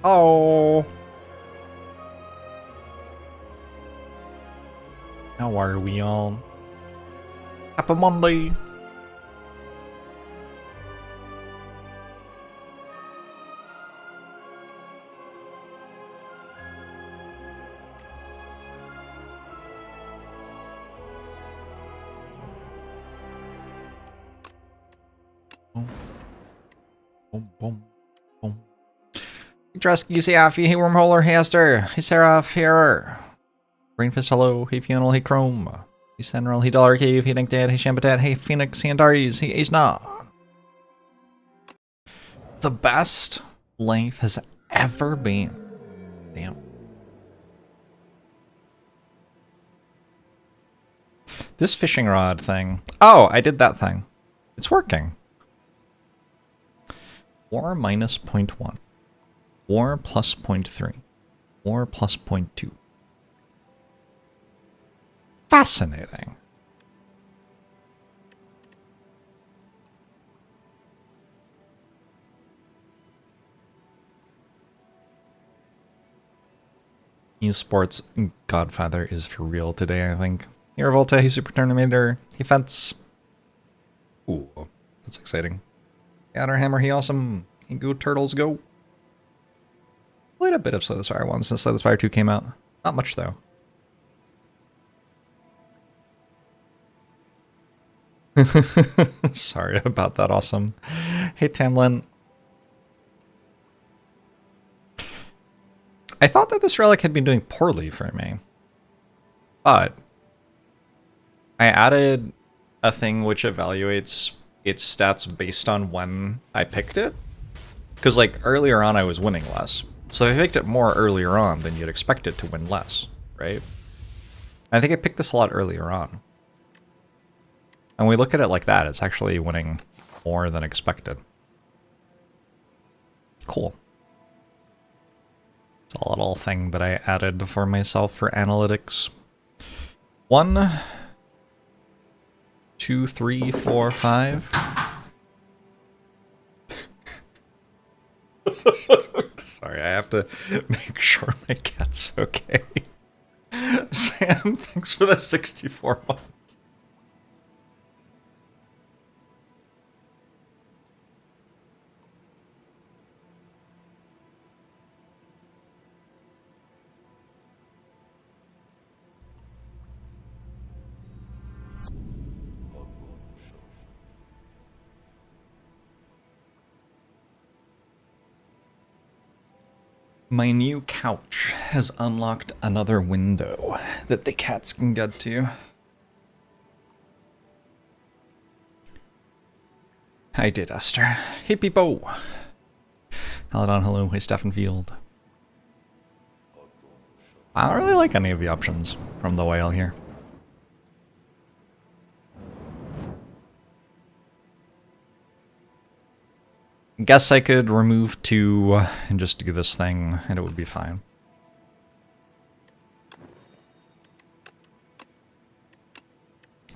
Oh. How are we all? Happy Monday. Boom, boom, boom, boom. Hey Dresky, hey Affy, hey Wormholer, hey Esther, hey Seraph, hey Error. Brainfist, hello, hey Fional, hey Chrome. Hey Senral, hey Dollar Cave, hey Dinkdad, hey Shambatat, hey Phoenix, hey Andares, hey Ace The best life has ever been. Damn. This fishing rod thing. Oh, I did that thing. It's working. War minus 0.1. War plus 0.3. War plus 0.2. Fascinating. Esports Godfather is for real today, I think. Hey Revolta, hey Super Tournamator, hey Fence. Ooh, that's exciting. Hey Hammer, hey Awesome. Hey Go Turtles, go. Played a bit of Slay the Spire 1 since Slay the Spire 2 came out. Not much, though. Sorry about that, Awesome. Hey Tamlin. I thought that this relic had been doing poorly for me. But I added a thing which evaluates its stats based on when I picked it. Because, like, earlier on I was winning less. So if I picked it more earlier on, then you'd expect it to win less, right? I think I picked this a lot earlier on. And we look at it like that, it's actually winning more than expected. Cool. It's a little thing that I added for myself for analytics. 1, 2, 3, 4, 5. Sorry, I have to make sure my cat's okay. Sam, thanks for the 64 months. My new couch has unlocked another window that the cats can get to. I did, Esther. Hey, people! Haladon, hello. Hey, Stefan Field. I don't really like any of the options from the whale here. Guess I could remove 2 and just do this thing, and it would be fine.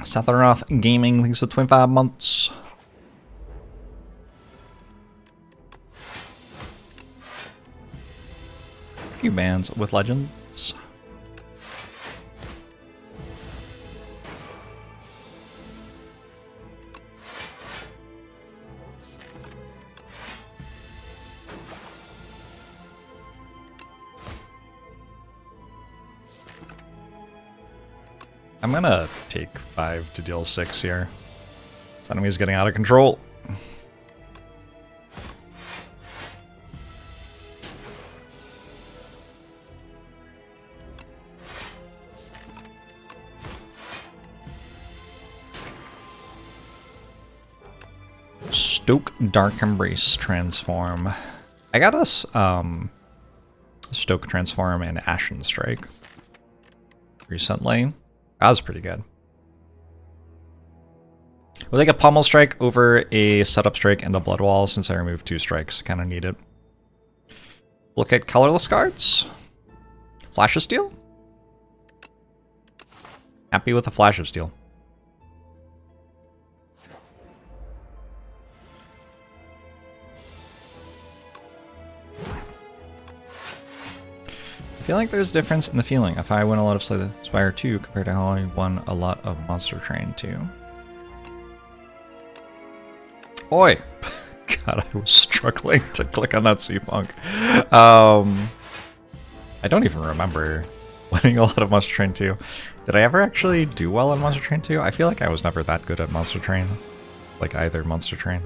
Satharoth Gaming, thanks for 25 months. Few bands with legends. I'm gonna take 5 to deal 6 here. This enemy's getting out of control. Stoke Dark Embrace transform. I got us Stoke transform and Ashen Strike recently. That was pretty good. We'll take a Pommel Strike over a Setup Strike and a Blood Wall since I removed 2 strikes. Kind of need it. Look at colorless cards. Flash of Steel. Happy with a Flash of Steel. I feel like there's a difference in the feeling if I win a lot of Slay the Spire 2 compared to how I won a lot of Monster Train 2. Oi! God, I was struggling to click on that C-Punk. I don't even remember winning a lot of Monster Train 2. Did I ever actually do well in Monster Train 2? I feel like I was never that good at Monster Train. Like either Monster Train.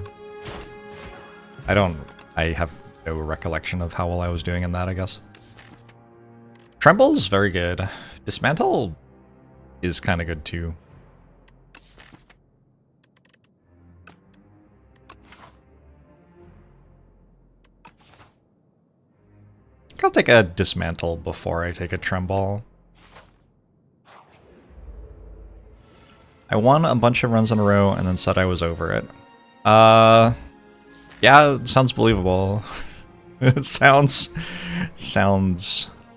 I have no recollection of how well I was doing in that, I guess. Tremble's very good. Dismantle is kind of good too. I think I'll take a Dismantle before I take a Tremble. I won a bunch of runs in a row and then said I was over it. Yeah, it sounds believable. It sounds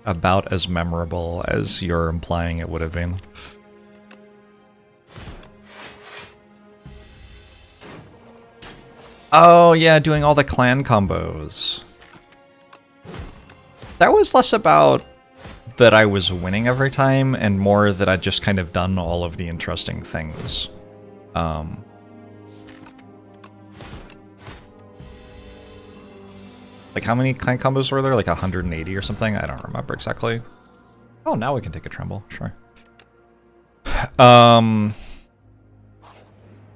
about as memorable as you're implying it would have been. Oh yeah, doing all the clan combos. That was less about that I was winning every time and more that I'd just kind of done all of the interesting things. Like how many clan combos were there? Like 180 or something? I don't remember exactly. Oh, now we can take a Tremble, sure.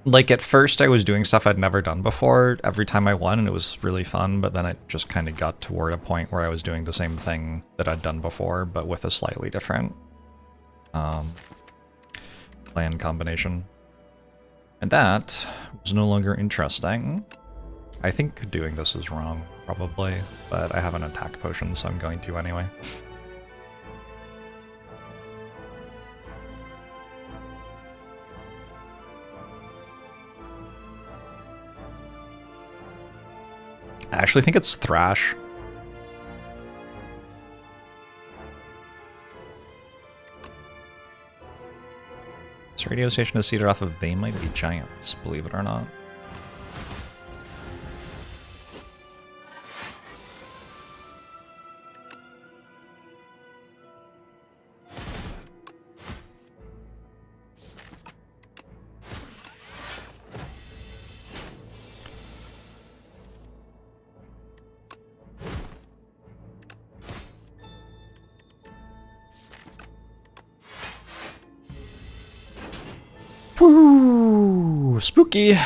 Like at first I was doing stuff I'd never done before every time I won and it was really fun, but then it just kind of got toward a point where I was doing the same thing that I'd done before, but with a slightly different clan combination. And that was no longer interesting. I think doing this is wrong, probably, but I have an attack potion, so I'm going to anyway. I actually think it's Thrash. This radio station is seeded off of They Might Be Giants, believe it or not. Woo! Spooky!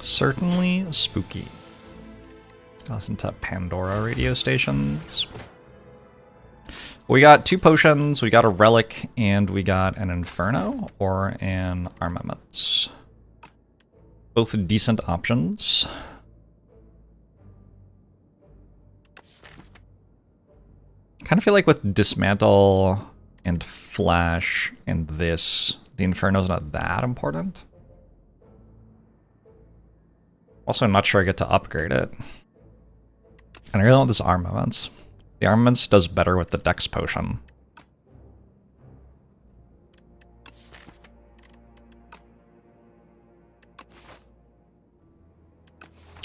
Certainly spooky. Listen to Pandora radio stations. We got 2 potions, we got a relic, and we got an Inferno or an Armaments. Both decent options. Kind of feel like with Dismantle and Flash and this, the Inferno's not that important. Also, I'm not sure I get to upgrade it. And I really want this Armaments. The Armaments does better with the Dex potion.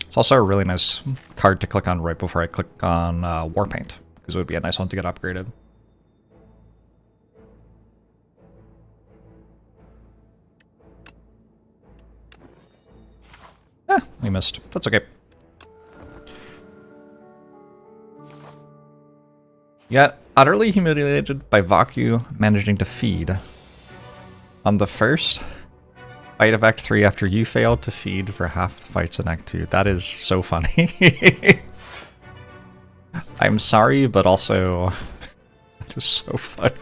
It's also a really nice card to click on right before I click on Warpaint, because it would be a nice one to get upgraded. We missed. That's okay. You got utterly humiliated by Vaku managing to feed. On the first fight of Act 3 after you failed to feed for half the fights in Act 2. That is so funny. I'm sorry, but also it is so funny.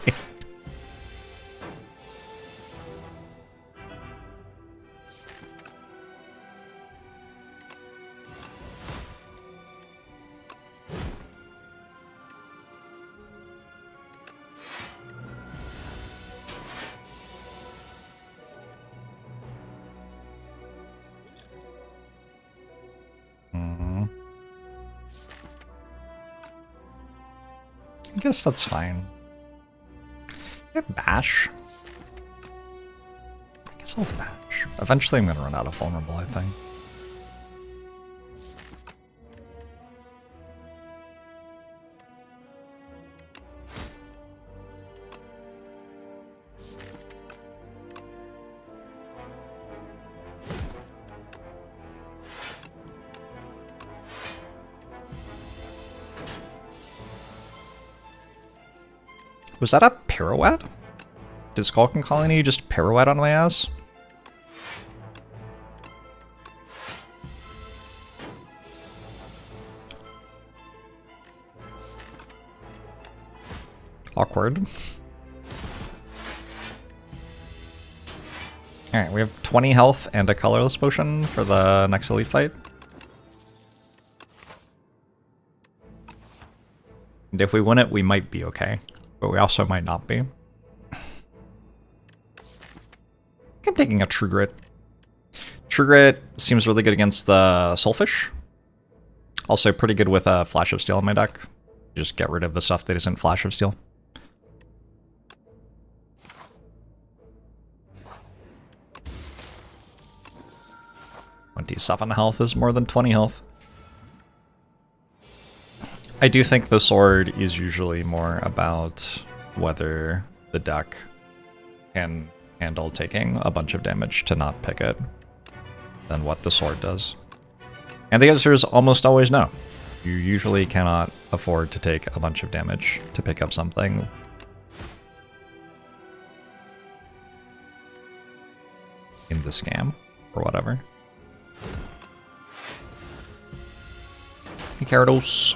I guess that's fine. Bash? I guess I'll bash. Eventually I'm gonna run out of vulnerable, I think. Was that a pirouette? Did Skulking Colony just pirouette on my ass? Awkward. Alright, we have 20 health and a colorless potion for the next elite fight. And if we win it, we might be okay. But we also might not be. I'm taking a True Grit. True Grit seems really good against the Soulfish. Also pretty good with a Flash of Steel in my deck. Just get rid of the stuff that isn't Flash of Steel. .27 health is more than 20 health. I do think the sword is usually more about whether the deck can handle taking a bunch of damage to not pick it than what the sword does. And the answer is almost always no. You usually cannot afford to take a bunch of damage to pick up something. In the scam, or whatever. Hey, Gyarados.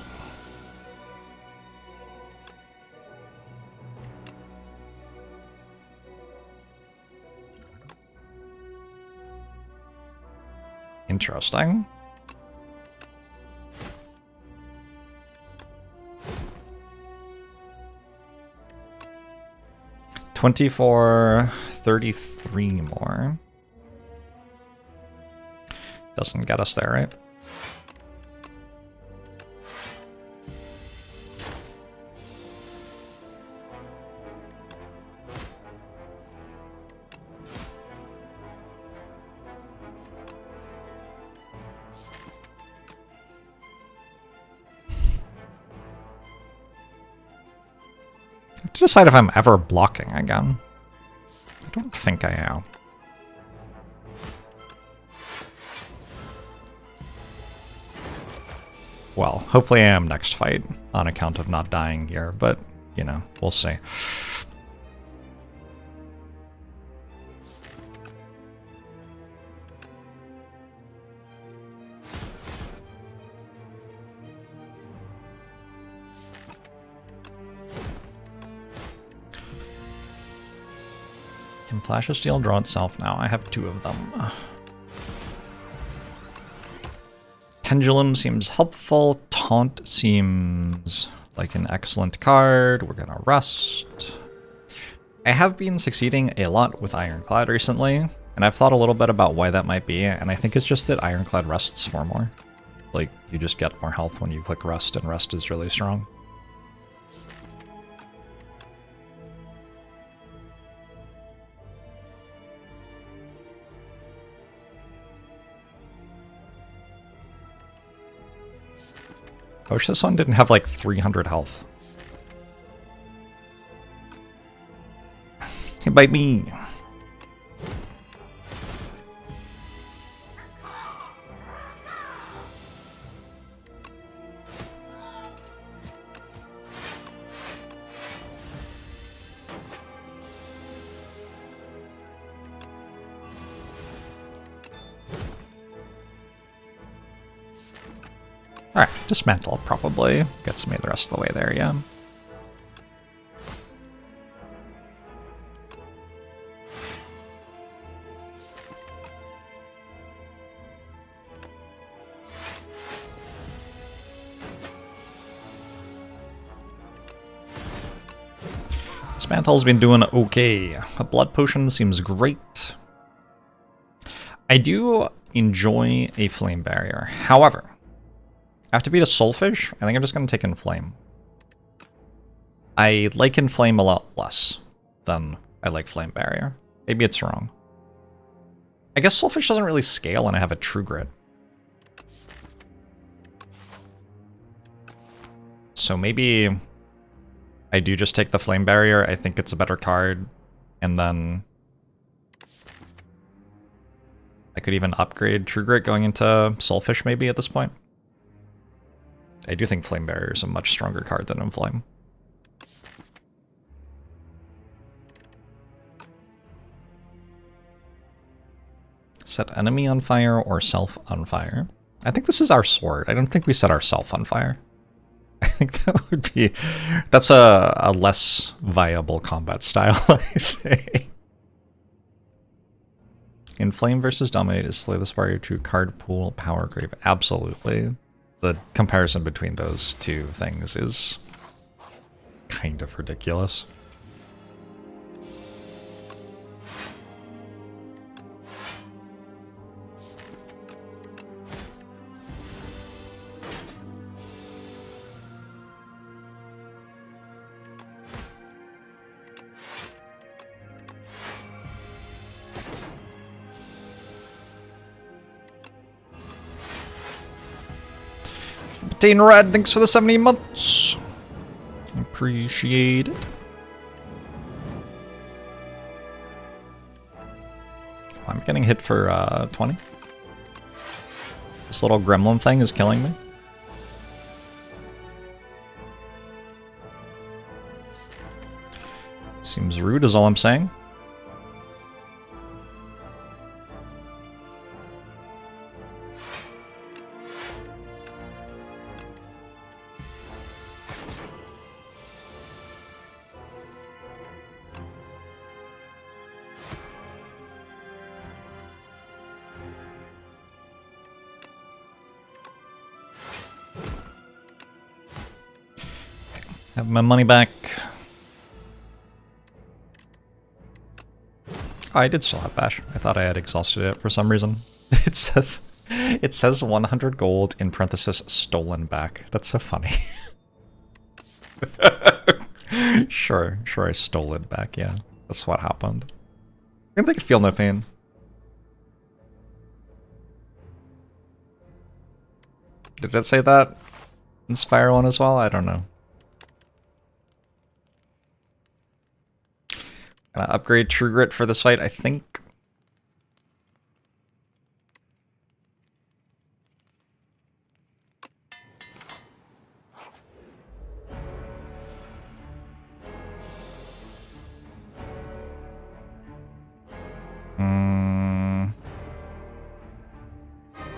Interesting. $24.33 more. Doesn't get us there, right? To decide if I'm ever blocking again. I don't think I am. Well, hopefully I am next fight on account of not dying here, but, you know, we'll see. Can Flash of Steel draw itself now? I have 2 of them. Pendulum seems helpful. Taunt seems like an excellent card. We're gonna rest. I have been succeeding a lot with Ironclad recently, and I've thought a little bit about why that might be, and I think it's just that Ironclad rests for more. Like, you just get more health when you click rest, and rest is really strong. I wish this one didn't have like 300 health. Hey, bite me. Alright, dismantle probably gets me the rest of the way there, yeah. Dismantle's been doing okay. A blood potion seems great. I do enjoy a flame barrier. However, I have to beat a Soulfish. I think I'm just going to take Inflame. I like Inflame a lot less than I like Flame Barrier. Maybe it's wrong. I guess Soulfish doesn't really scale and I have a True Grit. So maybe I do just take the Flame Barrier. I think it's a better card. And then I could even upgrade True Grit going into Soulfish maybe at this point. I do think Flame Barrier is a much stronger card than Inflame. Set enemy on fire or self on fire. I think this is our sword. I don't think we set ourself on fire. I think that would be... That's a less viable combat style, I think. Inflame versus Dominate is Slay the Spire to card pool power grave. Absolutely. The comparison between those two things is kind of ridiculous. Dane Red, thanks for the 70 months. Appreciate it. I'm getting hit for 20. This little gremlin thing is killing me. Seems rude is all I'm saying. Have my money back. Oh, I did still have Bash. I thought I had exhausted it for some reason. It says 100 gold in parenthesis stolen back. That's so funny. Sure, I stole it back, yeah. That's what happened. I think I feel no pain. Did it say that in Spire 1 as well? I don't know. Gonna upgrade True Grit for this fight, I think.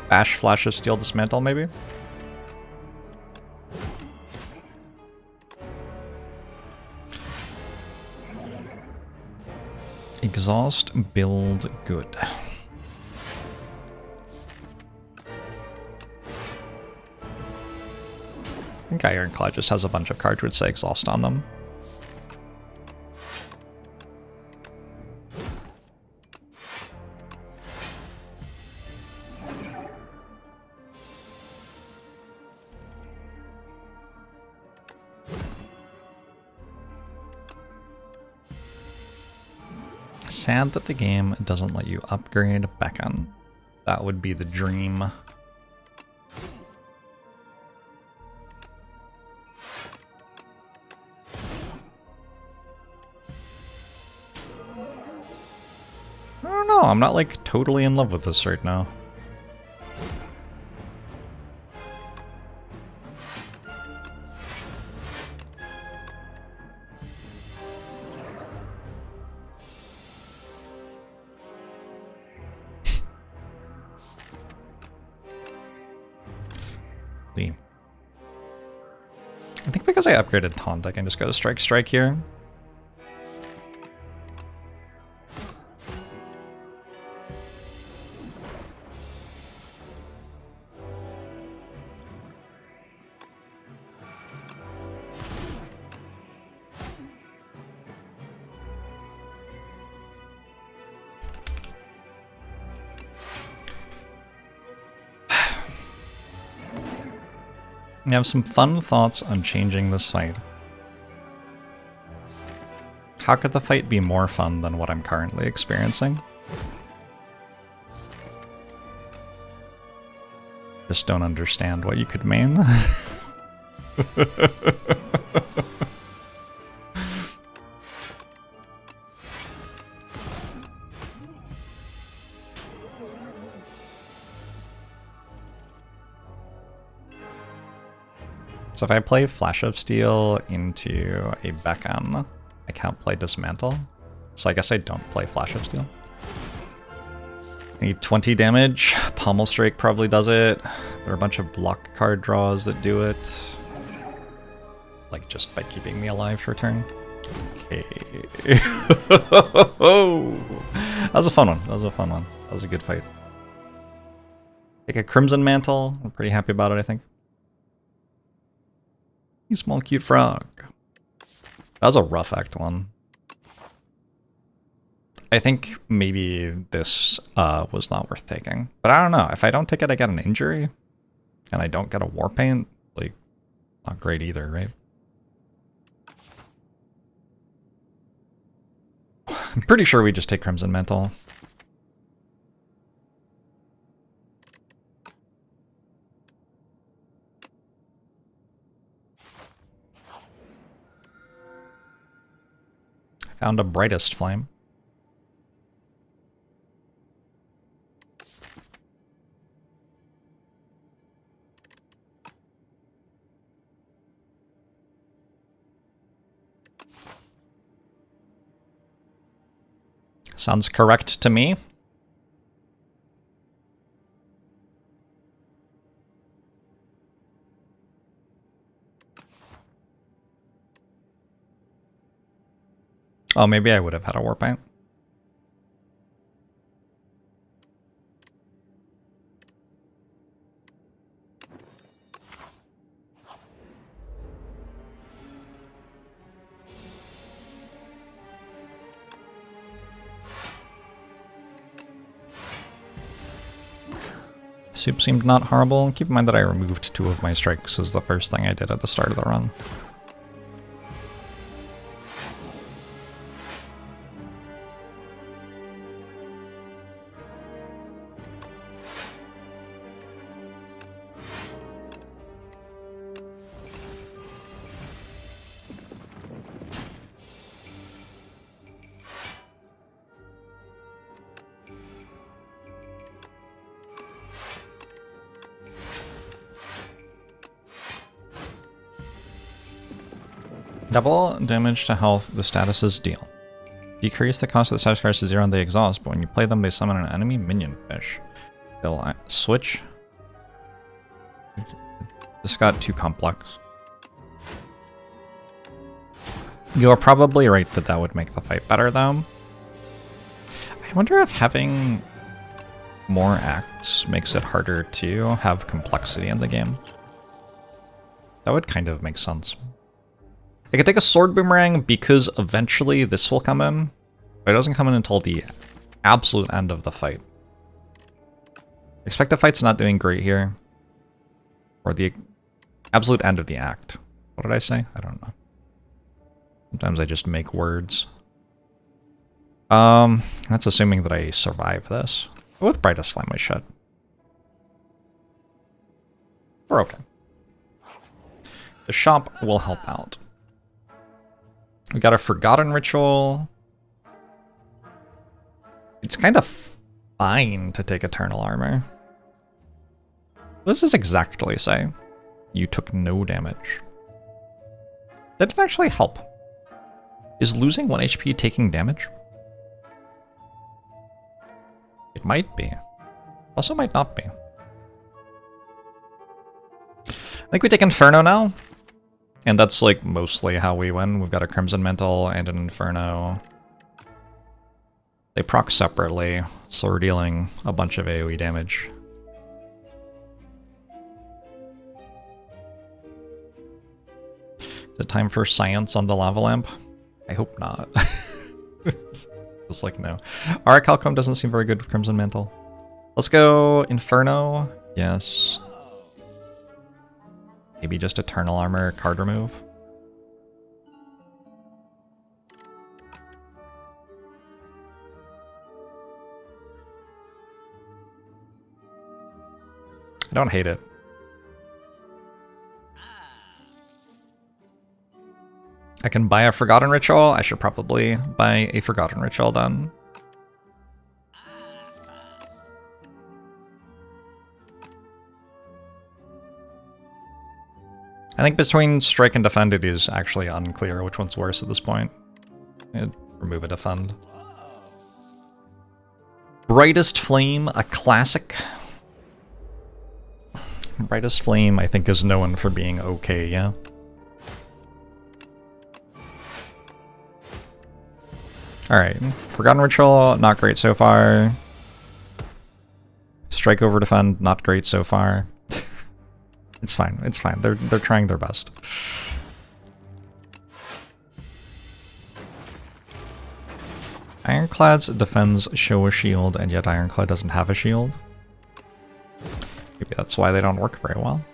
Bash, Flashes, Steel, Dismantle, maybe? Exhaust, build, good. I think Ironclad just has a bunch of cards which say exhaust on them. Sad that the game doesn't let you upgrade Beacon. That would be the dream. I don't know, I'm not like totally in love with this right now. I think because I upgraded Taunt, I can just go to Strike here. I have some fun thoughts on changing this fight. How could the fight be more fun than what I'm currently experiencing? Just don't understand what you could mean. So if I play Flash of Steel into a Beacon, I can't play Dismantle. So I guess I don't play Flash of Steel. I need 20 damage. Pommel Strike probably does it. There are a bunch of block card draws that do it. Like just by keeping me alive for a turn. Okay. That was a fun one. That was a fun one. That was a good fight. Take a Crimson Mantle. I'm pretty happy about it, I think. Small cute frog. That was a rough act one. I think maybe this was not worth taking. But I don't know. If I don't take it, I get an injury. And I don't get a war paint. Like, not great either, right? I'm pretty sure we just take Crimson Mantle. Found a Brightest Flame. Sounds correct to me. Oh, maybe I would have had a Warpaint. Soup seemed not horrible. Keep in mind that I removed 2 of my strikes as the first thing I did at the start of the run. Double damage to health the statuses deal. Decrease the cost of the status cards to 0 on the exhaust, but when you play them, they summon an enemy minion fish. They'll switch. This got too complex. You are probably right that that would make the fight better, though. I wonder if having more acts makes it harder to have complexity in the game. That would kind of make sense. I could take a Sword Boomerang because eventually this will come in, but it doesn't come in until the absolute end of the fight. Expected Fight's not doing great here. Or the absolute end of the act. What did I say? I don't know. Sometimes I just make words. That's assuming that I survive this. With Brightest Flame I should. We're okay. The shop will help out. We got a Forgotten Ritual. It's kind of fine to take Eternal Armor. This is exactly say. You took no damage. That didn't actually help. Is losing 1 HP taking damage? It might be. Also might not be. I think we take Inferno now. And that's like mostly how we win. We've got a Crimson Mantle and an Inferno. They proc separately, so we're dealing a bunch of AoE damage. Is it time for science on the lava lamp? I hope not. Just like no. Aracalcom doesn't seem very good with Crimson Mantle. Let's go Inferno. Yes. Maybe just Eternal Armor, card remove. I don't hate it. I can buy a Forgotten Ritual. I should probably buy a Forgotten Ritual then. I think between Strike and Defend it is actually unclear which one's worse at this point. I'd remove a Defend. Brightest Flame, a classic. Brightest Flame, I think, is known for being okay, yeah. Alright, Forgotten Ritual, not great so far. Strike over Defend, not great so far. It's fine, it's fine. They're trying their best. Ironclad's defends show a shield, and yet Ironclad doesn't have a shield. Maybe that's why they don't work very well.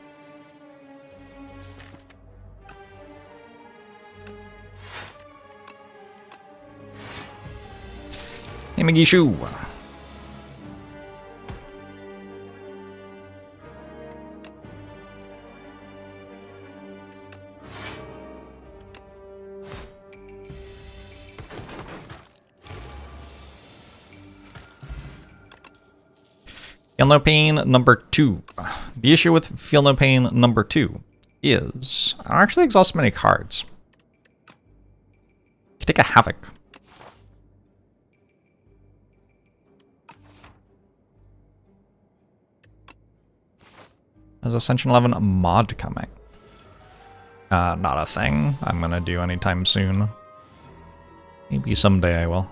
Himigishu. Feel No Pain number 2. The issue with Feel No Pain number 2 is I don't actually exhaust many cards. You can take a Havoc. There's Ascension 11 mod coming. Not a thing I'm gonna do anytime soon. Maybe someday I will.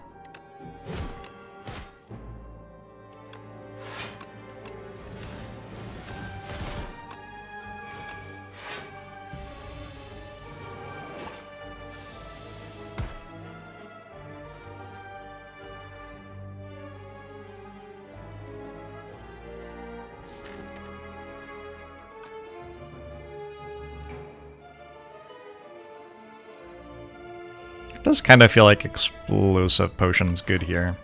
Does kind of feel like Explosive Potion's good here.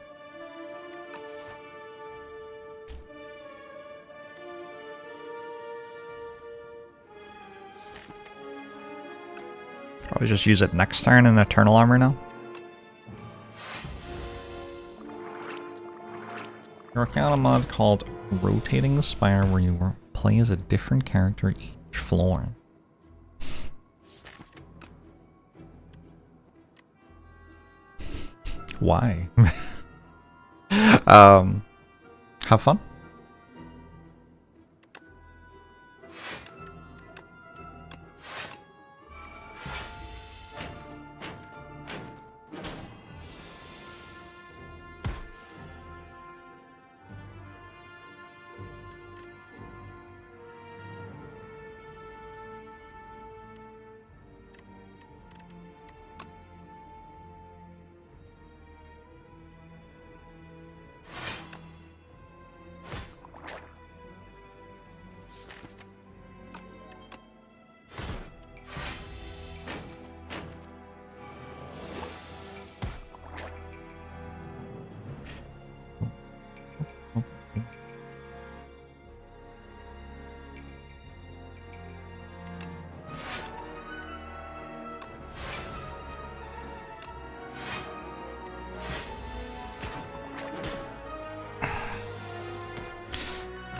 Probably just use it next turn in Eternal Armor now. You're working on a mod called Rotating the Spire where you play as a different character each floor. Why? Have fun.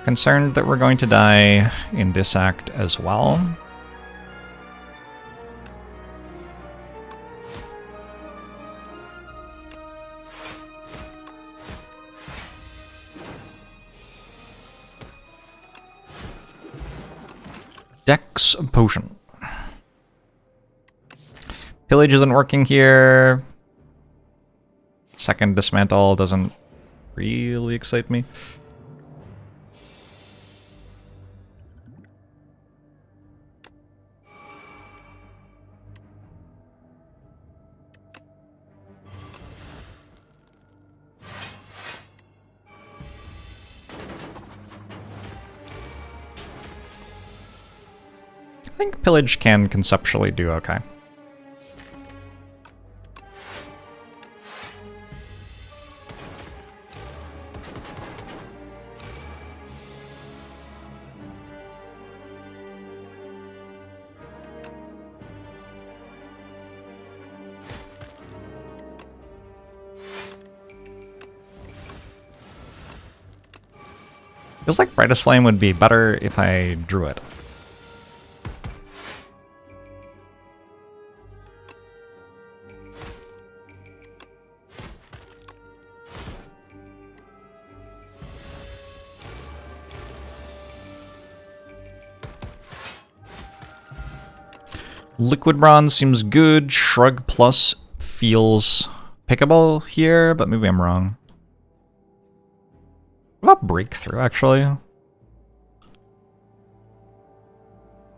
Concerned that we're going to die in this act as well. Dex Potion. Pillage isn't working here. Second Dismantle doesn't really excite me. I think Pillage can conceptually do okay. Feels like Brightest Flame would be better if I drew it. Liquid Bronze seems good. Shrug Plus feels pickable here, but maybe I'm wrong. What about Breakthrough, actually?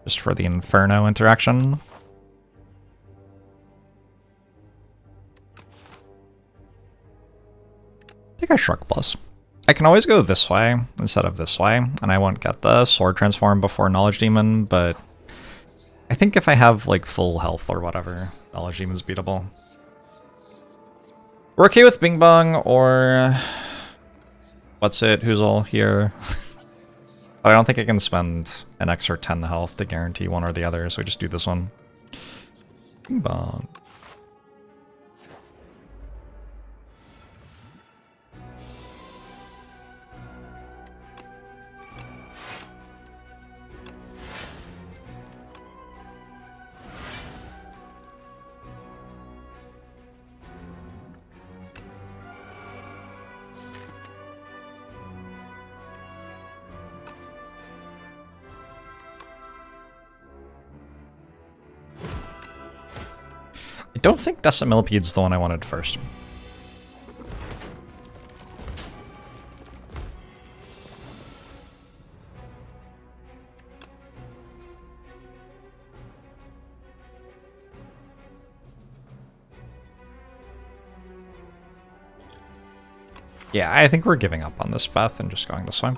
Just for the Inferno interaction. I think I Shrug Plus. I can always go this way instead of this way, and I won't get the Sword Transform before Knowledge Demon, but I think if I have, like, full health or whatever, Knowledge Demon's beatable. We're okay with Bing Bong or... What's it? Who's all here? But I don't think I can spend an extra 10 health to guarantee one or the other, so we just do this one. Bing Bong. I don't think Decimillipede's the one I wanted first. Yeah, I think we're giving up on this path and just going this way.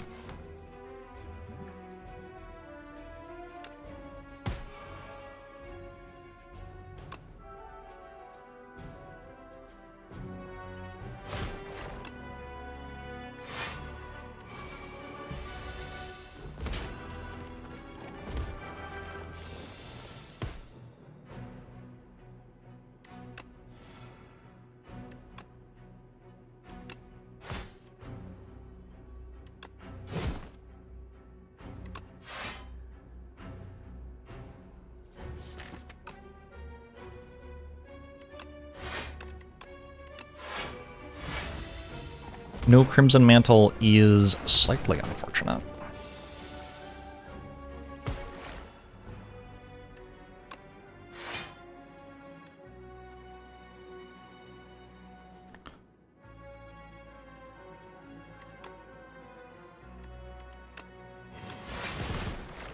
No Crimson Mantle is slightly unfortunate.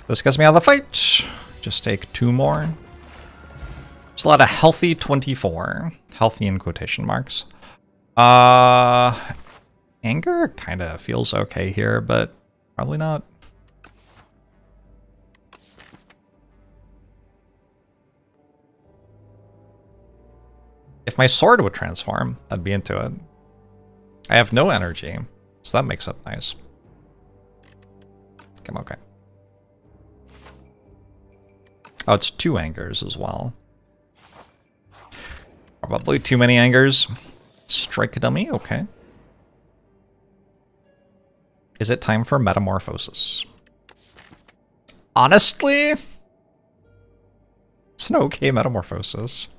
This gets me out of the fight. Just take 2 more. There's a lot of healthy 24. Healthy in quotation marks. Anger kind of feels okay here, but probably not. If my sword would transform, I'd be into it. I have no energy, so that makes it nice. I'm okay. Oh, it's 2 angers as well. Probably too many angers. Strike a dummy, okay. Is it time for Metamorphosis? Honestly, it's an okay Metamorphosis.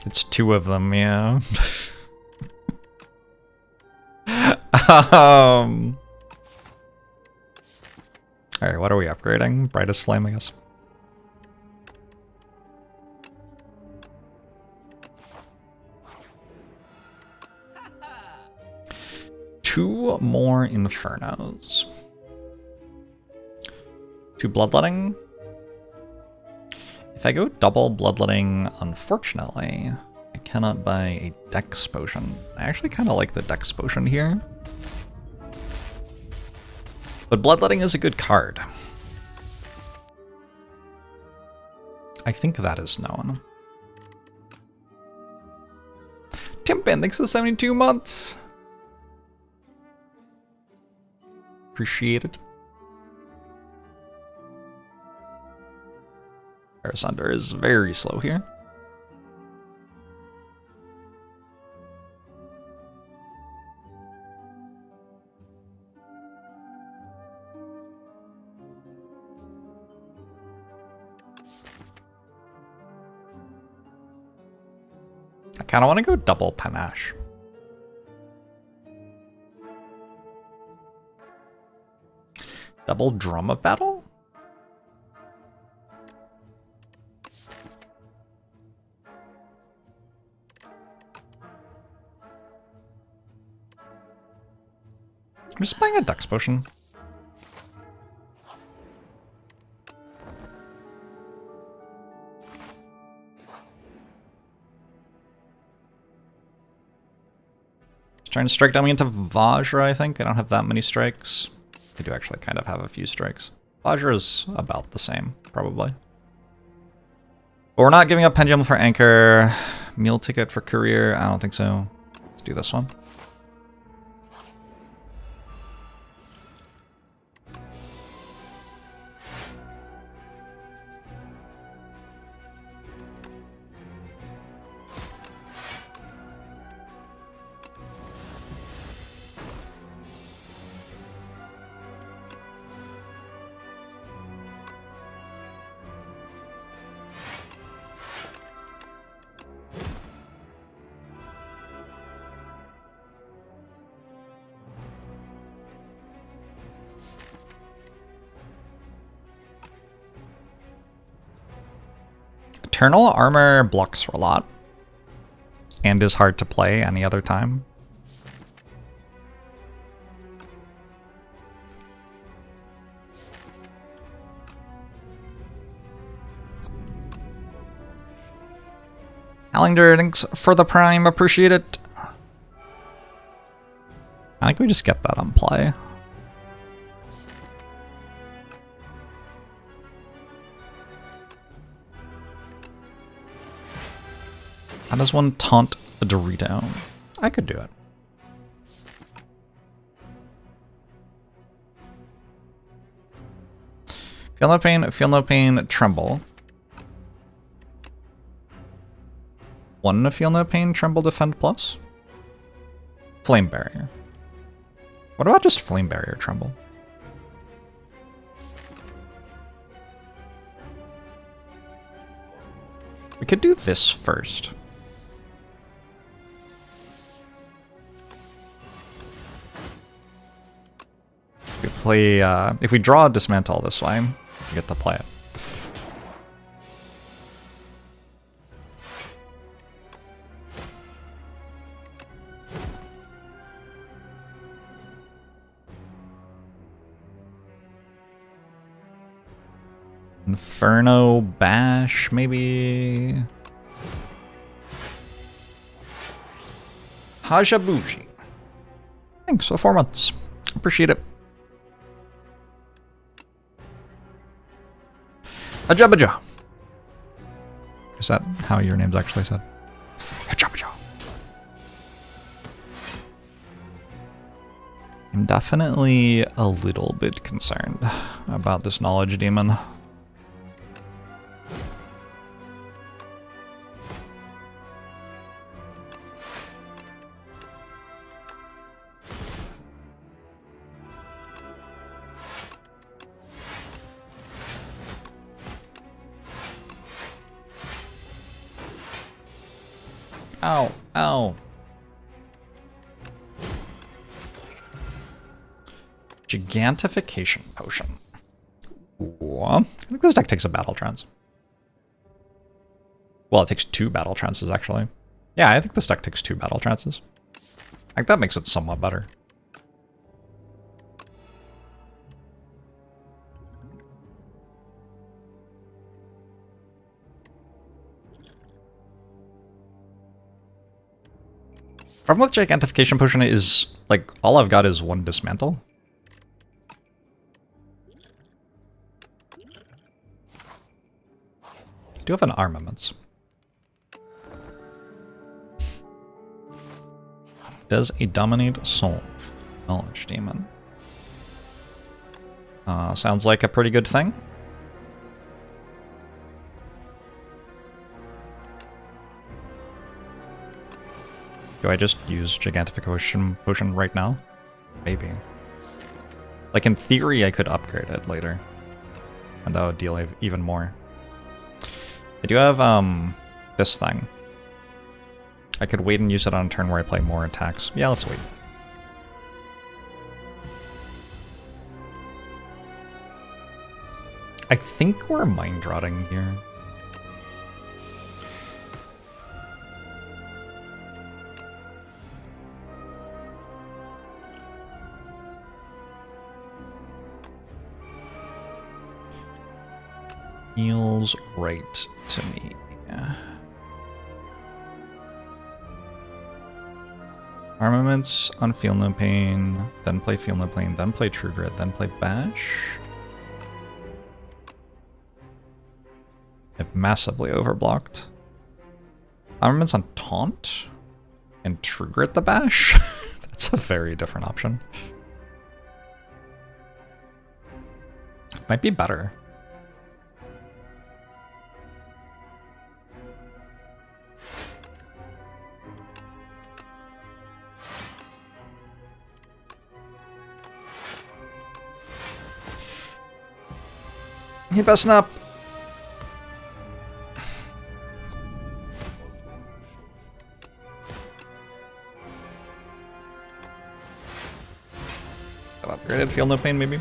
It's 2 of them, yeah. Alright, what are we upgrading? Brightest Flame, I guess. Two more Infernos. 2 Bloodletting. If I go double Bloodletting, unfortunately, I cannot buy a Dex Potion. I actually kind of like the Dex Potion here. But Bloodletting is a good card. I think that is known. Timpan, thanks for the 72 months. Appreciate it. Our Sunder is very slow here. I kind of want to go double panache. Double drum of battle? I'm just buying a Dex potion. Trying to strike down me into Vajra, I think. I don't have that many strikes. I do actually kind of have a few strikes. Vajra is about the same, probably. But we're not giving up Pendulum for Anchor. Meal ticket for Career. I don't think so. Let's do this one. Eternal Armor blocks a lot. And is hard to play any other time. Hallinger, thanks for the Prime. Appreciate it. I think we just get that on play. How does one taunt a Dorito? I could do it. Feel no pain, tremble. One feel no pain, tremble, defend plus. Flame barrier. What about just flame barrier, tremble? We could do this first. We play, if we draw a dismantle this way, we get to play it. Inferno Bash, maybe. Hajabuji. Thanks for 4 months. Appreciate it. Ajabaja. Is that how your name's actually said? Ajabaja. I'm definitely a little bit concerned about this knowledge demon. Ow, ow. Gigantification potion. Ooh, I think this deck takes a battle trance. Well, it takes 2 battle trances, actually. Yeah, I think this deck takes 2 battle trances. I think that makes it somewhat better. Problem with Gigantification Potion is, like, all I've got is 1 dismantle. I do have an armaments. Does a dominate solve? Knowledge demon. Sounds like a pretty good thing. Do I just use Gigantification Potion right now? Maybe. Like, in theory, I could upgrade it later. And that would deal even more. I do have, this thing. I could wait and use it on a turn where I play more attacks. Yeah, let's wait. I think we're mind rotting here. Feels right to me. Yeah. Armaments on Feel No Pain, then play Feel No Pain, then play True Grit, then play Bash. I've massively overblocked. Armaments on Taunt and True Grit the Bash? That's a very different option. It might be better. He best not. Upgraded Feel No Pain, maybe.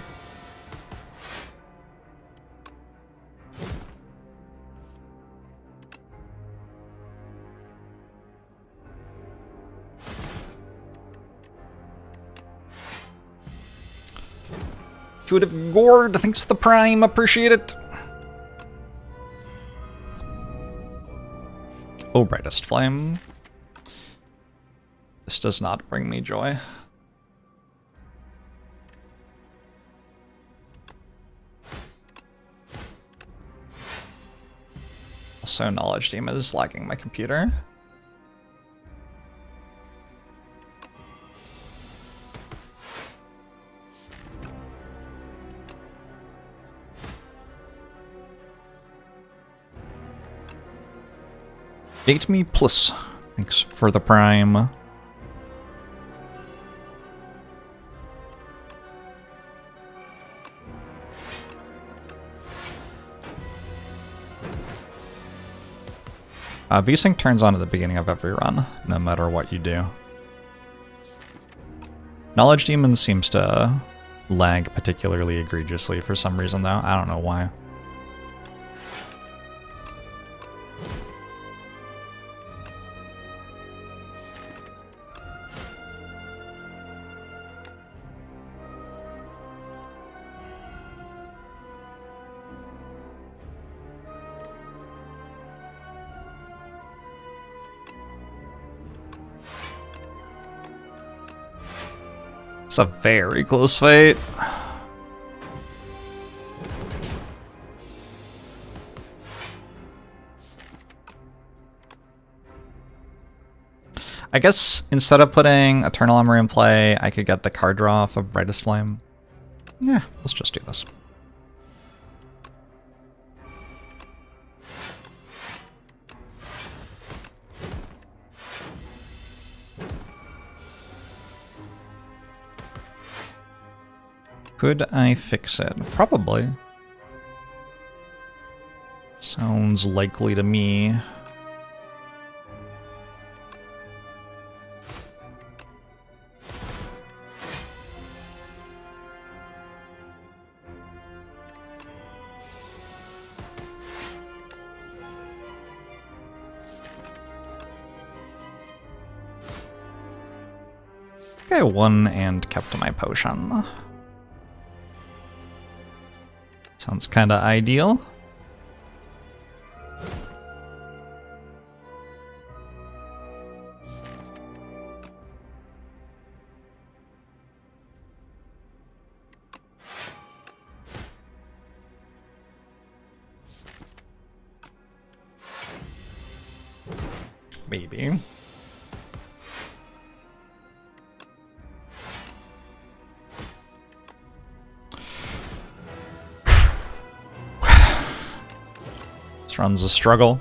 Intuitive Gourd, thanks to the Prime, appreciate it. Oh, Brightest Flame. This does not bring me joy. Also, Knowledge Demon is lagging my computer. Date me plus. Thanks for the Prime. V-Sync turns on at the beginning of every run, no matter what you do. Knowledge Demon seems to lag particularly egregiously for some reason, though. I don't know why. It's a very close fight. I guess instead of putting Eternal Armor in play, I could get the card draw off of Brightest Flame. Yeah, let's just do this. Could I fix it? Probably. Sounds likely to me. I won and kept my potion. Sounds kinda ideal. Maybe. This run's a struggle.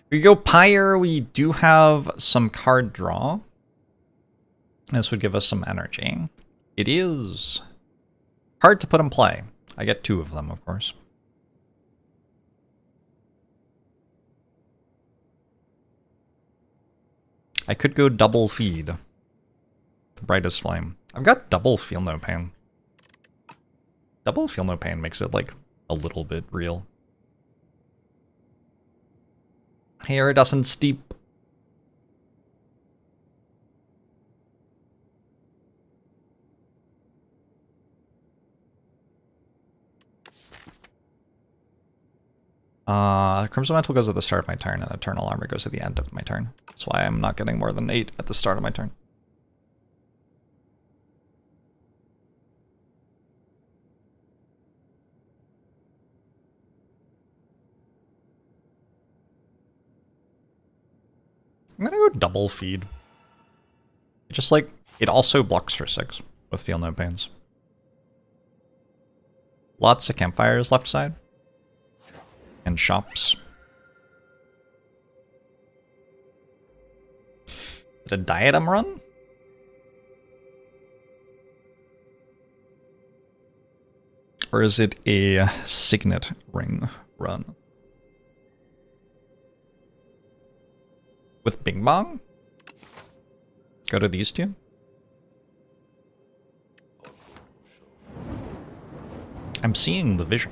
We go Pyre. We do have some card draw. This would give us some energy. It is hard to put in play. I get 2 of them, of course. I could go double feed. The brightest flame. I've got double feel no pain. Double feel no pain makes it like a little bit real. Iridescent steep. Crimson Mantle goes at the start of my turn, and Eternal Armor goes at the end of my turn. That's why I'm not getting more than 8 at the start of my turn. I'm gonna go double feed. Just like, it also blocks for 6 with Feel No Pains. Lots of campfires left side. And shops. Is it a diadem run? Or is it a signet ring run? With Bing Bong? Go to these 2? I'm seeing the vision.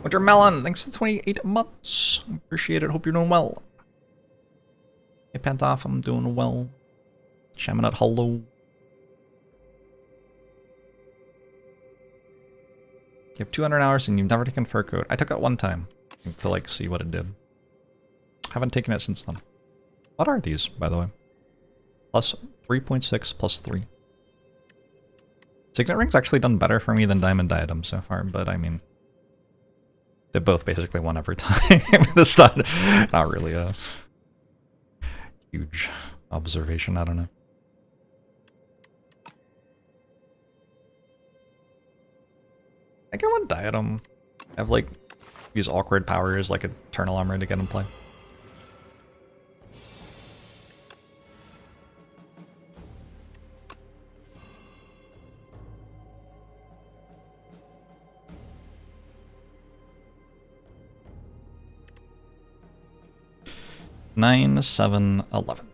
Wintermelon, thanks for 28 months. Appreciate it. Hope you're doing well. Hey, Pentoff, I'm doing well. Shamanut, hello. You have 200 hours and you've never taken fur coat. I took it one time to like see what it did. Haven't taken it since then. What are these, by the way? Plus 3.6 plus 3. Signet Ring's actually done better for me than Diamond Diadem so far, but I mean, they both basically won every time. That's not really a huge observation, I don't know. I get one Diadem. I have like these awkward powers like Eternal Armor to get in play. Nine, 7, 11.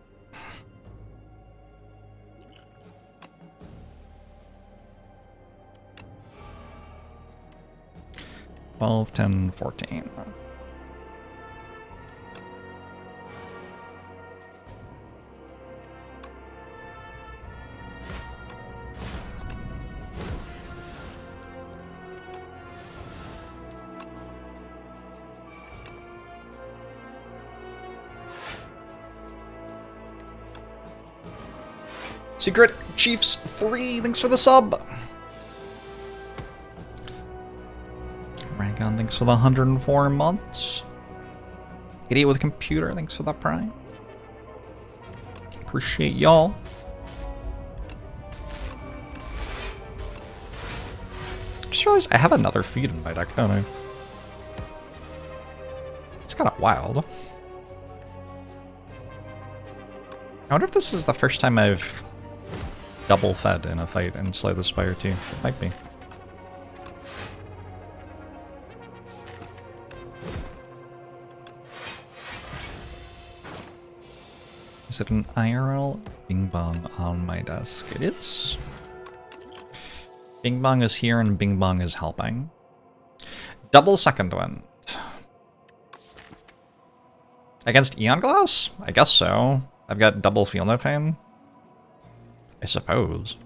Twelve, 10, 14. Secret Chiefs 3, thanks for the sub. Rangon, thanks for the 104 months. Idiot with a computer, thanks for the prime. Appreciate y'all. Just realized I have another feed in my deck, don't I? It's kind of wild. I wonder if this is the first time I've double fed in a fight in Slay the Spire 2. It might be. Is it an IRL Bing Bong on my desk? It is. Bing Bong is here and Bing Bong is helping. Double second wind. Against Eon Glass? I guess so. I've got double Feel No Pain. I suppose.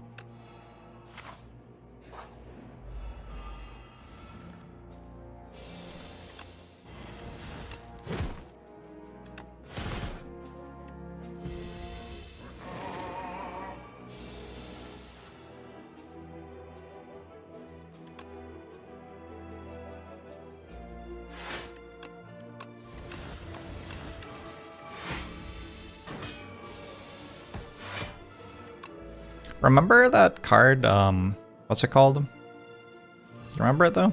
Remember that card, what's it called? You remember it though?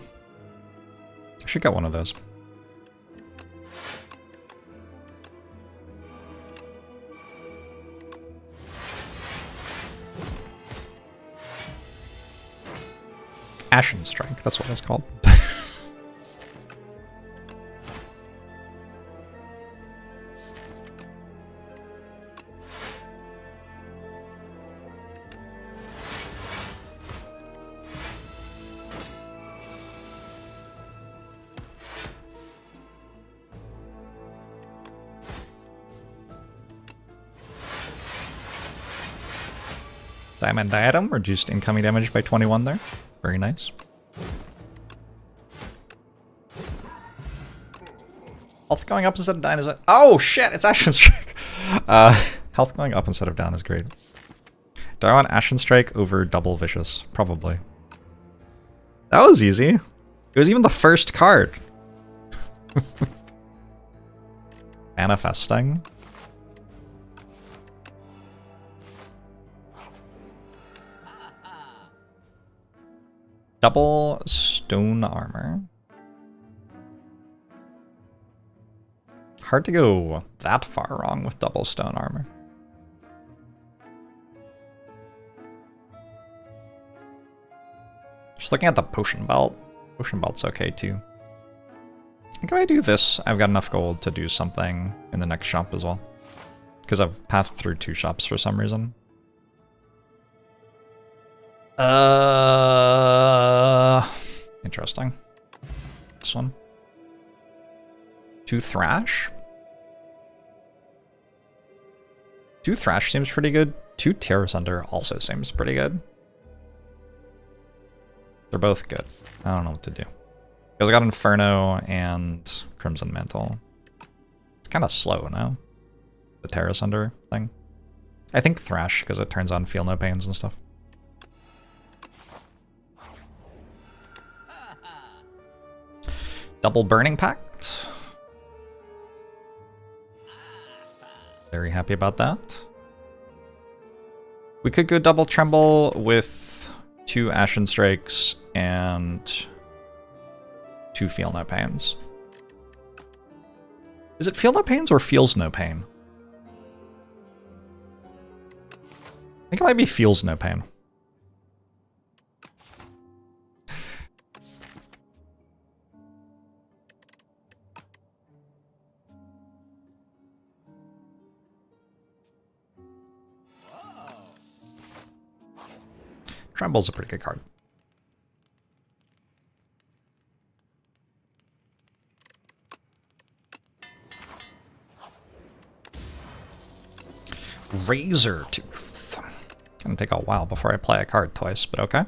I should get one of those. Ashen Strike, that's what it's called. Diamond Diadem reduced incoming damage by 21 there. Very nice. Health going up instead of down is it? Oh shit, it's Ashen Strike! Health going up instead of down is great. Do I want Ashen Strike over Double Vicious? Probably. That was easy. It was even the first card. Manifesting. Double stone armor. Hard to go that far wrong with double stone armor. Just looking at the potion belt. Potion belt's okay too. I think if I do this, I've got enough gold to do something in the next shop as well. Because I've passed through 2 shops for some reason. Interesting. This one. 2 Thrash. 2 Thrash seems pretty good. 2 Terror Sunder also seems pretty good. They're both good. I don't know what to do. Because I got Inferno and Crimson Mantle. It's kind of slow now. The Terror Sunder thing. I think Thrash, because it turns on Feel No Pains and stuff. Double Burning Pact. Very happy about that. We could go double Tremble with 2 Ashen Strikes and 2 Feel No Pains. Is it Feel No Pains or Feels No Pain? I think it might be Feels No Pain. Tremble's a pretty good card. Razor Tooth. Gonna take a while before I play a card twice, but okay.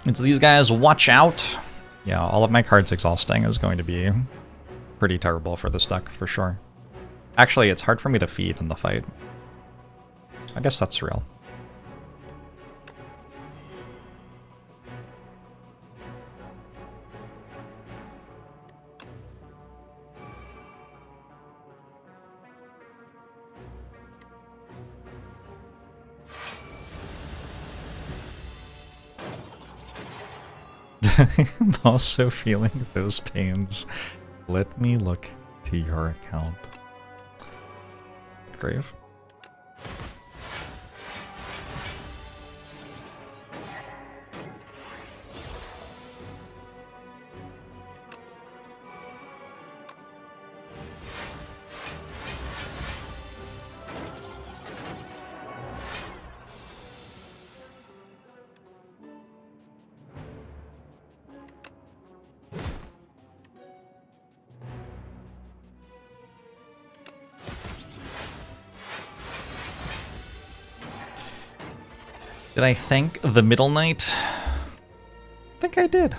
It's these guys, watch out. Yeah, all of my cards exhausting is going to be pretty terrible for this deck, for sure. Actually, it's hard for me to feed in the fight. I guess that's real. I'm also feeling those pains. Let me look to your account. Grave. Did I thank the Middle Knight? I think I did.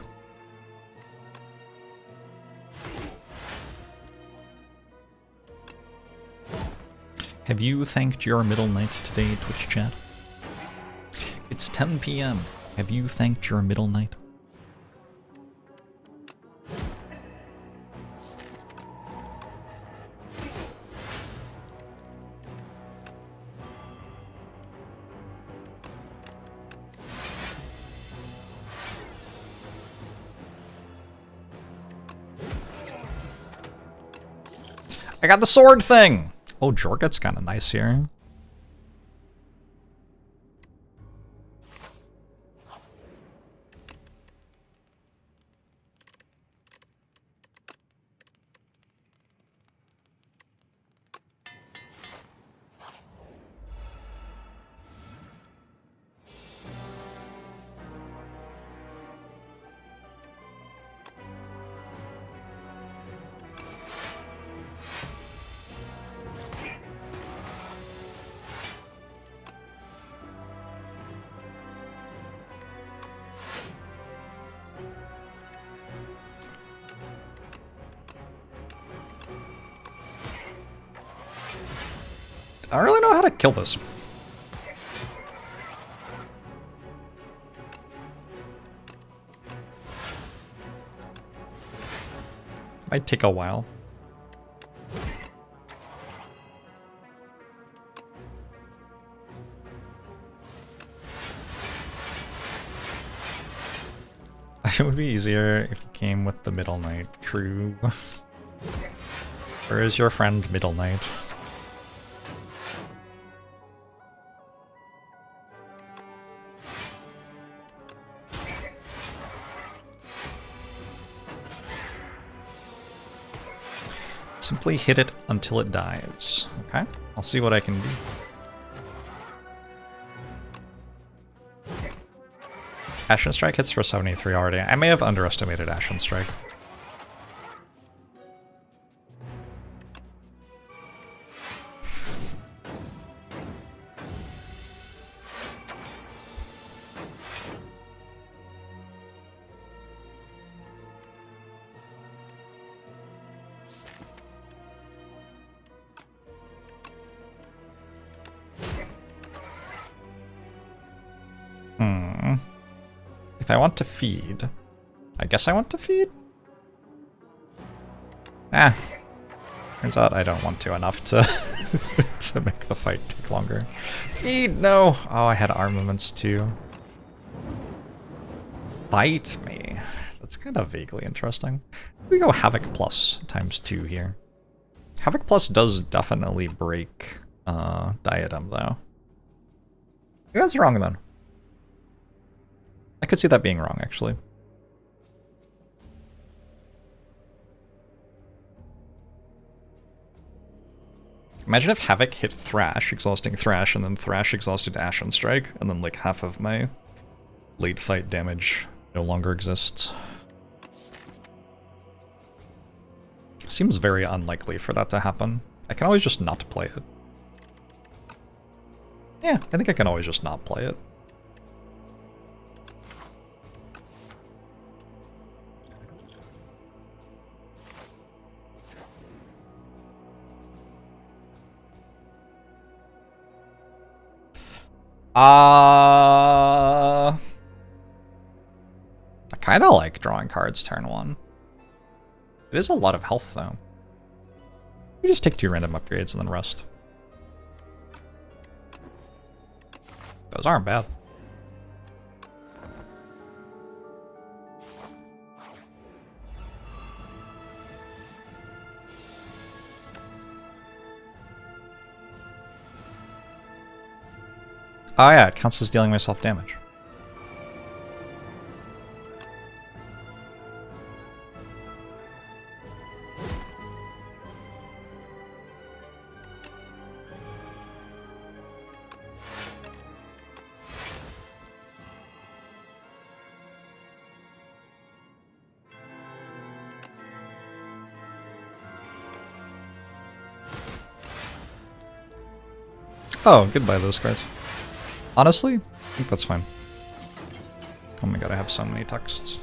Have you thanked your Middle Knight today, Twitch chat? It's 10 PM. Have you thanked your Middle Knight? I got the sword thing! Oh, Jorget's kind of nice here. I don't really know how to kill this. Might take a while. It would be easier if you came with the Middle Knight. True. Where is your friend Middle Knight? Simply hit it until it dies. Okay, I'll see what I can do. Ashen Strike hits for 73 already. I may have underestimated Ashen Strike. If I want to feed, I guess I want to feed? Turns out I don't want to enough to to make the fight take longer. Feed, no! Oh, I had armaments too. Bite me. That's kind of vaguely interesting. We go Havoc Plus ×2 here. Havoc Plus does definitely break Diadem though. Maybe that's wrong then. I could see that being wrong, actually. Imagine if Havoc hit Thrash, exhausting Thrash, and then Thrash exhausted Ashen Strike, and then like half of my late fight damage no longer exists. Seems very unlikely for that to happen. I can always just not play it. Yeah, I think I can always just not play it. I kind of like drawing cards turn 1. It is a lot of health, though. You just take 2 random upgrades and then rest. Those aren't bad. Oh yeah, it counts as dealing myself damage. Oh, goodbye those cards. Honestly, I think that's fine. Oh my god, I have so many texts.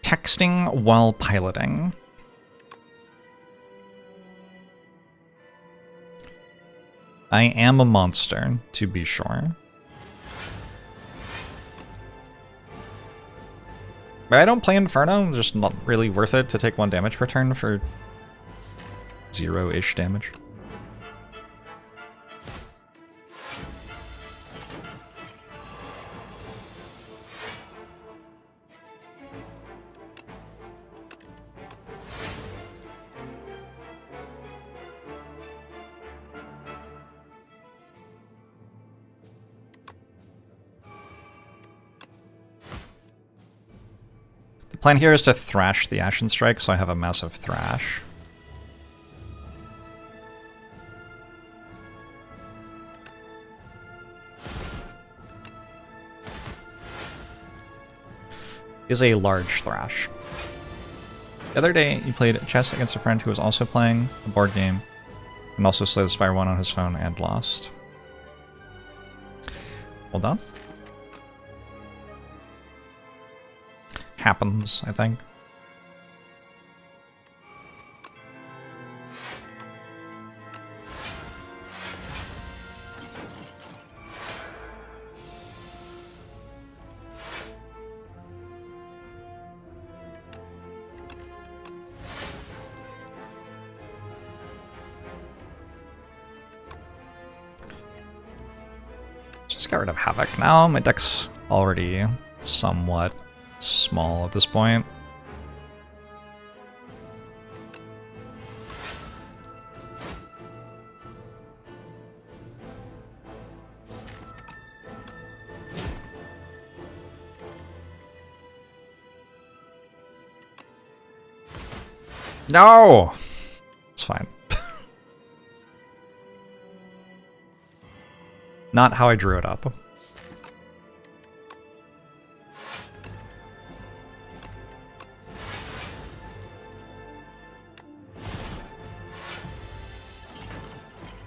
Texting while piloting. I am a monster, to be sure. But I don't play Inferno, it's just not really worth it to take 1 damage per turn for 0-ish damage. The plan here is to thrash the Ashen Strike, so I have a massive thrash. Is a large thrash. The other day, you played chess against a friend who was also playing a board game, and also Slay the Spire 1 on his phone and lost. Hold on. Happens, I think. Just got rid of Havoc now. My deck's already somewhat small at this point. No! It's fine. Not how I drew it up.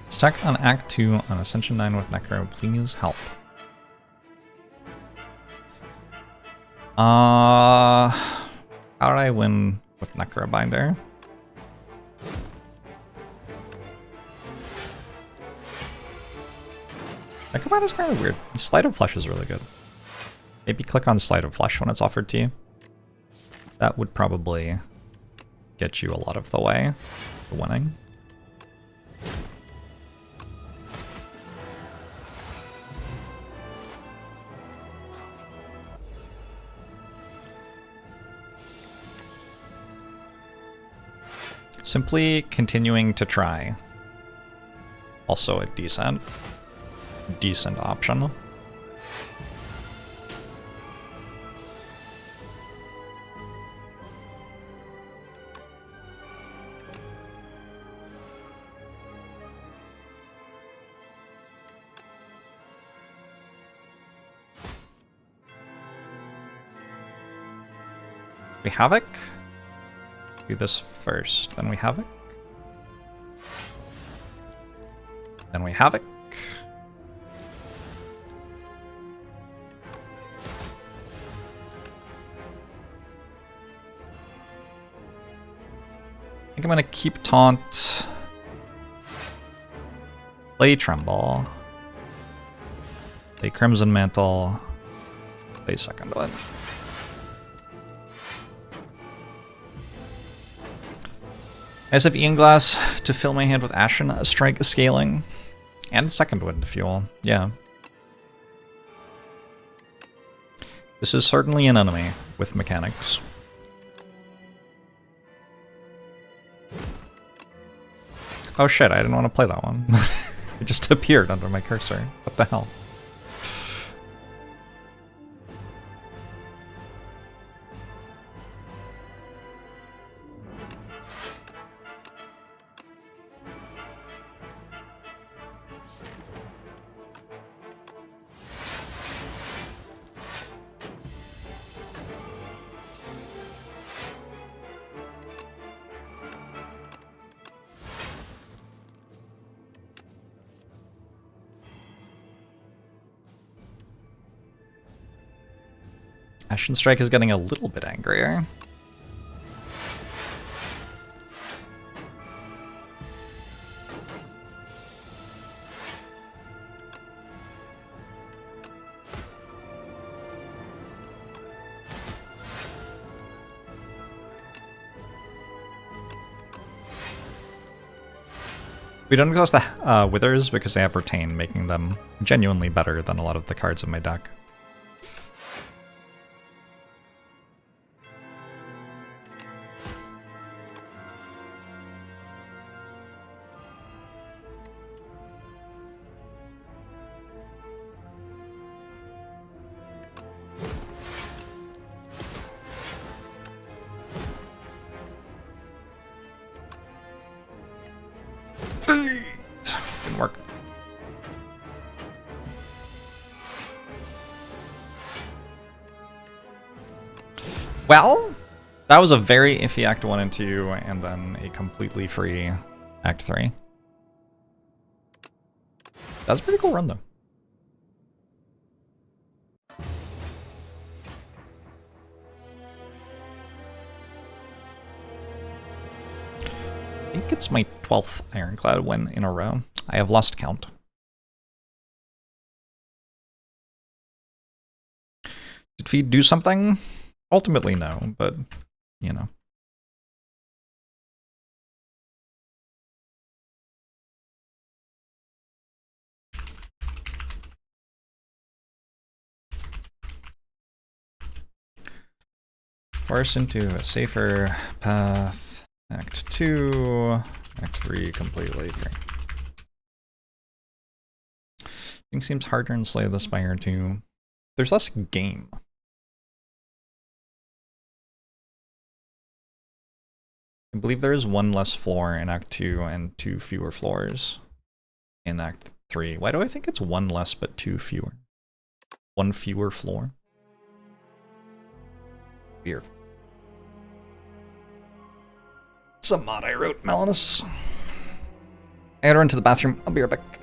Stack on Act 2 on Ascension 9 with Necro, please help. How did I win with Necro Binder? Necrobind is kind of weird. Sleight of Flesh is really good. Maybe click on Sleight of Flesh when it's offered to you. That would probably get you a lot of the way to winning. Simply continuing to try. Also a decent option. We Havoc. Do this first, then we Havoc. Then we Havoc. I think I'm gonna keep Taunt. Play Tremble. Play Crimson Mantle. Play Second Wind. I just have Ian Glass to fill my hand with Ashen Strike scaling. And Second Wind fuel, yeah. This is certainly an enemy with mechanics. Oh shit, I didn't want to play that one. It just appeared under my cursor. What the hell? Ashen Strike is getting a little bit angrier. We don't exhaust the Withers because they have Retain, making them genuinely better than a lot of the cards in my deck. Didn't work. Well, that was a very iffy Act 1 and 2, and then a completely free Act 3. That's a pretty cool run, though. I think it's my 12th Ironclad win in a row. I have lost count. Did Feed do something? Ultimately, no, but, you know. Force into a safer path. Act 2. Act 3 completely free. Things seems harder in Slay the Spire too. There's less game. I believe there is one less floor in Act 2 and 2 fewer floors in Act 3. Why do I think it's one less but 2 fewer? One fewer floor? Weird. It's a mod I wrote, Melanus. I gotta run to the bathroom. I'll be right back.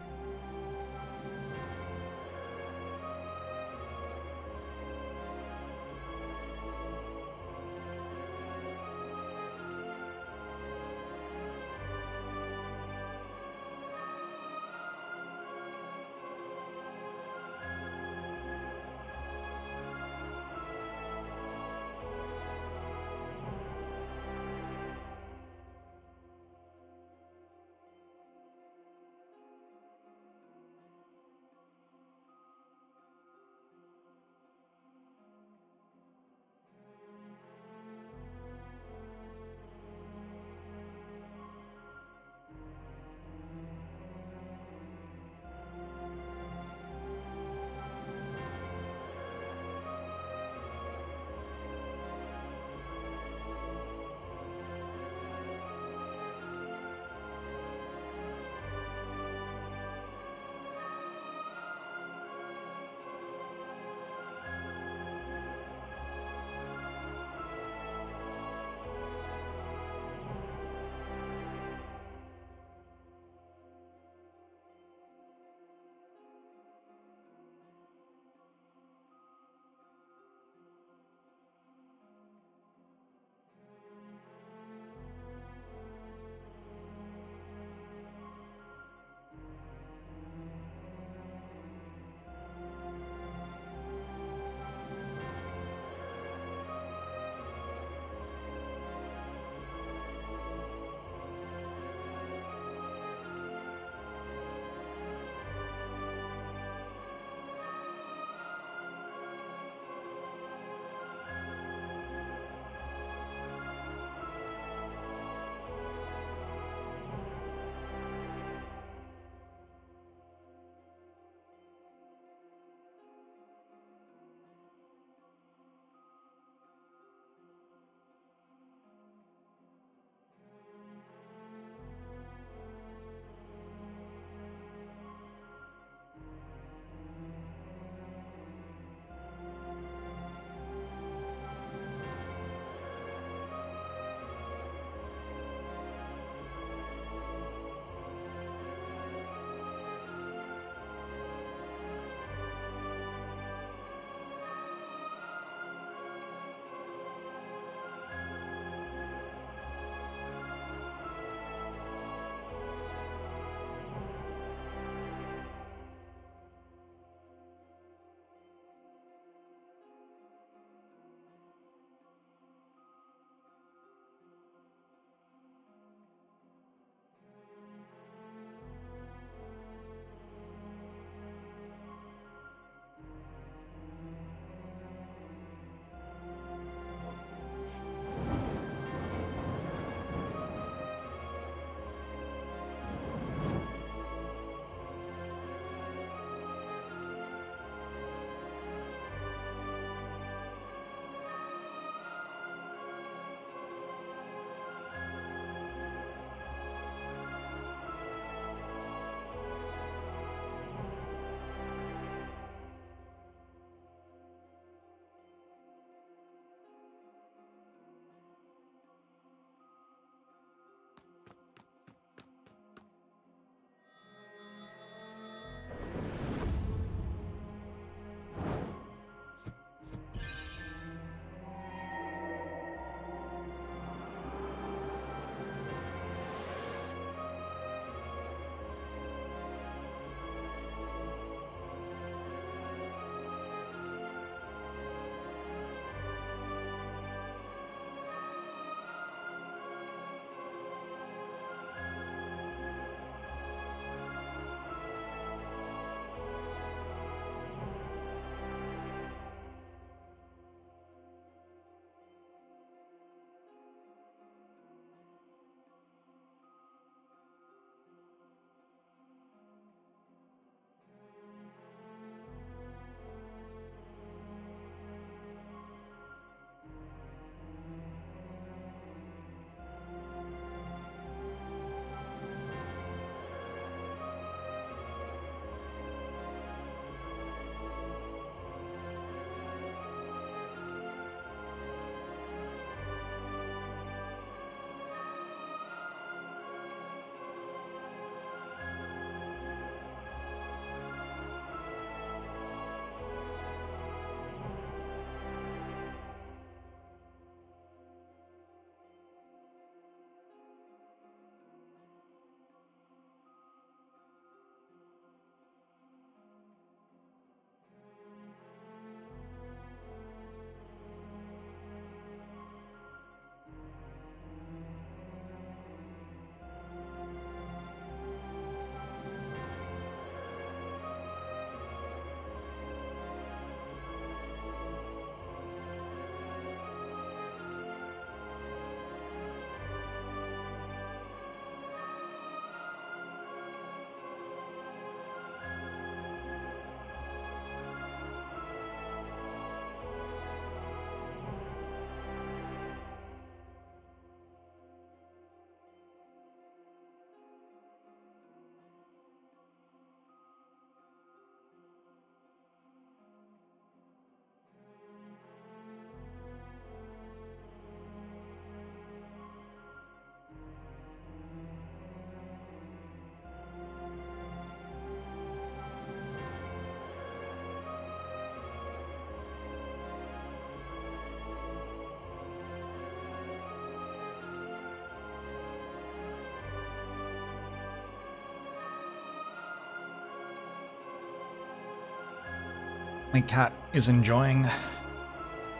My cat is enjoying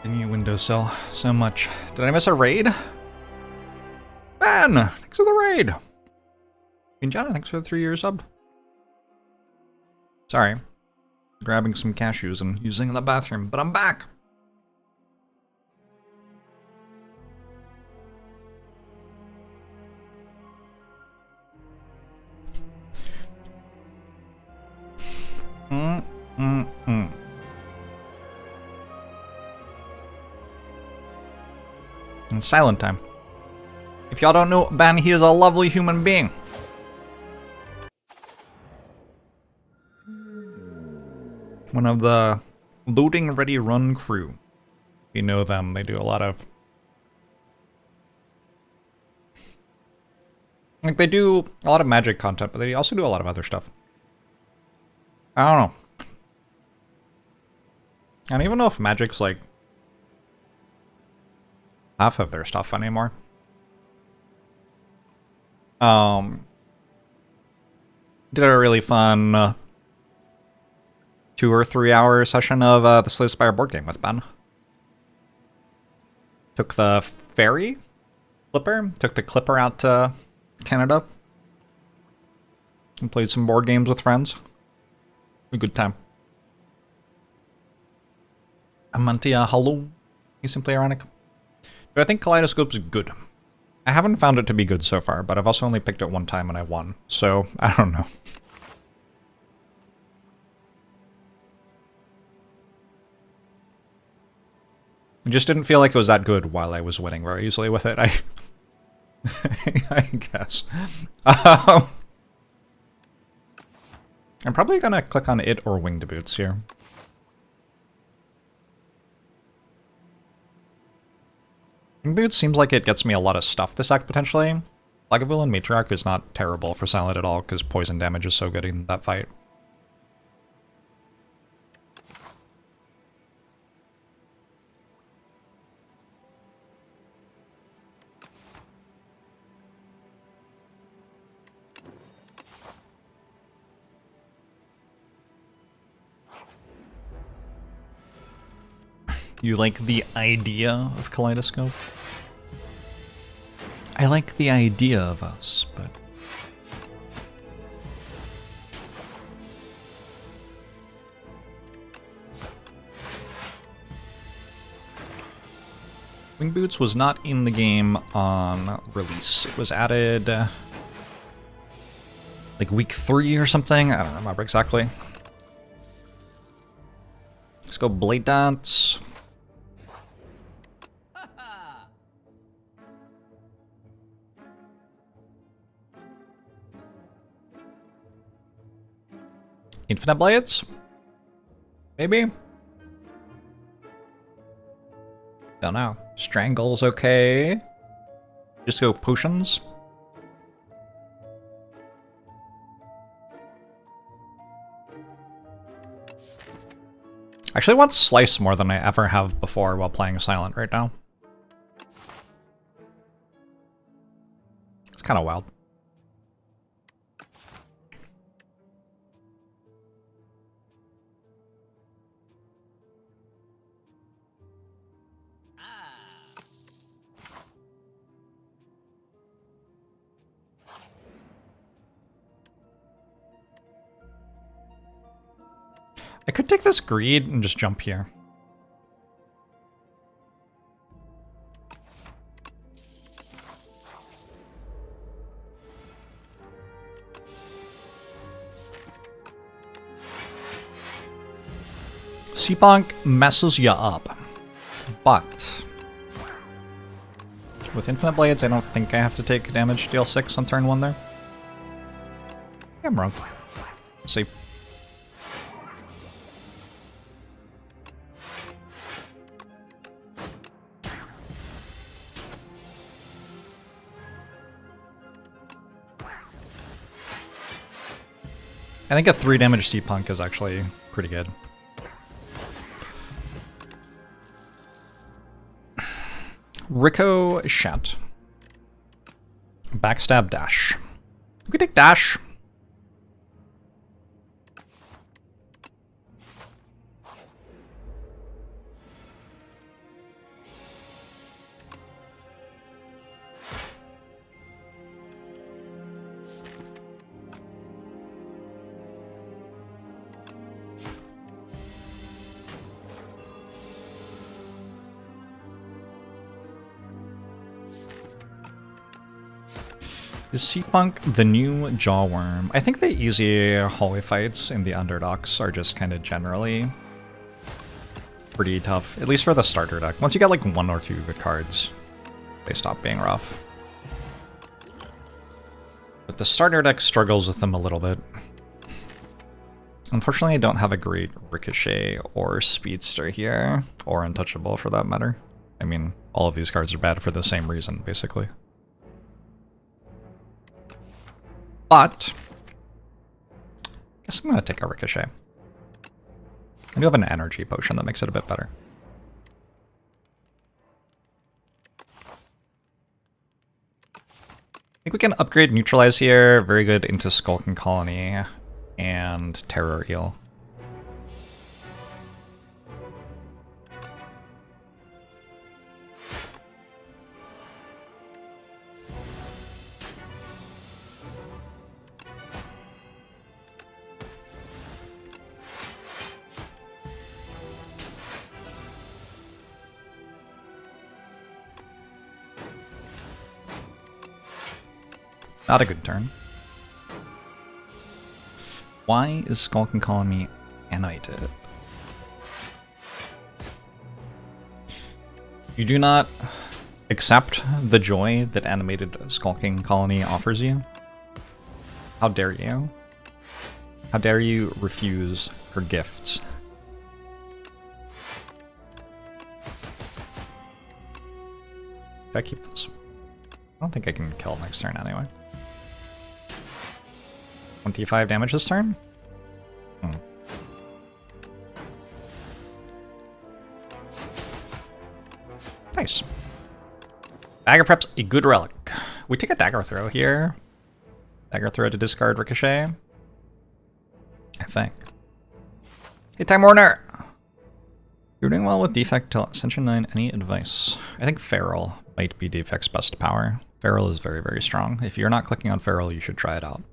the new windowsill so much. Did I miss a raid? Ben, thanks for the raid. And Jenna, thanks for the 3 years sub. Sorry, grabbing some cashews and using in the bathroom, but I'm back. And silent time. If y'all don't know Ben, he is a lovely human being. One of the Loading Ready Run crew. If you know them, they do a lot of... Like, they do a lot of magic content, but they also do a lot of other stuff. I don't know. I don't even know if magic's, like, half of their stuff anymore. Did a really fun 2 or 3 hour session of the Slay Spire board game with Ben. Took the ferry clipper, took the clipper out to Canada, and played some board games with friends. A good time. Amantia, hello. You simply ironic. But I think Kaleidoscope's good. I haven't found it to be good so far, but I've also only picked it one time and I won, so I don't know. It just didn't feel like it was that good while I was winning very easily with it, I guess. I'm probably gonna click on it or Winged Boots here. Winged Boots seems like it gets me a lot of stuff this act, potentially. Lagavulin Matriarch is not terrible for silent at all, because poison damage is so good in that fight. You like the idea of Kaleidoscope? I like the idea of us, but... Winged Boots was not in the game on release. It was added... like week 3 or something? I don't remember exactly. Let's go Blade Dance. Infinite Blades? Maybe? Don't know. Strangle's okay. Just go potions. I actually want Slice more than I ever have before while playing Silent right now. It's kind of wild. I could take this greed and just jump here. Seapunk messes ya up, but with Infinite Blades, I don't think I have to take damage deal 6 on turn 1 there. Yeah, I'm wrong. Let's see. I think a 3 damage Steampunk is actually pretty good. Ricochet. Backstab dash. We could take dash. Is Seapunk the new Jawworm? I think the easy hallway fights in the Underdogs are just kind of generally pretty tough, at least for the starter deck. Once you get like 1 or 2 good cards, they stop being rough. But the starter deck struggles with them a little bit. Unfortunately, I don't have a great Ricochet or Speedster here, or Untouchable for that matter. I mean, all of these cards are bad for the same reason, basically. But I guess I'm going to take a Ricochet. I do have an energy potion that makes it a bit better. I think we can upgrade Neutralize here. Very good into Skulking Colony and Terror Eel. Not a good turn. Why is Skulking Colony animated? You do not accept the joy that animated Skulking Colony offers you? How dare you? How dare you refuse her gifts? Do I keep this? I don't think I can kill next turn anyway. 25 damage this turn? Nice. Dagger Prep's a good relic. We take a Dagger Throw here. Dagger Throw to discard Ricochet. I think. Hey, Time Warner! You're doing well with Defect till Ascension 9. Any advice? I think Feral might be Defect's best power. Feral is very, very strong. If you're not clicking on Feral, you should try it out.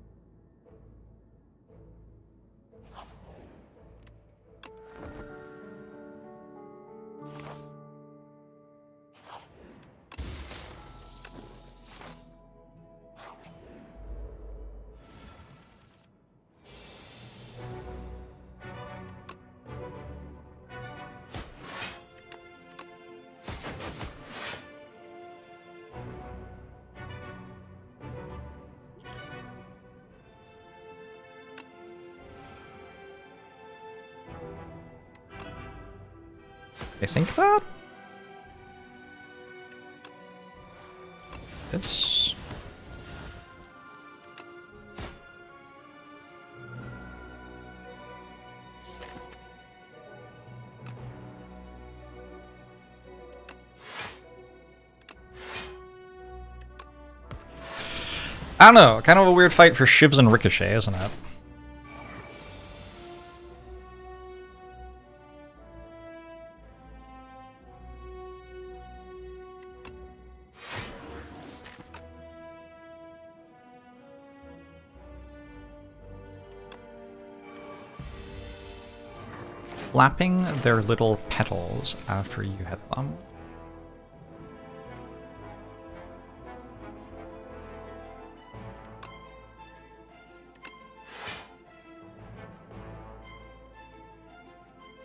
I think that this. I don't know, kind of a weird fight for Shivs and Ricochet, isn't it? Flapping their little petals after you hit them.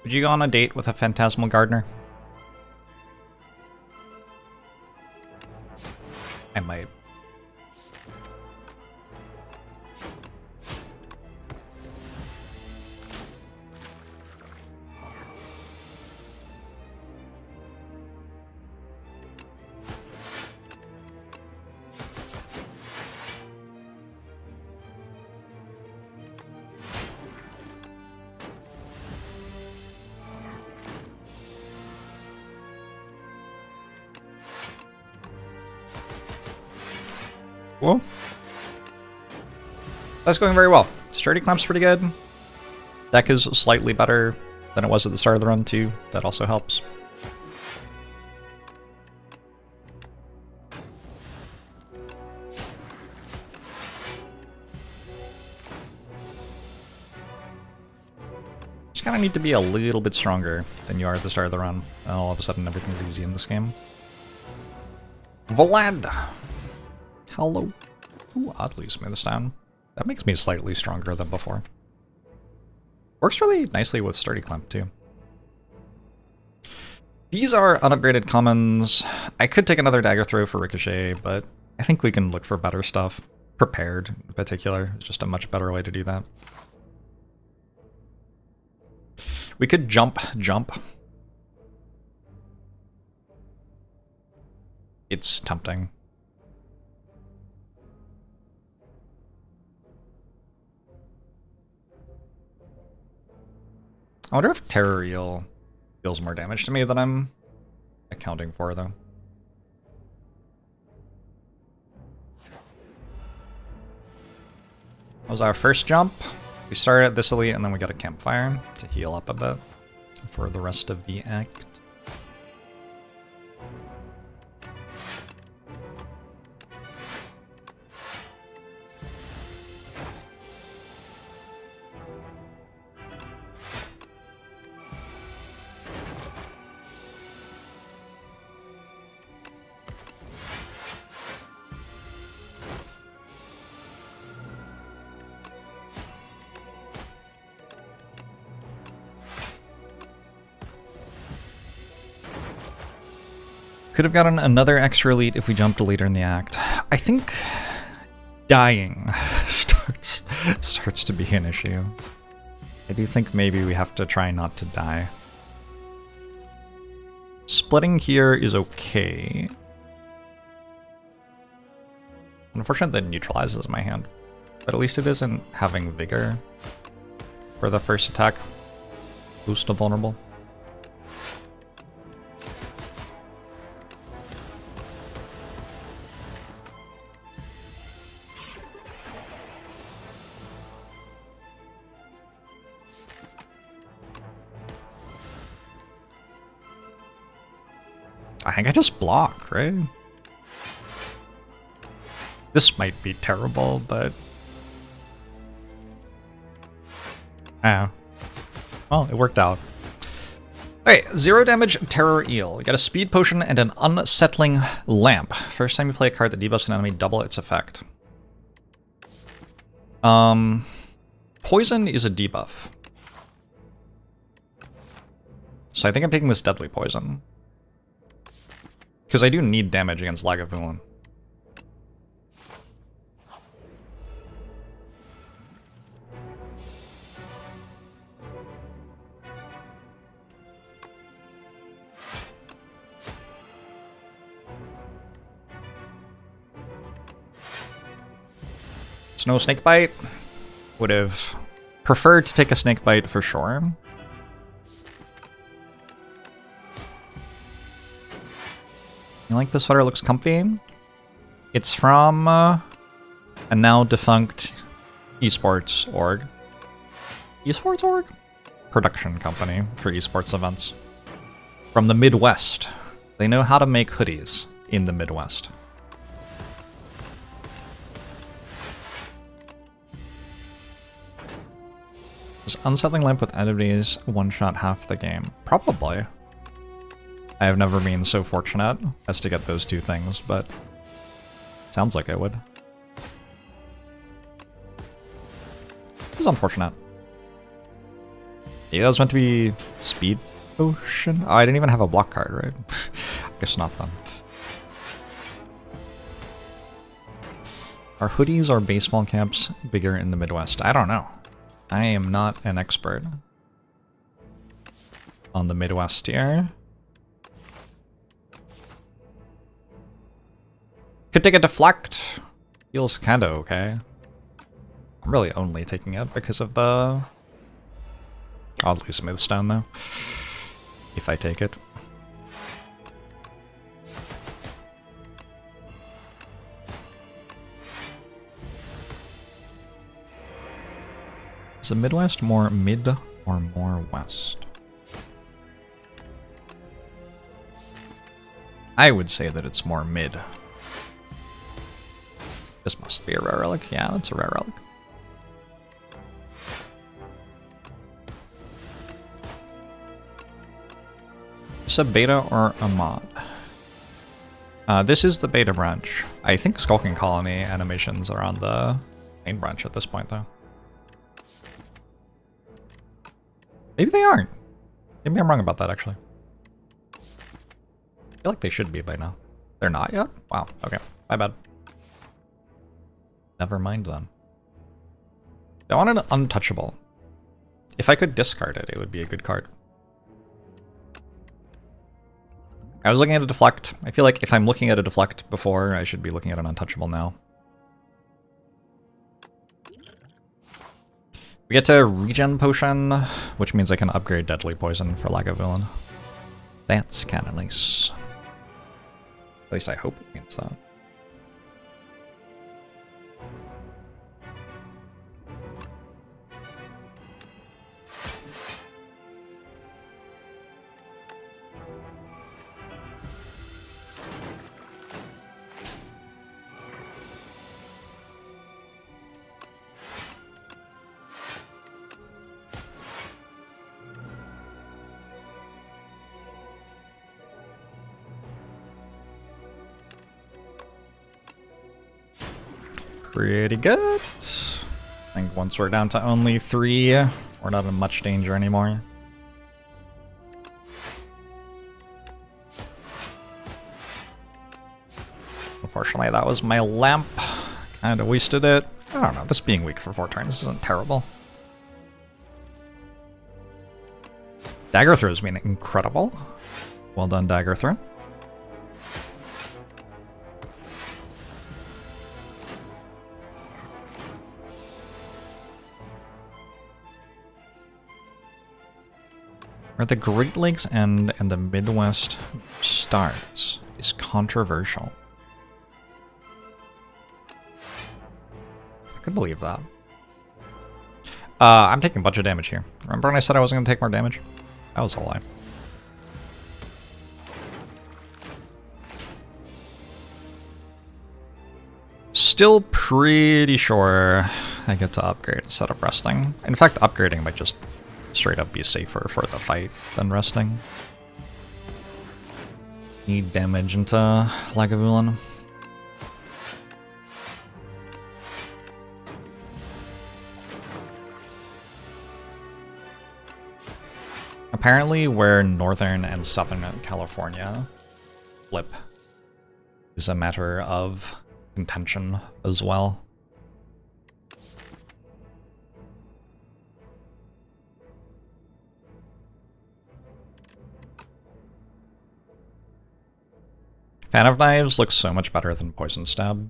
Would you go on a date with a phantasmal gardener? I might. Whoa. That's going very well. Sturdy Clamp's pretty good. Deck is slightly better than it was at the start of the run too. That also helps. Just kind of need to be a little bit stronger than you are at the start of the run. And all of a sudden everything's easy in this game. Vlad! Hello. Ooh, oddly smooth down. That makes me slightly stronger than before. Works really nicely with Sturdy Clamp too. These are unupgraded commons. I could take another Dagger Throw for Ricochet, but I think we can look for better stuff. Prepared, in particular, is just a much better way to do that. We could jump. It's tempting. I wonder if Terror Eel deals more damage to me than I'm accounting for, though. That was our first jump. We started at this elite, and then we got a campfire to heal up a bit for the rest of the act. Could have gotten another extra elite if we jumped later in the act. I think dying starts to be an issue. I do think maybe we have to try not to die. Splitting here is okay. Unfortunately, that neutralizes my hand. But at least it isn't having vigor for the first attack. Boost of vulnerable. I think I just block, right? This might be terrible, but... yeah. Well, it worked out. Okay, 0 damage Terror Eel. You got a speed potion and an unsettling lamp. First time you play a card that debuffs an enemy, double its effect. Poison is a debuff. So I think I'm taking this deadly poison. Because I do need damage against Lagavulin. Snow Snakebite. Would have preferred to take a Snakebite for sure. You like this sweater? Looks comfy. It's from a now defunct esports org. Esports org? Production company for esports events. From the Midwest. They know how to make hoodies in the Midwest. Does Unsettling Lamp with enemies one-shot half the game? Probably. I have never been so fortunate as to get those two things, but sounds like it would. It's unfortunate. Yeah, that was meant to be speed potion. Oh, I didn't even have a block card, right? I guess not then. Are hoodies or baseball caps bigger in the Midwest? I don't know. I am not an expert on the Midwest here. Could take a deflect. Feels kinda okay. I'm really only taking it because of the oddly smooth stone though. If I take it. Is the Midwest more mid or more west? I would say that it's more mid. This must be a rare relic. Yeah, that's a rare relic. Is a beta or a mod? This is the beta branch. I think Skulking Colony animations are on the main branch at this point, though. Maybe they aren't. Maybe I'm wrong about that, actually. I feel like they should be by now. They're not yet? Wow, okay. My bad. Never mind, then. I want an untouchable. If I could discard it, it would be a good card. I was looking at a Deflect. I feel like if I'm looking at a Deflect before, I should be looking at an untouchable now. We get to Regen Potion, which means I can upgrade Deadly Poison for Lagavulin. That's kind of nice. At least I hope it means that. Pretty good. I think once we're down to only 3, we're not in much danger anymore. Unfortunately, that was my lamp. Kind of wasted it. I don't know, this being weak for 4 turns isn't terrible. Dagger Throw has been incredible. Well done, Dagger Throw. Where the Great Lakes end and the Midwest starts is controversial. I could believe that. I'm taking a bunch of damage here. Remember when I said I wasn't going to take more damage? That was a lie. Still pretty sure I get to upgrade instead of resting. In fact, upgrading might just straight up be safer for the fight than resting. Need damage into Lagavulin. Apparently where Northern and Southern California flip is a matter of contention as well. Fan of Knives looks so much better than Poison Stab.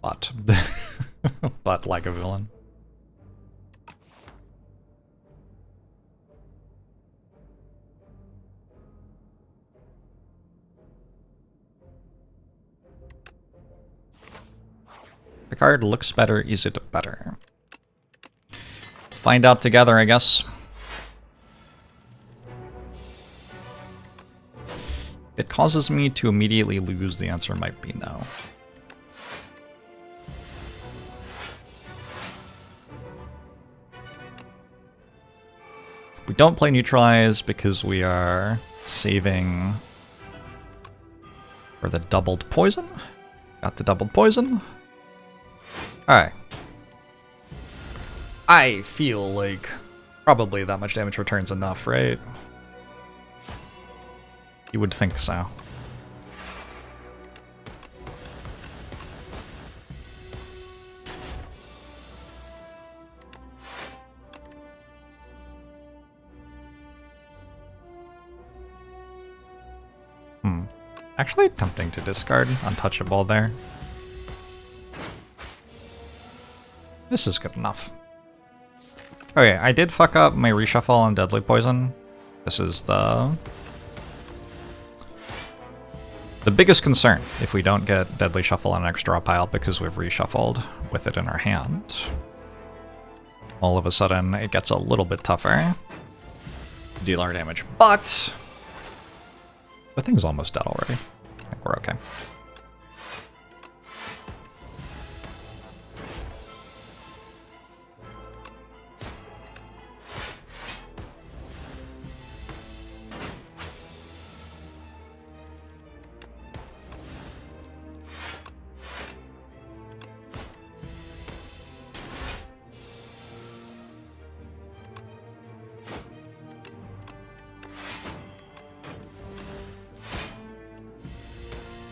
But Lagavulin. The card looks better, is it better? Find out together, I guess. If it causes me to immediately lose, the answer might be no. We don't play Neutralize because we are saving for the doubled poison. Got the doubled poison. Alright. I feel like probably that much damage return's enough, right? You would think so. Actually tempting to discard Untouchable there. This is good enough. Okay, I did fuck up my reshuffle on Deadly Poison. This is the biggest concern if we don't get Deadly Shuffle on an extra pile because we've reshuffled with it in our hand. All of a sudden, it gets a little bit tougher to deal our damage, but the thing's almost dead already. I think we're okay.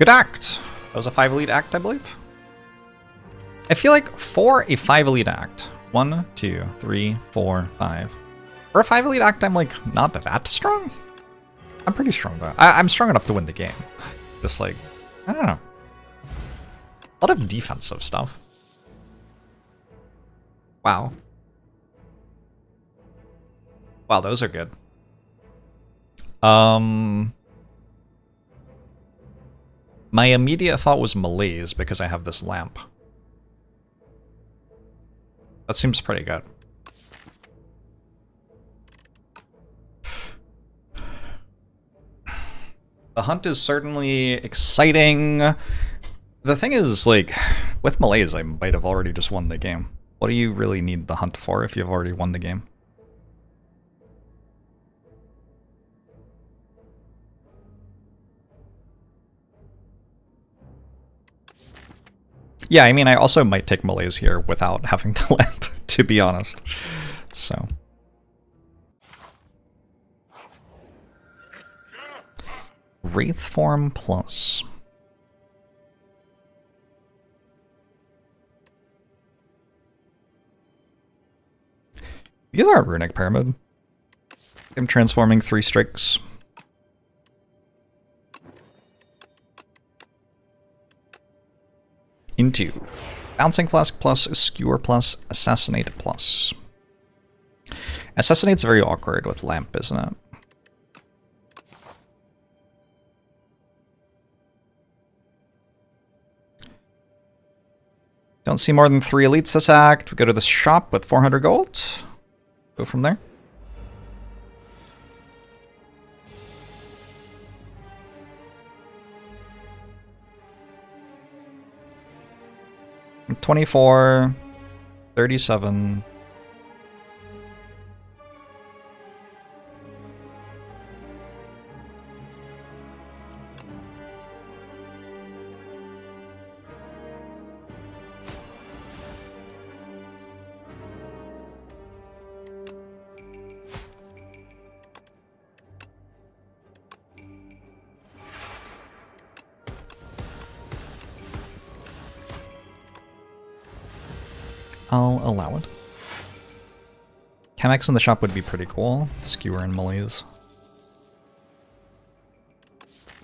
Good act. That was a 5 elite act, I believe. I feel like for a 5 elite act, 1, 2, 3, 4, 5. For a 5 elite act, I'm like not that strong. I'm pretty strong though. I'm strong enough to win the game. Just like, I don't know. A lot of defensive stuff. Wow. Wow, those are good. My immediate thought was malaise because I have this lamp. That seems pretty good. The hunt is certainly exciting. The thing is, like, with malaise, I might have already just won the game. What do you really need the hunt for if you've already won the game? Yeah, I mean, I also might take malaise here without having the lamp, to be honest. So. Wraith form plus. These aren't runic pyramid. I'm transforming 3 strikes. Into Bouncing Flask plus, Skewer plus, Assassinate plus. Assassinate's very awkward with Lamp, isn't it? Don't see more than 3 elites this act. We go to the shop with 400 gold. Go from there. $24, $37. I'll allow it. Chemex in the shop would be pretty cool. Skewer and malaise.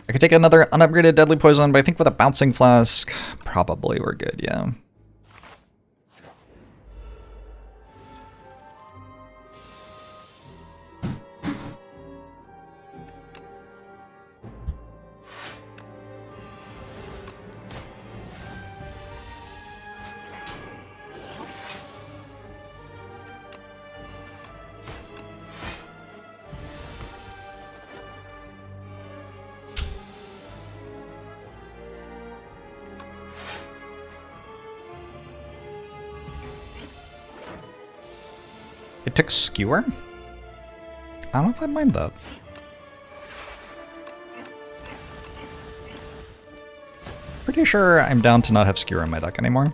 I could take another unupgraded deadly poison, but I think with a bouncing flask, probably we're good, yeah. It took Skewer? I don't know if I mind that. Pretty sure I'm down to not have Skewer in my deck anymore.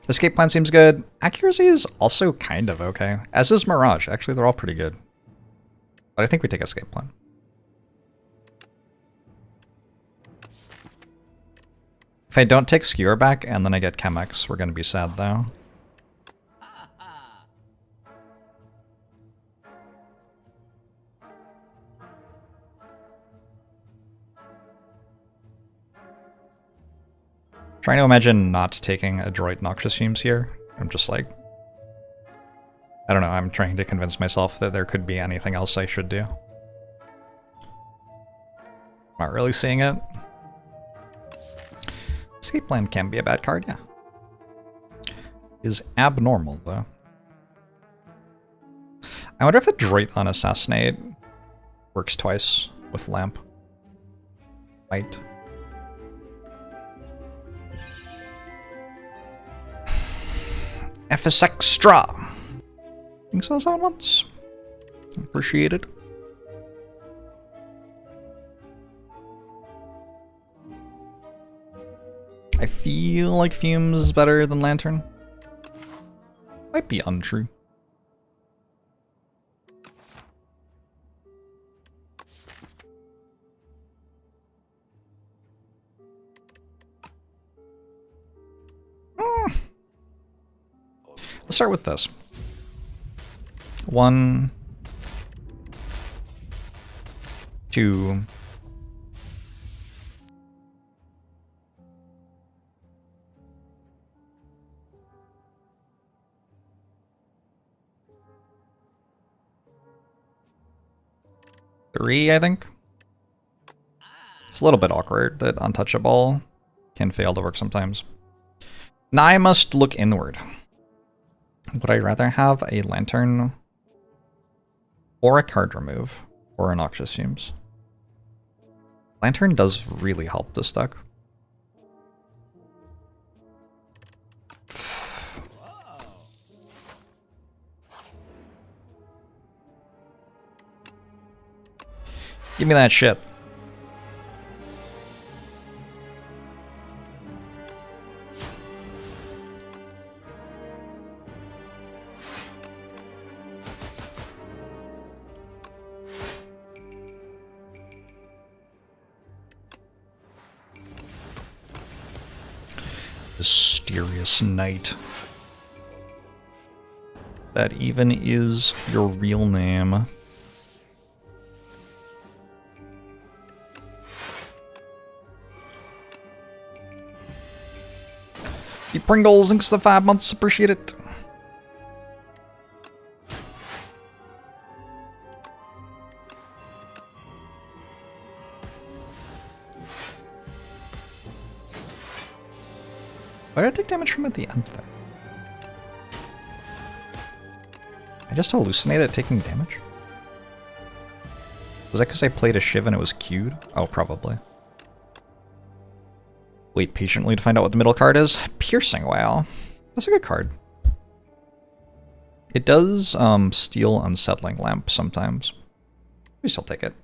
Escape plan seems good. Accuracy is also kind of okay. As is Mirage. Actually, they're all pretty good. But I think we take Escape plan. If I don't take Skewer back and then I get Chemex, we're going to be sad though. Trying to imagine not taking Adroit Noxious Fumes here. I'm just like, I don't know, I'm trying to convince myself that there could be anything else I should do. Not really seeing it. Escape plan can be a bad card, yeah. Is abnormal, though. I wonder if Adroit on Assassinate works twice with Lamp. Might. FS Extra! I think so, that once. Appreciate it. I feel like Fumes is better than Lantern. Might be untrue. Let's start with this. 1, 2, 3, I think. It's a little bit awkward that untouchable can fail to work sometimes. Now I must look inward. Would I rather have a lantern or a card remove or a noxious fumes? Lantern does really help this deck. Give me that shit. Mysterious Knight. That even is your real name. The Pringles, thanks for the 5 months, appreciate it. Why did I take damage from at the end there? I just hallucinated taking damage? Was that because I played a Shiv and it was queued? Oh, probably. Wait patiently to find out what the middle card is. Piercing Wail. That's a good card. It does steal Unsettling Lamp sometimes. We still take it.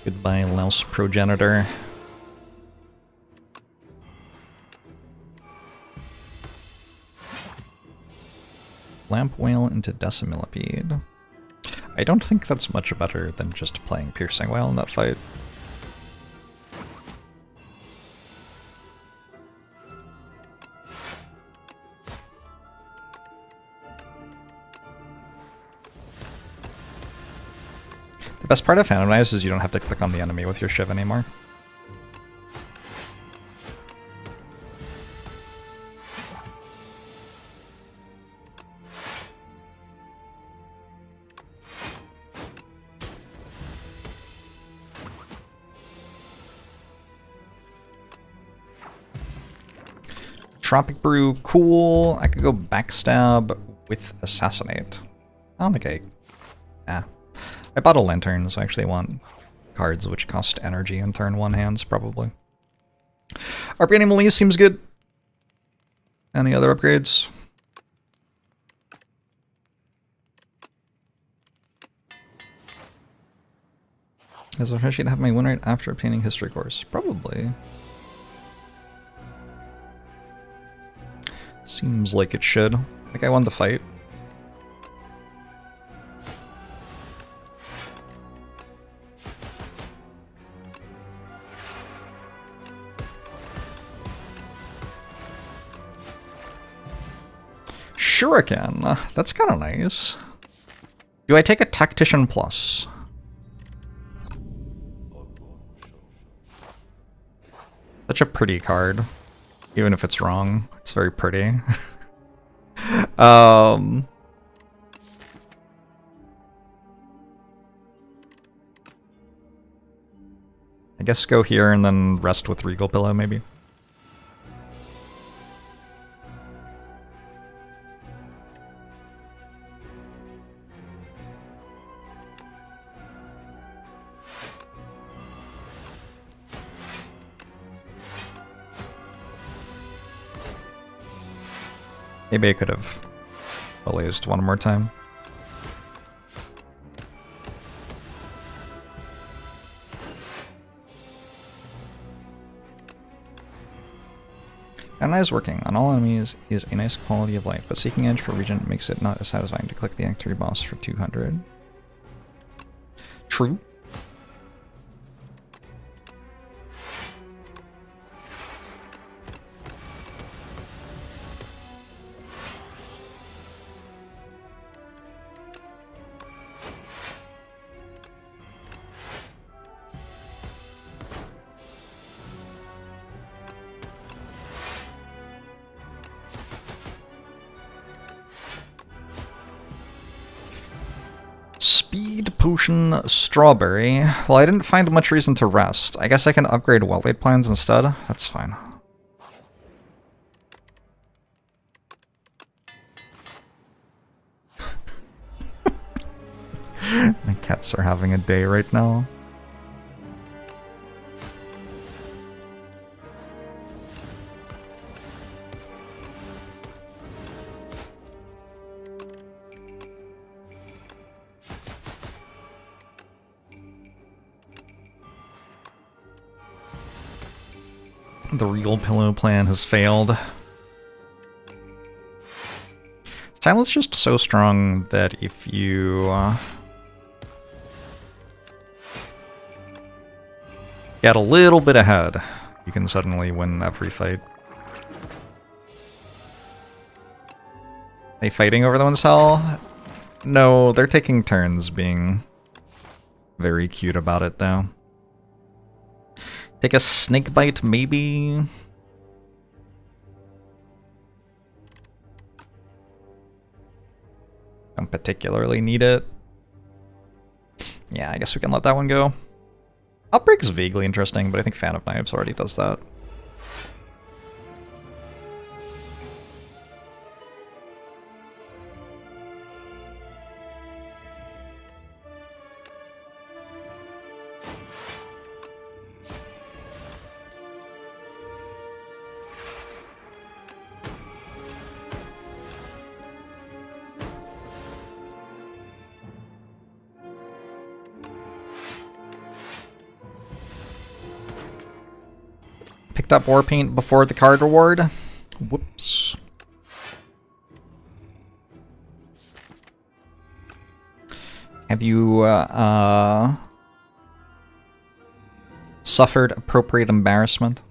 Goodbye, Louse Progenitor. Lamp Whale into Decimillipede. I don't think that's much better than just playing Piercing Wail in that fight. The best part of Phantom Eyes is you don't have to click on the enemy with your Shiv anymore. Tropic Brew, cool. I could go Backstab with Assassinate. I don't think I bought a Lantern, so I actually want cards which cost energy in turn 1 hands, probably. Arcane Malise seems good. Any other upgrades? Is it refreshing to have my win rate after obtaining History Course? Probably. Seems like it should. I think I won the fight. Shuriken. That's kind of nice. Do I take a Tactician Plus? Such a pretty card. Even if it's wrong, it's very pretty. I guess go here and then rest with Regal Pillow, maybe. Maybe I could have blazed one more time. And is working on all enemies is a nice quality of life, but seeking edge for Regent makes it not as satisfying to click the Act 3 boss for 200. True. Speed potion strawberry. Well, I didn't find much reason to rest. I guess I can upgrade well-laid plans instead. That's fine. My cats are having a day right now. The real pillow plan has failed. Silence is just so strong that if you get a little bit ahead, you can suddenly win every fight. They fighting over the one cell? No, they're taking turns being very cute about it though. Take a snake bite, maybe? Don't particularly need it. Yeah, I guess we can let that one go. Outbreak's vaguely interesting, but I think Fan of Knives already does that. Picked up War Paint before the card reward. Whoops. Have you suffered appropriate embarrassment?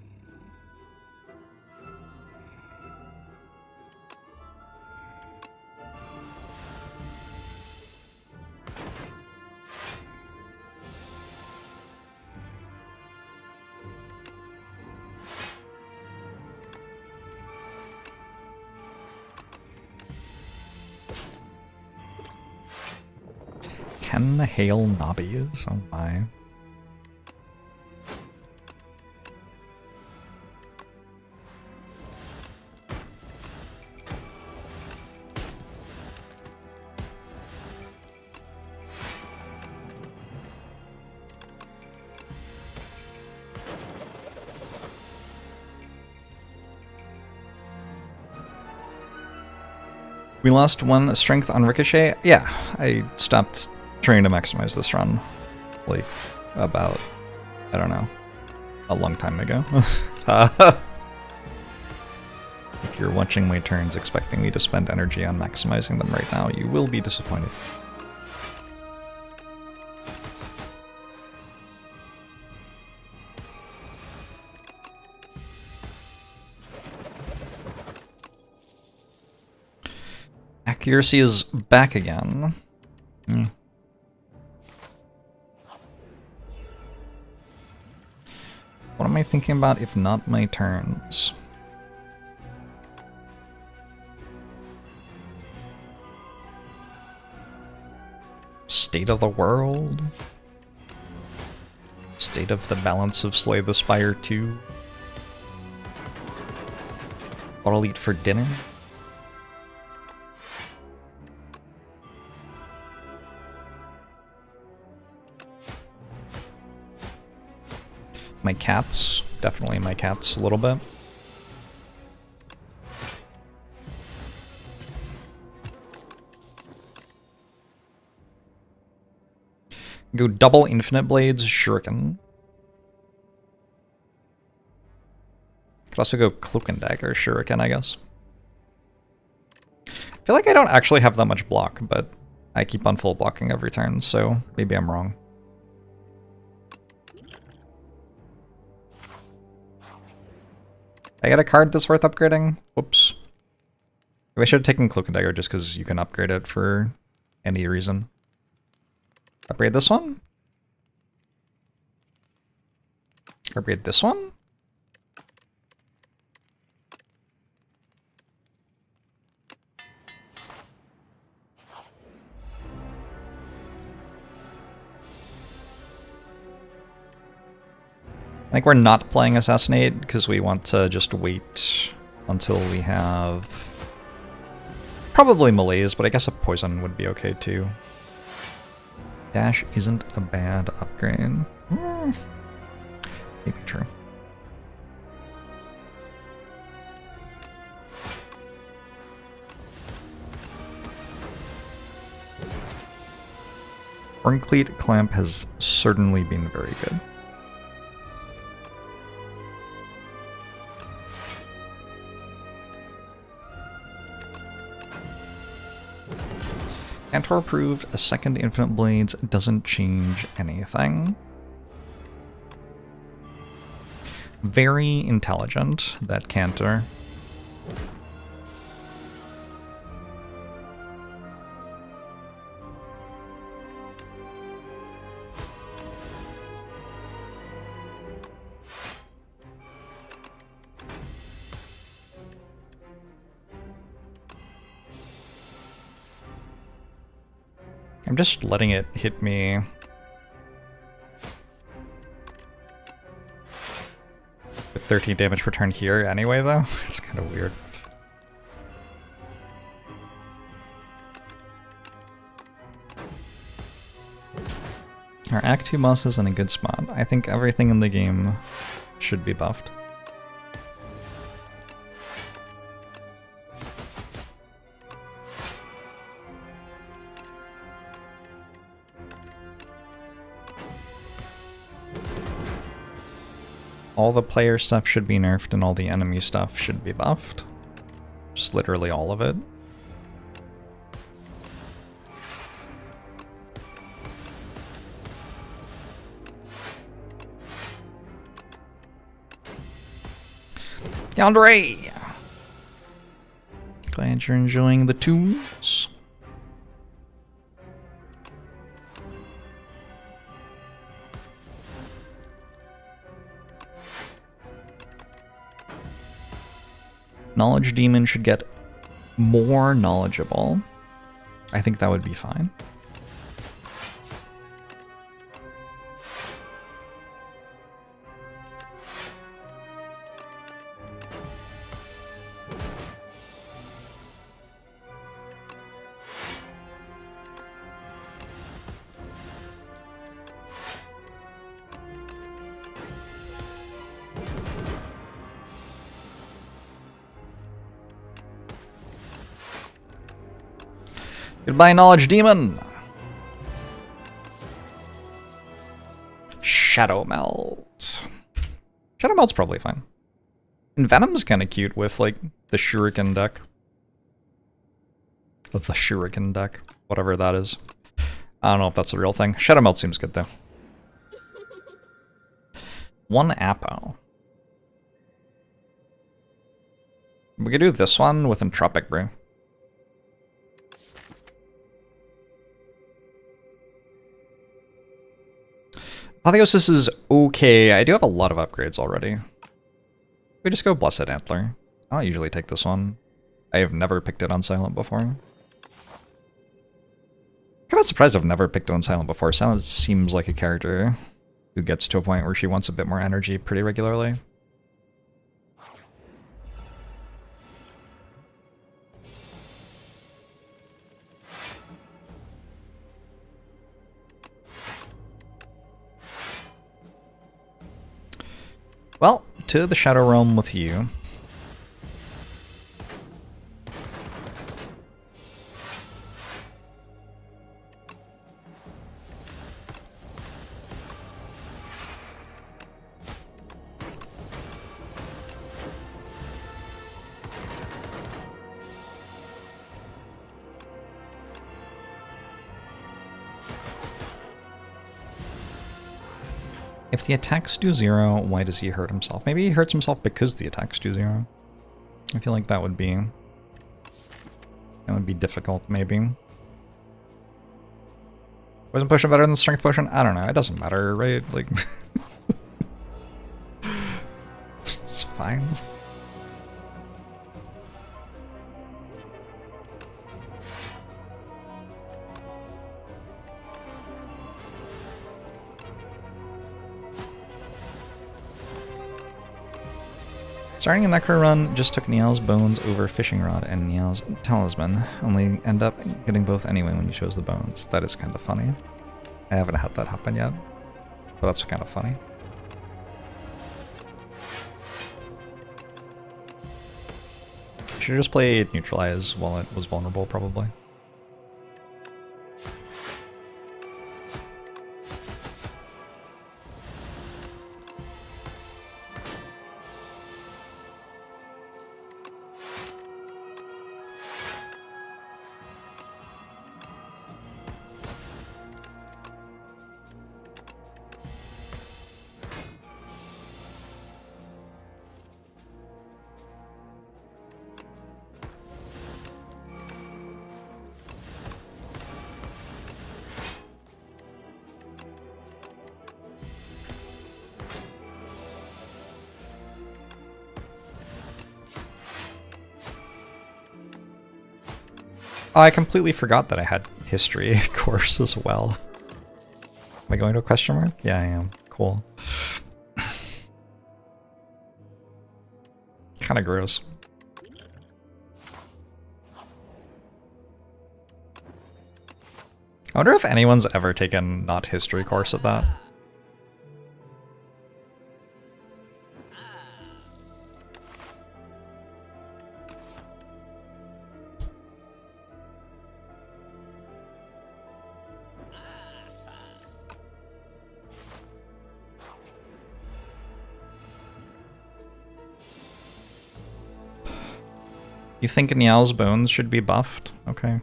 Can the hail nobbies? Oh my. We lost one strength on Ricochet. Yeah, I stopped trying to maximize this run, like, about, I don't know, a long time ago. If you're watching my turns expecting me to spend energy on maximizing them right now, you will be disappointed. Accuracy is back again. What am I thinking about if not my turns? State of the world? State of the balance of Slay the Spire 2? What'll eat for dinner? My cats, definitely my cats a little bit. Go double Infinite Blades, Shuriken. Could also go Cloak and Dagger, Shuriken, I guess. I feel like I don't actually have that much block, but I keep on full blocking every turn, so maybe I'm wrong. I got a card that's worth upgrading? Whoops. I should have taken Cloak and Dagger just because you can upgrade it for any reason. Upgrade this one? Upgrade this one? I think we're not playing Assassinate because we want to just wait until we have probably Malaise, but I guess a Poison would be okay too. Dash isn't a bad upgrade. Maybe true. Ironclad Clamp has certainly been very good. Cantor proved a second Infinite Blades doesn't change anything. Very intelligent, that Cantor. I'm just letting it hit me. With 13 damage per turn here anyway, though. It's kind of weird. Our Act 2 boss is in a good spot. I think everything in the game should be buffed. All the player stuff should be nerfed and all the enemy stuff should be buffed. Just literally all of it. Yandere! Glad you're enjoying the tunes. Knowledge Demon should get more knowledgeable. I think that would be fine. Goodbye, Knowledge Demon! Shadow Melt. Shadow Melt's probably fine. And Venom's kind of cute with, like, the Shuriken deck. The Shuriken deck. Whatever that is. I don't know if that's a real thing. Shadow Melt seems good, though. One Apo. We could do this one with Entropic Brew. Apotheosis is okay. I do have a lot of upgrades already. We just go Blessed Antler. I don't usually take this one. I have never picked it on Silent before. Kind of surprised I've never picked it on Silent before. Silent seems like a character who gets to a point where she wants a bit more energy pretty regularly. Well, to the Shadow Realm with you. If the attacks do 0, why does he hurt himself? Maybe he hurts himself because the attacks do 0. I feel like that would be difficult, maybe. Wasn't potion better than strength potion? I don't know. It doesn't matter, right? Like, it's fine. Starting a Necro run just took Niall's bones over Fishing Rod and Niall's Talisman. Only end up getting both anyway when you chose the bones. That is kind of funny. I haven't had that happen yet, but that's kind of funny. Should just play Neutralize while it was vulnerable, probably. Oh, I completely forgot that I had history course as well. Am I going to a question mark? Yeah, I am. Cool. Kind of gross. I wonder if anyone's ever taken not history course at that. You think Niall's bones should be buffed? Okay.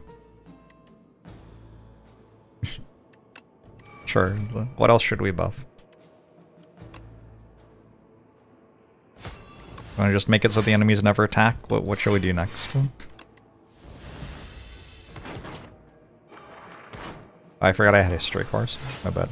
Sure. What else should we buff? Want to just make it so the enemies never attack? What shall we do next? Oh, I forgot I had history course. My bad.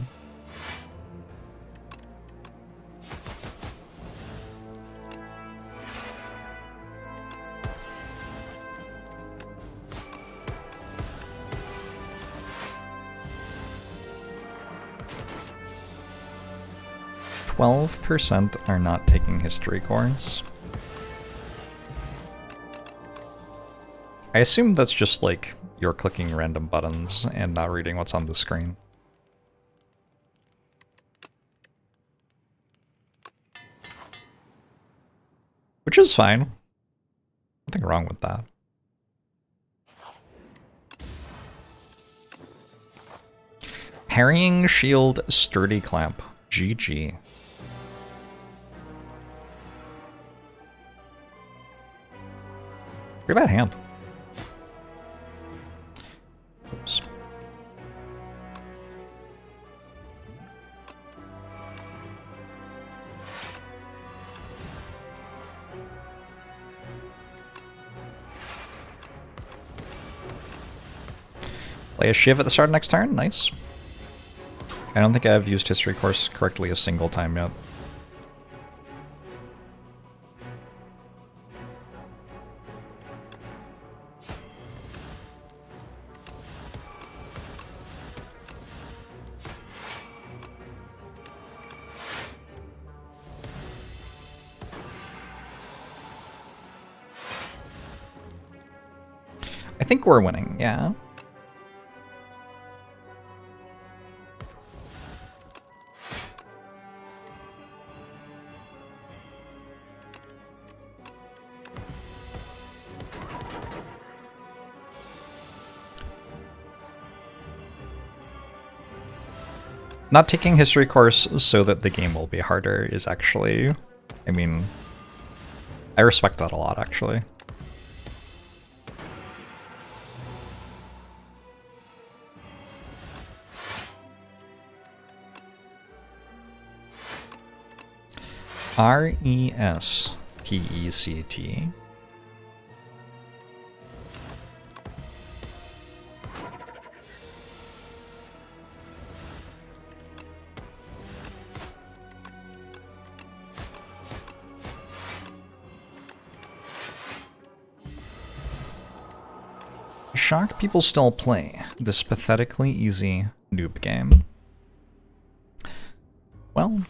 %12 are not taking history course. I assume that's just like you're clicking random buttons and not reading what's on the screen. Which is fine. Nothing wrong with that. Parrying shield sturdy clamp. GG. Pretty bad hand. Oops. Play a Shiv at the start of next turn. Nice. I don't think I've used history course correctly a single time yet. I think we're winning, yeah. Not taking history course so that the game will be harder is actually, I mean, I respect that a lot, actually. R-E-S-P-E-C-T. Shocked people still play this pathetically easy noob game. Well,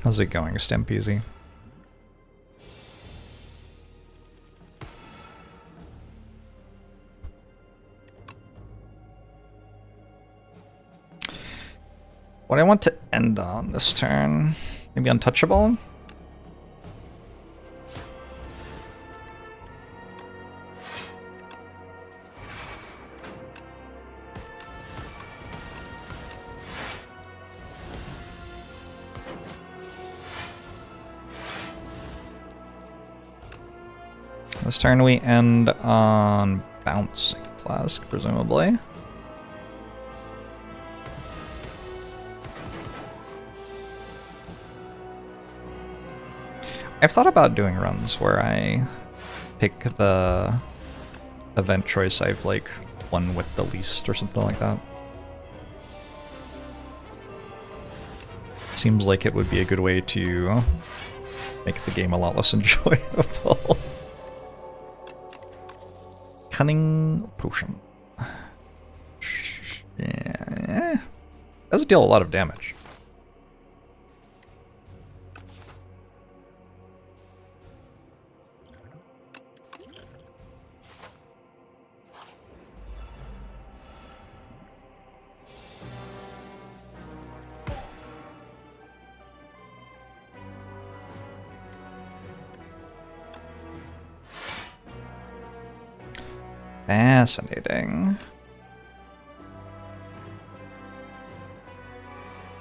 how's it going, Stempeasy? What I want to end on this turn, maybe untouchable? This turn we end on Bouncing Flask, presumably. I've thought about doing runs where I pick the event choice I've like won with the least or something like that. Seems like it would be a good way to make the game a lot less enjoyable. Cunning Potion. Yeah. Does deal a lot of damage. Fascinating.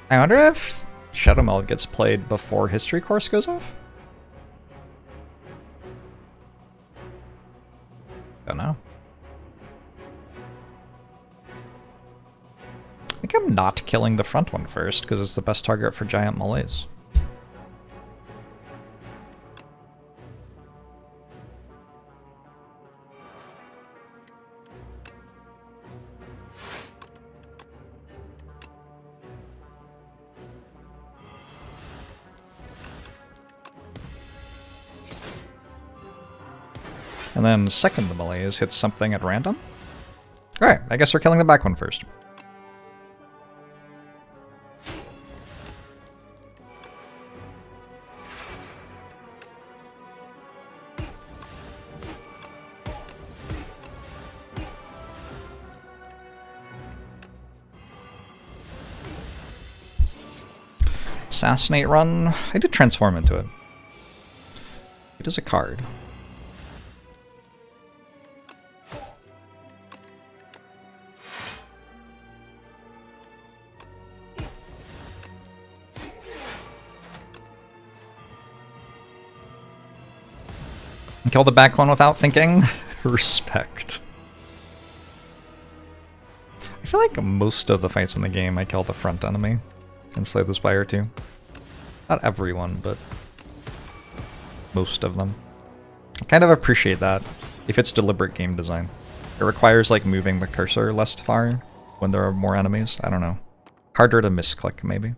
I wonder if Shadow Meld gets played before History Course goes off? Don't know. I think I'm not killing the front one first, because it's the best target for giant melees. And then second the melees hits something at random. Alright, I guess we're killing the back one first. Assassinate run. I did transform into it. It is a card. Kill the back one without thinking. Respect. I feel like most of the fights in the game I kill the front enemy and slay the spire too. Not everyone, but most of them. I kind of appreciate that if it's deliberate game design. It requires like moving the cursor less far when there are more enemies. I don't know. Harder to misclick maybe.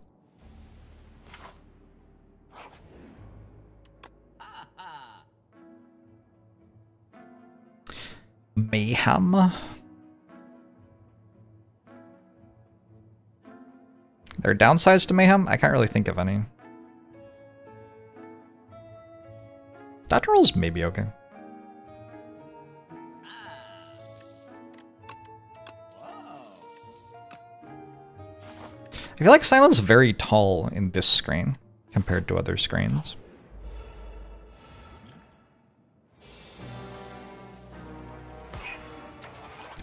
Mayhem. There are downsides to Mayhem? I can't really think of any. Dodge rolls may be okay. I feel like Silent's very tall in this screen compared to other screens.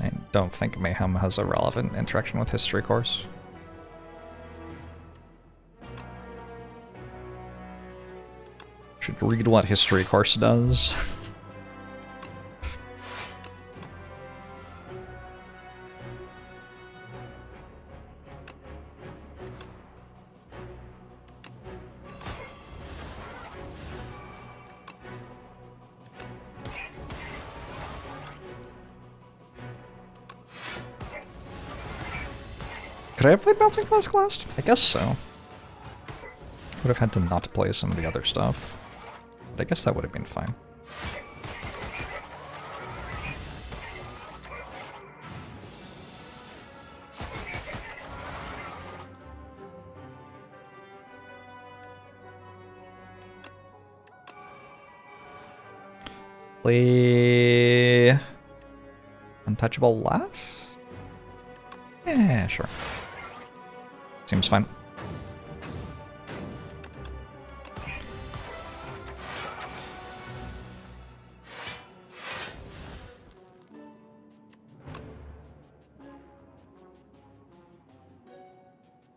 I don't think Mayhem has a relevant interaction with History Course. Should read what History Course does. Could I have played Bouncing Flask last? I guess so. Would have had to not play some of the other stuff. But I guess that would have been fine. Play Untouchable last? Yeah, sure. Seems fine.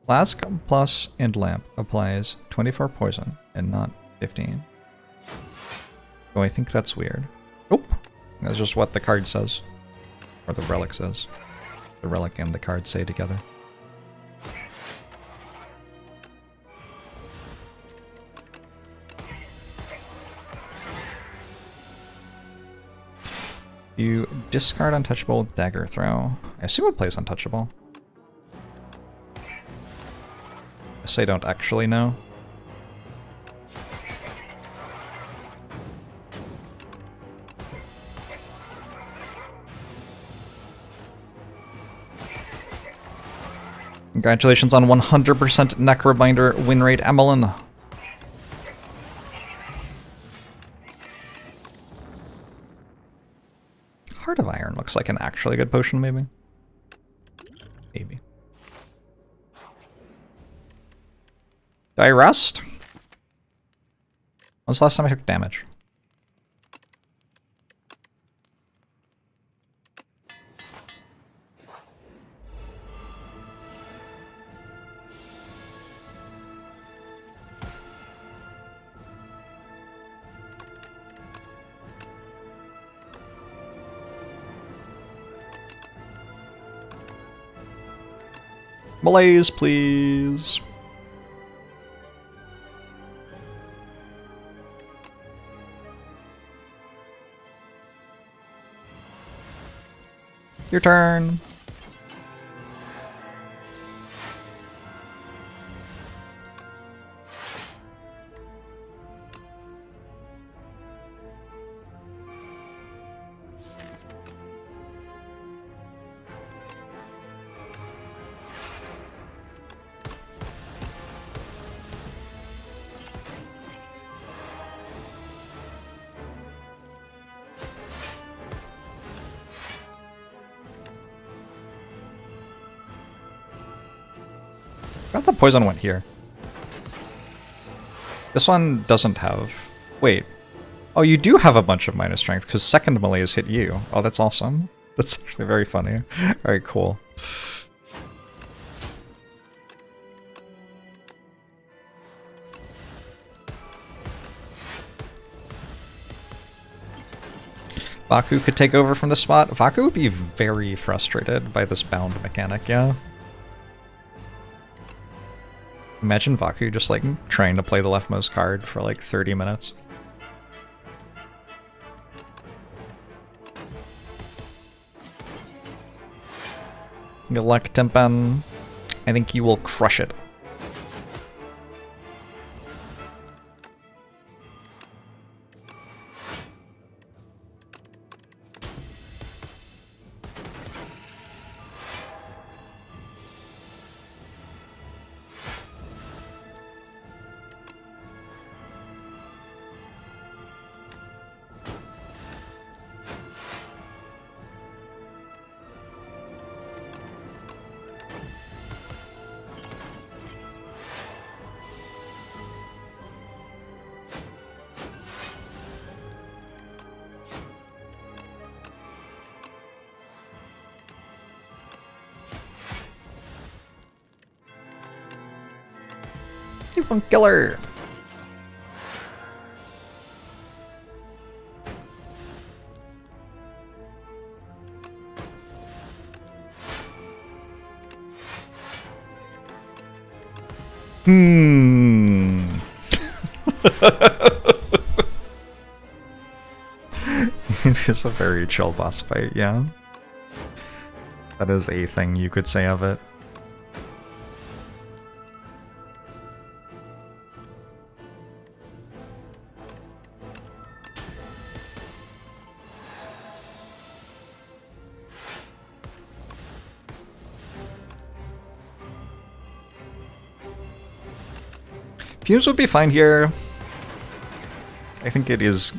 Flask plus and lamp applies 24 poison and not 15. Oh, I think that's weird. Nope. That's just what the card says. Or the relic says. The relic and the card say together. You discard Untouchable with Dagger Throw. I assume it plays Untouchable. I say don't actually know. Congratulations on 100% Necrobinder win rate, Emmeline. Heart of Iron looks like an actually good potion, maybe. Maybe. Do I rest? When was the last time I took damage? Malaise, please. Your turn. I thought the poison went here. This one doesn't have... Wait. Oh, you do have a bunch of minus strength, because second malaise hit you. Oh, that's awesome. That's actually very funny. Very cool. Vaku could take over from the spot. Vaku would be very frustrated by this bound mechanic, yeah. Imagine Vaku just like trying to play the leftmost card for like 30 minutes. Good luck, Timpan. I think you will crush it. Keep on killer. It is a very chill boss fight, yeah. That is a thing you could say of it. Fumes would be fine here. I think it is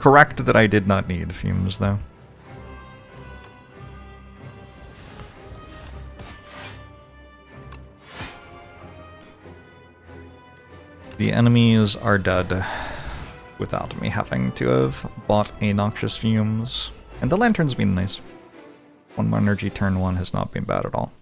correct that I did not need fumes, though. The enemies are dead without me having to have bought a noxious fumes. And the lantern's been nice. 1 more energy turn 1 has not been bad at all.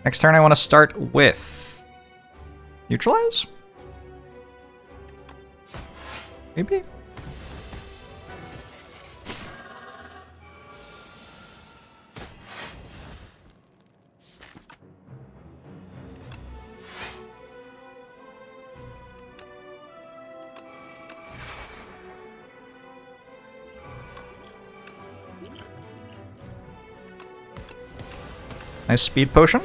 Next turn I want to start with neutralize? Maybe? Nice speed potion.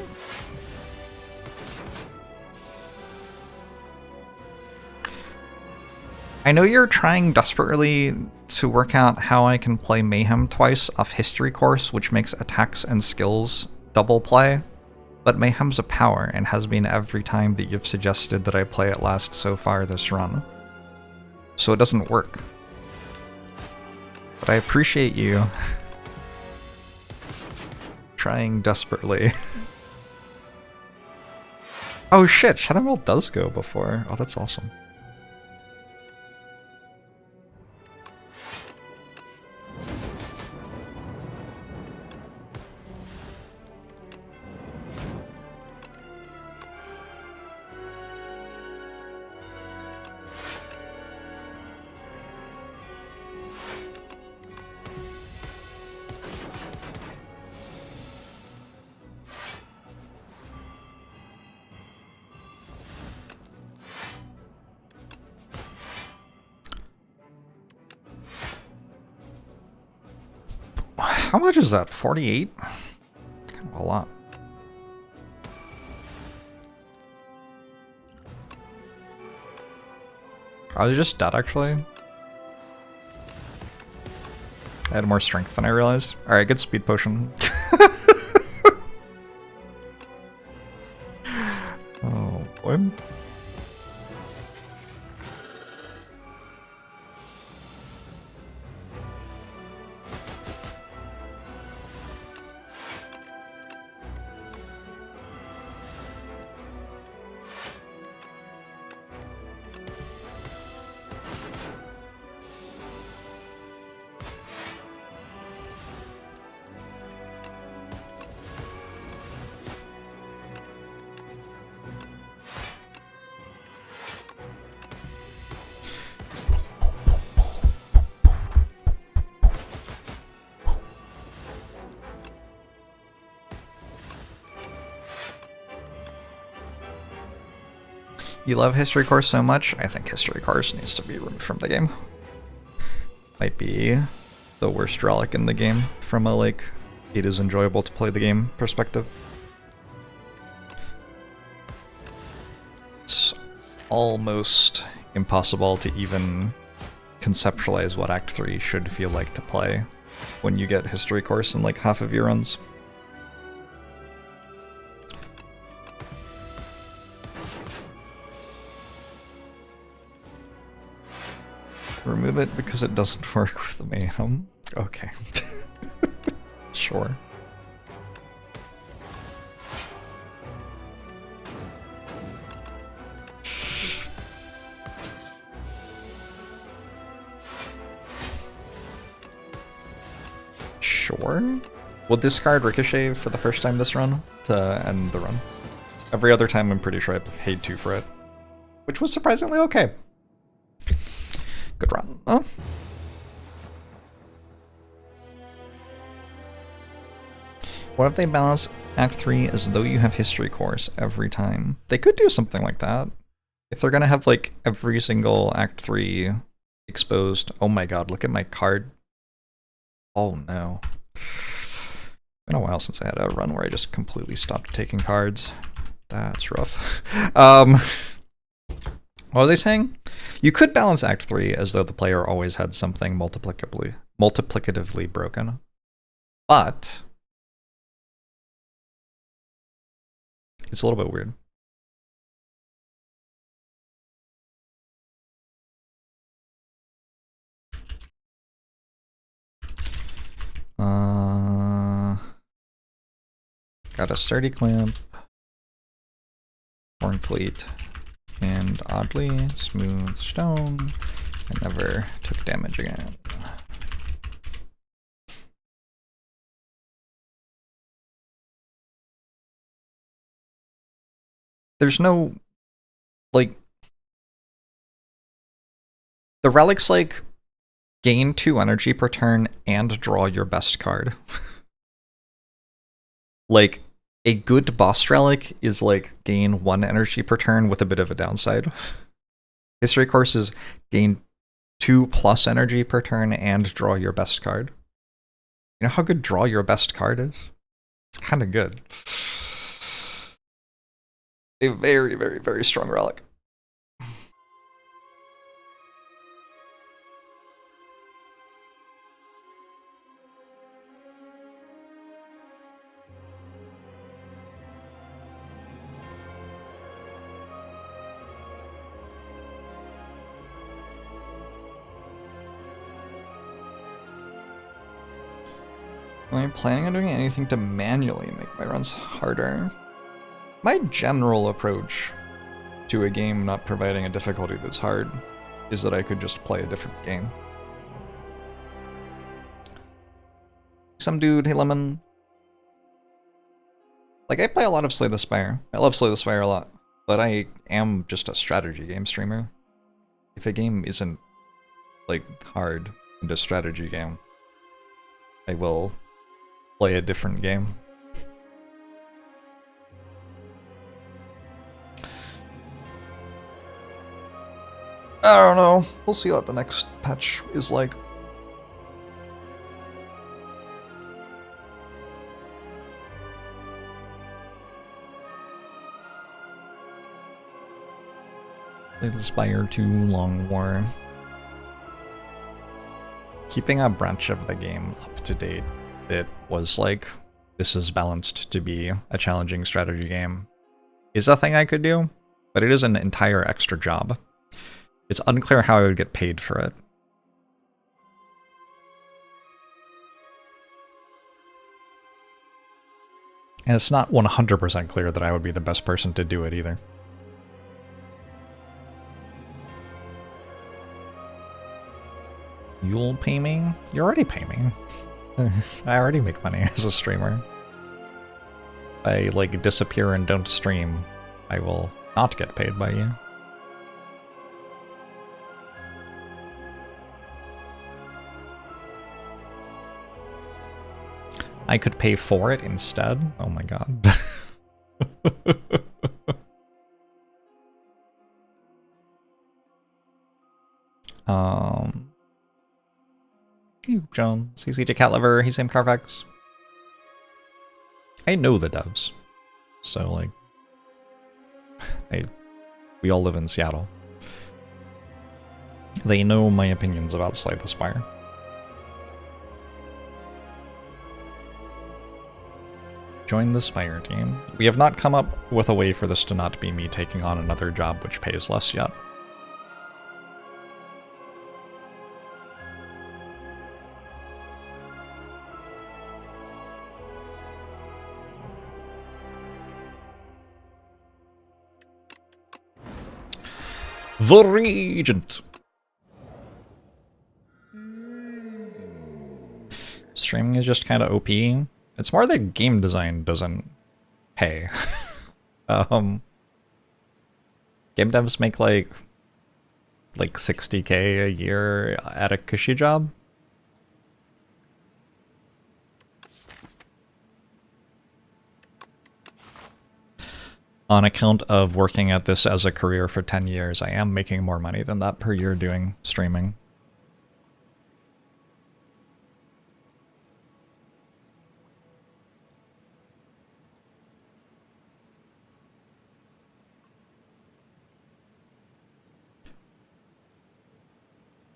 I know you're trying desperately to work out how I can play Mayhem twice off History Course, which makes attacks and skills double play, but Mayhem's a power and has been every time that you've suggested that I play it last so far this run. So it doesn't work. But I appreciate you trying desperately. Oh shit, Shadow Meld does go before. Oh, that's awesome. How much is that? 48? Kind of a lot. I was just dead, actually. I had more strength than I realized. Alright, good speed potion. Oh, boy. You love History Course so much, I think History Course needs to be removed from the game. Might be the worst relic in the game from a, like, it is enjoyable to play the game perspective. It's almost impossible to even conceptualize what Act 3 should feel like to play when you get History Course in like half of your runs. Remove it because it doesn't work with the Mayhem. Okay. Sure. Sure. We'll discard Ricochet for the first time this run to end the run. Every other time I'm pretty sure I paid 2 for it. which was surprisingly okay. Good run. Oh. What if they balance Act 3 as though you have history course every time? They could do something like that. If they're gonna have like every single Act 3 exposed. Oh my god, look at my card. Oh no. It's been a while since I had a run where I just completely stopped taking cards. That's rough. What was I saying? You could balance Act 3 as though the player always had something multiplicatively broken. But it's a little bit weird. Got a sturdy clamp, horn plate, and oddly smooth stone. I never took damage again. There's no, like, the relics like gain 2 energy per turn and draw your best card. Like, a good boss relic is like gain 1 energy per turn with a bit of a downside. History courses gain 2+ energy per turn and draw your best card. You know how good draw your best card is? It's kind of good. A very, very, very strong relic. Am I planning on doing anything to manually make my runs harder? My general approach to a game not providing a difficulty that's hard is that I could just play a different game. Some dude, hey Lemon. Like, I play a lot of Slay the Spire. I love Slay the Spire a lot, but I am just a strategy game streamer. If a game isn't, like, hard and a strategy game, I will play a different game. I don't know. We'll see what the next patch is like. Play the Spire 2 Long War. Keeping a branch of the game up to date, it was like, this is balanced to be a challenging strategy game, is a thing I could do, but it is an entire extra job. It's unclear how I would get paid for it. And it's not 100% clear that I would be the best person to do it either. You'll pay me? You already pay me. I already make money as a streamer. If I, like, disappear and don't stream, I will not get paid by you. I could pay for it instead? Oh my god. John, CCJ Cat Lover, he's named Carfax. I know the devs. So, like, we all live in Seattle. They know my opinions about Slay the Spire. Join the Spire team. We have not come up with a way for this to not be me taking on another job which pays less yet. The Regent! Streaming is just kind of OP. It's more that game design doesn't pay. Game Game devs make like 60K a year at a cushy job. On account of working at this as a career for 10 years, I am making more money than that per year doing streaming.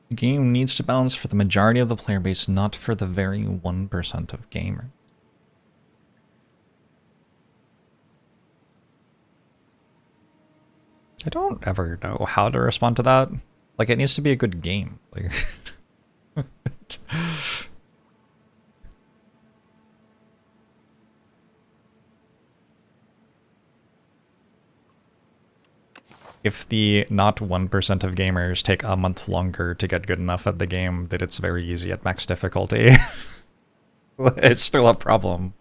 The game needs to balance for the majority of the player base, not for the very 1% of gamers. I don't ever know how to respond to that. Like, it needs to be a good game. Like, if the not 1% of gamers take a month longer to get good enough at the game that it's very easy at max difficulty, it's still a problem.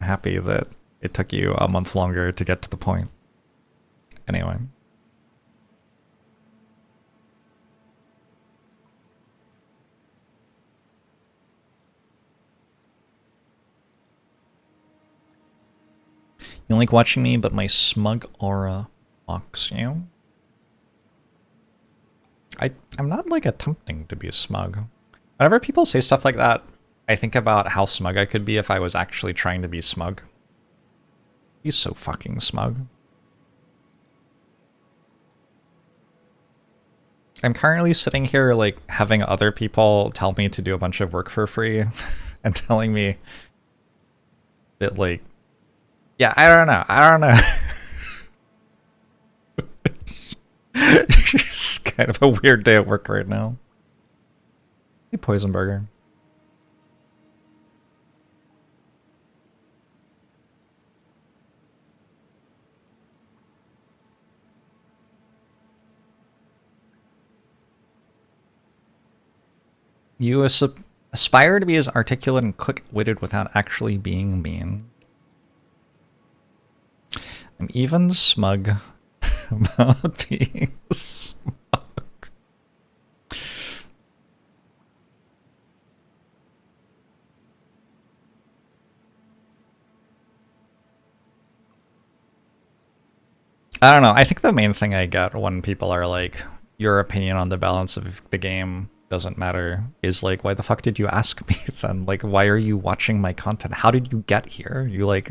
I'm happy that it took you a month longer to get to the point. Anyway. You like watching me, but my smug aura mocks you. I'm not like attempting to be smug. Whenever people say stuff like that, I think about how smug I could be if I was actually trying to be smug. He's so fucking smug. I'm currently sitting here like having other people tell me to do a bunch of work for free and telling me that like, yeah, I don't know. It's kind of a weird day at work right now. Hey, Poison Burger. You aspire to be as articulate and quick-witted without actually being mean. I'm even smug about being smug. I don't know. I think the main thing I get when people are like, your opinion on the balance of the game doesn't matter, is like, why the fuck did you ask me then? Like, why are you watching my content? How did you get here? You like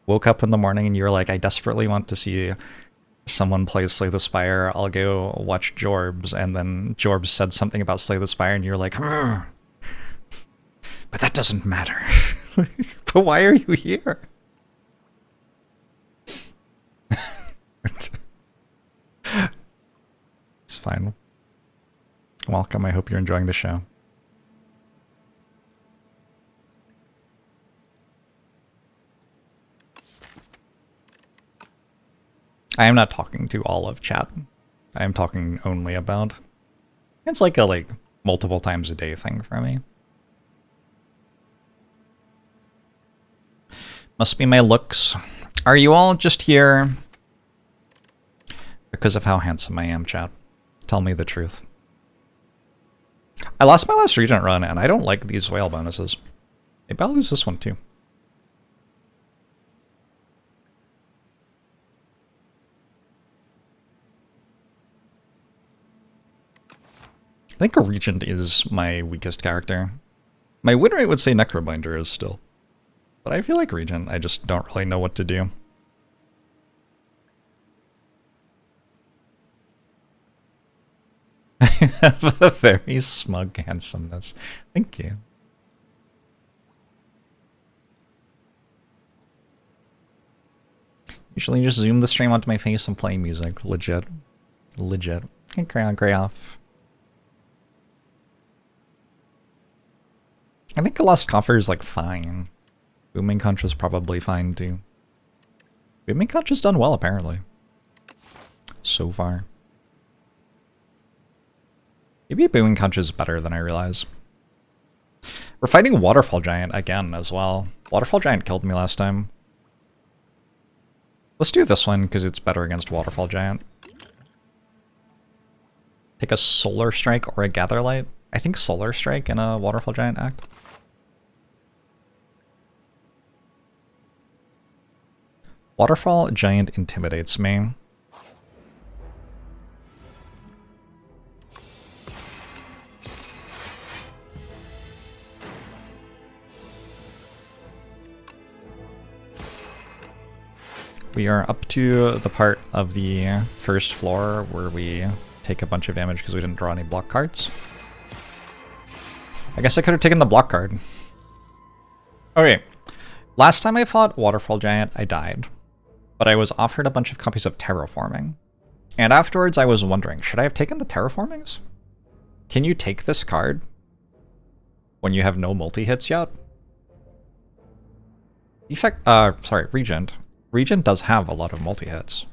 woke up in the morning and you're like, I desperately want to see someone play Slay the Spire. I'll go watch Jorbs. And then Jorbs said something about Slay the Spire and you're like, but that doesn't matter. But why are you here? It's fine. Welcome. I hope you're enjoying the show. I am not talking to all of chat. I am talking only about... It's like a multiple times a day thing for me. Must be my looks. Are you all just here because of how handsome I am, chat? Tell me the truth. I lost my last Regent run, and I don't like these whale bonuses. Maybe I'll lose this one, too. I think a Regent is my weakest character. My win rate would say Necrobinder is still. But I feel like Regent, I just don't really know what to do. I have a very smug handsomeness. Thank you. Usually just zoom the stream onto my face and play music. Legit. Legit. And gray on, gray off. I think a Lost Coffer is fine. Booming Conch is probably fine too. Booming Conch has done well apparently. So far. Maybe Booming Conch is better than I realize. We're fighting Waterfall Giant again as well. Waterfall Giant killed me last time. Let's do this one because it's better against Waterfall Giant. Take a Solar Strike or a Gather Light. I think Solar Strike in a Waterfall Giant act. Waterfall Giant intimidates me. We are up to the part of the first floor where we take a bunch of damage because we didn't draw any block cards. I guess I could have taken the block card. Okay, last time I fought Waterfall Giant, I died. But I was offered a bunch of copies of Terraforming. And afterwards I was wondering, should I have taken the Terraformings? Can you take this card when you have no multi-hits yet? Defect, sorry, Regent. Regent does have a lot of multi-hits.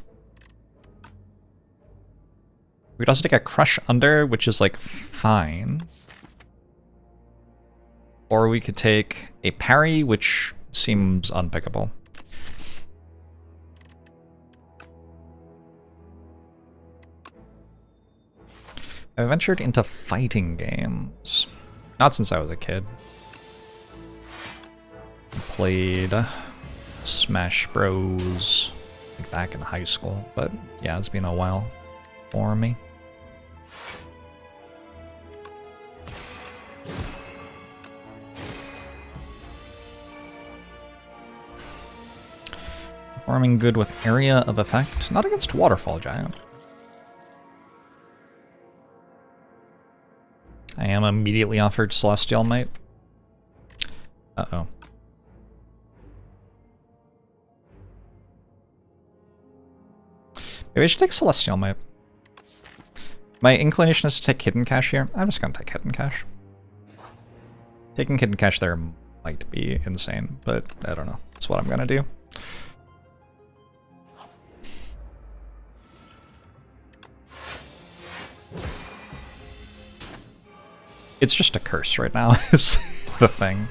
We could also take a Crush Under, which is like fine. Or we could take a Parry, which seems unpickable. I ventured into fighting games. Not since I was a kid. Played Smash Bros. Back in high school, but yeah, it's been a while for me. Performing good with Area of Effect, not against Waterfall Giant. I am immediately offered Celestial Might. Uh-oh. Maybe I should take Celestial Might. My inclination is to take Hidden Cache here. I'm just gonna take Hidden Cache. Taking Hidden Cache there might be insane, but I don't know. That's what I'm gonna do. It's just a curse right now, is the thing.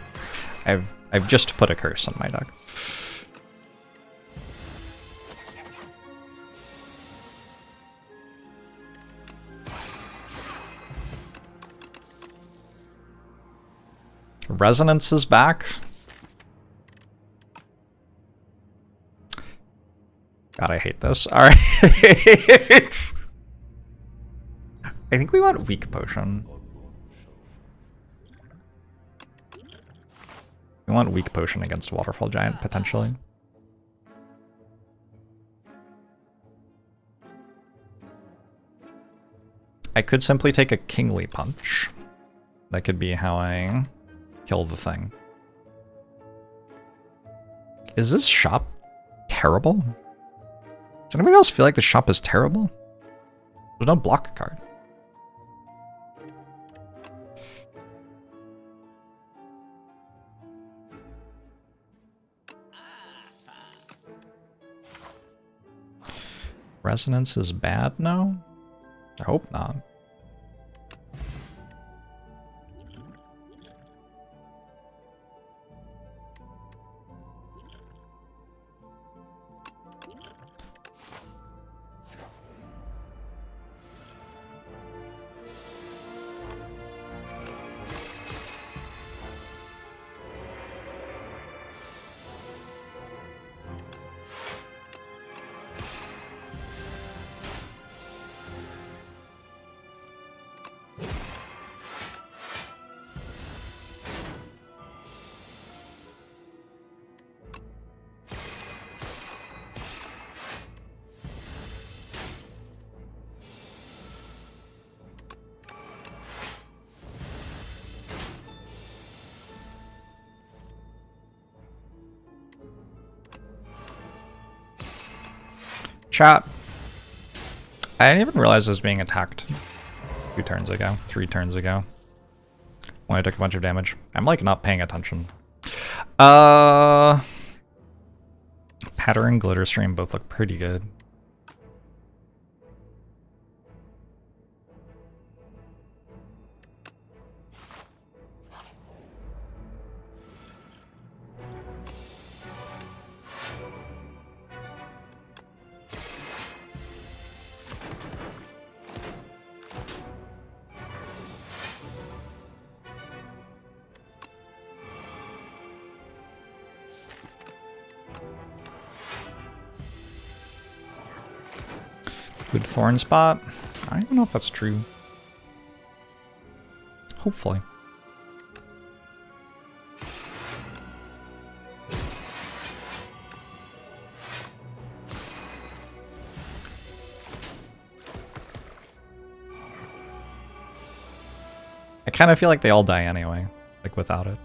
I've just put a curse on my deck. Resonance is back. God, I hate this. Alright. I think we want Weak Potion. We want Weak Potion against Waterfall Giant, potentially. I could simply take a Kingly Punch. That could be how I kill the thing. Is this shop terrible? Does anybody else feel like the shop is terrible? There's no block card. Resonance is bad now? I hope not. Chat. I didn't even realize I was being attacked 2 turns ago, 3 turns ago. When I took a bunch of damage. I'm like not paying attention. Patter and Glitter Stream both look pretty good. Good thorn spot. I don't even know if that's true. Hopefully. I kind of feel like they all die anyway, like without it.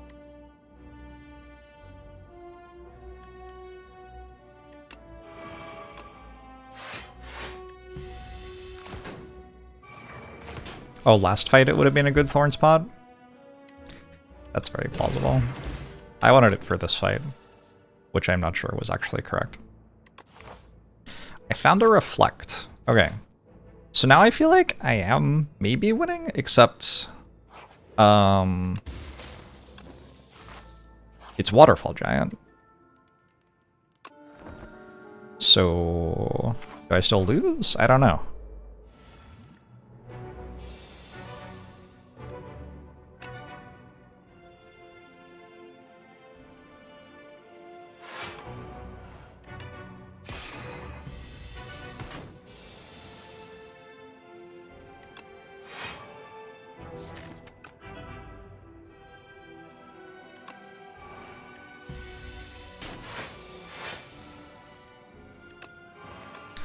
Oh, last fight it would have been a good thorn spot? That's very plausible. I wanted it for this fight, which I'm not sure was actually correct. I found a reflect. Okay. So now I feel like I am maybe winning, except... it's Waterfall Giant. So... do I still lose? I don't know.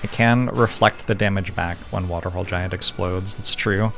I can reflect the damage back when Waterfall Giant explodes, that's true.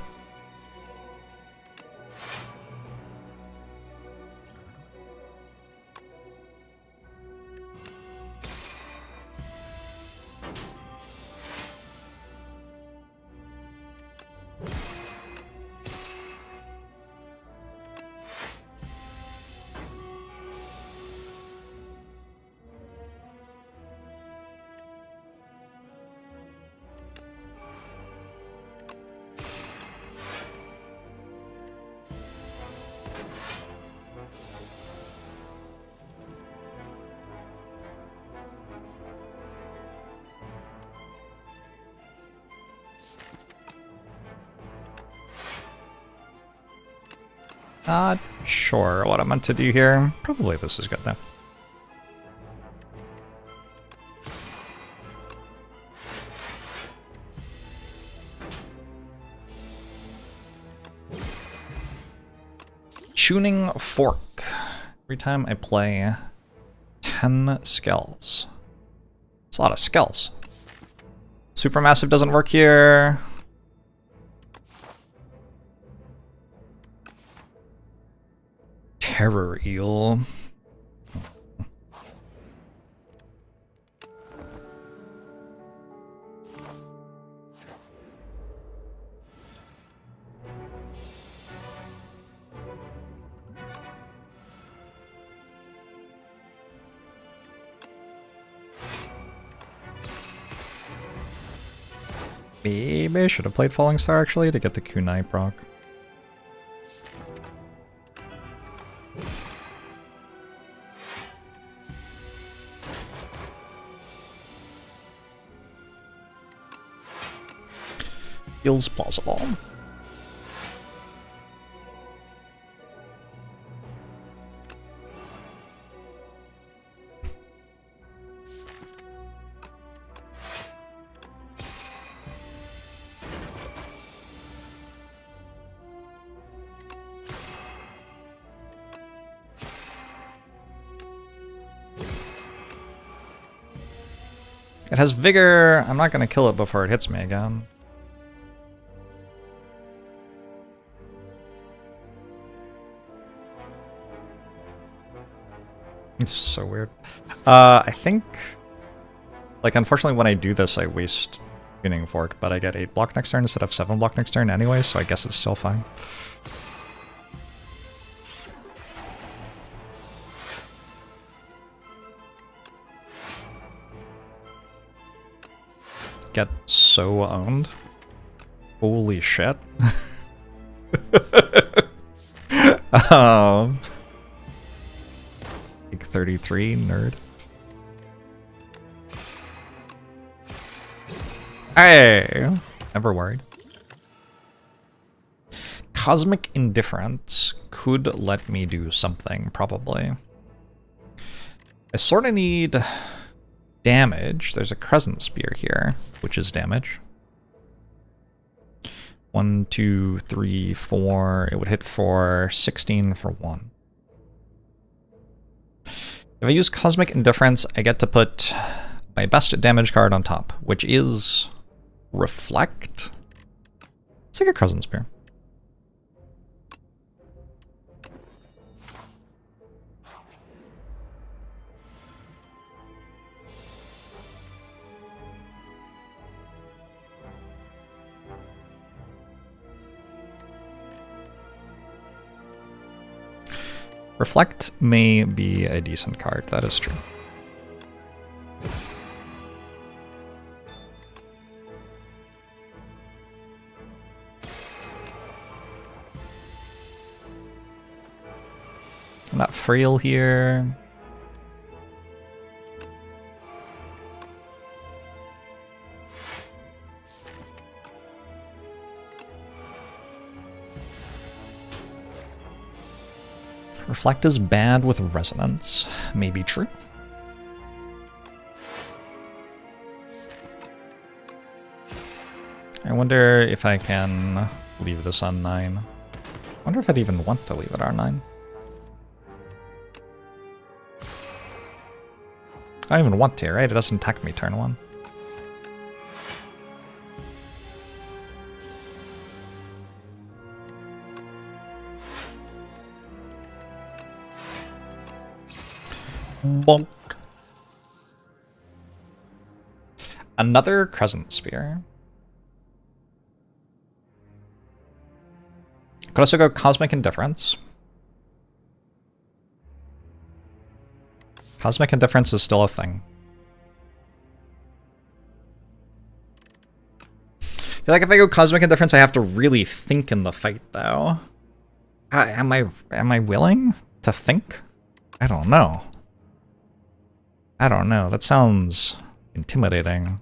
Not sure what I'm meant to do here. Probably this is good though. Tuning Fork. Every time I play 10 skells. It's a lot of skells. Supermassive doesn't work here. Terror Eel. Maybe I should have played Falling Star actually to get the kunai proc. Feels plausible. It has vigor. I'm not going to kill it before it hits me again. It's so weird. I think, like, unfortunately when I do this I waste Tuning Fork, but I get 8 block next turn instead of 7 block next turn anyway, so I guess it's still fine. Get so owned. Holy shit. Like 33, nerd. Hey! Never worried. Cosmic Indifference could let me do something, probably. I sort of need damage. There's a Crescent Spear here, which is damage. 1, 2, 3, 4. It would hit for 16 for 1. If I use Cosmic Indifference, I get to put my best damage card on top, which is Reflect. It's like a Crescent Spear. Reflect may be a decent card, that is true. I'm not frail here. Reflect is bad with Resonance. May be true. I wonder if I can leave this on 9. I wonder if I'd even want to leave it on 9. I don't even want to, right? It doesn't attack me turn 1. Bonk. Another Crescent Spear. Could also go Cosmic Indifference. Cosmic Indifference is still a thing. I feel like if I go Cosmic Indifference, I have to really think in the fight, though. Am I willing to think? I don't know. I don't know. That sounds intimidating.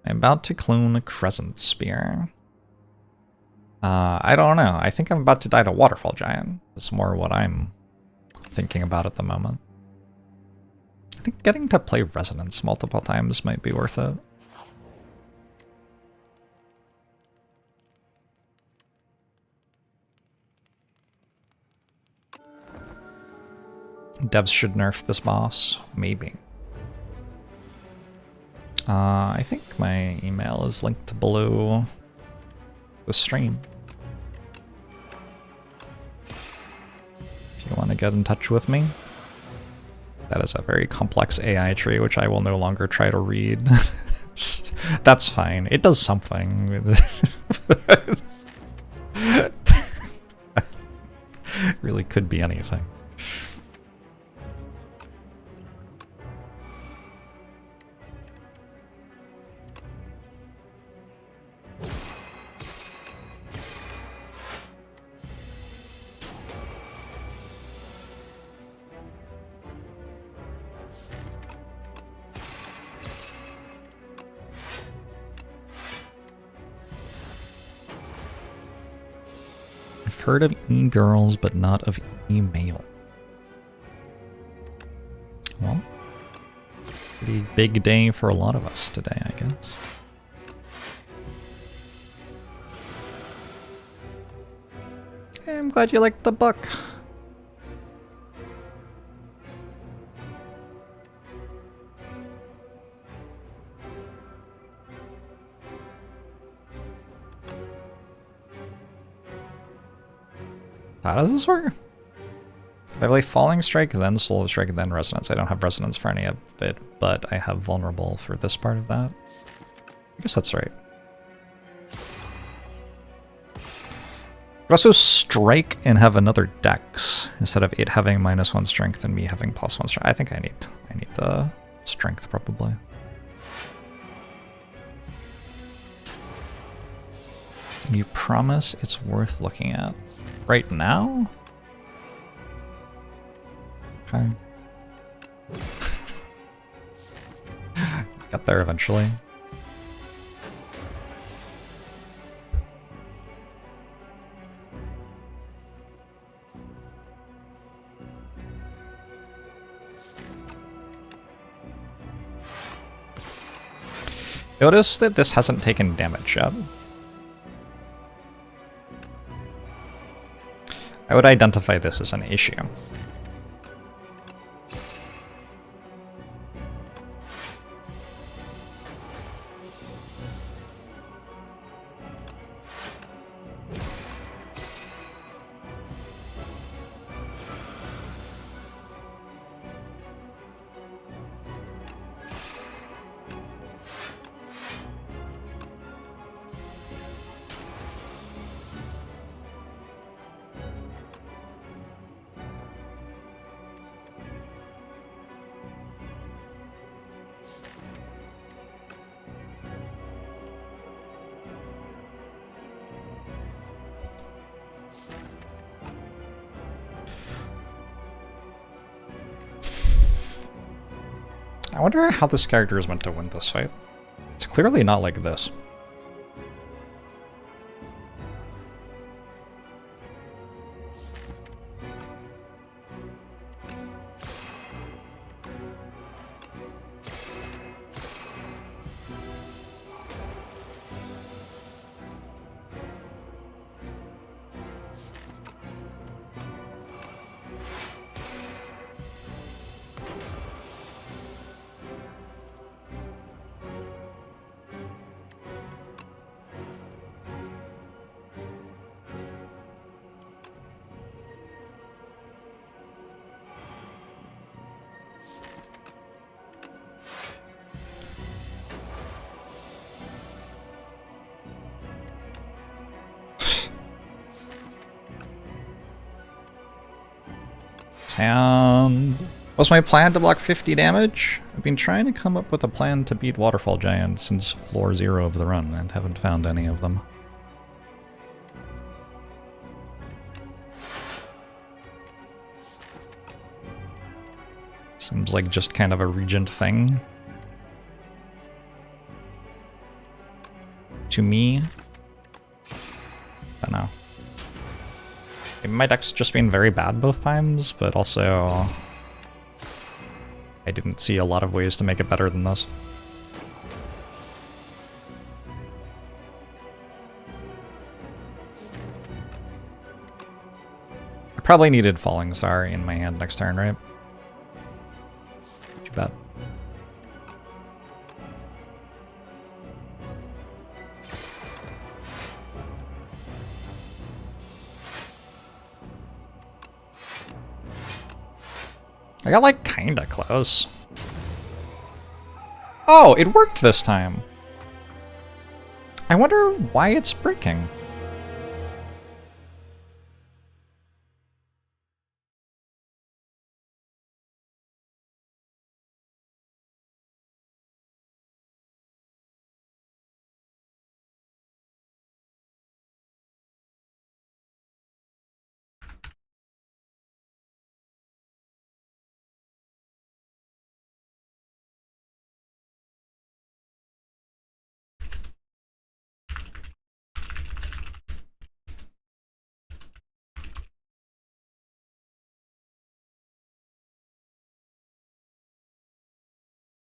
I'm about to clone a Crescent Spear. I don't know. I think I'm about to die to Waterfall Giant. It's more what I'm thinking about at the moment. I think getting to play Resonance multiple times might be worth it. Devs should nerf this boss. Maybe. I think my email is linked below the stream. If you want to get in touch with me. That is a very complex AI tree, which I will no longer try to read. That's fine. It does something. Really could be anything. I've heard of e-girls, but not of e-mail. Well, pretty big day for a lot of us today, I guess. Hey, I'm glad you liked the book. How does this work? If I play Falling Strike, then Slow Strike, then Resonance. I don't have Resonance for any of it, but I have Vulnerable for this part of that. I guess that's right. But also Strike and have another Dex instead of it having -1 Strength and me having +1 Strength. I think I need the Strength probably. You promise it's worth looking at right now? Okay. Got there eventually. Notice that this hasn't taken damage yet. I would identify this as an issue. I wonder how this character is meant to win this fight. It's clearly not like this. And was my plan to block 50 damage? I've been trying to come up with a plan to beat Waterfall Giants since floor 0 of the run and haven't found any of them. Seems like just kind of a Regent thing. To me. I don't know. Maybe my deck's just been very bad both times, but also I didn't see a lot of ways to make it better than this. I probably needed Falling Star in my hand next turn, right? Too bad. I got like kinda close. Oh, it worked this time. I wonder why it's breaking.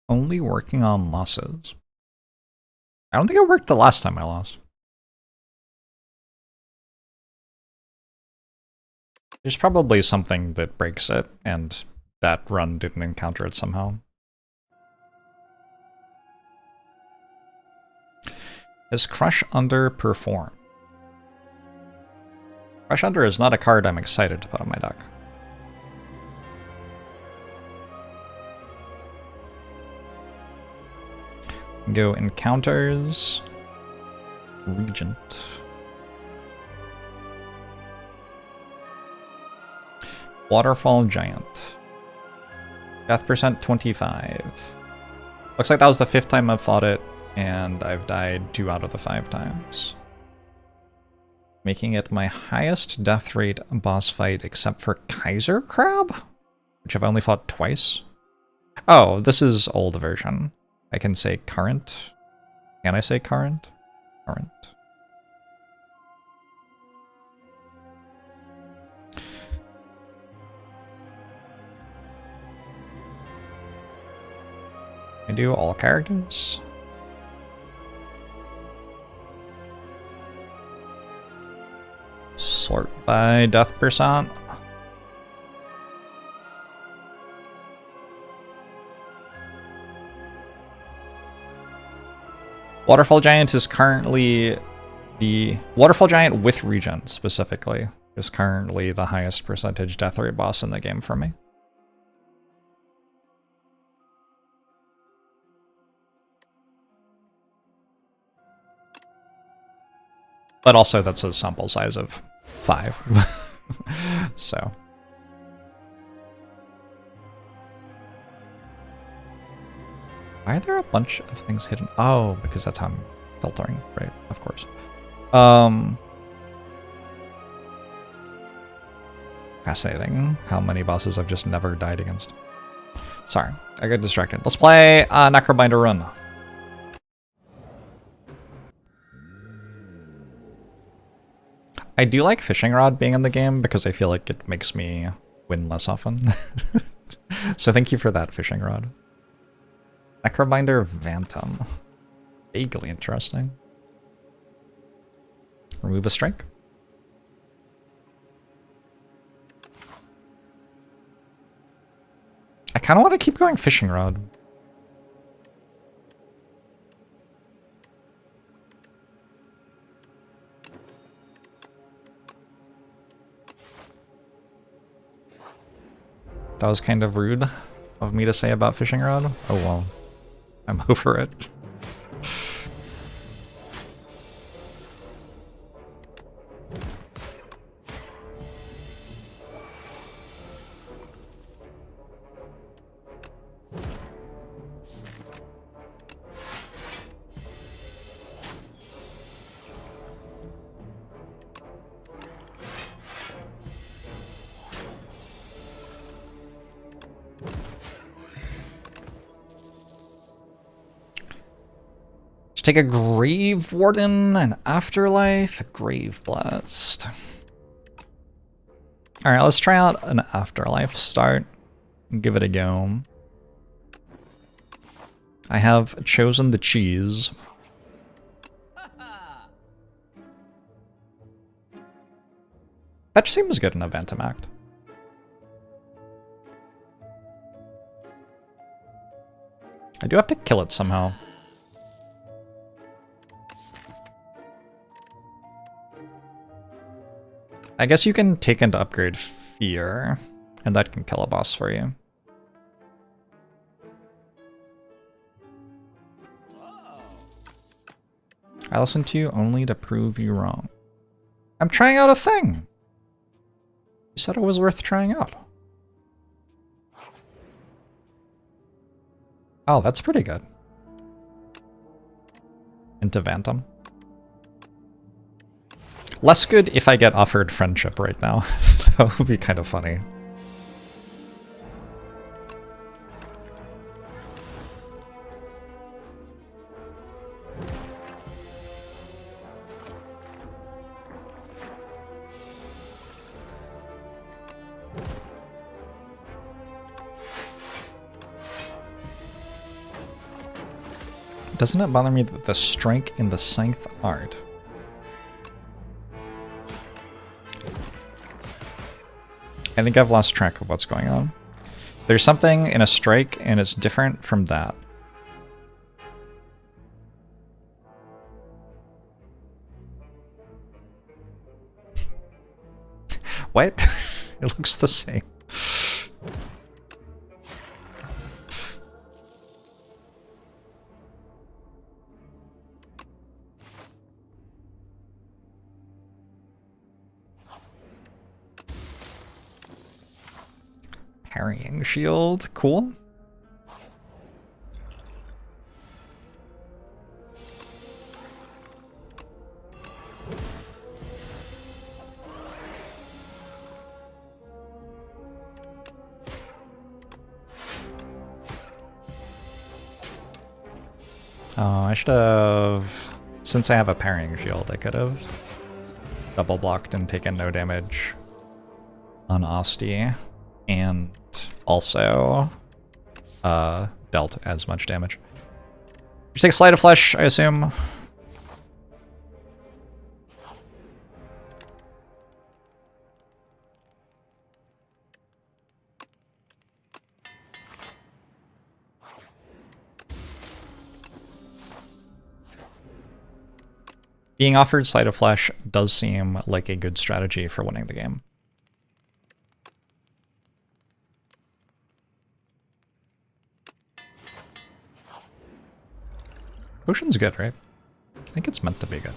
Only working on losses. I don't think it worked the last time I lost. There's probably something that breaks it, and that run didn't encounter it somehow. Is Crush Under perform? Crush Under is not a card I'm excited to put on my deck. Go Encounters, Regent. Waterfall Giant. Death percent 25. Looks like that was the 5th time I've fought it, and I've died 2 out of the 5 times. Making it my highest death rate boss fight except for Kaiser Crab, which I've only fought twice. Oh, this is old version. I can say current. Can I say current? Current. I do all characters. Sort by death percent. Waterfall Giant is currently the Waterfall Giant with regen specifically is currently the highest percentage death rate boss in the game for me. But also that's a sample size of 5. So. Why are there a bunch of things hidden? Oh, because that's how I'm filtering, right? Of course. Fascinating how many bosses I've just never died against. Sorry, I got distracted. Let's play Necrobinder Run. I do like Fishing Rod being in the game because I feel like it makes me win less often. So thank you for that, Fishing Rod. Necrobinder Phantom. Vaguely interesting. Remove a strike. I kind of want to keep going Fishing Rod. That was kind of rude of me to say about Fishing Rod. Oh well. I'm over it. Take a Grave Warden, an Afterlife, a Grave Blast. Alright, let's try out an Afterlife start and give it a go. I have chosen the cheese. Fetch seems good in a Bantam Act. I do have to kill it somehow. I guess you can take into upgrade Fear, and that can kill a boss for you. I listened to you only to prove you wrong. I'm trying out a thing! You said it was worth trying out. Oh, that's pretty good. Into Phantom. Less good if I get offered friendship right now. That would be kind of funny. Doesn't it bother me that the strike in the Scythe art? I think I've lost track of what's going on. There's something in a strike, and it's different from that. What? It looks the same. Parrying shield, cool. Oh, I should have, since I have a parrying shield, I could have double blocked and taken no damage on Asti, and also dealt as much damage. You take Sleight of Flesh, I assume. Being offered Sleight of Flesh does seem like a good strategy for winning the game. Potion's good, right? I think it's meant to be good.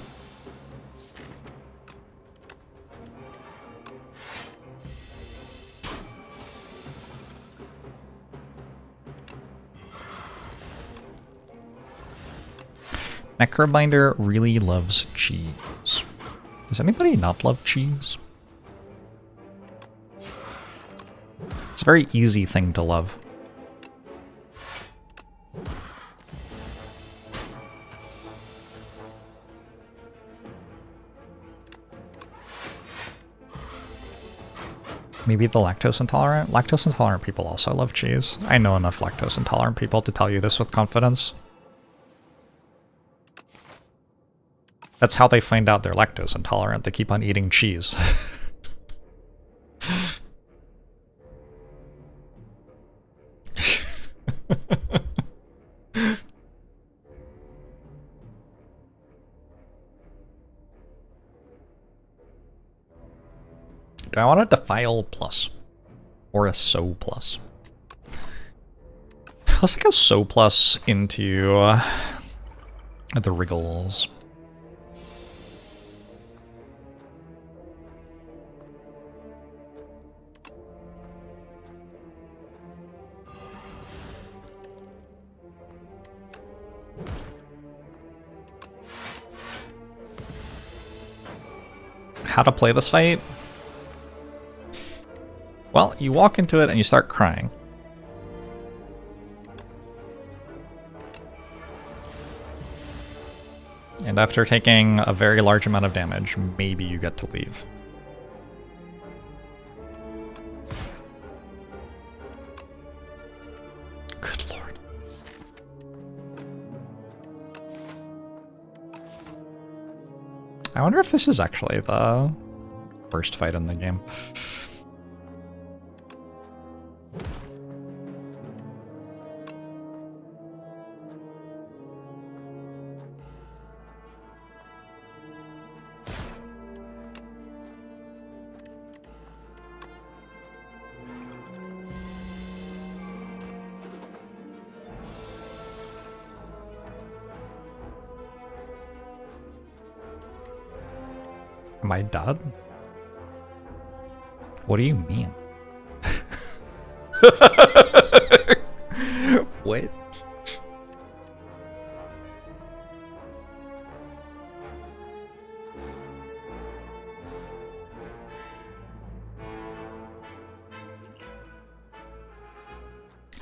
Necrobinder really loves cheese. Does anybody not love cheese? It's a very easy thing to love. Maybe the lactose intolerant? Lactose intolerant people also love cheese. I know enough lactose intolerant people to tell you this with confidence. That's how they find out they're lactose intolerant. They keep on eating cheese. Do I want a Defile plus? Or a So plus? Let's like a So plus into the Wriggles. How to play this fight? Well, you walk into it and you start crying. And after taking a very large amount of damage, maybe you get to leave. Good lord. I wonder if this is actually the worst fight in the game. Am I dead? What do you mean? What?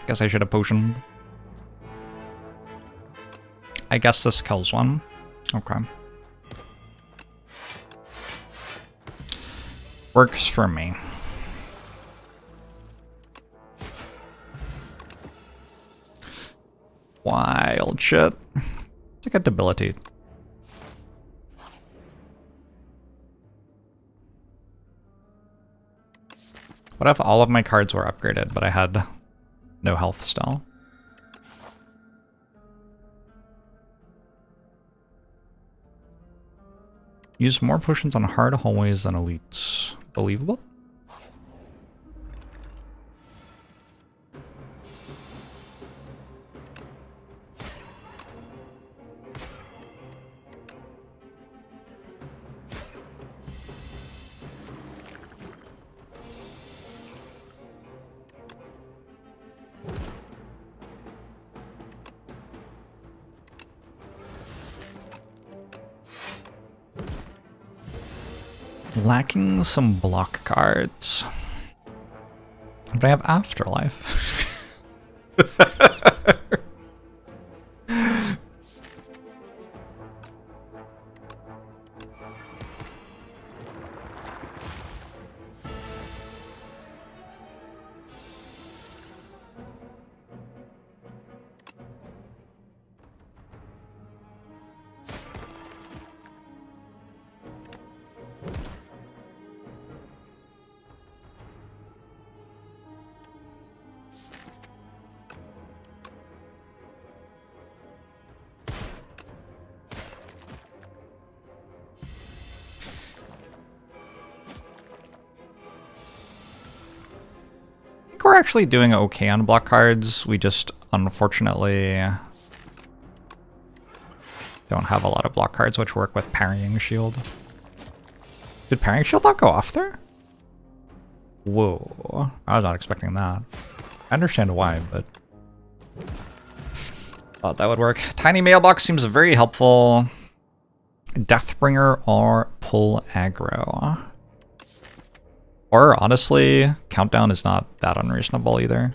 Guess I should have potioned. I guess this kills one. Okay. Works for me. Wild shit. I got debilitate. What if all of my cards were upgraded, but I had no health still? Use more potions on hard hallways than elites. Believable? Lacking some block cards. But I have Afterlife. think we're actually doing okay on block cards. We just, unfortunately, don't have a lot of block cards which work with Parrying Shield. Did Parrying Shield not go off there? Whoa, I was not expecting that. I understand why, but thought that would work. Tiny Mailbox seems very helpful. Deathbringer or pull aggro. Or honestly, Countdown is not that unreasonable either.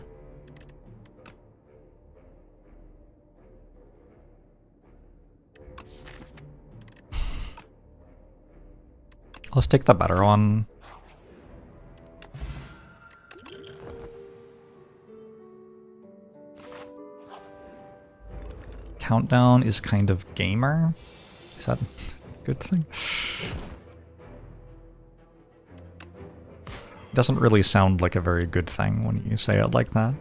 Let's take the better one. Countdown is kind of gamer. Is that a good thing? Doesn't really sound like a very good thing when you say it like that.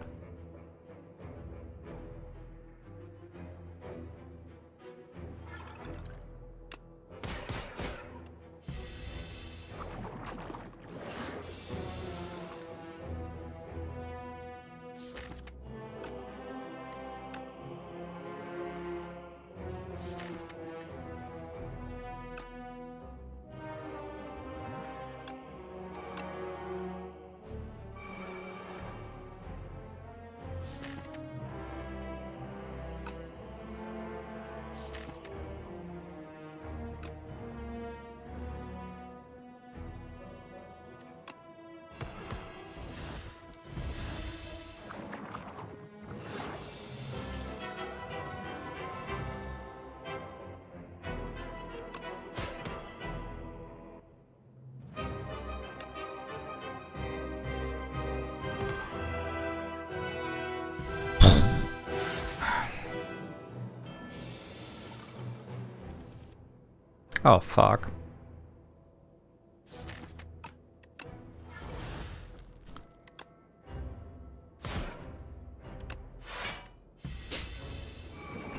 Oh, fuck.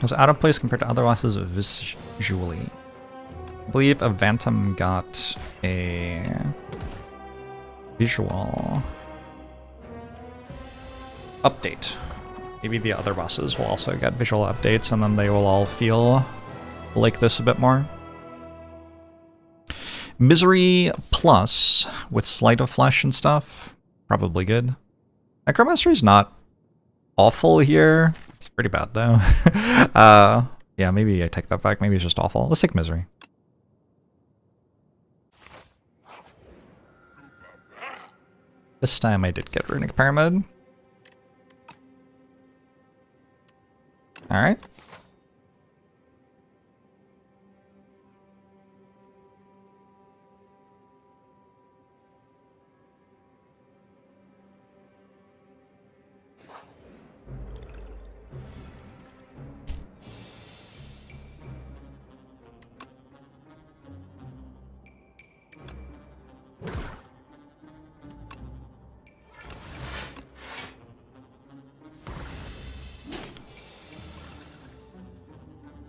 Was out of place compared to other losses visually. I believe Avantum got a visual update. Maybe the other bosses will also get visual updates and then they will all feel like this a bit more. Misery Plus with Sleight of Flesh and stuff. Probably good. Necromancer's not awful here. It's pretty bad though. Yeah, maybe I take that back. Maybe it's just awful. Let's take Misery. This time I did get Runic Pyramid. Alright.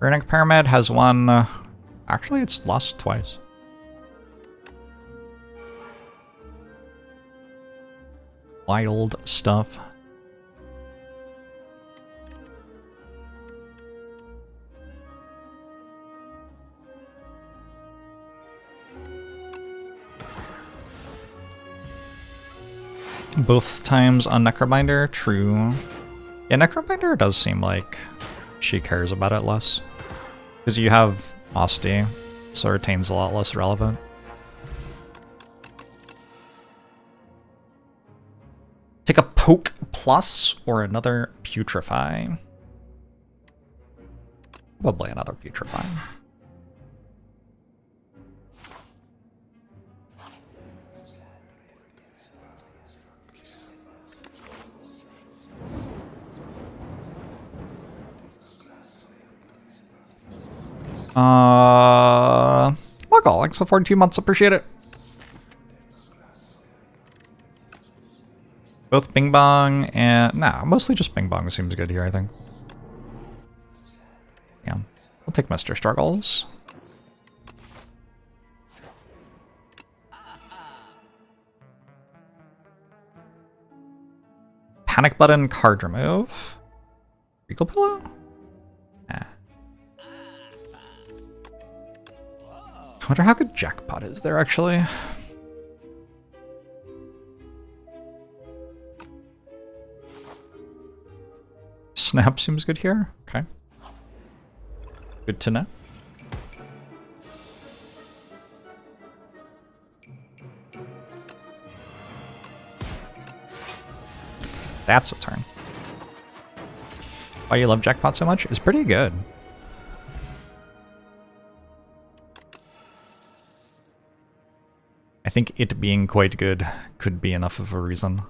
Runic Pyramid has one... actually, it's lost twice. Wild stuff. Both times on Necrobinder, true. Yeah, Necrobinder does seem like she cares about it less. Because you have Osti, so Retaine's a lot less relevant. Take a Poke Plus or another Putrefy. Probably another Putrefy. Welcome, thanks for 42 months, appreciate it. Both Bing Bong and... nah, mostly just Bing Bong seems good here, I think. Yeah, we'll take Mr. Struggles. Panic button, card remove. Regal pillow? Nah. I wonder how good jackpot is there, actually. Snap seems good here. Okay. Good to know. That's a turn. Why you love jackpot so much? It's pretty good. I think it being quite good could be enough of a reason.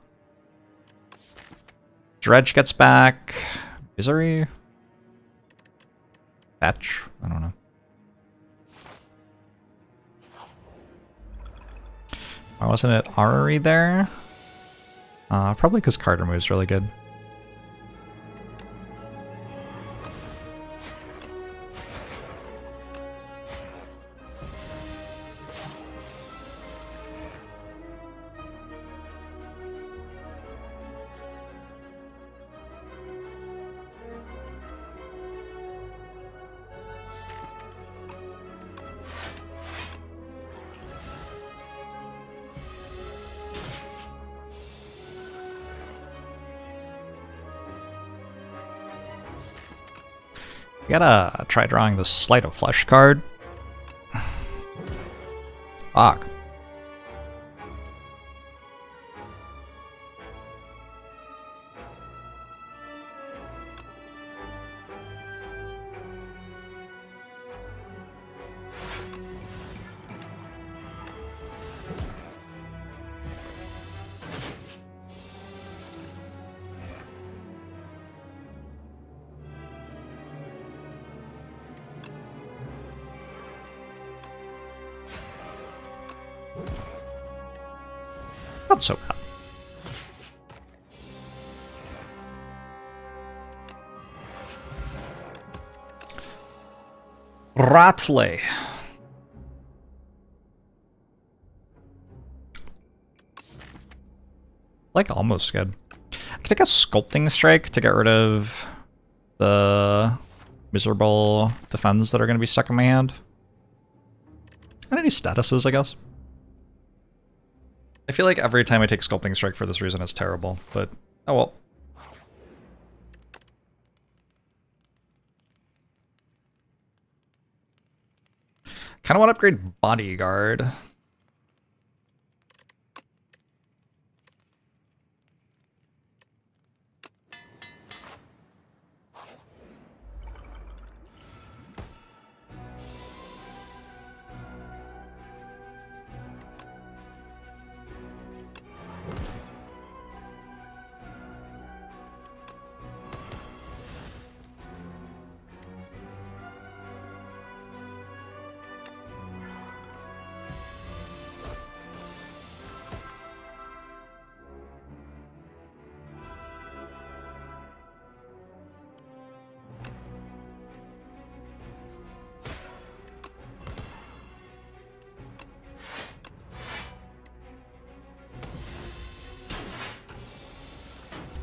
Dredge gets back. Misery? Fetch? I don't know. Why wasn't it Armory there? Probably because card remove is really good. We gotta try drawing the Sleight of Flesh card. Fuck. Not so bad. Ratley. Like almost good. I could take a Sculpting Strike to get rid of the miserable defense that are going to be stuck in my hand. And any statuses, I guess. I feel like every time I take Sculpting Strike for this reason, it's terrible, but oh well. Kind of want to upgrade Bodyguard.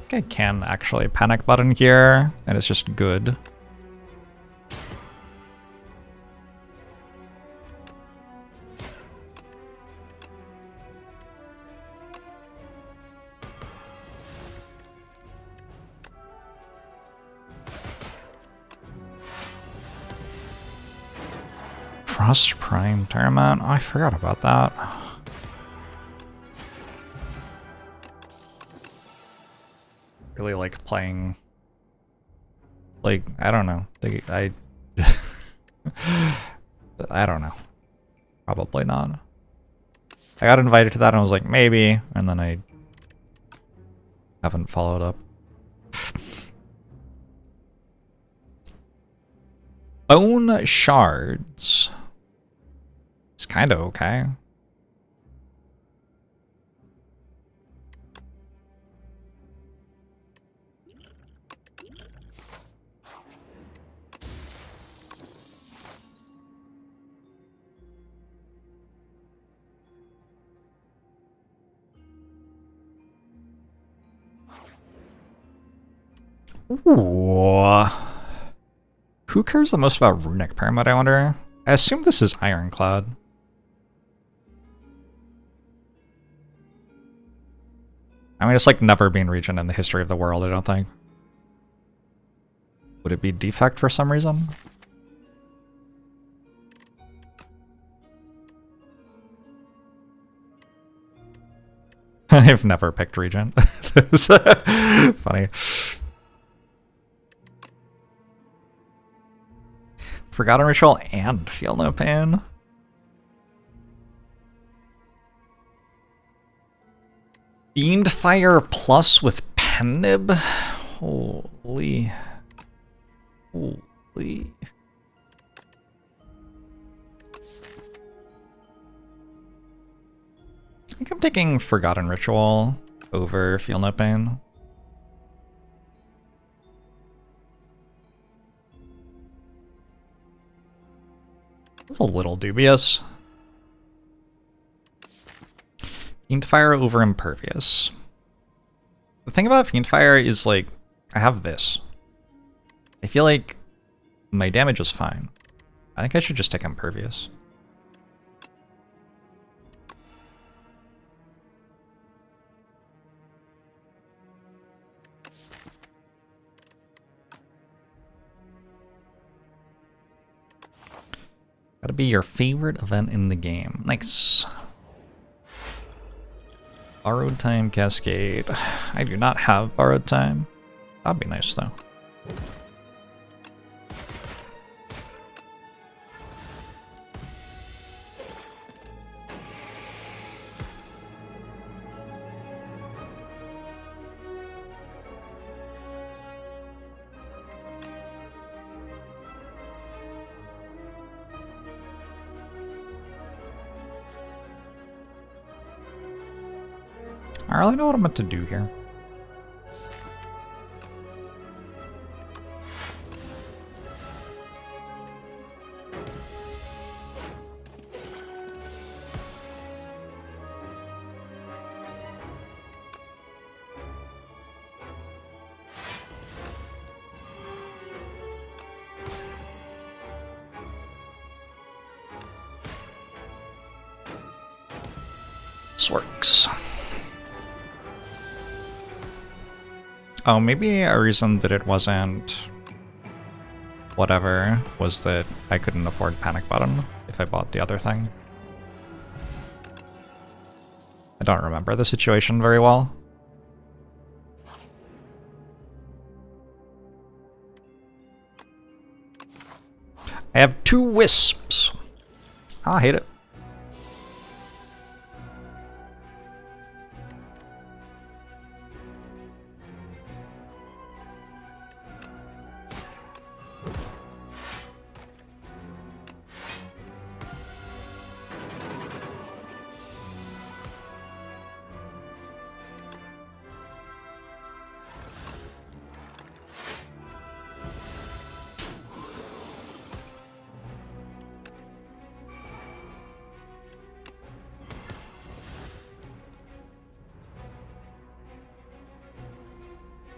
I can actually panic button here, and it's just good. Frost Prime Terramount? I forgot about that. Really like playing, like, I don't know. I don't know. Probably not. I got invited to that and I was like, maybe, and then I haven't followed up. Bone Shards. It's kind of okay. Ooh. Who cares the most about Runic Pyramid, I wonder? I assume this is Ironclad. I mean, it's like never been region in the history of the world, I don't think. Would it be Defect for some reason? I've never picked region. Funny. Forgotten Ritual and Feel No Pain. Fiend Fire plus with Pen Nib? Holy. Holy. I think I'm taking Forgotten Ritual over Feel No Pain. It's a little dubious. Fiend Fire over Impervious. The thing about Fiend Fire is, like, I have this. I feel like my damage is fine. I think I should just take Impervious. Gotta be your favorite event in the game. Nice. Borrowed Time Cascade. I do not have Borrowed Time. That'd be nice though. I really know what I'm meant to do here. This works. Oh, maybe a reason that it wasn't whatever was that I couldn't afford Panic Button if I bought the other thing. I don't remember the situation very well. I have 2 Wisps. I hate it.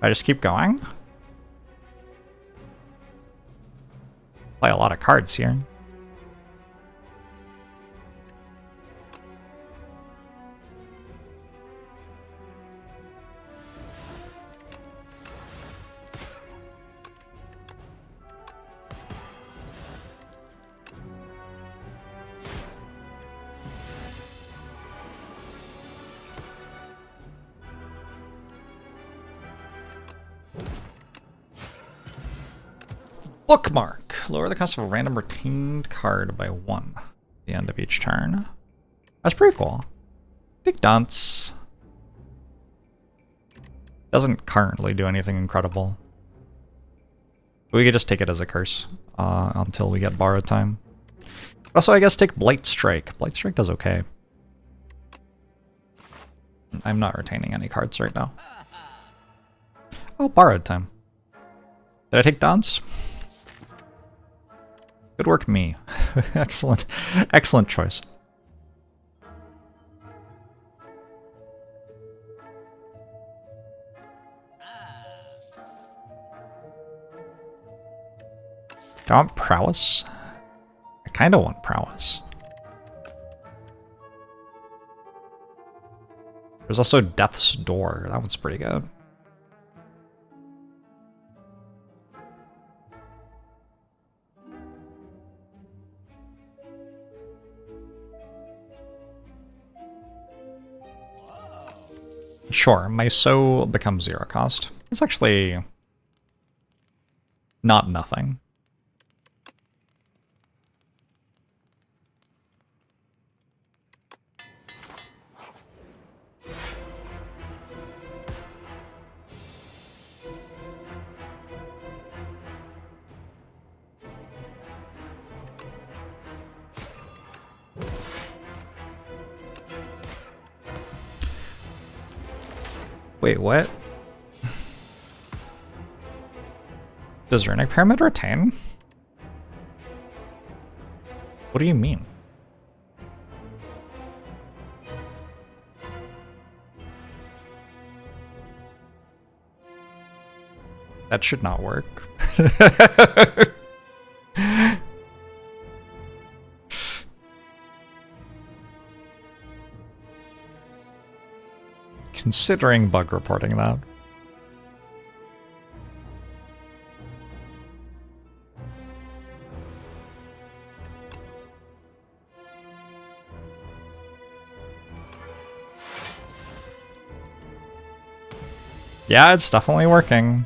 I just keep going? Play a lot of cards here. Bookmark. Lower the cost of a random retained card by 1 at the end of each turn. That's pretty cool. Big dunce. Doesn't currently do anything incredible. We could just take it as a curse until we get Borrowed Time. Also, I guess take Blight Strike. Blight Strike does okay. I'm not retaining any cards right now. Oh, Borrowed Time. Did I take Dance? Good work, me. Excellent. Excellent choice. Do I want prowess? I kind of want prowess. There's also Death's Door. That one's pretty good. Sure, my soul becomes 0 cost. It's actually not nothing. Wait, what? Does Runic Pyramid retain? What do you mean? That should not work. Considering bug reporting that. Yeah, it's definitely working.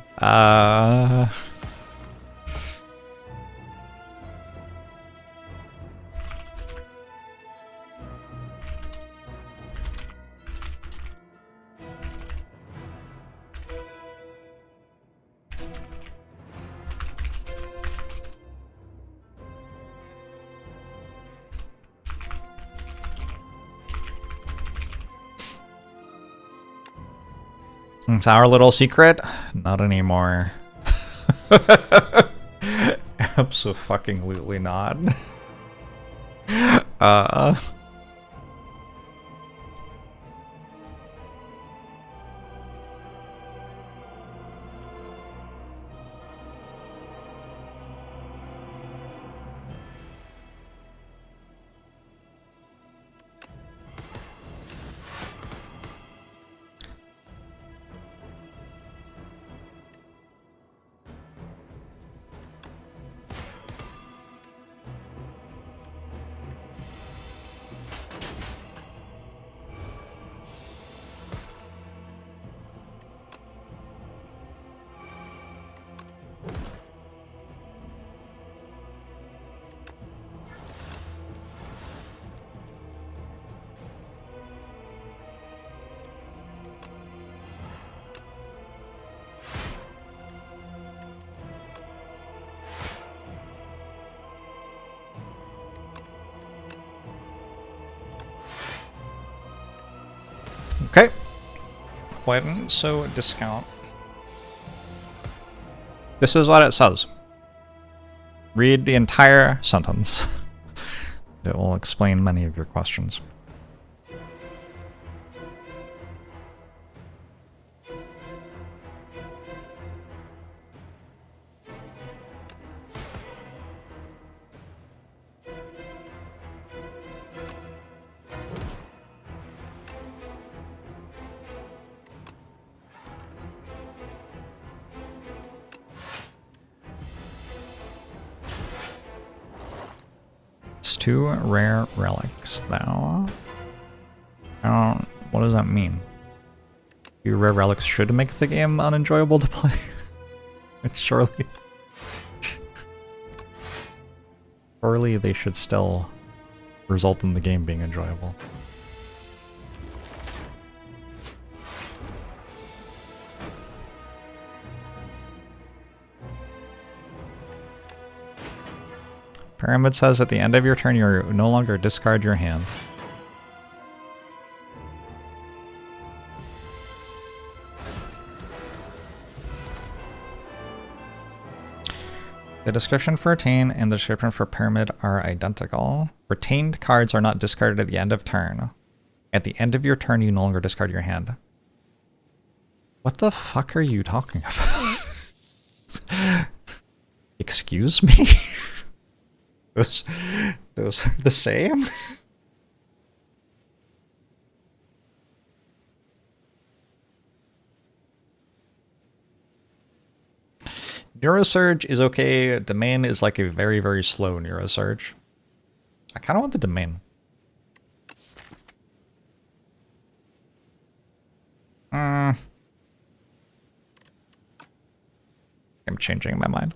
It's our little secret? Not anymore. Abso-fucking-lutely not. Okay. Why didn't so discount? This is what it says. Read the entire sentence. It will explain many of your questions. It's 2 rare relics, though. What does that mean? 2 rare relics should make the game unenjoyable to play. It's surely. Surely they should still result in the game being enjoyable. Pyramid says at the end of your turn, you no longer discard your hand. The description for Retain and the description for Pyramid are identical. Retained cards are not discarded at the end of turn. At the end of your turn, you no longer discard your hand. What the fuck are you talking about? Excuse me? Those, those are the same? Neurosurge is okay. Domain is like a very, very slow Neurosurge. I kind of want the Domain. I'm changing my mind.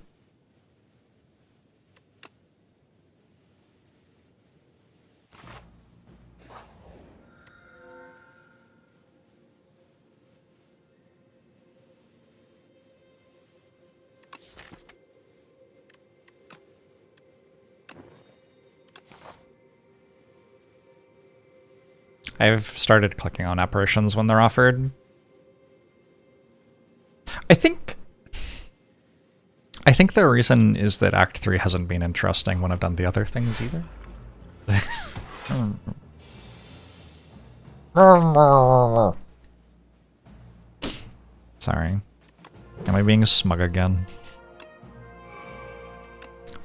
I've started clicking on apparitions when they're offered. I think the reason is that Act 3 hasn't been interesting when I've done the other things either. Sorry. Am I being smug again?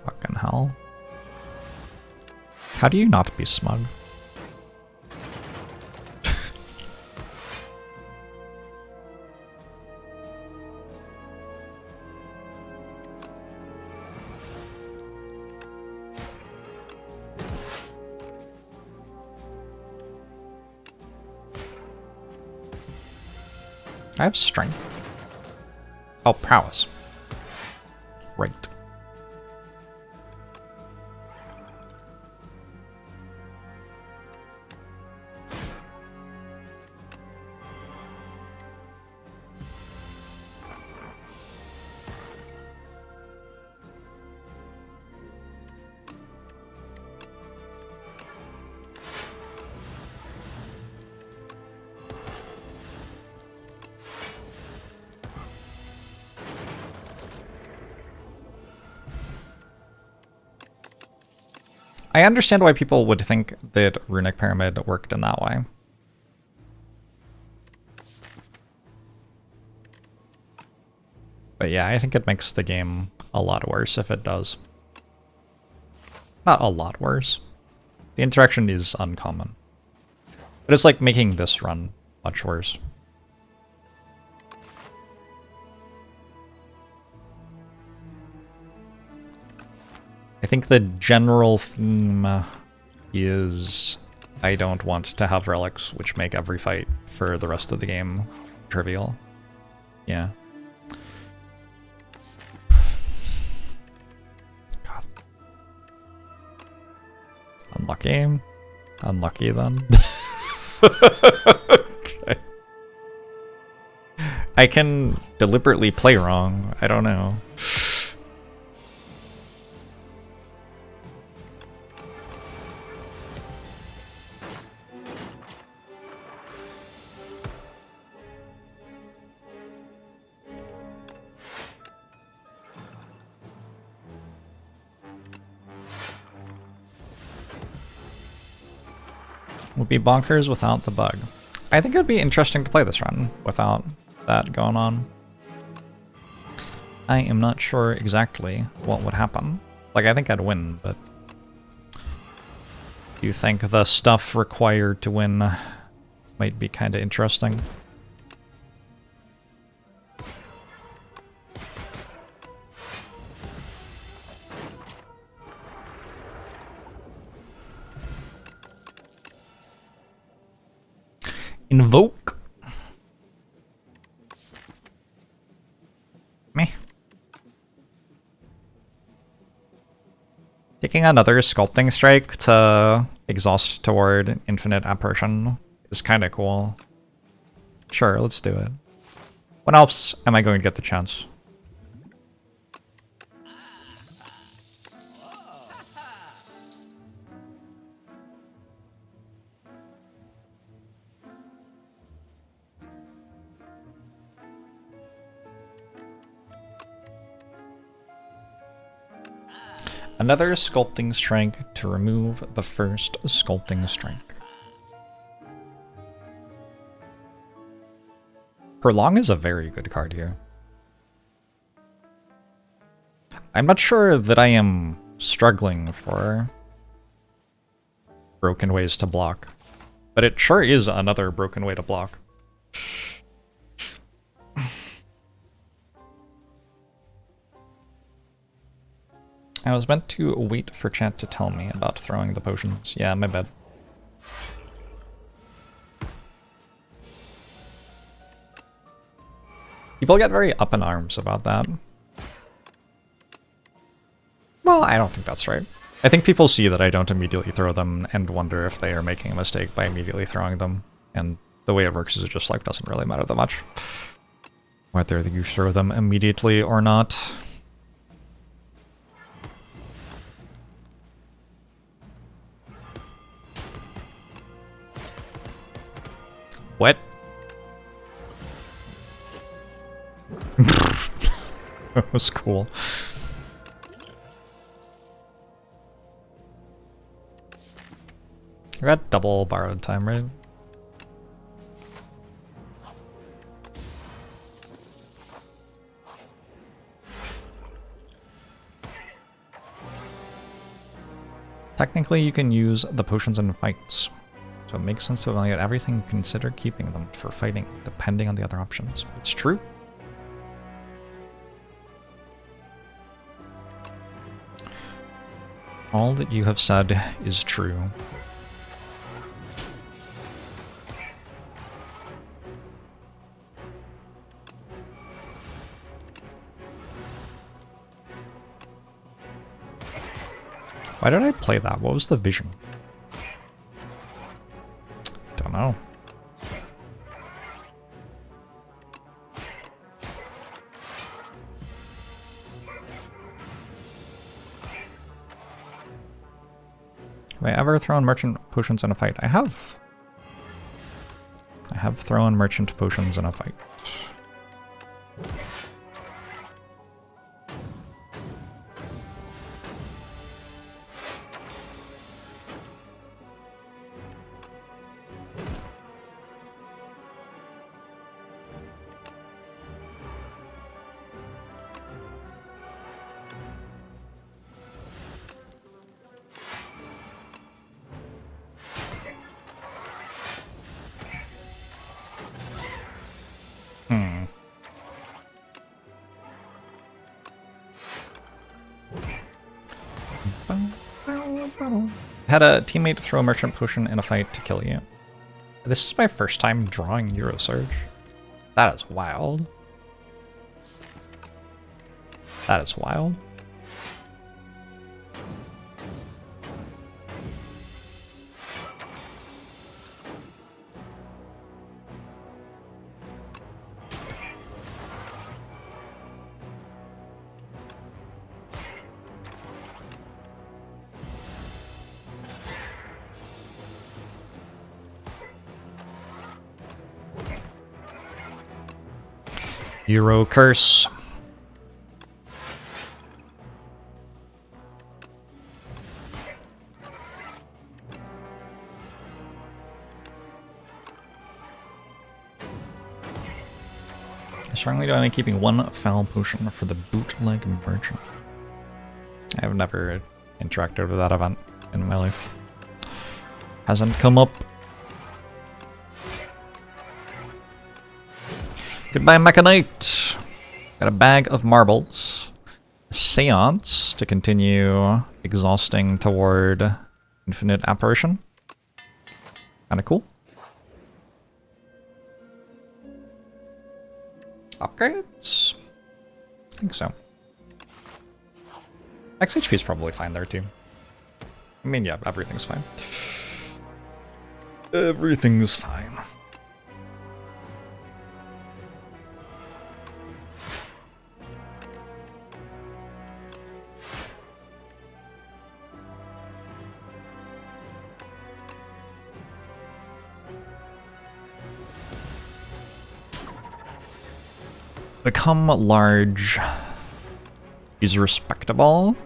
Fucking hell. How do you not be smug? I have strength. Oh, prowess. Right. I understand why people would think that Runic Pyramid worked in that way. But yeah, I think it makes the game a lot worse if it does. Not a lot worse. The interaction is uncommon. But it's like making this run much worse. I think the general theme is I don't want to have relics which make every fight for the rest of the game trivial. Yeah. God. Unlucky. Unlucky then. Okay. I can deliberately play wrong. I don't know. Would be bonkers without the bug. I think it would be interesting to play this run without that going on. I am not sure exactly what would happen. Like, I think I'd win, but... do you think the stuff required to win might be kind of interesting? Invoke. Meh. Taking another sculpting strike to exhaust toward infinite apparition is kind of cool. Sure, let's do it. When else am I going to get the chance? Another sculpting strike to remove the first sculpting strike. Prolong is a very good card here. I'm not sure that I am struggling for broken ways to block. But it sure is another broken way to block. I was meant to wait for chat to tell me about throwing the potions. Yeah, my bad. People get very up in arms about that. Well, I don't think that's right. I think people see that I don't immediately throw them and wonder if they are making a mistake by immediately throwing them. And the way it works is it just like doesn't really matter that much. Whether you throw them immediately or not. What? That was cool. I got double borrowed time, right? Technically, you can use the potions in fights, so it makes sense to evaluate everything and consider keeping them for fighting, depending on the other options. It's true. All that you have said is true. Why did I play that? What was the vision? Don't know. Have I ever thrown merchant potions in a fight? I have. I have thrown merchant potions in a fight. Had a teammate throw a merchant potion in a fight to kill you. This is my first time drawing Euro Surge. That is wild. That is wild. Euro curse. I strongly recommend keeping one foul potion for the bootleg merchant. I have never interacted with that event in my life. Hasn't come up. Goodbye, Mechanite. Got a bag of marbles. A seance to continue exhausting toward infinite apparition. Kinda cool. Upgrades? I think so. XHP is probably fine there too. I mean, yeah, everything's fine. Everything's fine. Become large is respectable.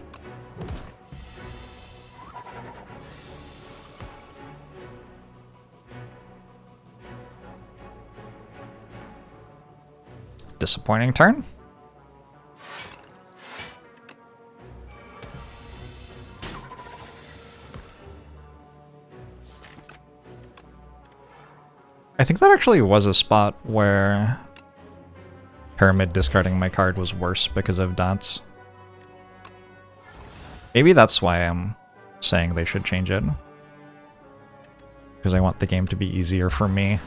Disappointing turn. that actually was a spot where Pyramid discarding my card was worse because of dots. Maybe that's why I'm saying they should change it. Because I want the game to be easier for me.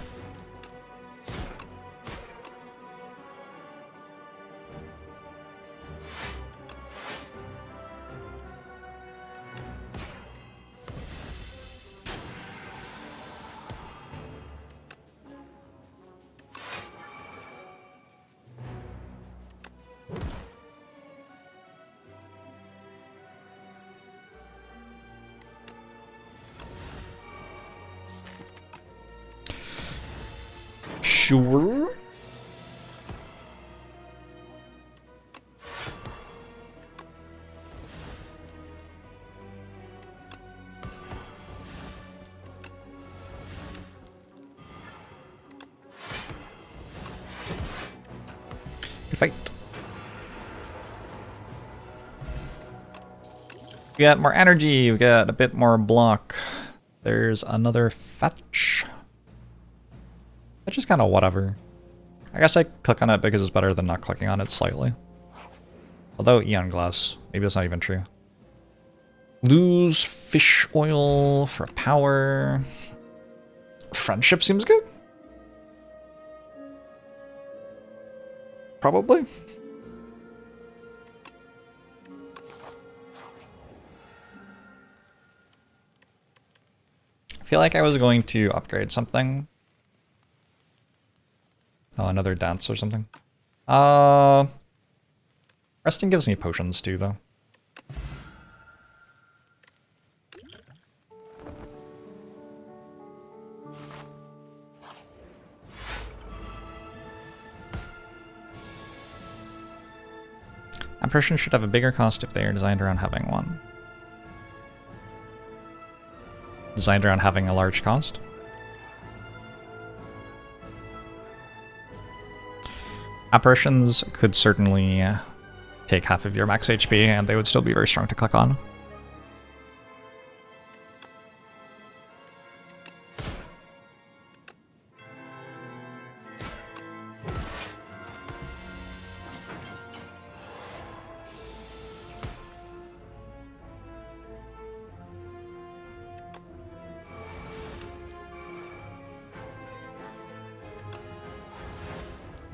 Sure. Defect. We got more energy, we got a bit more block. There's another fetch. It's just kind of whatever. I guess I click on it because it's better than not clicking on it slightly. Although Eon Glass, maybe that's not even true. Lose fish oil for power. Friendship seems good. Probably. I feel like I was going to upgrade something. Oh, another dance or something. Resting gives me potions too, though. Apparitions should have a bigger cost if they are designed around having one. Designed around having a large cost? Apparitions could certainly take half of your max HP, and they would still be very strong to click on.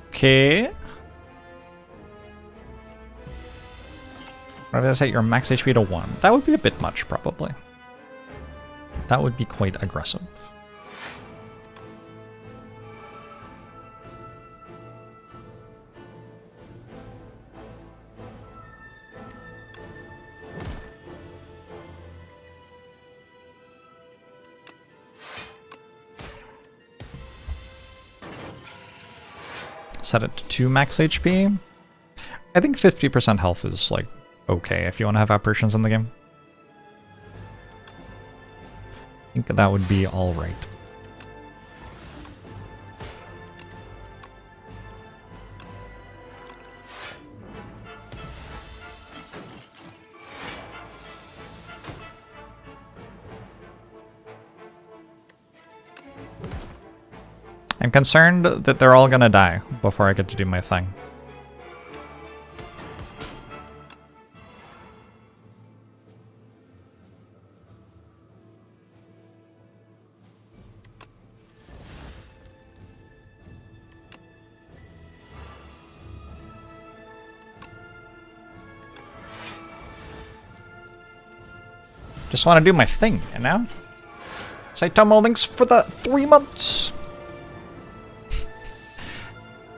Okay. What if I set your max HP to 1? That would be a bit much, probably. That would be quite aggressive. Set it to 2 max HP. I think 50% health is, like, okay if you want to have apparitions in the game. I think that would be alright. I'm concerned that they're all gonna die before I get to do my thing. Just want to do my thing, you know? Saitama links for the 3 months!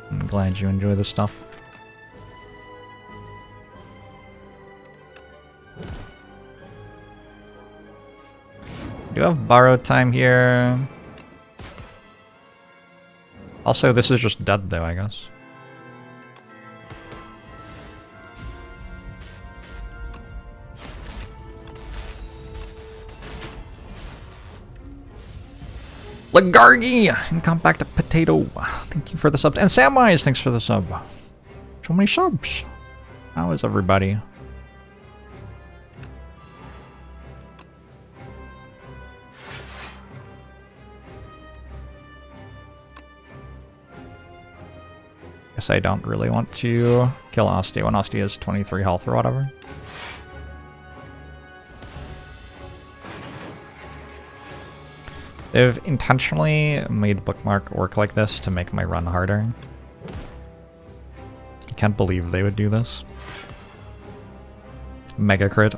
I'm glad you enjoy this stuff. Do have borrowed time here. Also, this is just dead though, I guess. Lagargi and Compact Potato, thank you for the subs. And Samwise, thanks for the sub. So many subs. How is everybody? Guess I don't really want to kill Asti when Asti has 23 health or whatever. They've intentionally made Bookmark work like this to make my run harder. I can't believe they would do this. Mega crit.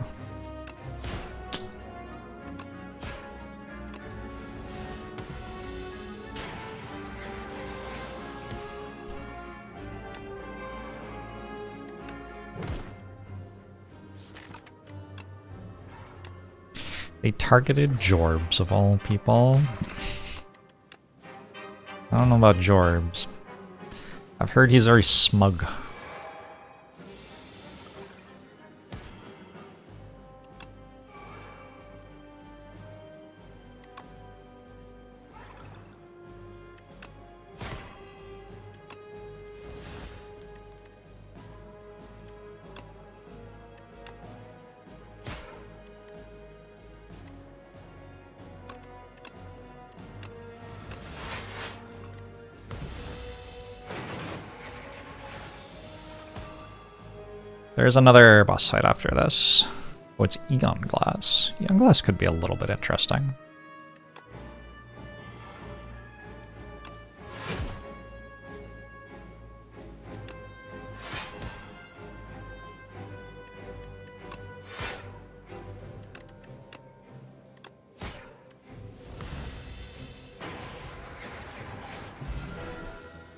They targeted Jorbs of all people. I don't know about Jorbs. I've heard he's very smug. There's another boss fight after this. Oh, it's Eon Glass. Eon Glass could be a little bit interesting.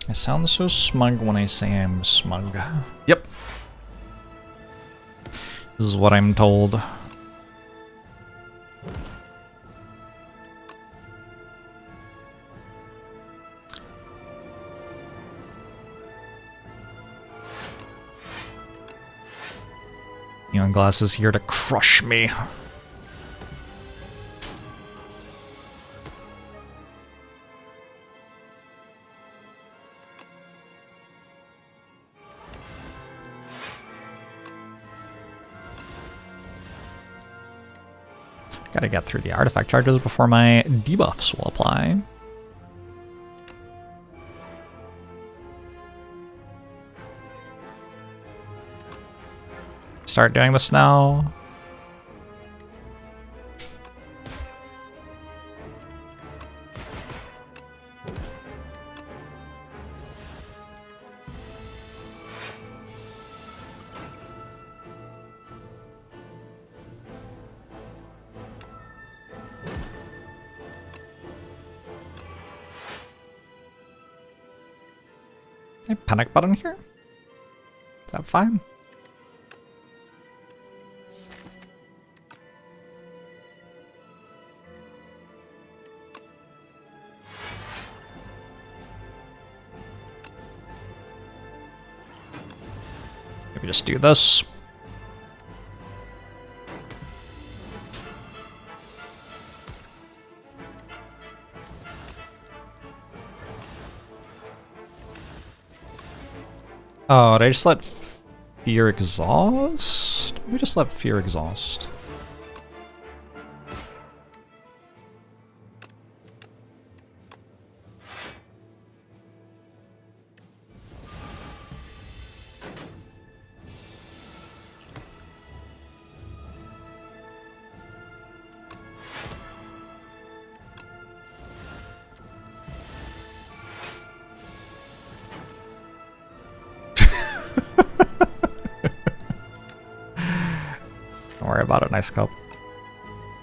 I sound so smug when I say I'm smug. Yep. This is what I'm told. Neon Glass is here to crush me. Gotta get through the artifact charges before my debuffs will apply. Start doing this now. Panic button here? Is that fine? Maybe just do this. Oh, did I just let Fear exhaust? We just let Fear exhaust. About it, nice cup.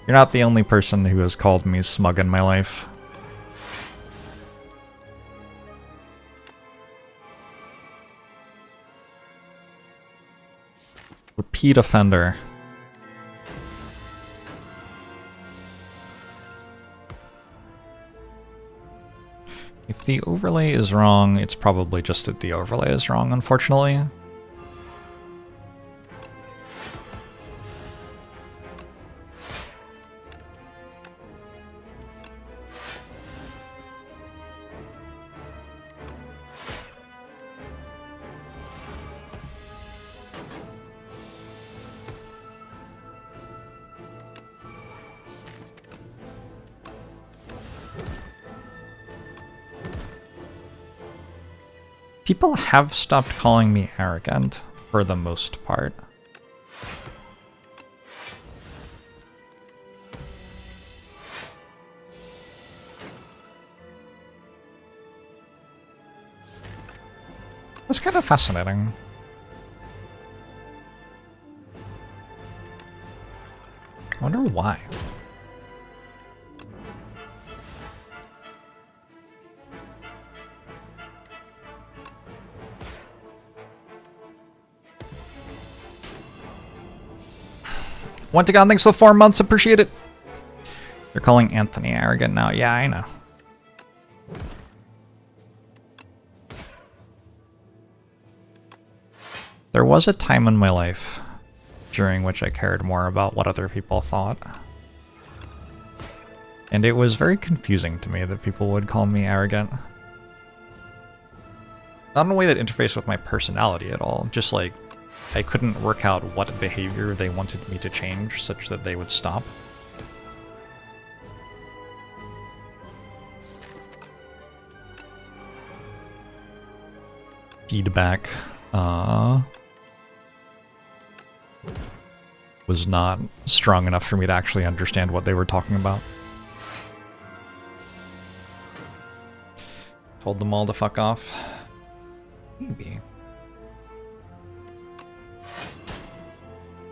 You're not the only person who has called me smug in my life. Repeat offender. If the overlay is wrong, it's probably just that the overlay is wrong, unfortunately. People have stopped calling me arrogant for the most part. That's kind of fascinating. I wonder why. Wentagon, thanks for the 4 months, appreciate it. They're calling Anthony arrogant now. Yeah, I know. There was a time in my life during which I cared more about what other people thought. And it was very confusing to me that people would call me arrogant. Not in a way that interfaced with my personality at all, just like I couldn't work out what behavior they wanted me to change such that they would stop. Feedback was not strong enough for me to actually understand what they were talking about. Told them all to fuck off. Maybe.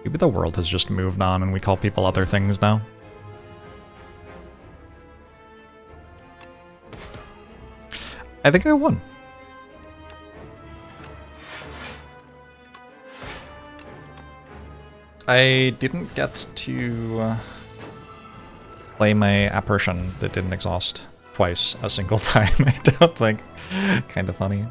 Maybe the world has just moved on and we call people other things now. I think I won. I didn't get to play my apparition that didn't exhaust twice a single time, I don't think. Kind of funny.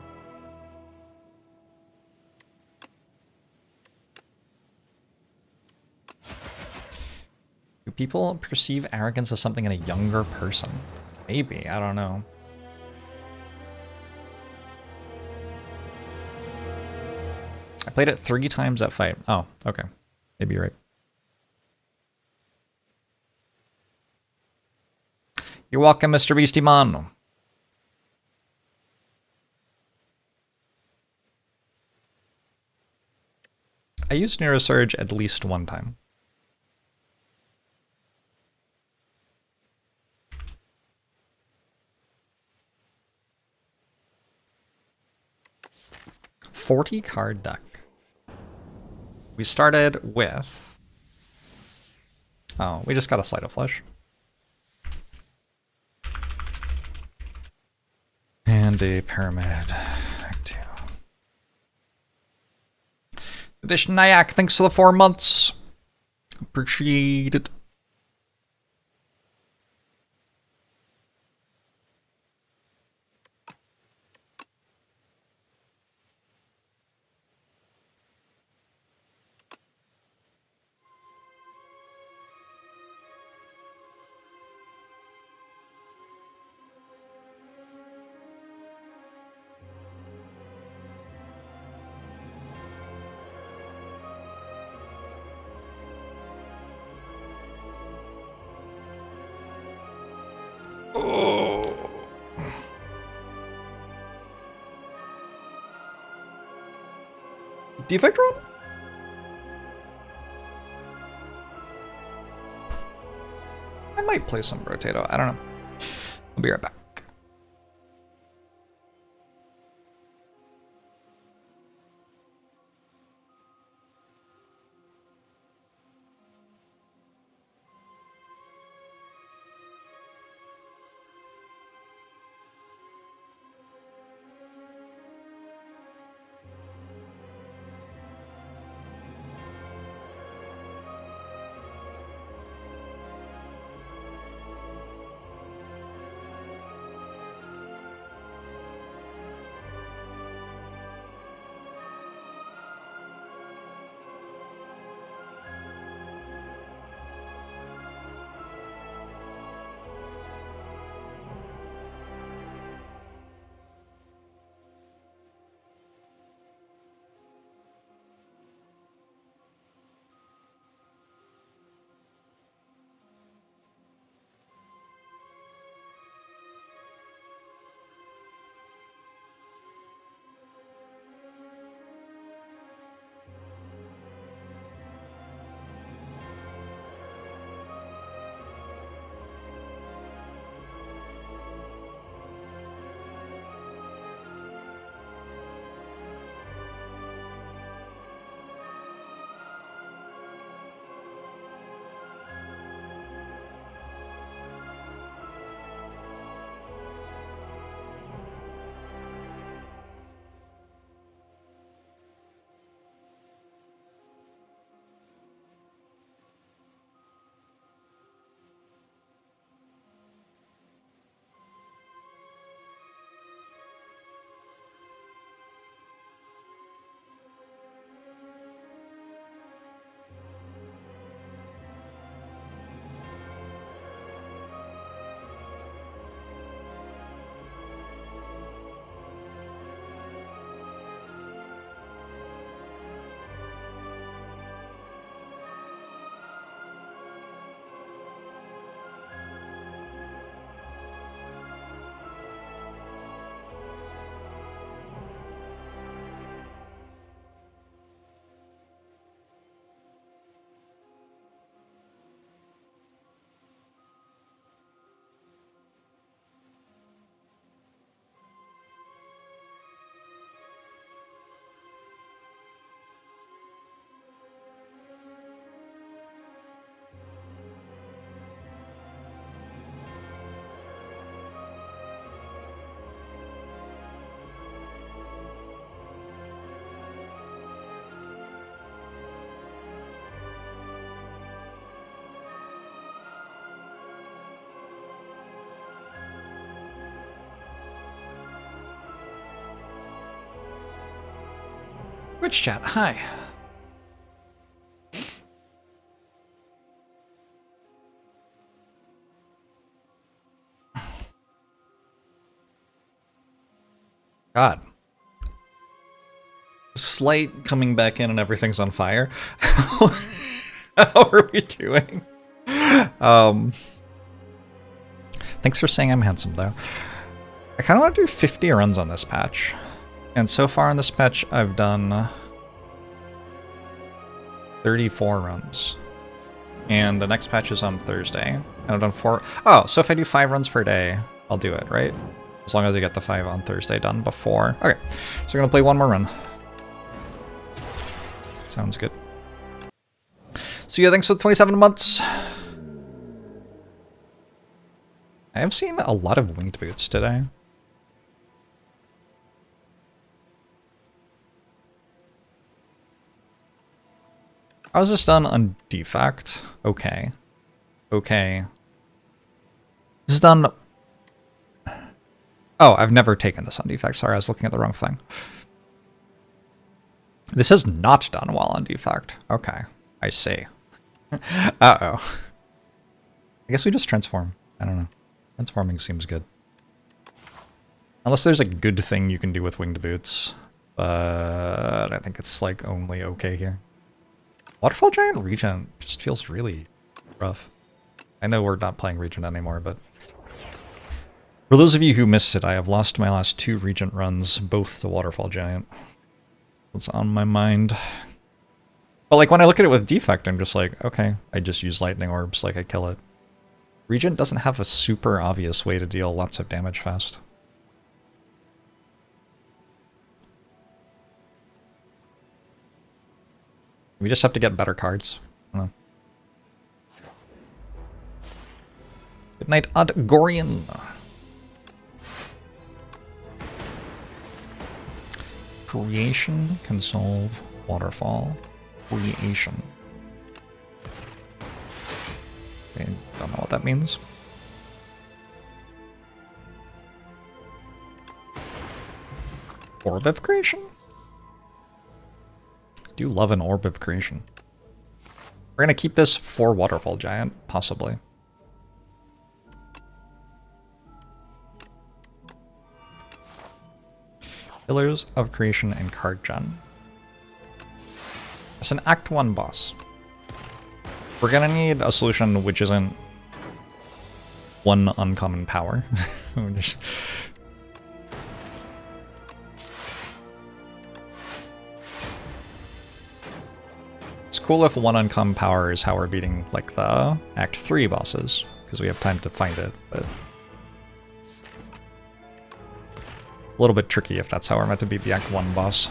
Do people perceive arrogance as something in a younger person? Maybe, I don't know. I played it 3 times at fight. Oh, okay. Maybe you're right. You're welcome, Mr. Beastie Man. I used Neurosurge at least 1 time. $40 card deck. We started with... Oh, we just got a Sleight of Flesh. And a Pyramid. Act 2. Edition Nyack, thanks for the 4 months. Appreciate it. Defect run? I might play some Rotato. I don't know. I'll be right back. Twitch chat, hi. God. Slight coming back in and everything's on fire. How are we doing? Thanks for saying I'm handsome, though. I kind of want to do 50 runs on this patch. And so far on this patch, I've done 34 runs. And the next patch is on Thursday. And I've done 4... Oh, so if I do 5 runs per day, I'll do it, right? As long as I get the 5 on Thursday done before. Okay, so we're going to play one more run. Sounds good. So yeah, thanks for the 27 months. I have seen a lot of winged boots today. How is this done on Defect? Okay. Okay. This is done... Oh, I've never taken this on Defect. Sorry, I was looking at the wrong thing. This is not done well on Defect. Okay, I see. Uh-oh. I guess we just transform. I don't know. Transforming seems good. Unless there's a good thing you can do with winged boots. But I think it's like only okay here. Waterfall Giant Regent just feels really rough. I know we're not playing Regent anymore, but... For those of you who missed it, I have lost my last 2 Regent runs, both to Waterfall Giant. It's on my mind. But like when I look at it with Defect, I'm just like, okay, I just use Lightning Orbs, like I kill it. Regent doesn't have a super obvious way to deal lots of damage fast. We just have to get better cards. I don't know. Good night, Odgorian. Creation can solve Waterfall. Creation. Okay, don't know what that means. Orb of Creation? I do love an Orb of Creation. We're gonna keep this for Waterfall Giant, possibly. Pillars of Creation and Card Gen. It's an Act 1 boss. We're gonna need a solution which isn't one uncommon power. It's cool if one uncommon power is how we're beating like the Act 3 bosses, because we have time to find it, but a little bit tricky if that's how we're meant to beat the Act 1 boss.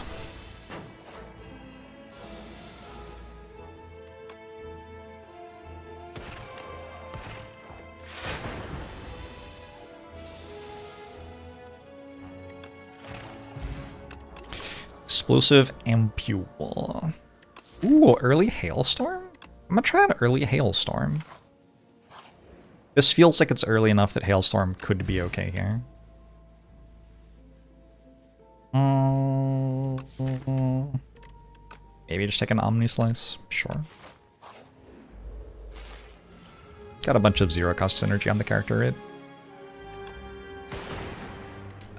Explosive Ampule. Ooh, early Hailstorm? I'm gonna try an early Hailstorm. This feels like it's early enough that Hailstorm could be okay here. Maybe just take an Omni Slice? Sure. Got a bunch of 0-cost synergy on the character, right?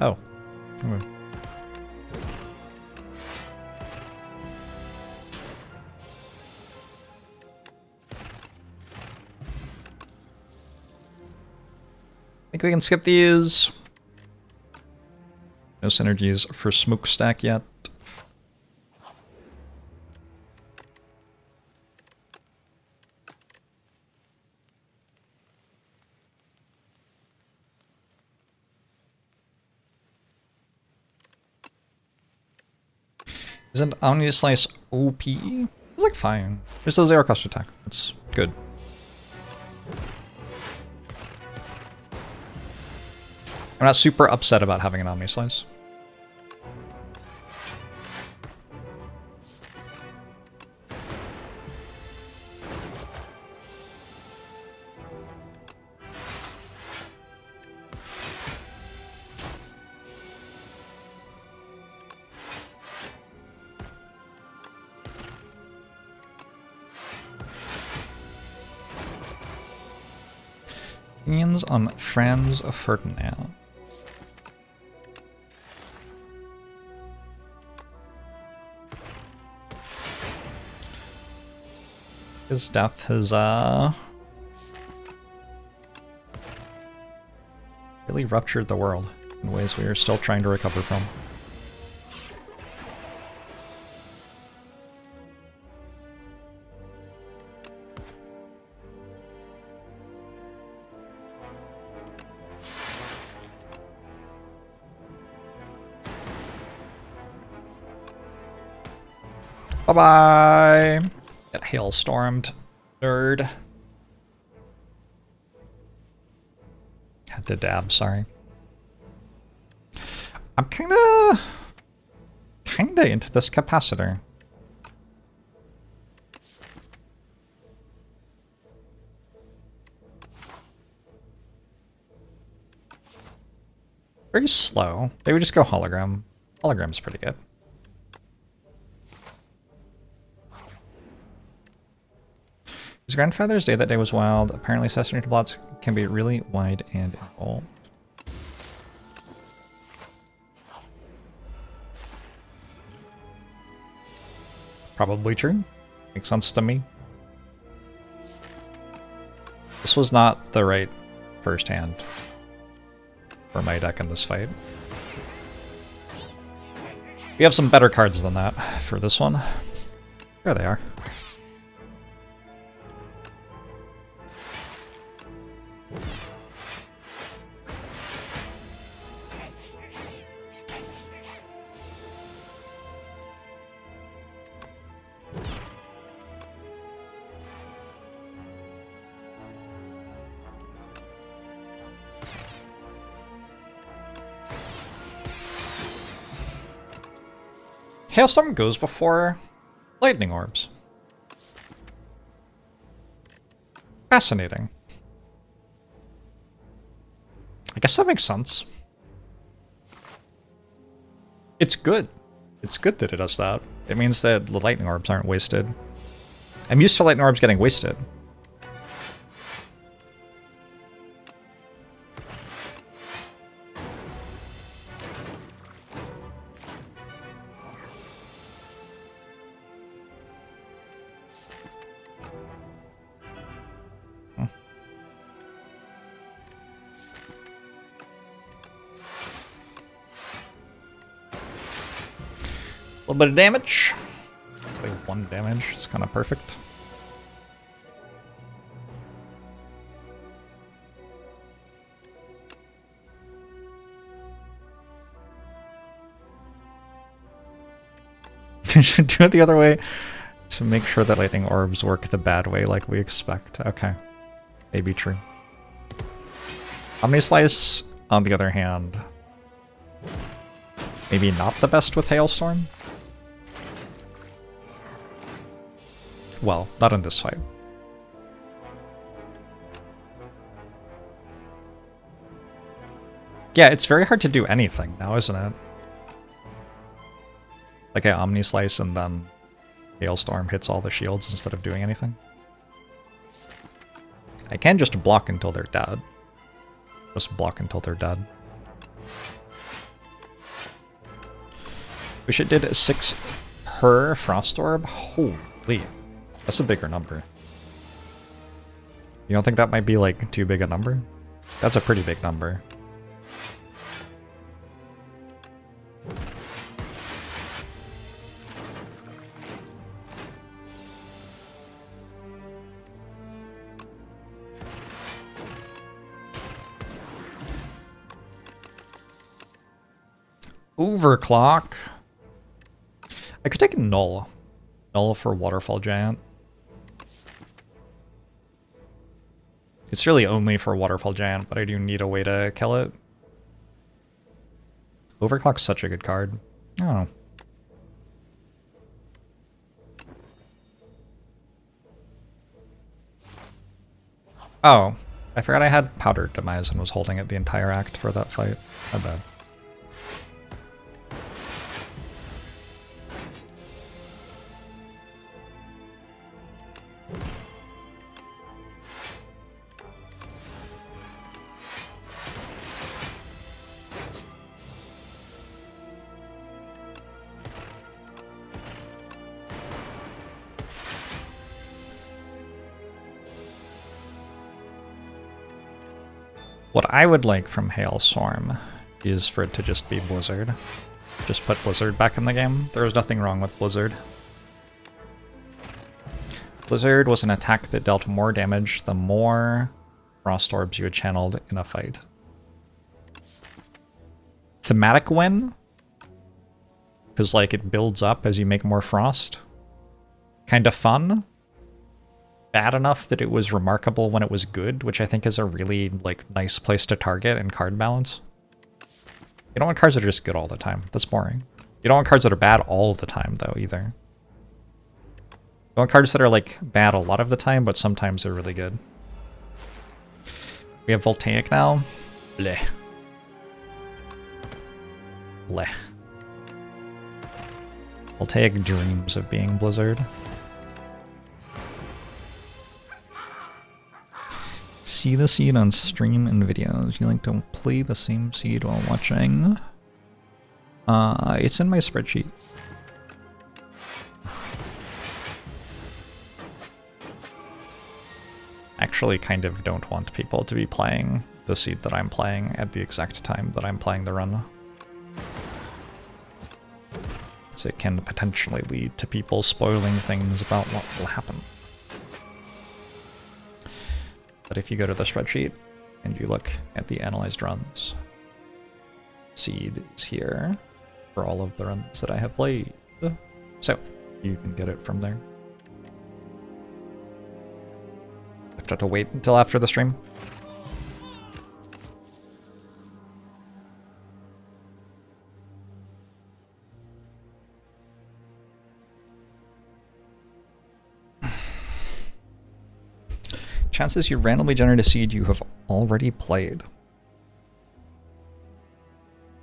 Oh. Okay. I think we can skip these. No synergies for Smokestack yet. Isn't Omni Slice OP? It's like fine. It's a 0-cost attack. It's good. I'm not super upset about having an Omni Slice. Opinions on Franz Ferdinand. His death has really ruptured the world in ways we are still trying to recover from. Bye-bye! Get hailstormed, nerd. Had to dab, sorry. I'm kinda into this capacitor. Very slow. Maybe just go hologram. Hologram's pretty good. His grandfather's day that day was wild. Apparently assassinated plots can be really wide and involved. Probably true. Makes sense to me. This was not the right first hand for my deck in this fight. We have some better cards than that for this one. There they are. Hailstorm goes before lightning orbs. Fascinating. I guess that makes sense. It's good. It's good that it does that. It means that the lightning orbs aren't wasted. I'm used to lightning orbs getting wasted. A little bit of damage. Like 1 damage. It's kind of perfect. You should do it the other way to make sure that lightning orbs work the bad way like we expect. Okay. Maybe true. Omni Slice, on the other hand, maybe not the best with Hailstorm. Well, not in this fight. Yeah, it's very hard to do anything now, isn't it? Like I Omni Slice and then Hailstorm hits all the shields instead of doing anything. I can just block until they're dead. Just block until they're dead. Wish it did 6 per Frost Orb. Holy. That's a bigger number. You don't think that might be like too big a number? That's a pretty big number. Overclock. I could take a null. Null for Waterfall Giant. It's really only for Waterfall Giant, but I do need a way to kill it. Overclock's such a good card. Oh. Oh. I forgot I had Powdered Demise and was holding it the entire act for that fight. My bad. What I would like from Hailstorm is for it to just be Blizzard. Just put Blizzard back in the game. There was nothing wrong with Blizzard. Blizzard was an attack that dealt more damage the more Frost Orbs you had channeled in a fight. Thematic win, because like it builds up as you make more Frost. Kind of fun. Bad enough that it was remarkable when it was good, which I think is a really like nice place to target in card balance. You don't want cards that are just good all the time. That's boring. You don't want cards that are bad all the time though either. You want cards that are like bad a lot of the time, but sometimes they're really good. We have Voltaic now. Bleh. Bleh. Voltaic dreams of being Blizzard. See the seed on stream and videos. You like to play the same seed while watching? It's in my spreadsheet. Actually kind of don't want people to be playing the seed that I'm playing at the exact time that I'm playing the run. So it can potentially lead to people spoiling things about what will happen. But if you go to the spreadsheet and you look at the analyzed runs, seed is here for all of the runs that I have played. So you can get it from there. I have to wait until after the stream. Chances you randomly generate a seed you have already played.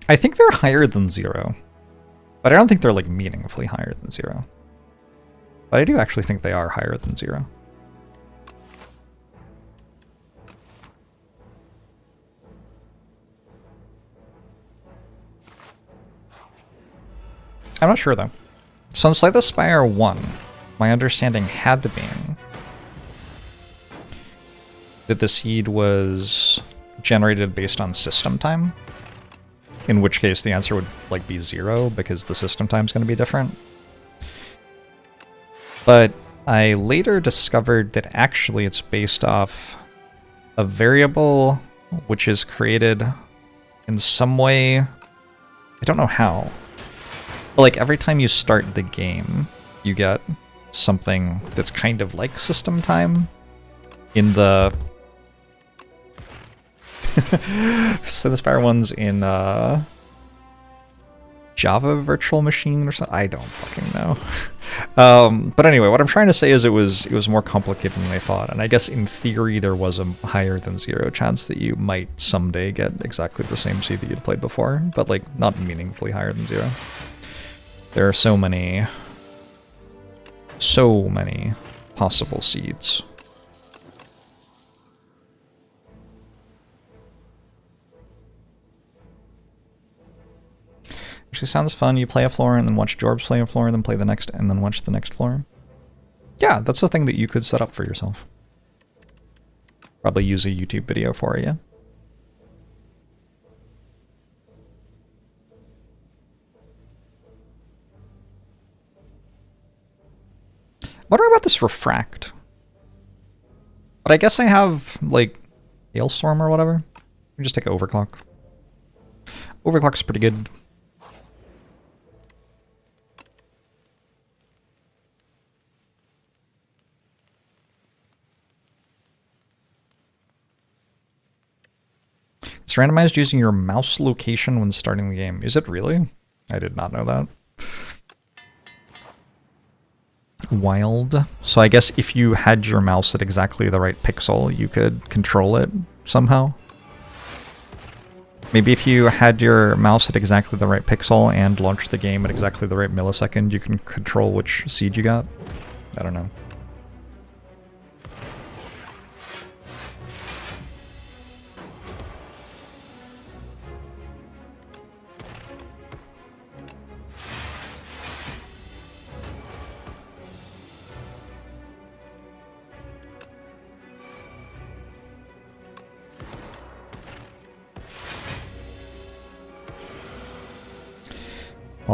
I think they're higher than 0. But I don't think they're like meaningfully higher than 0. But I do actually think they are higher than 0. I'm not sure though. So in Slay the Spire 1, my understanding had to be that the seed was generated based on system time, in which case the answer would like be 0 because the system time is going to be different. But I later discovered that actually it's based off a variable which is created in some way, I don't know how, but like every time you start the game you get something that's kind of like system time in the so the Spire one's in Java Virtual Machine or something. I don't fucking know. But anyway, what I'm trying to say is it was more complicated than I thought, and I guess in theory there was a higher than 0 chance that you might someday get exactly the same seed that you'd played before, but like not meaningfully higher than 0. There are so many possible seeds. Actually sounds fun. You play a floor and then watch Jorbs play a floor and then play the next and then watch the next floor. Yeah, that's a thing that you could set up for yourself. Probably use a YouTube video for you. Wondering about this refract. But I guess I have like Hailstorm or whatever. We just take Overclock. Overclock's pretty good. It's randomized using your mouse location when starting the game. Is it really? I did not know that. Wild. So I guess if you had your mouse at exactly the right pixel, you could control it somehow. Maybe if you had your mouse at exactly the right pixel and launched the game at exactly the right millisecond, you can control which seed you got. I don't know.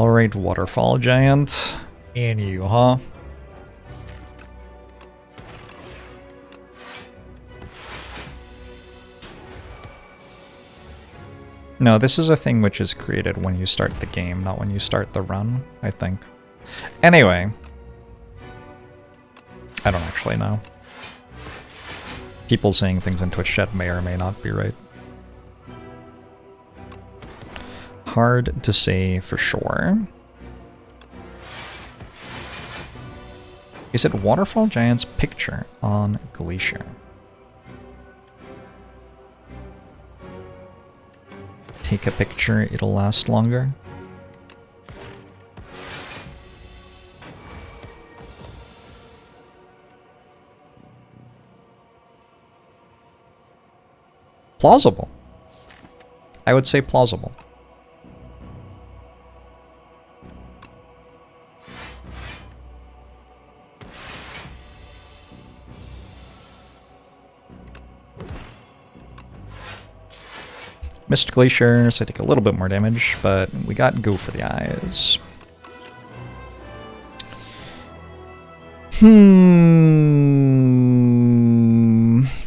Alright, Waterfall Giant. And you, huh? No, this is a thing which is created when you start the game, not when you start the run, I think. Anyway. I don't actually know. People saying things in Twitch chat may or may not be right. Hard to say for sure. Is it Waterfall Giant's picture on Glacier? Take a picture, it'll last longer. Plausible. I would say plausible. Missed Glacier, so I take a little bit more damage, but we got Go for the Eyes.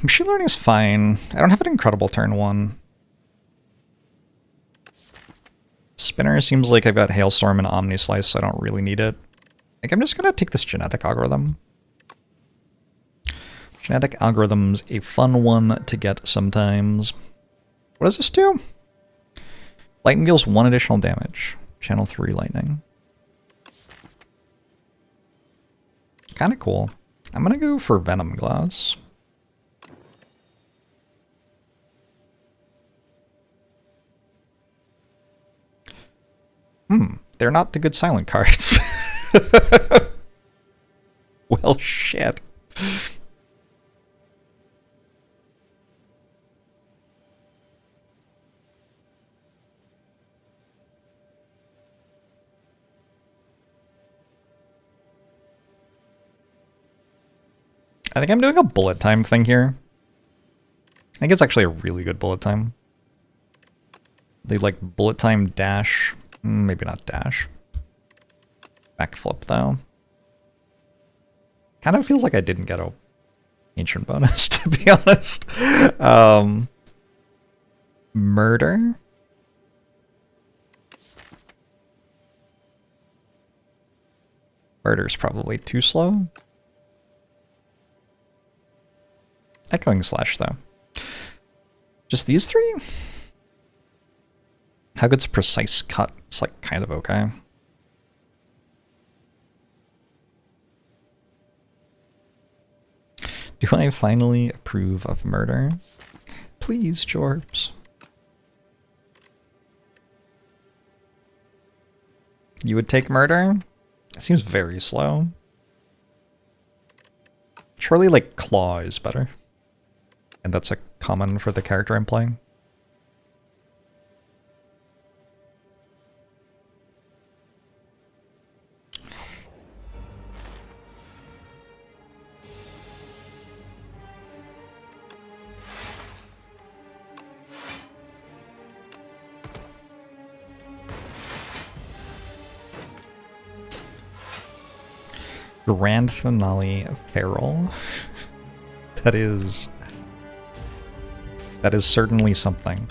Machine Learning is fine. I don't have an incredible turn 1. Spinner seems like I've got Hailstorm and Omni Slice, so I don't really need it. Like, I'm just gonna take this Genetic Algorithm. Genetic Algorithm's a fun one to get sometimes. What does this do? Lightning deals 1 additional damage. Channel 3 Lightning. Kinda cool. I'm gonna go for Venom Glass. They're not the good silent cards. Well, shit. I think I'm doing a bullet time thing here. I think it's actually a really good bullet time. They like bullet time dash. Maybe not dash. Backflip though. Kind of feels like I didn't get a ancient bonus, to be honest. Murder. Murder's probably too slow. Echoing Slash, though. Just these 3? How good's Precise Cut? It's like kind of okay. Do I finally approve of murder? Please, Jorbs. You would take murder? It seems very slow. Surely, like, Claw is better. And that's a common for the character I'm playing. Grand Finale Feral. That is certainly something.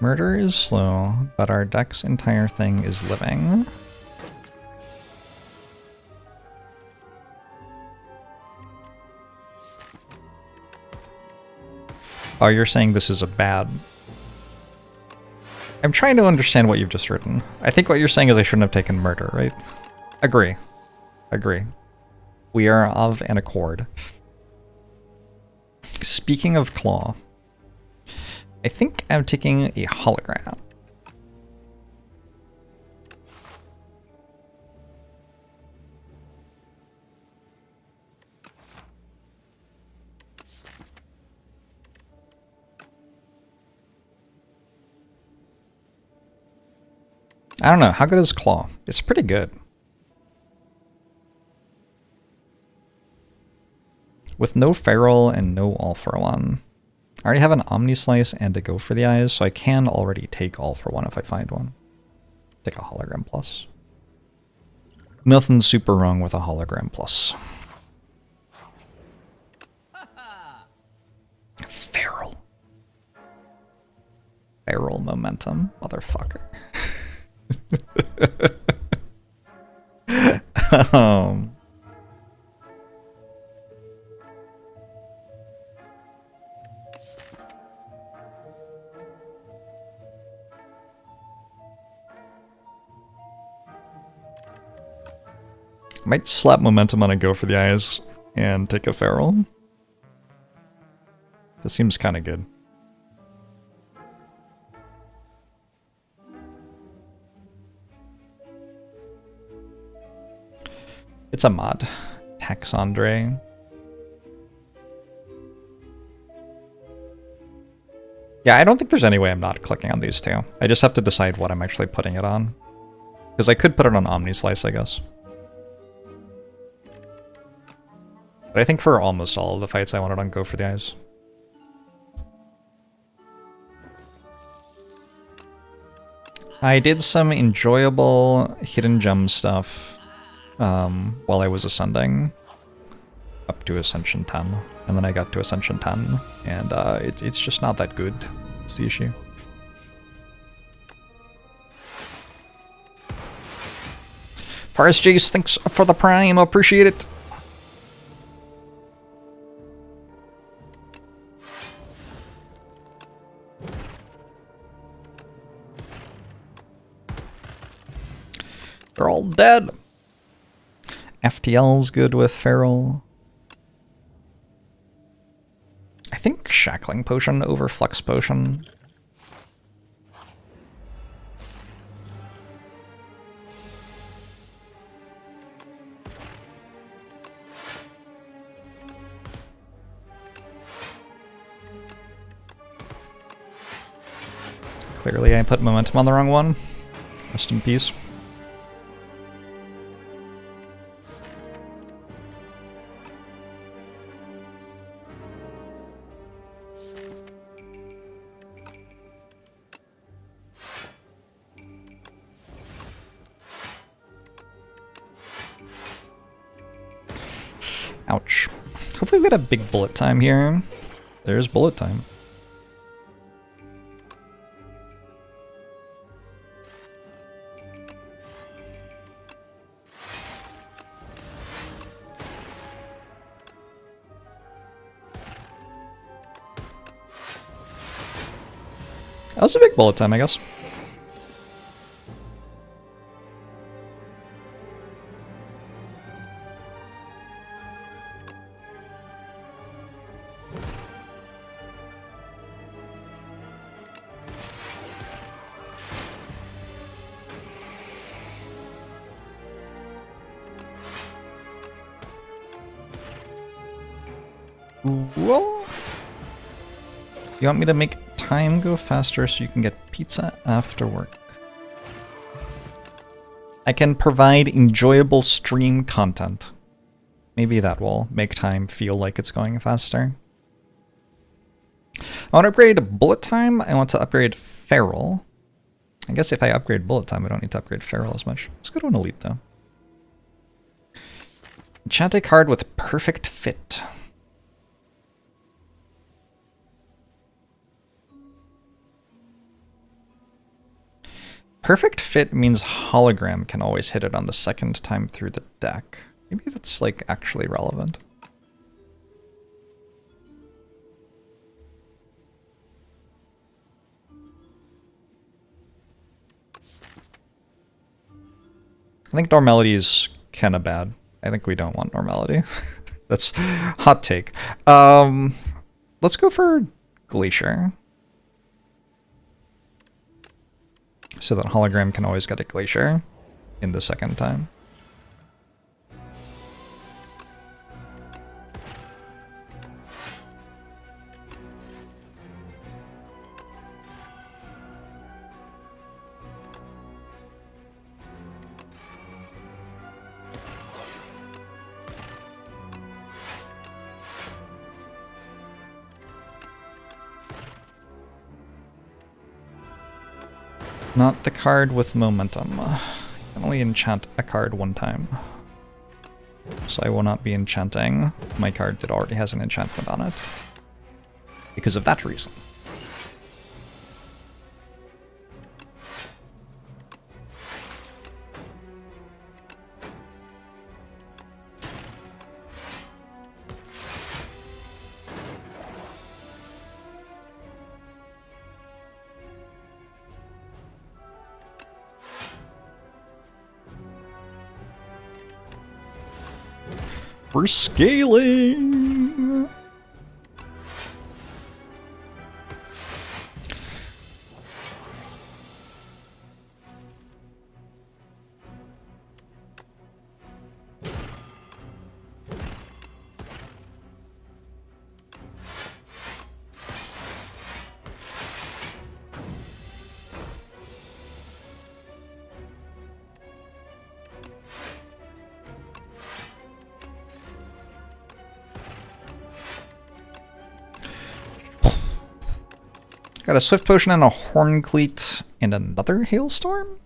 Murder is slow, but our deck's entire thing is living. Oh, you're saying this is a bad... I'm trying to understand what you've just written. I think what you're saying is I shouldn't have taken murder, right? Agree. Agree. We are of an accord. Speaking of Claw, I think I'm taking a hologram. I don't know. How good is Claw? It's pretty good. With no Feral and no All for One. I already have an Omni Slice and a Go for the Eyes, so I can already take All for One if I find one. Take a Hologram Plus. Nothing super wrong with a Hologram Plus. Feral. Feral momentum, motherfucker. Might slap momentum on a Go for the Eyes and take a Feral. This seems kind of good. It's a mod. Taxandre. Yeah, I don't think there's any way I'm not clicking on these two. I just have to decide what I'm actually putting it on. Because I could put it on Omni Slice, I guess. But I think for almost all of the fights I wanted on Go for the Eyes. I did some enjoyable hidden gem stuff while I was ascending up to Ascension 10. And then I got to Ascension 10, and it's just not that good. It's the issue. Forest Jace, thanks for the Prime, appreciate it. They're all dead. FTL's good with Feral. I think Shackling Potion over Flex Potion. Clearly I put momentum on the wrong one. Rest in peace. Ouch. Hopefully we get a big bullet time here. There's bullet time. That was a big bullet time, I guess. Well, you want me to make time go faster so you can get pizza after work? I can provide enjoyable stream content. Maybe that will make time feel like it's going faster. I want to upgrade bullet time. I want to upgrade feral. I guess if I upgrade bullet time, I don't need to upgrade feral as much. Let's go to an elite though. Enchant a card with perfect fit. Perfect fit means hologram can always hit it on the second time through the deck. Maybe that's like actually relevant. I think normality is kind of bad. I think we don't want normality. That's hot take. Let's go for Glacier. So that hologram can always get a Glacier in the second time. Not the card with momentum. I can only enchant a card one time. So I will not be enchanting my card that already has an enchantment on it. Because of that reason. We're scaling! Got a Swift Potion and a Horncleat and another Hailstorm?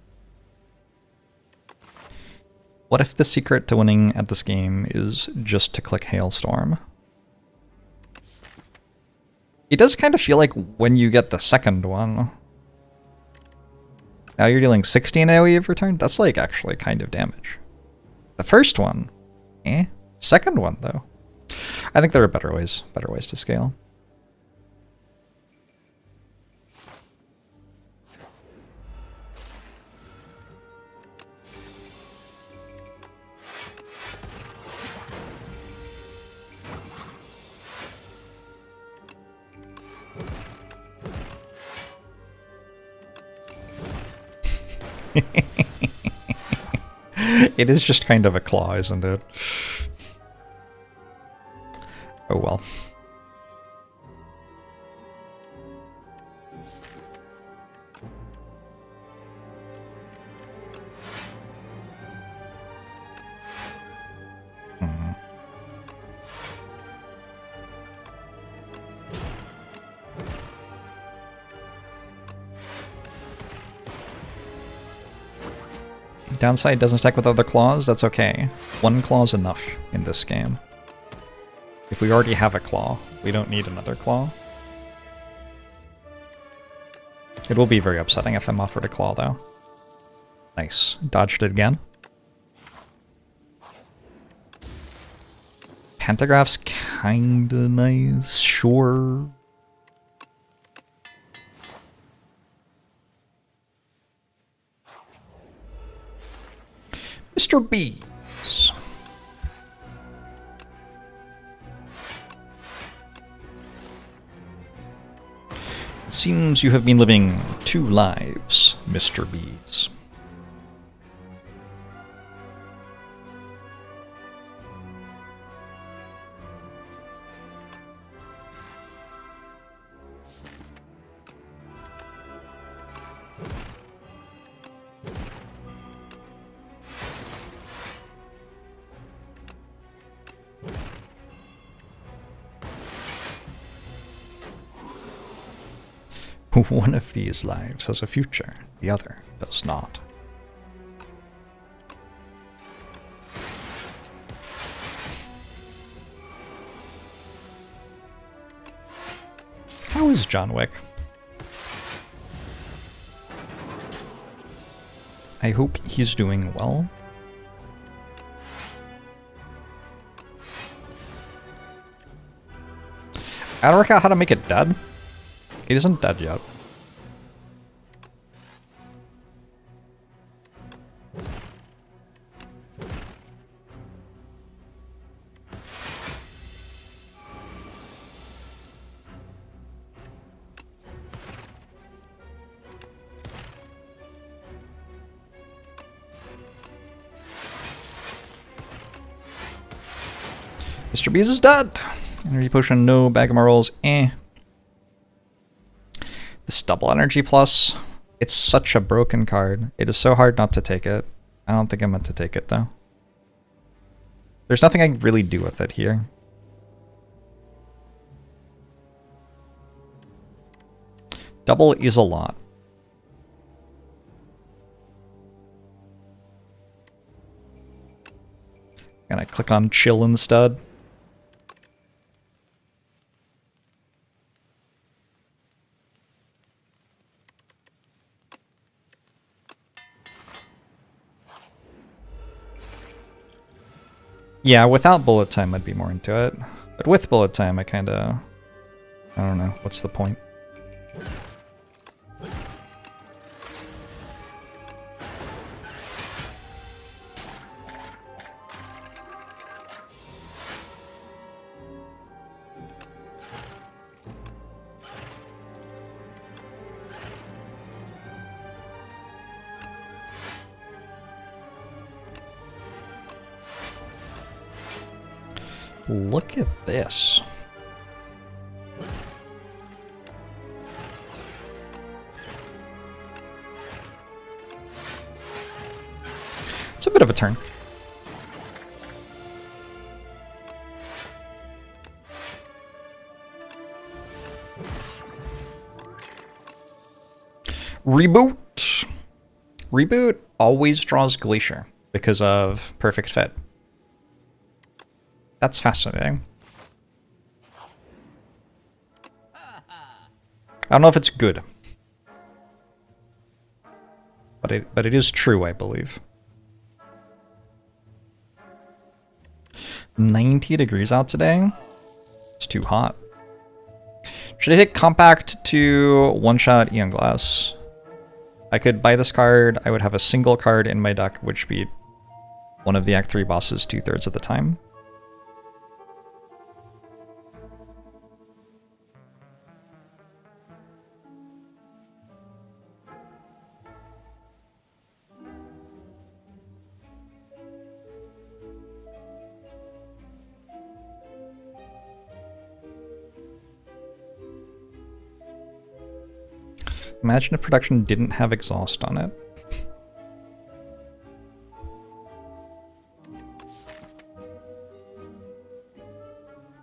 What if the secret to winning at this game is just to click Hailstorm? It does kind of feel like when you get the second one. Now you're dealing 16 AoE every turn? That's like actually kind of damage. The first one, eh? Second one though. I think there are better ways to scale. It is just kind of a claw, isn't it? Oh well. Downside doesn't stack with other claws, that's okay. One claw's enough in this game. If we already have a claw, we don't need another claw. It will be very upsetting if I'm offered a claw though. Nice. Dodged it again. Pantograph's kinda nice, sure. Mr. Bees. It seems you have been living 2 lives, Mr. Bees. One of these lives has a future, the other does not. How is John Wick? I hope he's doing well. I don't work out how to make it dead. It isn't dead yet. Mr. Bees is dead! Energy potion, no. Bag of marbles, eh. This double energy plus, it's such a broken card. It is so hard not to take it. I don't think I meant to take it though. There's nothing I can really do with it here. Double is a lot. Gonna click on chill instead. Yeah, without bullet time, I'd be more into it. But with bullet time, I kinda... I don't know. What's the point? Look at this. It's a bit of a turn. Reboot. Reboot always draws Glacier because of Perfect Fit. That's fascinating. I don't know if it's good. But it is true, I believe. 90 degrees out today? It's too hot. Should I take Compact to one-shot Eon Glass? I could buy this card, I would have a single card in my deck which beat one of the Act 3 bosses 2/3 of the time. Imagine if production didn't have exhaust on it.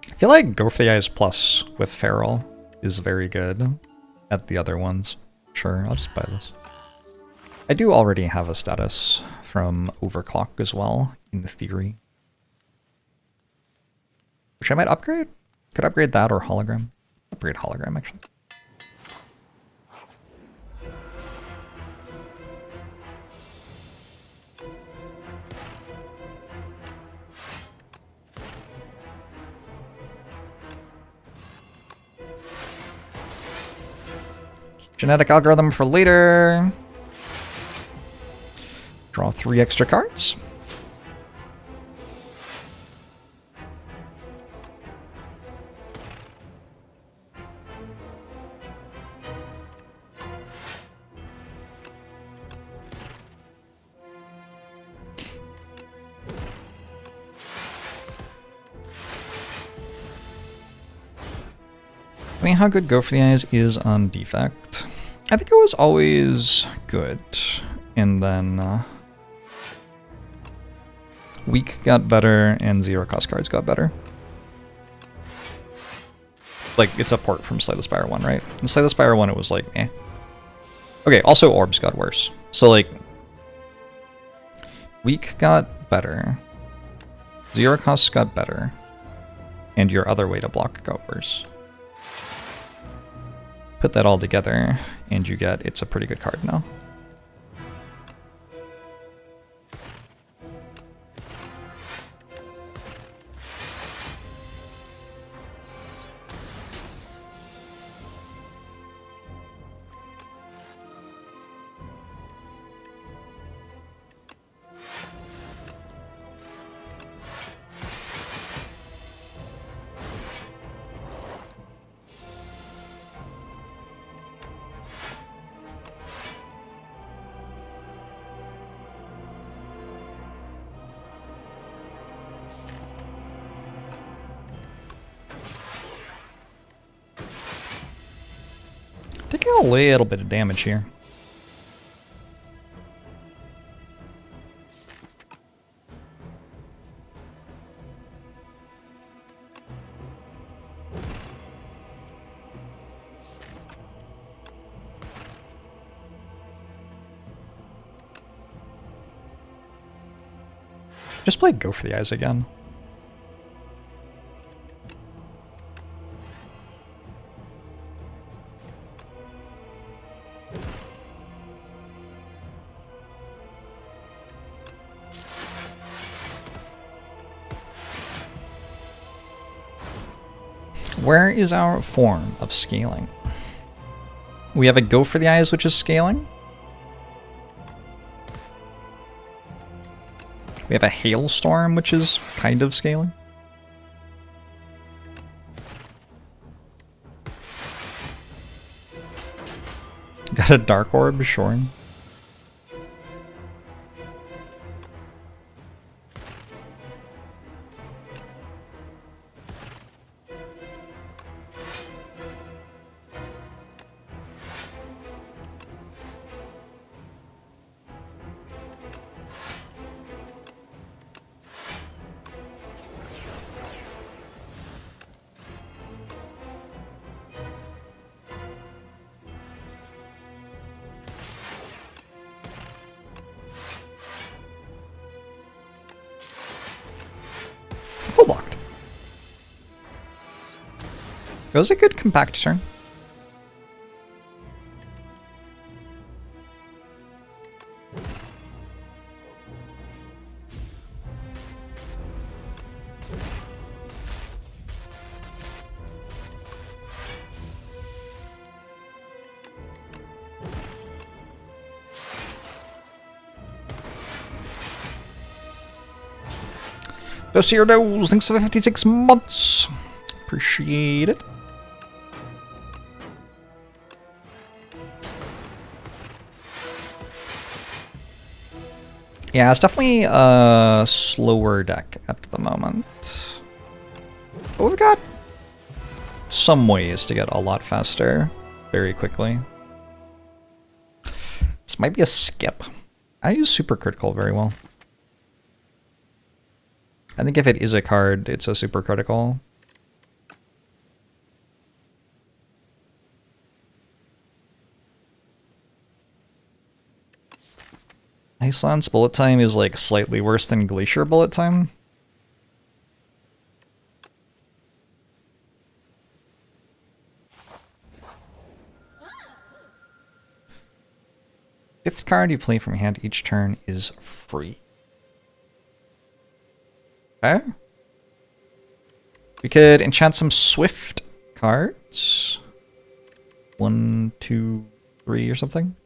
I feel like Go for the Eyes Plus with Feral is very good at the other ones. Sure, I'll just buy this. I do already have a status from Overclock as well, in theory. Which I might upgrade? Could upgrade that or Hologram. Upgrade Hologram, actually. Genetic algorithm for later. Draw 3 extra cards. I mean, how good Go for the Eyes is on Defect. I think it was always good, and then Weak got better, and zero cost cards got better. Like, it's a port from Slay the Spire 1, right? In Slay the Spire 1, it was like, eh. Okay, also Orbs got worse. So, like, Weak got better, zero costs got better, and your other way to block got worse. Put that all together, and you get it's a pretty good card now. Taking a little bit of damage here. Just play Go for the Eyes again. Where is our form of scaling? We have a Go for the Eyes, which is scaling. We have a Hailstorm, which is kind of scaling. Got a Dark Orb, Shorn. Full blocked. It was a good compact turn. Dossier Nose, thanks for 56 months. Appreciate it. Yeah, it's definitely a slower deck at the moment. But we've got some ways to get a lot faster very quickly. This might be a skip. I use Super Critical very well. I think if it is a card, it's a super critical. Iceland's bullet time is like slightly worse than Glacier bullet time. Fifth card you play from hand each turn is free. Okay. We could enchant some Swift cards. 1, 2, 3 or something.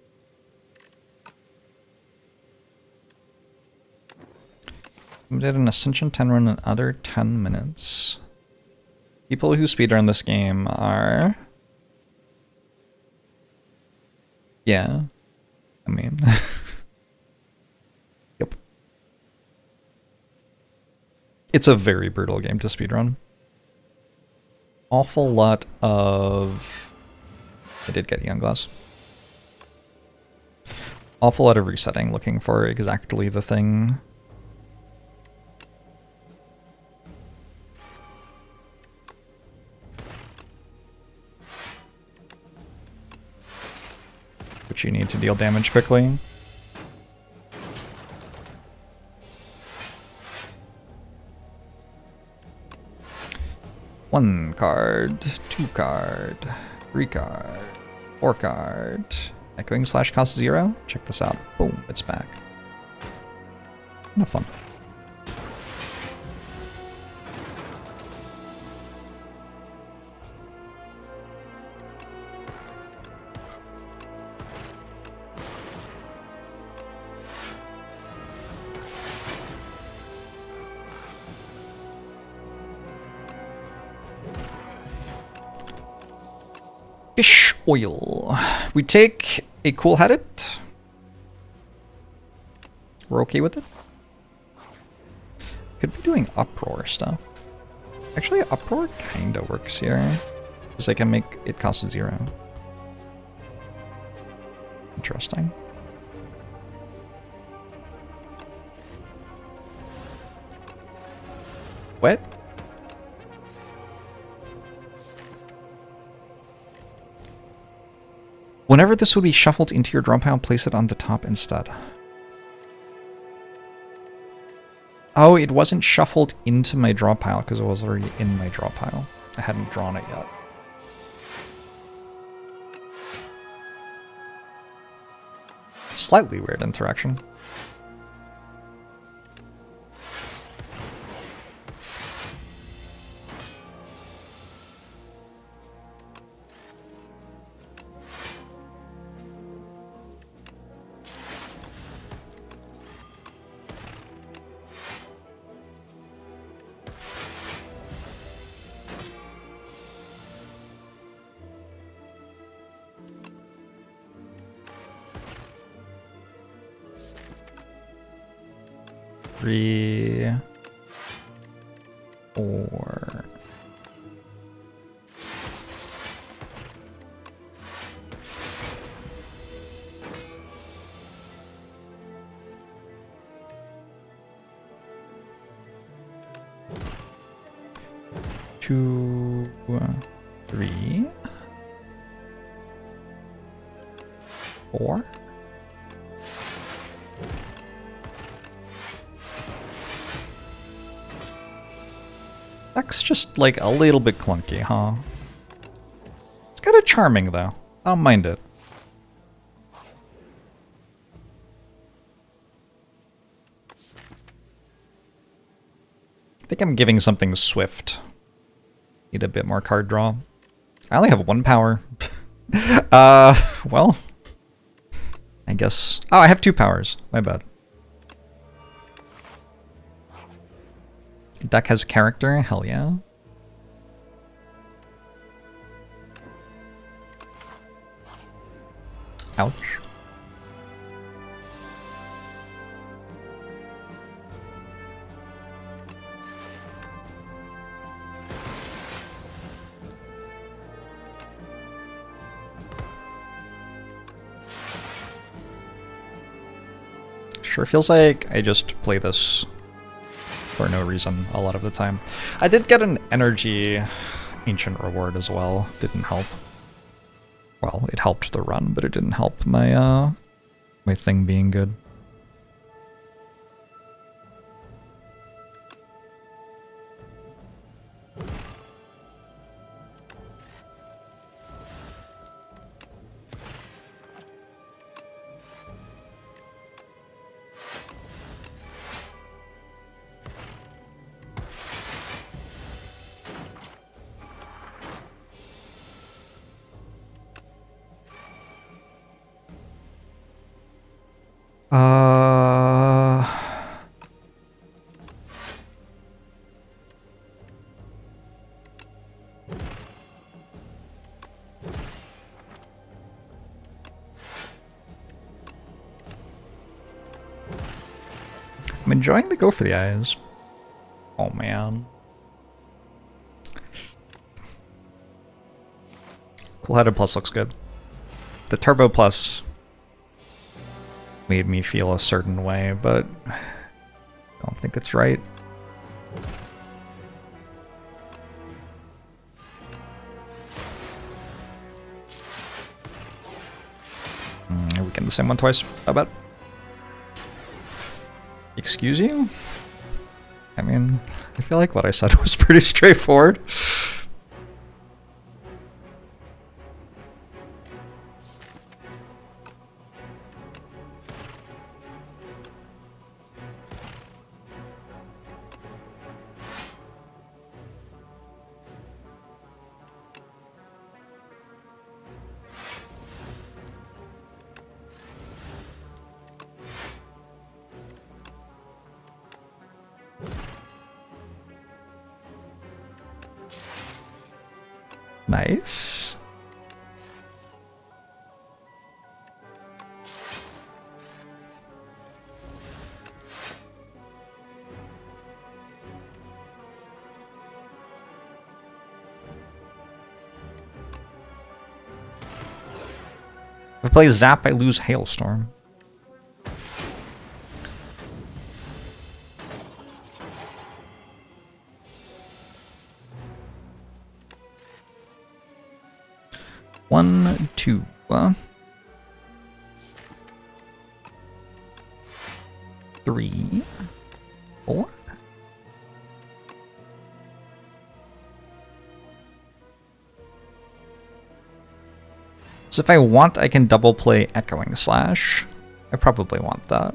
We did an Ascension 10 run in another 10 minutes. People who speedrun this game are... Yeah. I mean... Yep. It's a very brutal game to speedrun. Awful lot of... I did get Young Glass. Awful lot of resetting, looking for exactly the thing. Which you need to deal damage quickly. One card, 2 card, 3 card, 4 card. Echoing Slash costs 0. Check this out. Boom, it's back. No fun. Fish oil. We take a cool-headed. We're okay with it. Could be doing uproar stuff. Actually, uproar kinda works here. Because I can make it cost 0. Interesting. What? Whenever this would be shuffled into your drum pile, place it on the top instead. Oh, it wasn't shuffled into my draw pile because it was already in my draw pile. I hadn't drawn it yet. Slightly weird interaction. Three, 4. Two, 3, 4. That's just like a little bit clunky, huh? It's kind of charming though. I don't mind it. I think I'm giving something swift. Need a bit more card draw. I only have 1 power. Well, I guess. Oh, I have 2 powers. My bad. Deck has character. Hell yeah. Ouch. Sure feels like I just play this for no reason a lot of the time. I did get an energy ancient reward as well. Didn't help. Well, it helped the run, but it didn't help my my thing being good. I'm enjoying the go for the eyes. Oh man. Cool-headed plus looks good. The turbo plus made me feel a certain way, but I don't think it's right. Are we getting the same one twice? I bet. Excuse you? I mean, I feel like what I said was pretty straightforward. Nice. If I play Zap, I lose Hailstorm. One, 2. 3, 4. So if I want, I can double play Echoing Slash. I probably want that.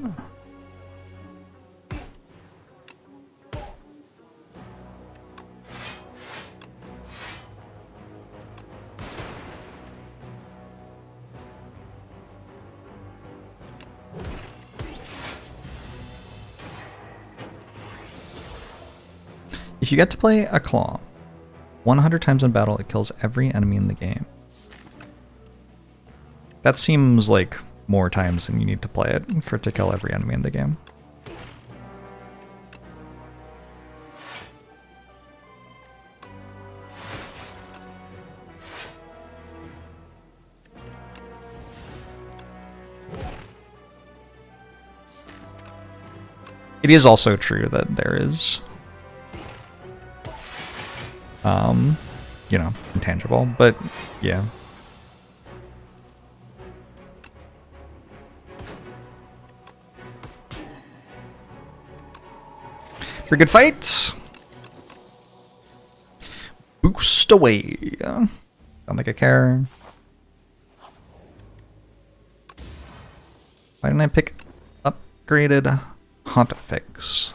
If you get to play a Claw 100 times in battle, it kills every enemy in the game. That seems like more times than you need to play it for it to kill every enemy in the game. It is also true that there is you know, intangible, but yeah. For good fights. Boost away. Don't think I care. Why didn't I pick upgraded Haunt Fix?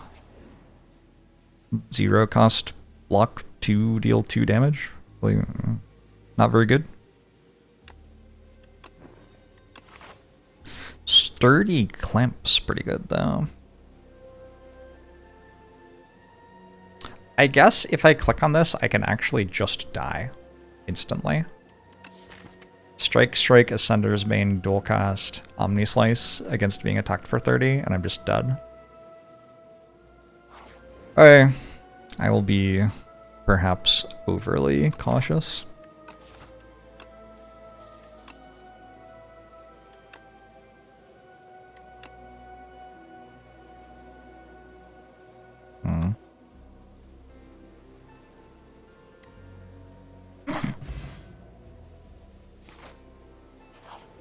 0 cost block 2, deal 2 damage. Not very good. Sturdy Clamp's pretty good though. I guess if I click on this, I can actually just die instantly. Strike, Strike, Ascender's Bane, dual cast, Omni Slice against being attacked for 30, and I'm just dead. Okay, I will be perhaps overly cautious.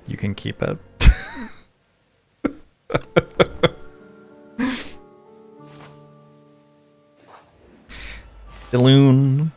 You can keep it. Balloon.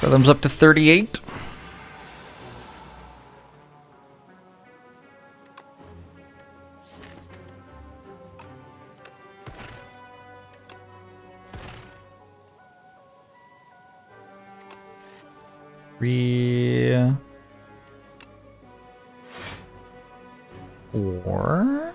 Rhythm's up to 38. Or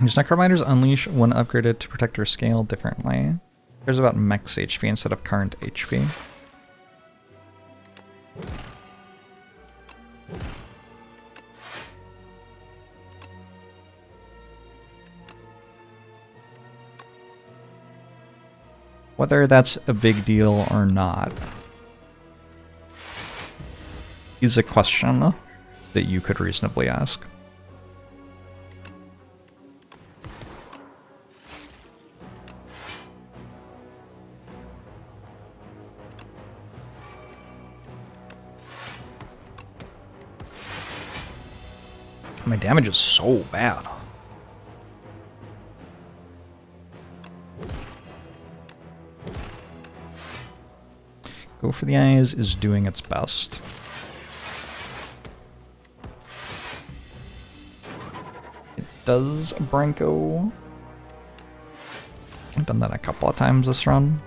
these Necrominders unleash when upgraded to protect or scale differently. Cares about max HP instead of current HP. Whether that's a big deal or not is a question that you could reasonably ask. My damage is so bad. Go for the Eyes is doing its best. It does Branko. I've done that a couple of times this run.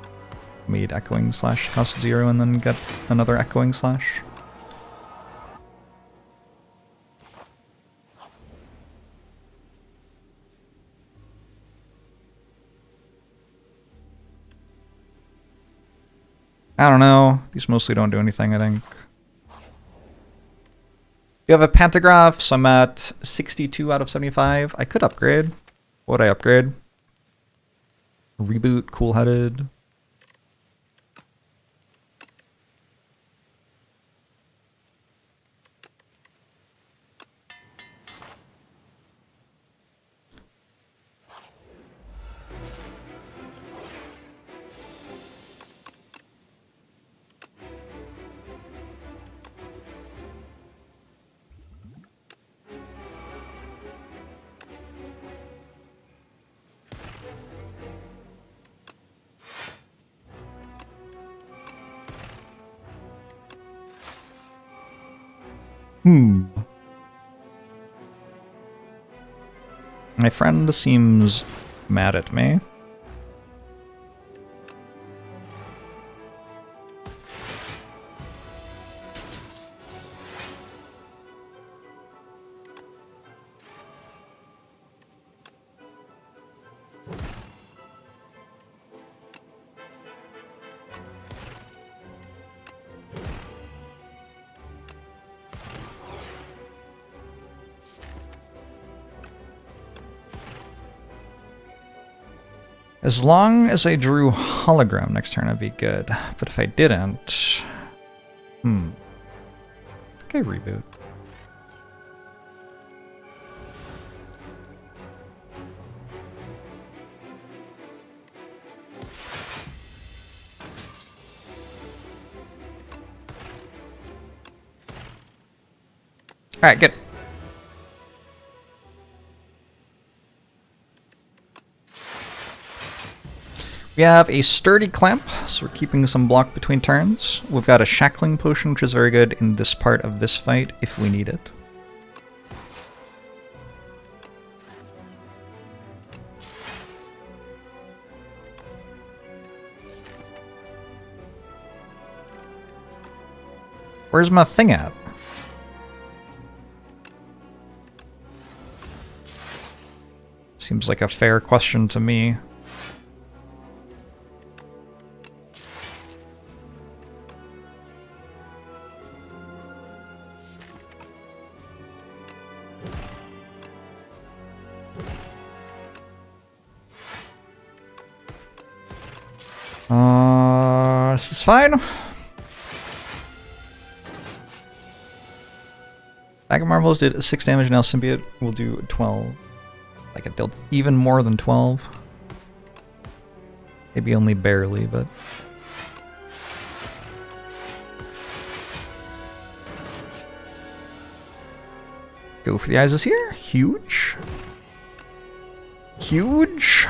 Made Echoing Slash cost 0 and then get another Echoing Slash. I don't know. These mostly don't do anything, I think. You have a pantograph, so I'm at 62 out of 75. I could upgrade. What would I upgrade? Reboot, cool-headed. My friend seems mad at me. As long as I drew hologram next turn, I'd be good. But if I didn't... I think I reboot. Alright, good. We have a sturdy clamp, so we're keeping some block between turns. We've got a shackling potion, which is very good in this part of this fight if we need it. Where's my thing at? Seems like a fair question to me. This is fine. Bag of Marbles did 6 damage, now Symbiote will do 12. Like it dealt even more than 12. Maybe only barely, but... Go for the eyes here. Huge. Huge.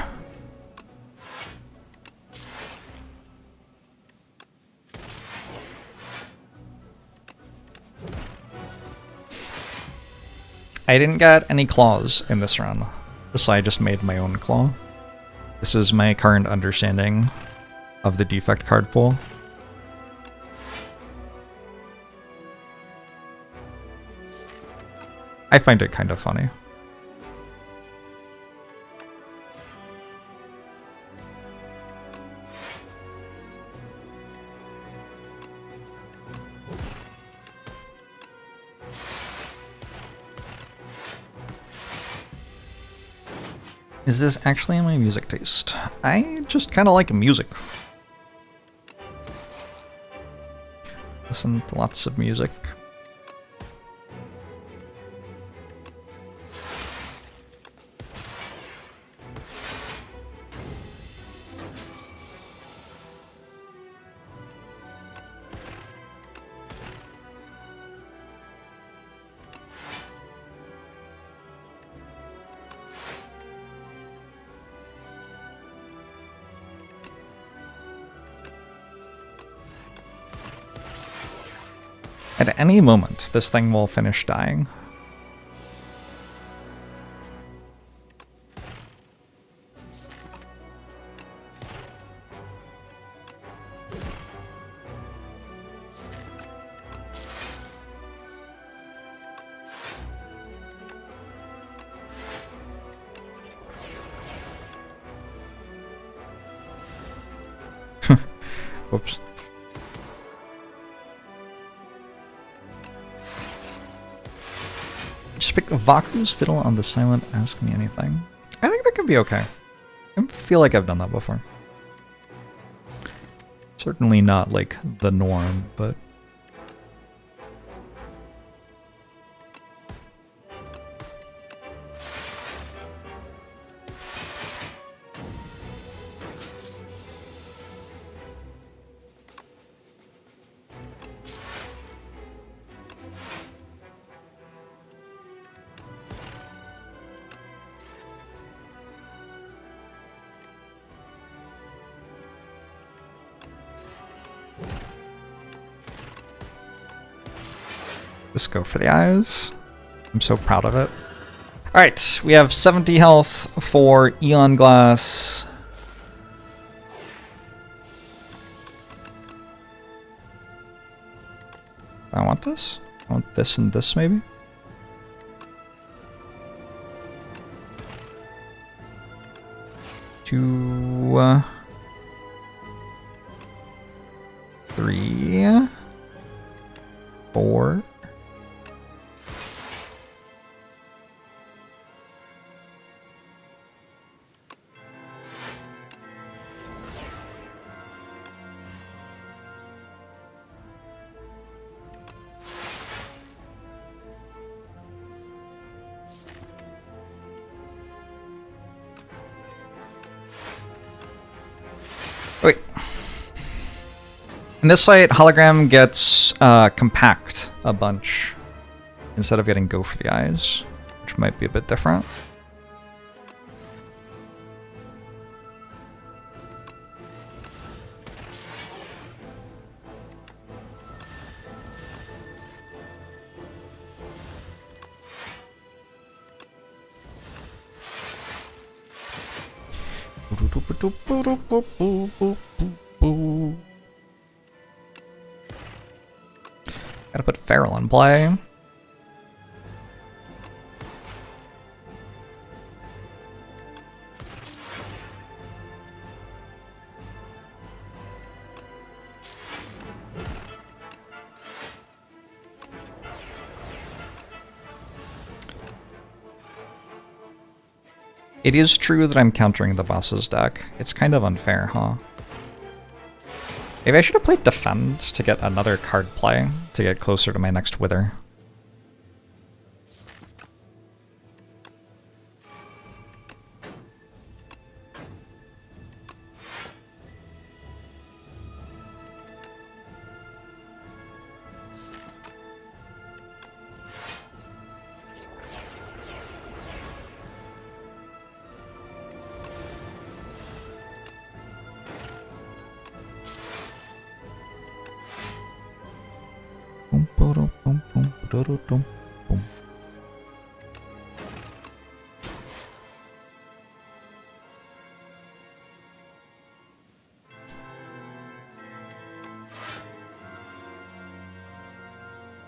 I didn't get any claws in this run, so I just made my own claw. This is my current understanding of the Defect card pool. I find it kind of funny. Is this actually my music taste? I just kind of like music. Listen to lots of music. At any moment, this thing will finish dying. Whoops. Just pick Vaku's Fiddle on the silent Ask Me Anything. I think that could be okay. I feel like I've done that before. Certainly not like the norm, but... Just go for the eyes. I'm so proud of it. Alright, we have 70 health for Eon Glass. I want this? I want this and this maybe? Two... 3... 4... Wait. In this site, hologram gets compact a bunch instead of getting go for the eyes, which might be a bit different. Gotta put Feral in play. It is true that I'm countering the boss's deck. It's kind of unfair, huh? Maybe I should have played Defend to get another card play to get closer to my next Wither.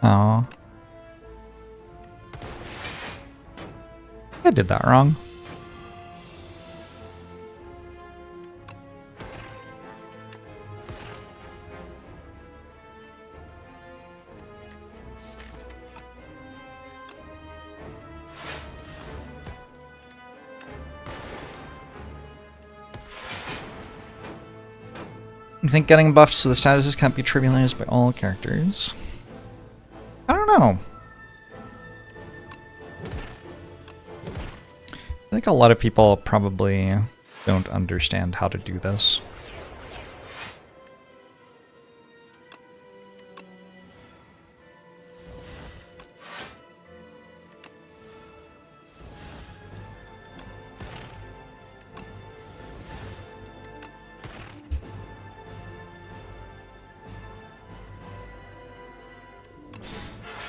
Oh. I did that wrong. I think getting buffed so the statuses can't be trivialized by all characters. I don't know. I think a lot of people probably don't understand how to do this.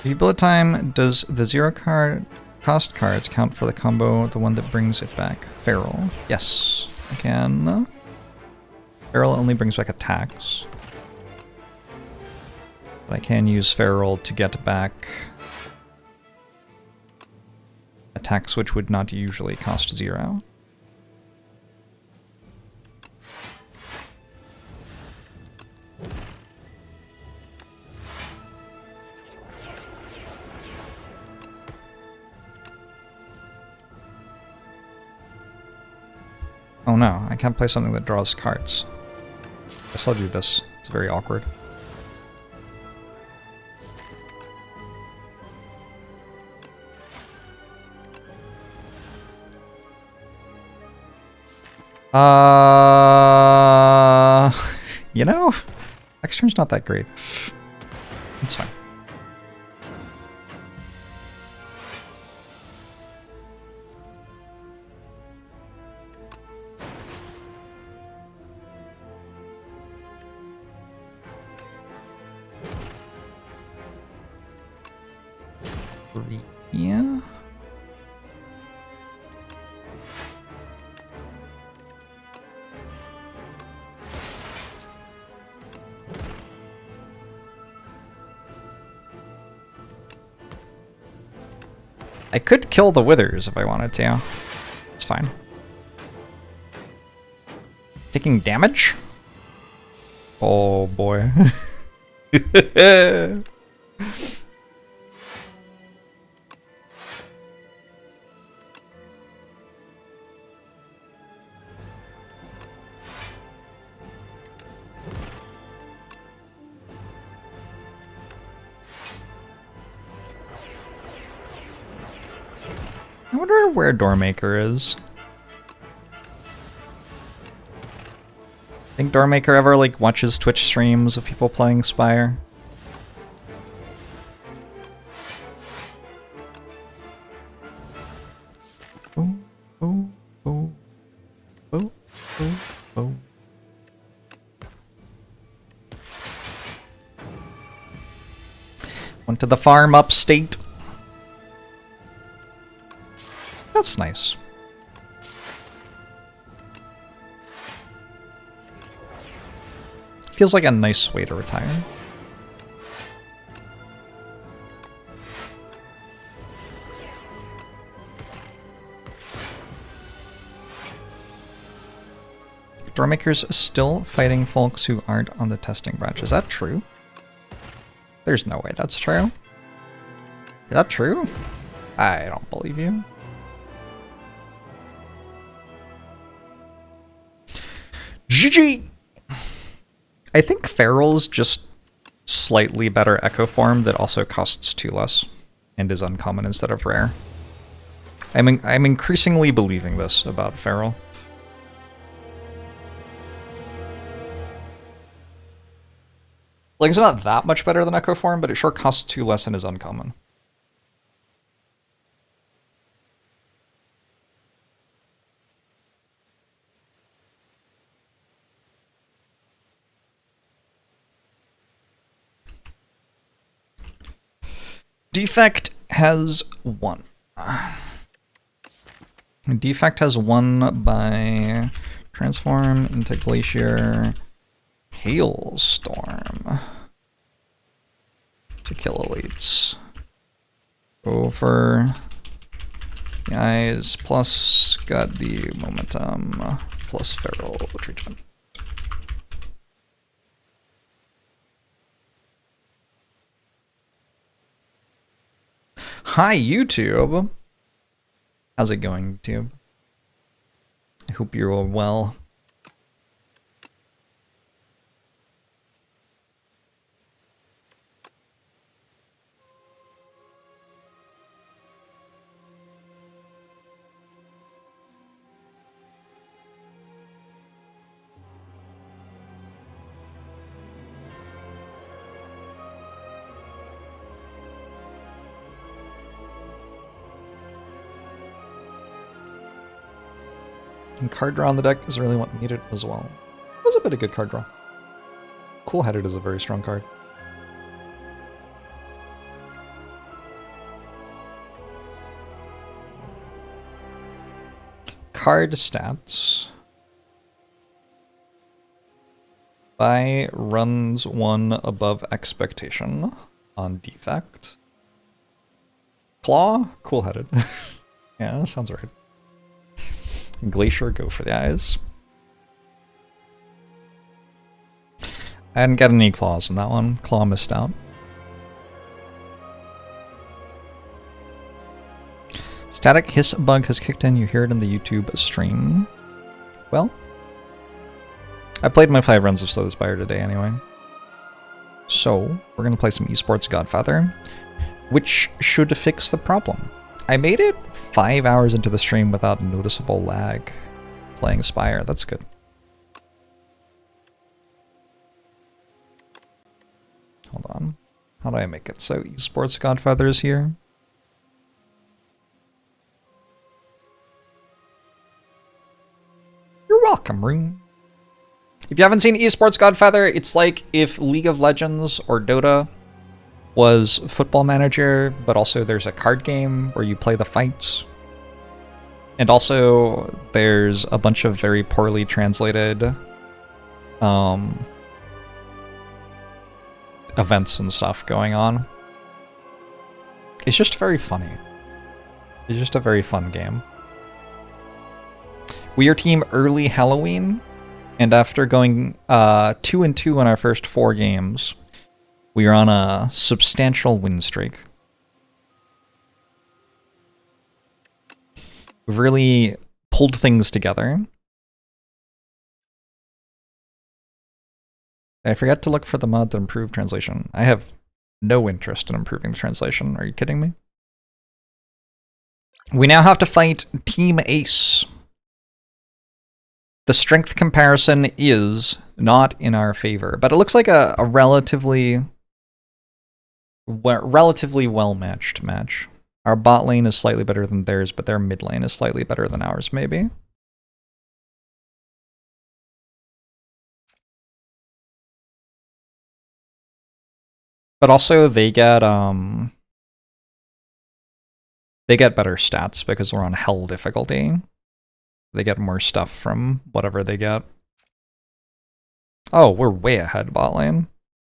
If you bullet time, does the 0 card cost cards count for the combo, the one that brings it back? Feral. Yes, I can. Feral only brings back attacks. But I can use Feral to get back attacks which would not usually cost 0. Oh no, I can't play something that draws cards. Guess I'll do this. It's very awkward. You know, next turn's not that great. It's fine. Yeah. I could kill the withers if I wanted to. It's fine. Taking damage? Oh boy. I wonder where Doormaker is. Think Doormaker ever like watches Twitch streams of people playing Spire? Oh, oh, oh, oh, oh, oh. Went to the farm upstate. That's nice. Feels like a nice way to retire. Doormaker's still fighting folks who aren't on the testing branch. Is that true? There's no way that's true. Is that true? I don't believe you. GG! I think Feral's just slightly better Echo form that also costs 2 less and is uncommon instead of rare. I'm increasingly believing this about Feral. Like, it's not that much better than Echo form, but it sure costs 2 less and is uncommon. Defect has 1. Defect has 1 by transform into Glacier Hailstorm to kill elites. Over the eyes plus got the momentum plus feral treatment. Hi, YouTube. How's it going, YouTube? I hope you're all well. And card draw on the deck is really what needed as well. It was a bit of good card draw. Cool-Headed is a very strong card. Card stats. Buy runs 1 above expectation on Defect. Claw? Cool-Headed. Yeah, that sounds right. Glacier, go for the eyes. I didn't get any claws in that one. Claw missed out. Static hiss bug has kicked in. You hear it in the YouTube stream. Well, I played my 5 runs of Slow the Spire today anyway. So, we're going to play some Esports Godfather, which should fix the problem. I made it 5 hours into the stream without noticeable lag playing Spire. That's good. Hold on. How do I make it so Esports Godfather is here? You're welcome, Rune. If you haven't seen Esports Godfather, it's like if League of Legends or Dota was Football Manager, but also there's a card game where you play the fights. And also there's a bunch of very poorly translated events and stuff going on. It's just very funny. It's just a very fun game. We are team early Halloween, and after going 2-2 in our first 4 games, we are on a substantial win streak. We've really pulled things together. I forgot to look for the mod to improve translation. I have no interest in improving the translation. Are you kidding me? We now have to fight Team Ace. The strength comparison is not in our favor, but it looks like a relatively well-matched match. Our bot lane is slightly better than theirs, but their mid lane is slightly better than ours, maybe. But also they get better stats because we're on hell difficulty. They get more stuff from whatever they get. Oh, we're way ahead bot lane.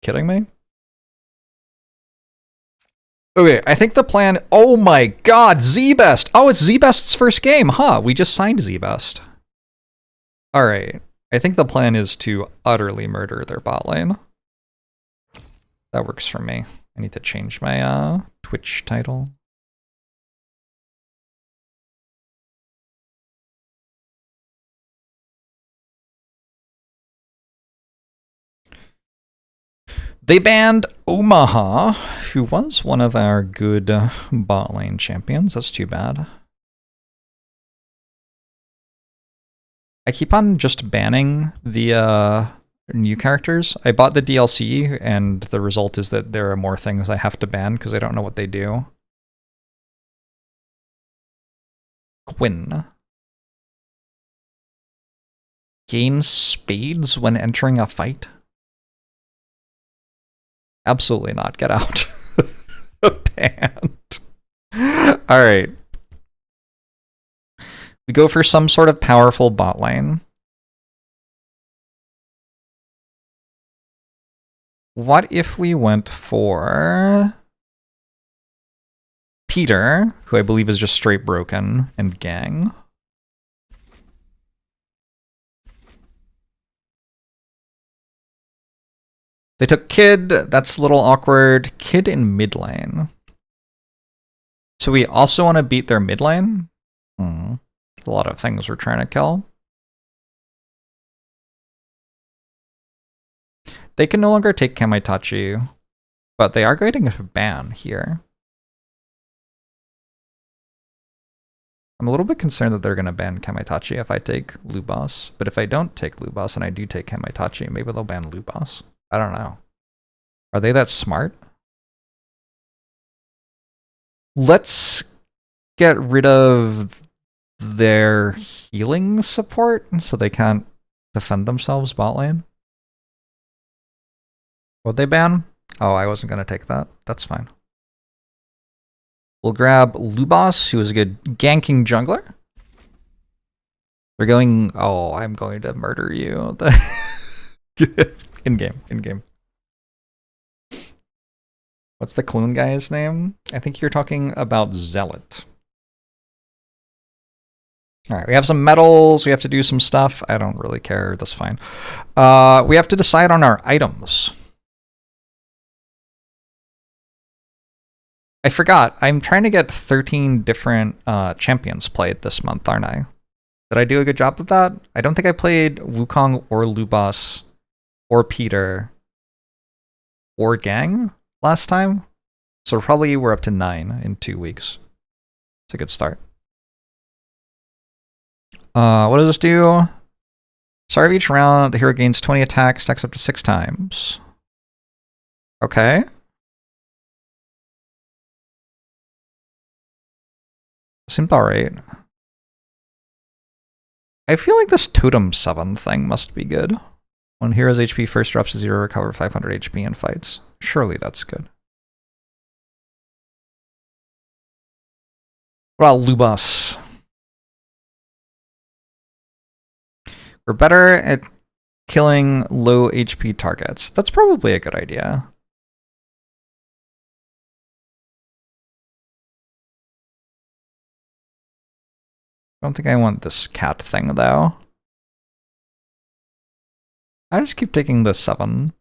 Kidding me? Okay, I think the plan... Oh my god, Z-Best! Oh, it's Z-Best's first game, huh? We just signed Z-Best. Alright, I think the plan is to utterly murder their bot lane. That works for me. I need to change my Twitch title. They banned Omaha, who was one of our good bot lane champions. That's too bad. I keep on just banning the new characters. I bought the DLC, and the result is that there are more things I have to ban because I don't know what they do. Quinn. Gain spades when entering a fight? Absolutely not. Get out. Banned. Alright. We go for some sort of powerful bot lane. What if we went for Peter, who I believe is just straight broken, and Gang? They took Kid, that's a little awkward. Kid in mid lane. So we also want to beat their mid lane? A lot of things we're trying to kill. They can no longer take Kamaitachi, but they are going to ban here. I'm a little bit concerned that they're going to ban Kamaitachi if I take Lubas, but if I don't take Lubas and I do take Kamaitachi, maybe they'll ban Lubas. I don't know. Are they that smart? Let's get rid of their healing support so they can't defend themselves bot lane. What'd they ban? Oh, I wasn't going to take that. That's fine. We'll grab Lubas, who is a good ganking jungler. We're going... Oh, I'm going to murder you. In-game, in-game. What's the Clune guy's name? I think you're talking about Zealot. Alright, we have some medals, we have to do some stuff. I don't really care, that's fine. We have to decide on our items. I forgot, I'm trying to get 13 different champions played this month, aren't I? Did I do a good job of that? I don't think I played Wukong or Lubas or Peter or Gang last time. So probably we're up to 9 in 2 weeks. It's a good start. What does this do? Start of each round, the hero gains 20 attacks, stacks up to 6 times. Okay. Seems alright. I feel like this Totem 7 thing must be good. When hero's HP first drops to 0, recover 500 HP in fights. Surely that's good. What about Lubas? We're better at killing low HP targets. That's probably a good idea. I don't think I want this cat thing, though. I just keep taking the 7.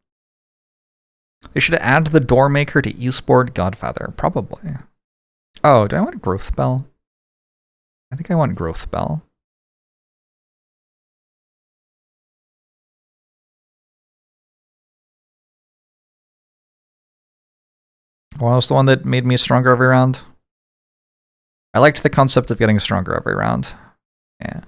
They should add the Doormaker to Esports Godfather. Probably. Oh, do I want Growth Bell? I think I want Growth Bell. What was the one that made me stronger every round? I liked the concept of getting stronger every round. Yeah.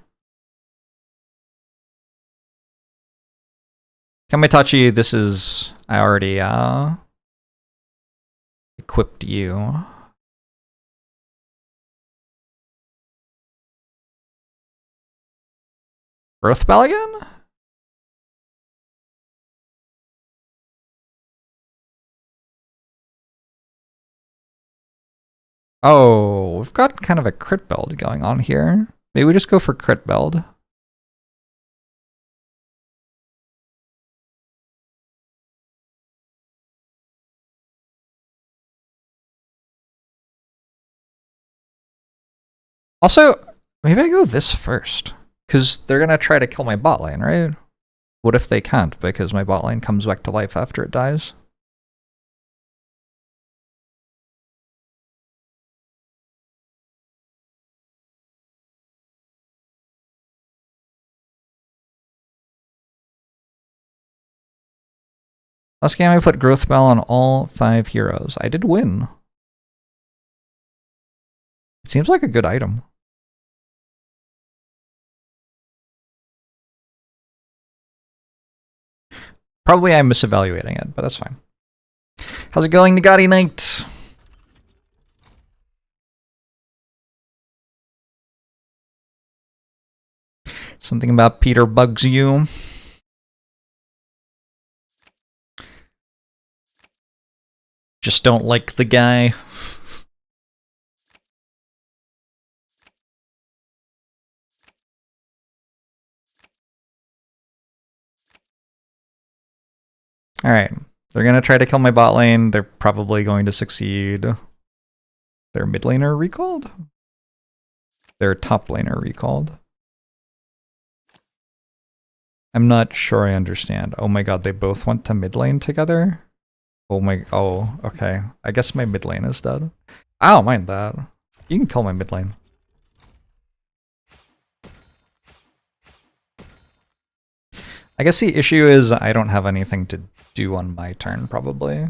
Kamitachi, this is... I already equipped you. Growth Bell again? Oh, we've got kind of a crit build going on here. Maybe we just go for crit build. Also, maybe I go this first. Because they're going to try to kill my bot lane, right? What if they can't, because my bot lane comes back to life after it dies? Last game I put Growth Bell on all 5 heroes. I did win. It seems like a good item. Probably I'm misevaluating it, but that's fine. How's it going, Nagati Knight? Something about Peter bugs you. Just don't like the guy. Alright. They're gonna try to kill my bot lane. They're probably going to succeed. Their mid laner recalled? Their top laner recalled. I'm not sure I understand. Oh my god, they both went to mid lane together? Oh, okay. I guess my mid lane is dead. I don't mind that. You can kill my mid lane. I guess the issue is I don't have anything to do on my turn, probably.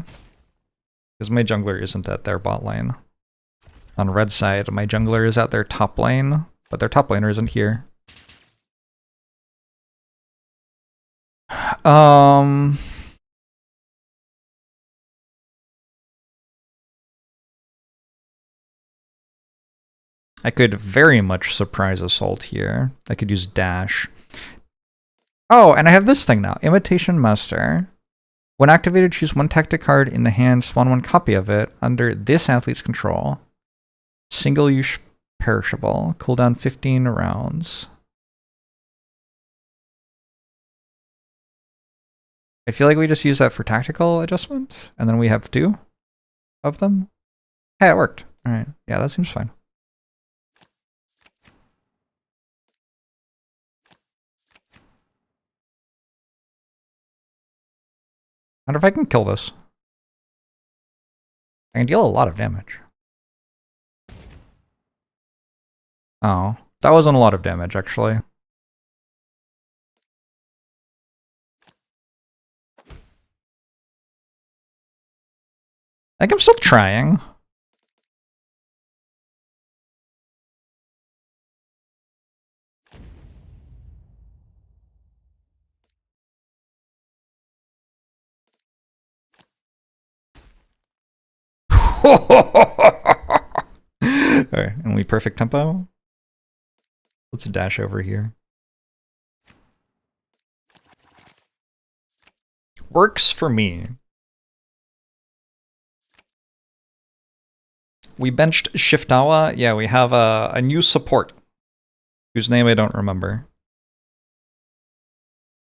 Because my jungler isn't at their bot lane. On red side, my jungler is at their top lane, but their top laner isn't here. I could very much surprise Assault here. I could use Dash. Oh, and I have this thing now. Imitation Master. When activated, choose 1 tactic card in the hand, spawn 1 copy of it under this athlete's control. Single use perishable. Cooldown 15 rounds. I feel like we just use that for tactical adjustment, and then we have 2 of them. Hey, it worked. Alright, yeah, that seems fine. I wonder if I can kill this. I can deal a lot of damage. Oh, That wasn't a lot of damage, actually. I think I'm still trying. Alright, and we perfect tempo. Let's dash over here. Works for me. We benched Shiftawa. Yeah, we have a new support, whose name I don't remember.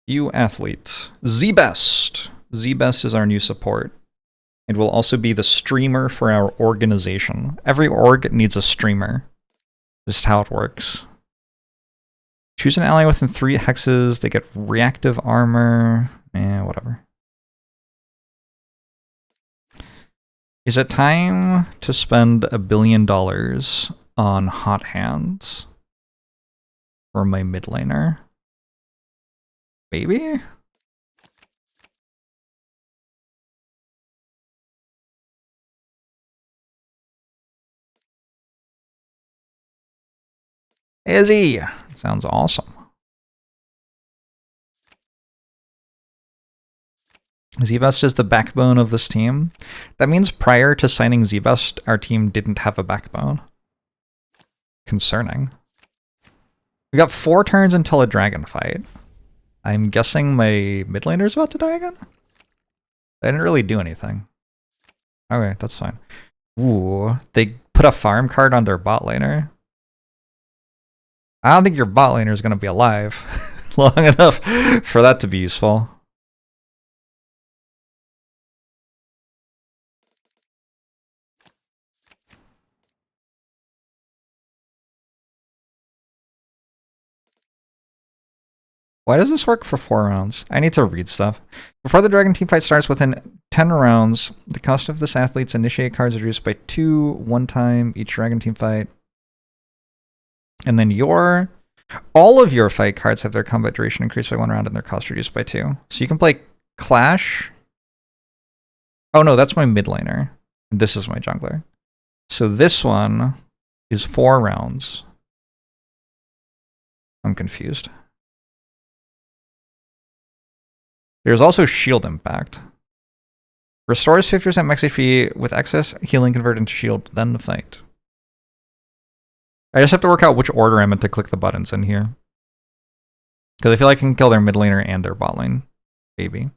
You athlete. Z-Best. Z-Best is our new support. It will also be the streamer for our organization. Every org needs a streamer. Just how it works. Choose an ally within 3 hexes. They get reactive armor. Whatever. Is it time to spend $1 billion on hot hands for my mid laner? Maybe? Izzy! Sounds awesome. Z-Best is the backbone of this team. That means prior to signing Z-Best, our team didn't have a backbone. Concerning. We got 4 turns until a dragon fight. I'm guessing my mid laner is about to die again? They didn't really do anything. Okay, that's fine. Ooh, they put a farm card on their bot laner. I don't think your bot laner is going to be alive long enough for that to be useful. Why does this work for 4 rounds? I need to read stuff. Before the dragon team fight starts within 10 rounds, the cost of this athlete's initiate cards is reduced by 2 one time each dragon team fight. And then all of your fight cards have their combat duration increased by 1 round and their cost reduced by 2. So you can play Clash. Oh no, that's my mid laner. And this is my jungler. So this one is 4 rounds. I'm confused. There's also shield impact. Restores 50% max HP with excess healing converted into shield, then the fight. I just have to work out which order I'm meant to click the buttons in here. Because I feel like I can kill their mid laner and their bot lane. Maybe.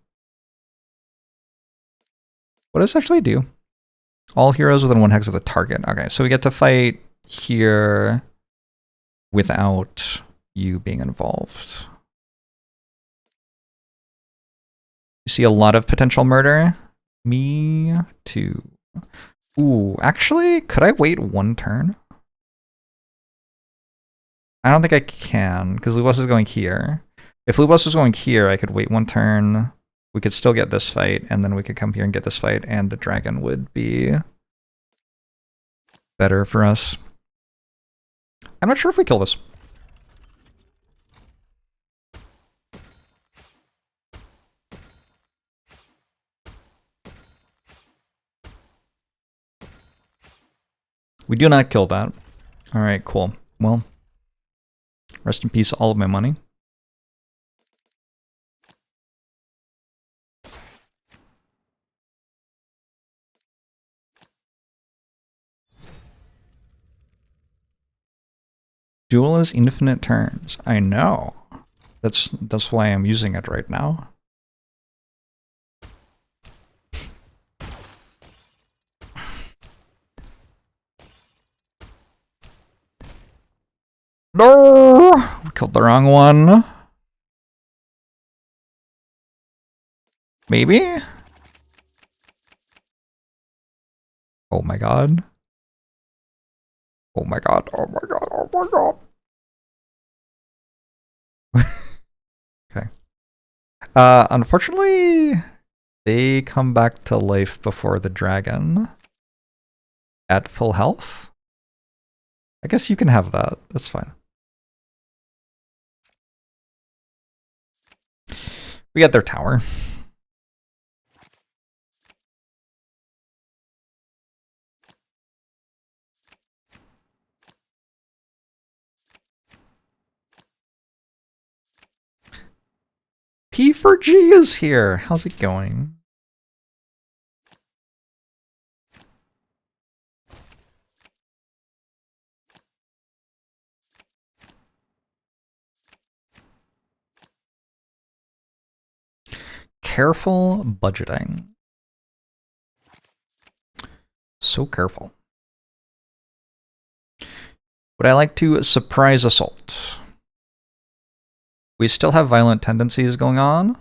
What does this actually do? All heroes within 1 hex of the target. Okay, so we get to fight here without you being involved. You see a lot of potential murder? Me too. Ooh, actually, could I wait 1 turn? I don't think I can, because Lubos is going here. If Lubos was going here, I could wait 1 turn. We could still get this fight, and then we could come here and get this fight, and the dragon would be better for us. I'm not sure if we kill this. We do not kill that. Alright, cool. Well, rest in peace, all of my money. Duel is infinite turns. I know. That's why I'm using it right now. No! We killed the wrong one. Maybe? Oh my god. Oh my god, oh my god, oh my god. Okay. Unfortunately, they come back to life before the dragon. At full health? I guess you can have that. That's fine. We got their tower. P4G is here. How's it going? Careful budgeting. So careful. Would I like to surprise assault? We still have violent tendencies going on.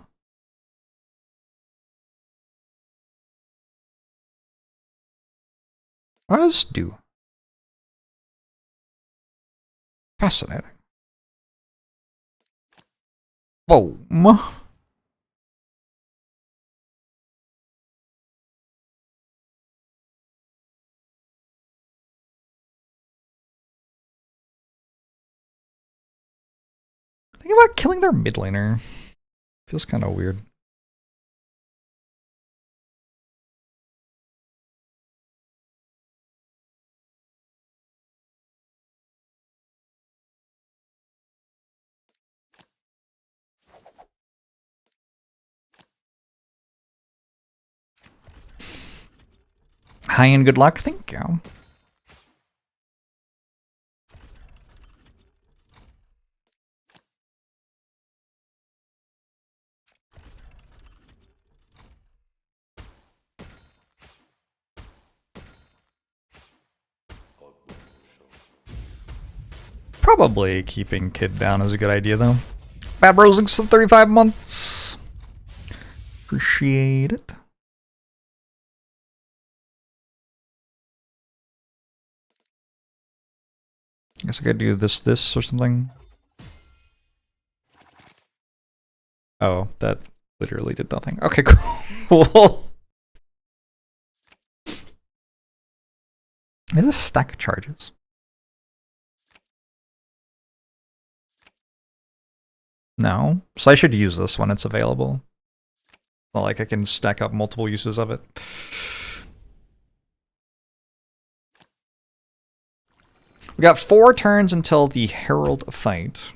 What does this do? Fascinating. Boom. Think about killing their mid laner. Feels kind of weird. Hi and good luck. Thank you. Probably keeping Kid down is a good idea, though. Bad Bros links to 35 months. Appreciate it. I guess I could do this or something. Oh, that literally did nothing. Okay, cool. Is this stack charges? No. So I should use this when it's available. Well, like I can stack up multiple uses of it. We got 4 turns until the Herald fight.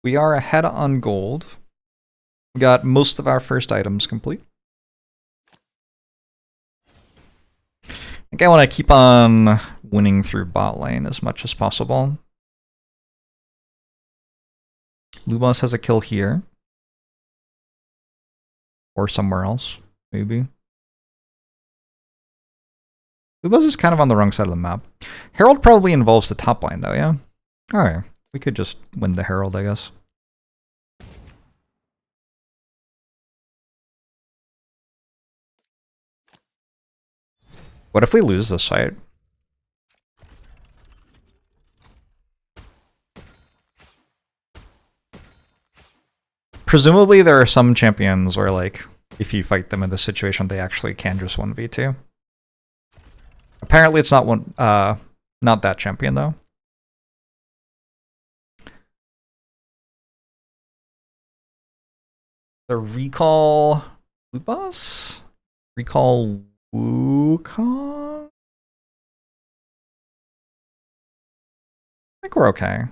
We are ahead on gold. We got most of our first items complete. I think I want to keep on winning through bot lane as much as possible. Lumos has a kill here. Or somewhere else, maybe. Lumos is kind of on the wrong side of the map. Herald probably involves the top line though, yeah? Alright, we could just win the Herald, I guess. What if we lose this fight? Presumably there are some champions where, like, if you fight them in this situation, they actually can just 1v2. Apparently it's not not that champion though. The recall Lupus? Recall Wukong? I think we're okay.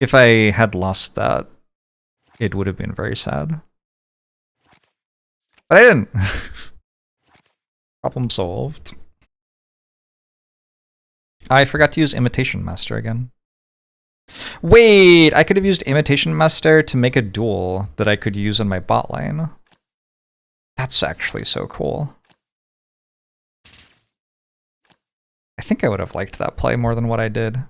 If I had lost that, it would have been very sad. But I didn't. Problem solved. I forgot to use Imitation Master again. Wait, I could have used Imitation Master to make a duel that I could use in my bot lane. That's actually so cool. I think I would have liked that play more than what I did.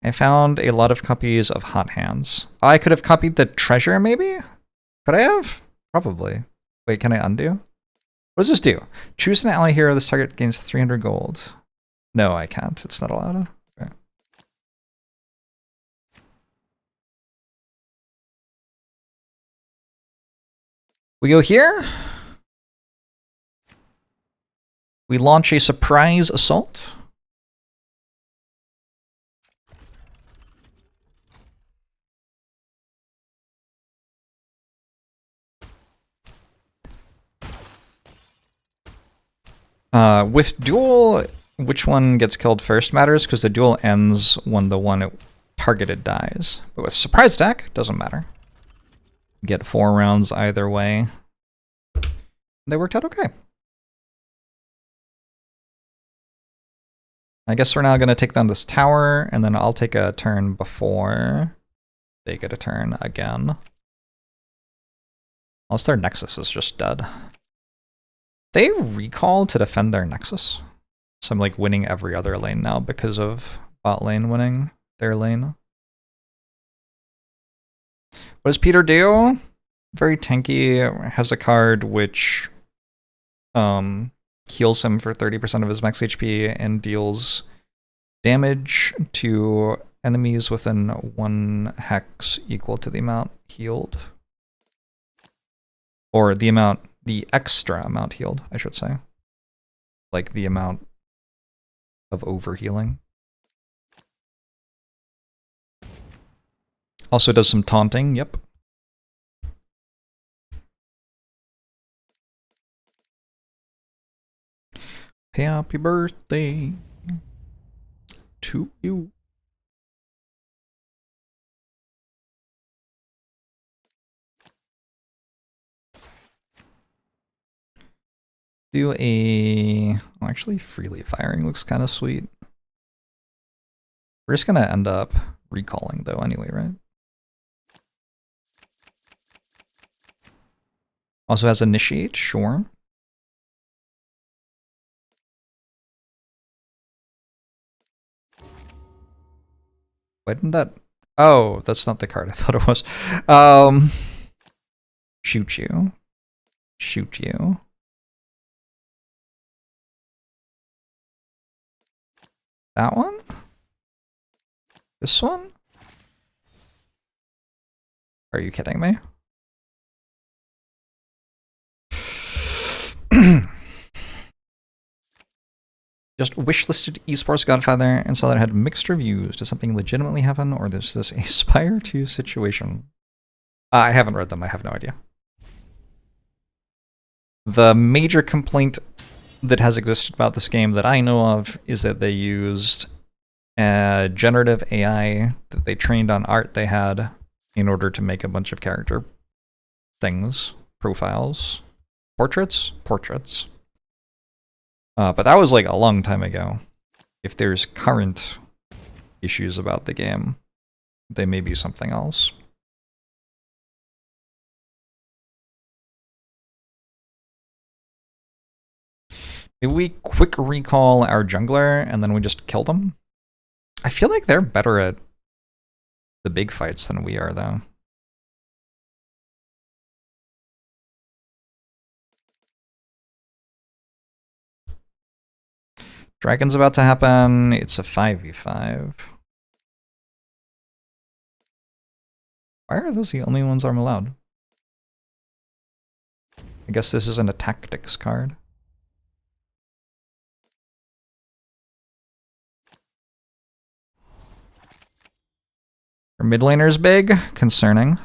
I found a lot of copies of Hot Hands. I could have copied the treasure, maybe? Could I have? Probably. Wait, can I undo? What does this do? Choose an ally hero. This target gains 300 gold. No, I can't. It's not allowed. Okay. We go here. We launch a surprise assault. With duel, which one gets killed first matters, because the duel ends when the one it targeted dies. But with surprise attack, doesn't matter. Get 4 rounds either way. They worked out okay. I guess we're now going to take down this tower, and then I'll take a turn before they get a turn again. Unless their Nexus is just dead. They recall to defend their Nexus. So I'm like winning every other lane now because of bot lane winning their lane. What does Peter do? Very tanky, has a card which heals him for 30% of his max HP and deals damage to enemies within 1 hex equal to the amount healed. Or the extra amount healed, I should say. Like the amount of overhealing. Also does some taunting, yep. Happy birthday to you. Do a... Well, actually, freely firing looks kind of sweet. We're just going to end up recalling, though, anyway, right? Also has initiate, sure. Why didn't that... Oh, that's not the card I thought it was. Shoot you. Shoot you. That one? This one? Are you kidding me? Just wishlisted Esports Godfather and saw that it had mixed reviews. Did something legitimately happen, or is this a Spire 2 situation? I haven't read them, I have no idea. The major complaint that has existed about this game that I know of is that they used a generative AI that they trained on art they had in order to make a bunch of character things, profiles, portraits. But that was like a long time ago. If there's current issues about the game, they may be something else. Maybe we quick recall our jungler and then we just kill them? I feel like they're better at the big fights than we are, though. Dragon's about to happen. It's a 5v5. Why are those the only ones I'm allowed? I guess this isn't a tactics card. Our mid laner's big. Concerning.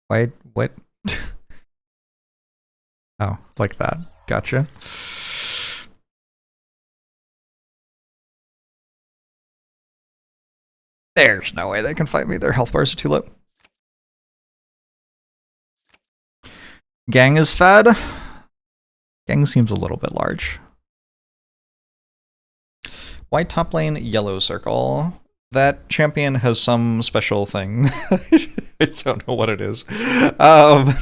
Wait, what? Oh, like that. Gotcha. There's no way they can fight me. Their health bars are too low. Gang is fed. Gang seems a little bit large. White top lane, yellow circle. That champion has some special thing. I don't know what it is. That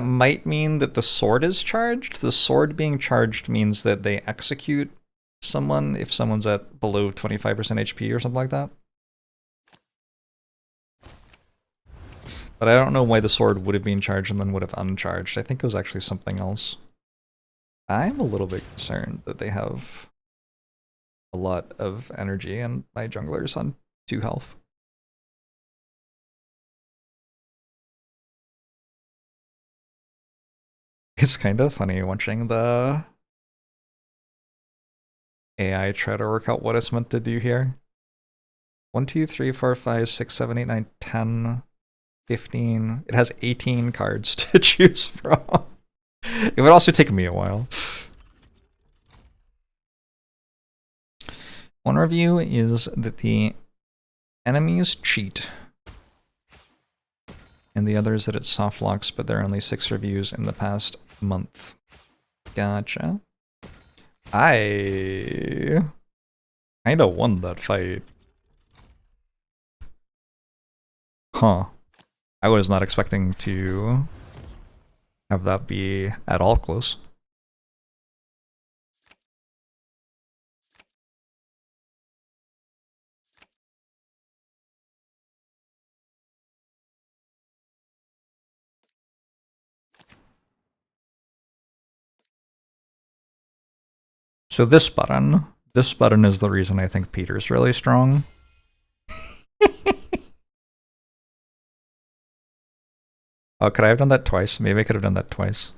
might mean that the sword is charged. The sword being charged means that they execute someone if someone's at below 25% HP or something like that. But I don't know why the sword would have been charged and then would have uncharged. I think it was actually something else. I'm a little bit concerned that they have a lot of energy and my jungler's on 2 health. It's kind of funny watching the AI try to work out what it's meant to do here. 1, 2, 3, 4, 5, 6, 7, 8, 9, 10, 15. It has 18 cards to choose from. It would also take me a while. One review is that the enemies cheat, and the other is that it soft locks, but there are only 6 reviews in the past month. Gotcha. I kinda won that fight. Huh. I was not expecting to have that be at all close. So this button is the reason I think Peter's really strong. Oh, could I have done that twice? Maybe I could have done that twice.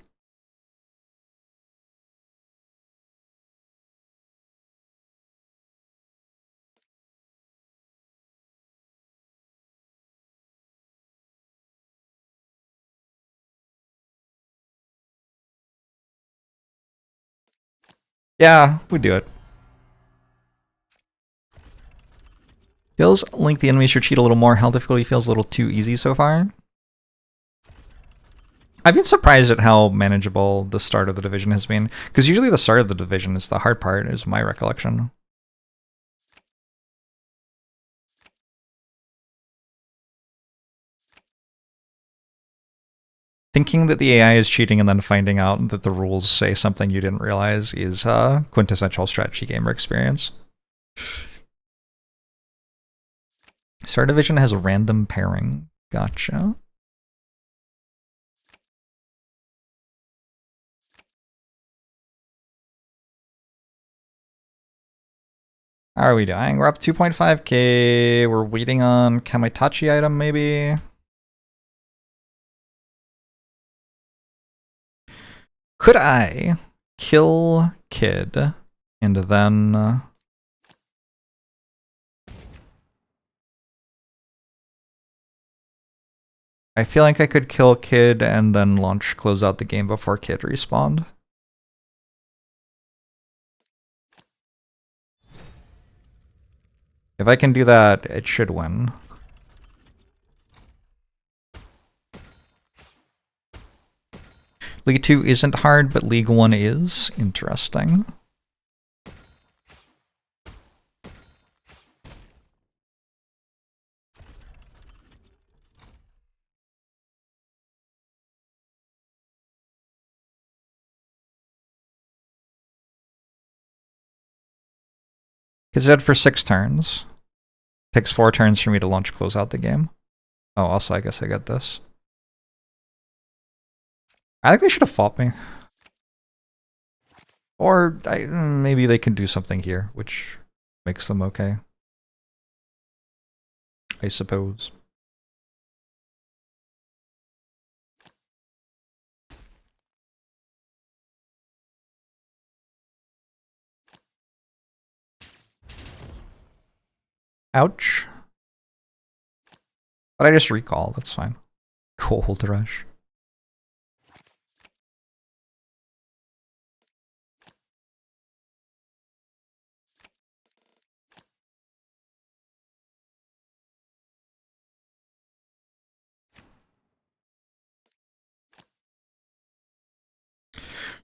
Yeah, we do it. Feels like the enemies should cheat a little more. Hell difficulty feels a little too easy so far. I've been surprised at how manageable the start of the division has been, because usually the start of the division is the hard part, is my recollection. Thinking that the AI is cheating and then finding out that the rules say something you didn't realize is a quintessential strategy gamer experience. Star Division has random pairing. Gotcha. How are we doing? We're up 2.5k. We're waiting on Kamaitachi item, maybe? Could I kill Kid and then... I feel like I could kill Kid and then close out the game before Kid respawned. If I can do that, it should win. League 2 isn't hard, but League 1 is. Interesting. He's dead for 6 turns. Takes 4 turns for me to close out the game. Oh, also I guess I get this. I think they should have fought me. Or maybe they can do something here, which makes them okay. I suppose. Ouch. But I just recall, that's fine. Cold Rush.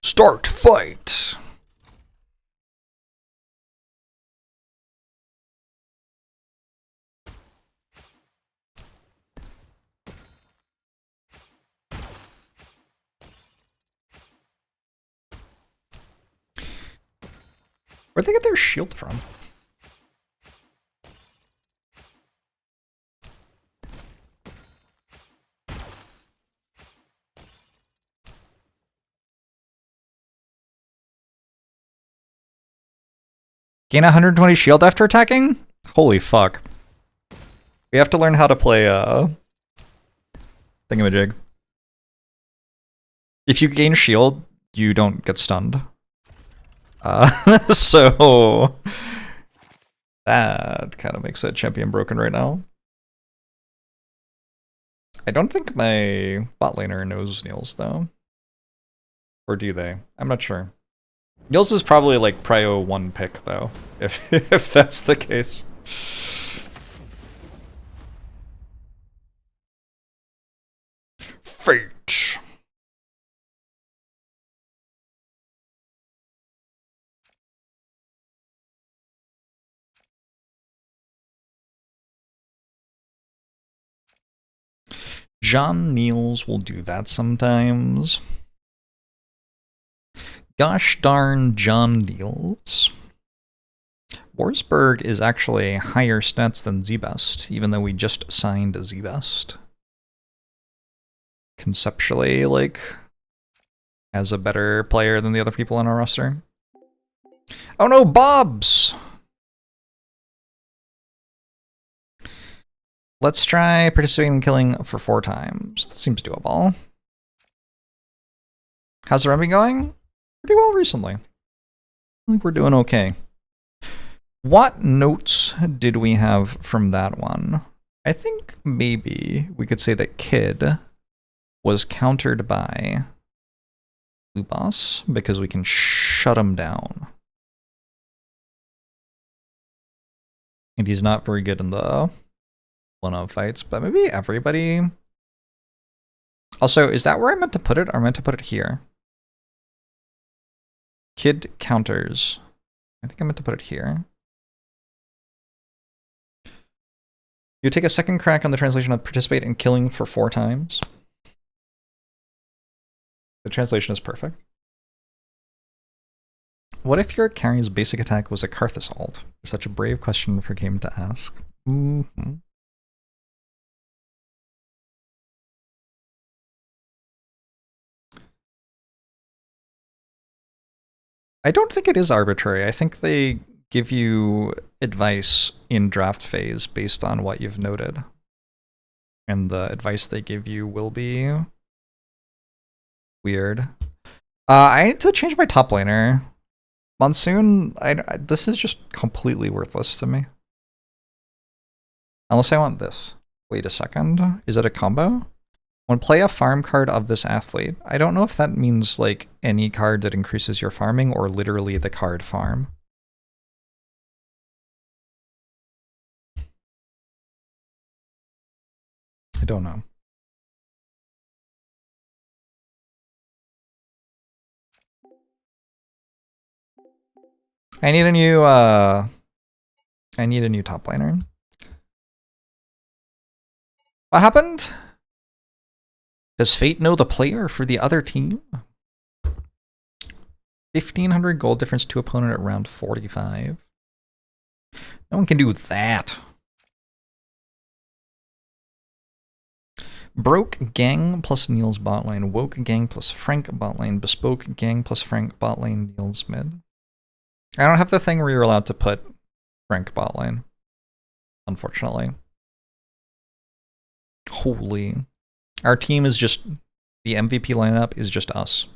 Start fight! Where'd they get their shield from? Gain 120 shield after attacking? Holy fuck. We have to learn how to play thingamajig. If you gain shield, you don't get stunned. So that kind of makes that champion broken right now. I don't think my bot laner knows Niels though. Or do they? I'm not sure. Niels is probably like prio 1 pick though, if if that's the case. Fate. John Niels will do that sometimes. Gosh darn John Niels. Warsburg is actually higher stats than Z-Best, even though we just signed a Z-Best. Conceptually, like, as a better player than the other people on our roster. Oh no, Bobs! Let's try participating in killing for 4 times. That seems doable. How's the run been going? Pretty well recently. I think we're doing okay. What notes did we have from that one? I think maybe we could say that Kid was countered by Blue Boss because we can shut him down. And he's not very good in the one-on fights, but maybe everybody. Also, is that where I meant to put it? Or I meant to put it here? Kid counters. I think I meant to put it here. You take a second crack on the translation of participate in killing for 4 times. The translation is perfect. What if your carry's basic attack was a Karthus ult? Such a brave question for game to ask. Mm-hmm. I don't think it is arbitrary. I think they give you advice in draft phase based on what you've noted. And the advice they give you will be weird. I need to change my top laner. Monsoon, this is just completely worthless to me. Unless I want this. Wait a second. Is it a combo? When play a farm card of this athlete, I don't know if that means like any card that increases your farming or literally the card farm. I don't know. I need a new top laner. What happened? Does Fate know the player for the other team? 1,500 gold difference to opponent at round 45. No one can do that. Broke gang plus Niels bot lane. Woke gang plus Frank bot lane. Bespoke gang plus Frank bot lane. Niels mid. I don't have the thing where you're allowed to put Frank bot lane, unfortunately. Holy. Our team is just, the MVP lineup is just us.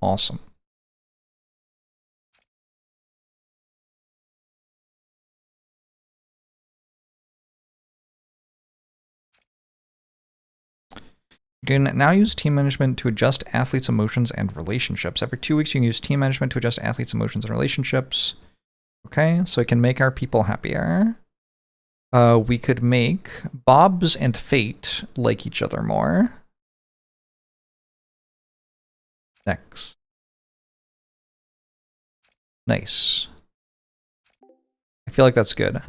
Awesome. You can now use team management to adjust athletes' emotions and relationships. Every 2 weeks you can use team management to adjust athletes' emotions and relationships. Okay, so it can make our people happier. We could make Bobs and Fate like each other more. Next. Nice. I feel like that's good.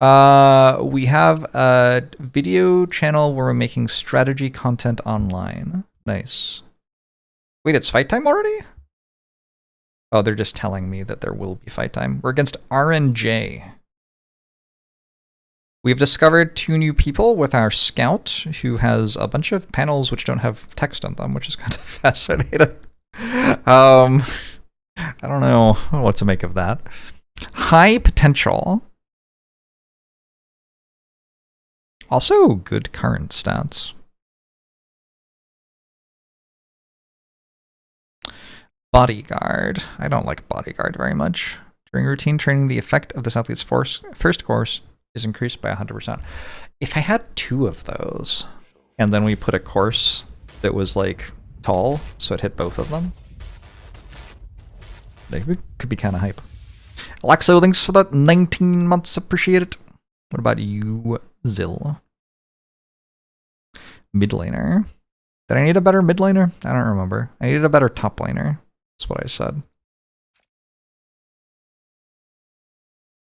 We have a video channel where we're making strategy content online. Nice. Wait, it's fight time already? Oh, they're just telling me that there will be fight time. We're against RNJ. We've discovered 2 new people with our scout, who has a bunch of panels which don't have text on them, which is kind of fascinating. I I don't know what to make of that. High potential. Also good current stats. Bodyguard. I don't like Bodyguard very much. During routine training, the effect of this athlete's first course is increased by 100%. If I had 2 of those, and then we put a course that was like tall, so it hit both of them, they could be kind of hype. Alexo, thanks for that 19 months. Appreciate it. What about you, Zill? Mid laner. Did I need a better mid laner? I don't remember. I needed a better top laner. That's what I said.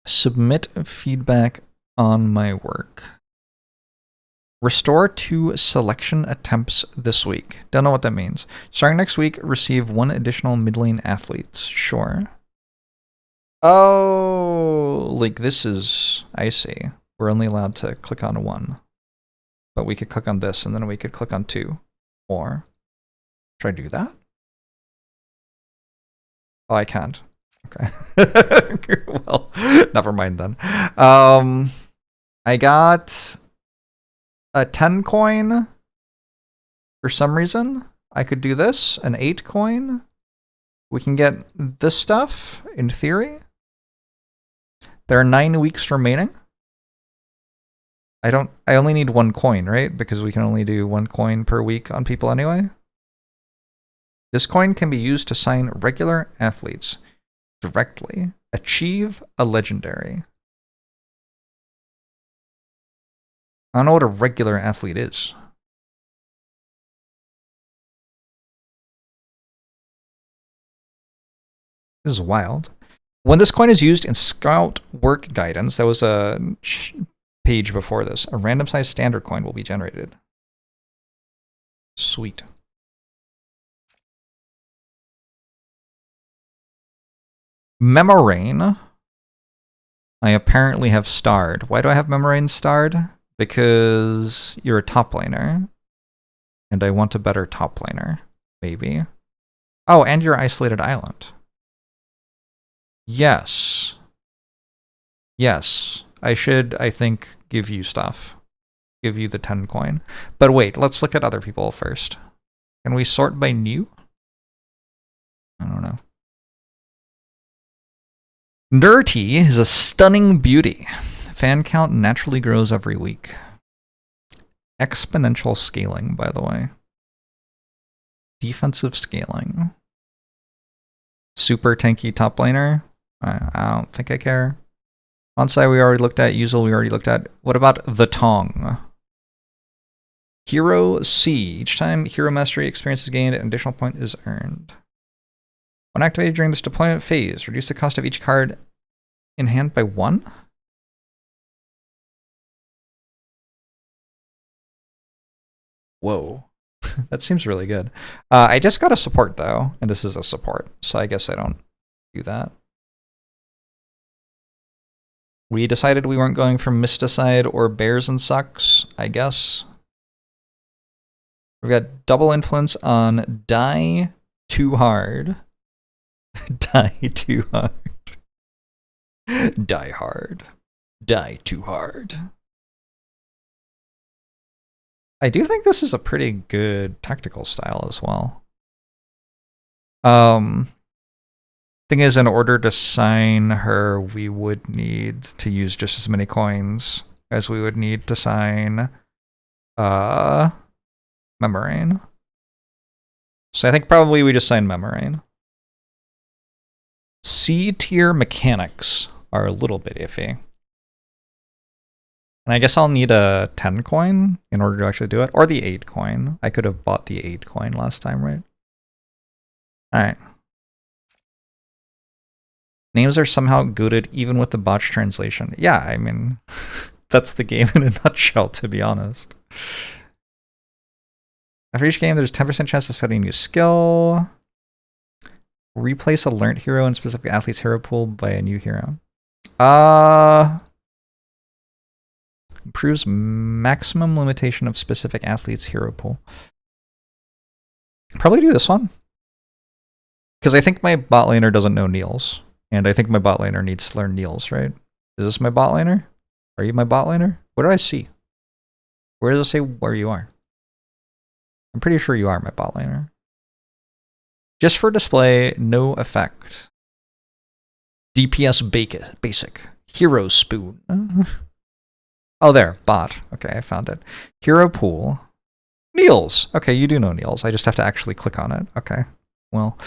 Submit feedback on my work. Restore 2 selection attempts this week. Don't know what that means. Starting next week, receive 1 additional mid lane athletes. Sure. Oh, like this is... I see. We're only allowed to click on 1. But we could click on this, and then we could click on 2. Or... should I do that? Oh, I can't. Okay. Well, never mind then. I got a 10 coin for some reason. I could do this, an 8 coin. We can get this stuff, in theory. There are 9 weeks remaining. I only need 1 coin, right? Because we can only do 1 coin per week on people anyway. This coin can be used to sign regular athletes directly. Achieve a legendary. I don't know what a regular athlete is. This is wild. When this coin is used in Scout Work Guidance, that was a page before this, a random size standard coin will be generated. Sweet. Memorain. I apparently have starred. Why do I have Memorain starred? Because you're a top laner. And I want a better top laner. Maybe. Oh, and you're Isolated Island. Yes. Yes. I should, I think, give you stuff. Give you the 10 coin. But wait, let's look at other people first. Can we sort by new? I don't know. Nerty is a stunning beauty. Fan count naturally grows every week. Exponential scaling, by the way. Defensive scaling. Super tanky top laner. I don't think I care. Onside we already looked at. Usual we already looked at. What about the Tong? Hero C. Each time hero mastery experience is gained, an additional point is earned. When activated during this deployment phase, reduce the cost of each card in hand by 1? Whoa. That seems really good. I just got a support though, and this is a support, so I guess I don't do that. We decided we weren't going for Mysticide or Bears and Sucks, I guess. We've got double influence on Die Too Hard. Die Too Hard. Die Hard. Die Too Hard. I do think this is a pretty good tactical style as well. Thing is, in order to sign her, we would need to use just as many coins as we would need to sign Memorain. So I think probably we just sign Memorain. C-tier mechanics are a little bit iffy. And I guess I'll need a 10 coin in order to actually do it. Or the 8 coin. I could have bought the 8 coin last time, right? Alright. Names are somehow goated even with the botched translation. Yeah, I mean, that's the game in a nutshell, to be honest. After each game, there's a 10% chance of setting a new skill. Replace a learned hero in specific athlete's hero pool by a new hero. Improves maximum limitation of specific athlete's hero pool. Probably do this one. Because I think my bot laner doesn't know Niels. And I think my bot laner needs to learn Niels, right? Is this my bot laner? Are you my bot laner? What do I see? Where does it say where you are? I'm pretty sure you are my bot laner. Just for display, no effect. DPS basic. Hero spoon. Oh, there. Bot. Okay, I found it. Hero pool. Niels. Okay, you do know Niels. I just have to actually click on it. Okay. Well.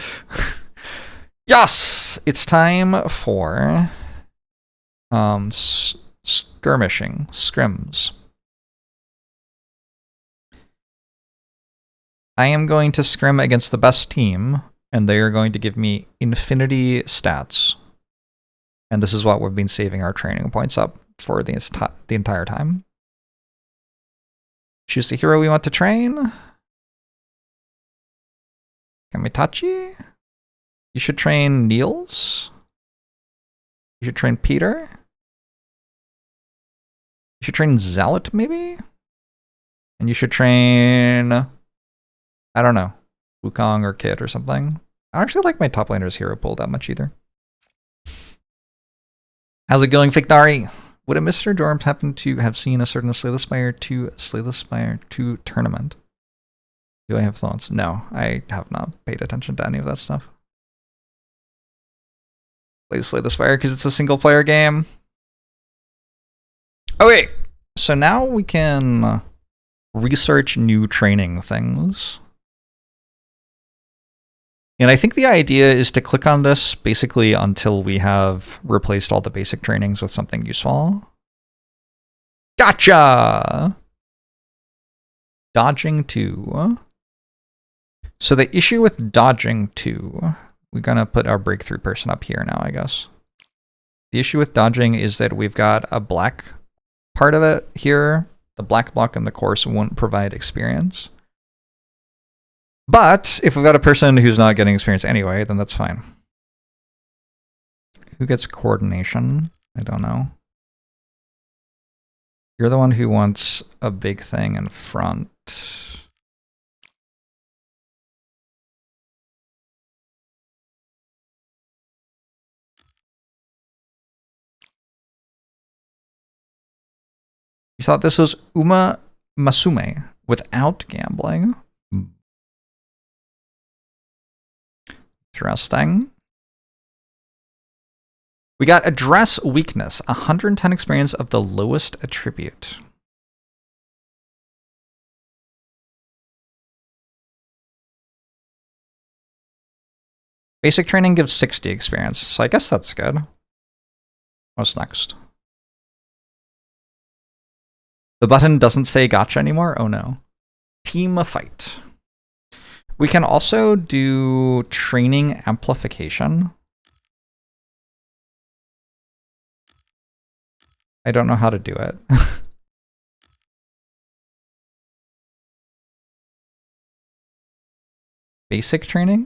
Yes! It's time for skirmishing. Scrims. I am going to scrim against the best team, and they are going to give me infinity stats. And this is what we've been saving our training points up for the entire time. Choose the hero we want to train. Kamitachi. You should train Niels. You should train Peter. You should train Zealot, maybe? And you should train, I don't know, Wukong or Kid or something. I don't actually like my top laner's hero pool that much either. How's it going, Fictari? Would a Mr. Jorbs happen to have seen a certain Slay the Spire 2 tournament? Do I have thoughts? No, I have not paid attention to any of that stuff. Play Slay the Spire because it's a single player game. Okay, so now we can research new training things. And I think the idea is to click on this basically until we have replaced all the basic trainings with something useful. Gotcha! Dodging 2. So the issue with dodging 2, we're gonna put our breakthrough person up here now, I guess. The issue with dodging is that we've got a black part of it here. The black block in the course won't provide experience. But if we've got a person who's not getting experience anyway, then that's fine. Who gets coordination? I don't know. You're the one who wants a big thing in front. You thought this was Uma Masume without gambling? Interesting. We got address weakness, 110 experience of the lowest attribute. Basic training gives 60 experience, so I guess that's good. What's next? The button doesn't say gotcha anymore? Oh no. Team fight. We can also do training amplification. I don't know how to do it. Basic training?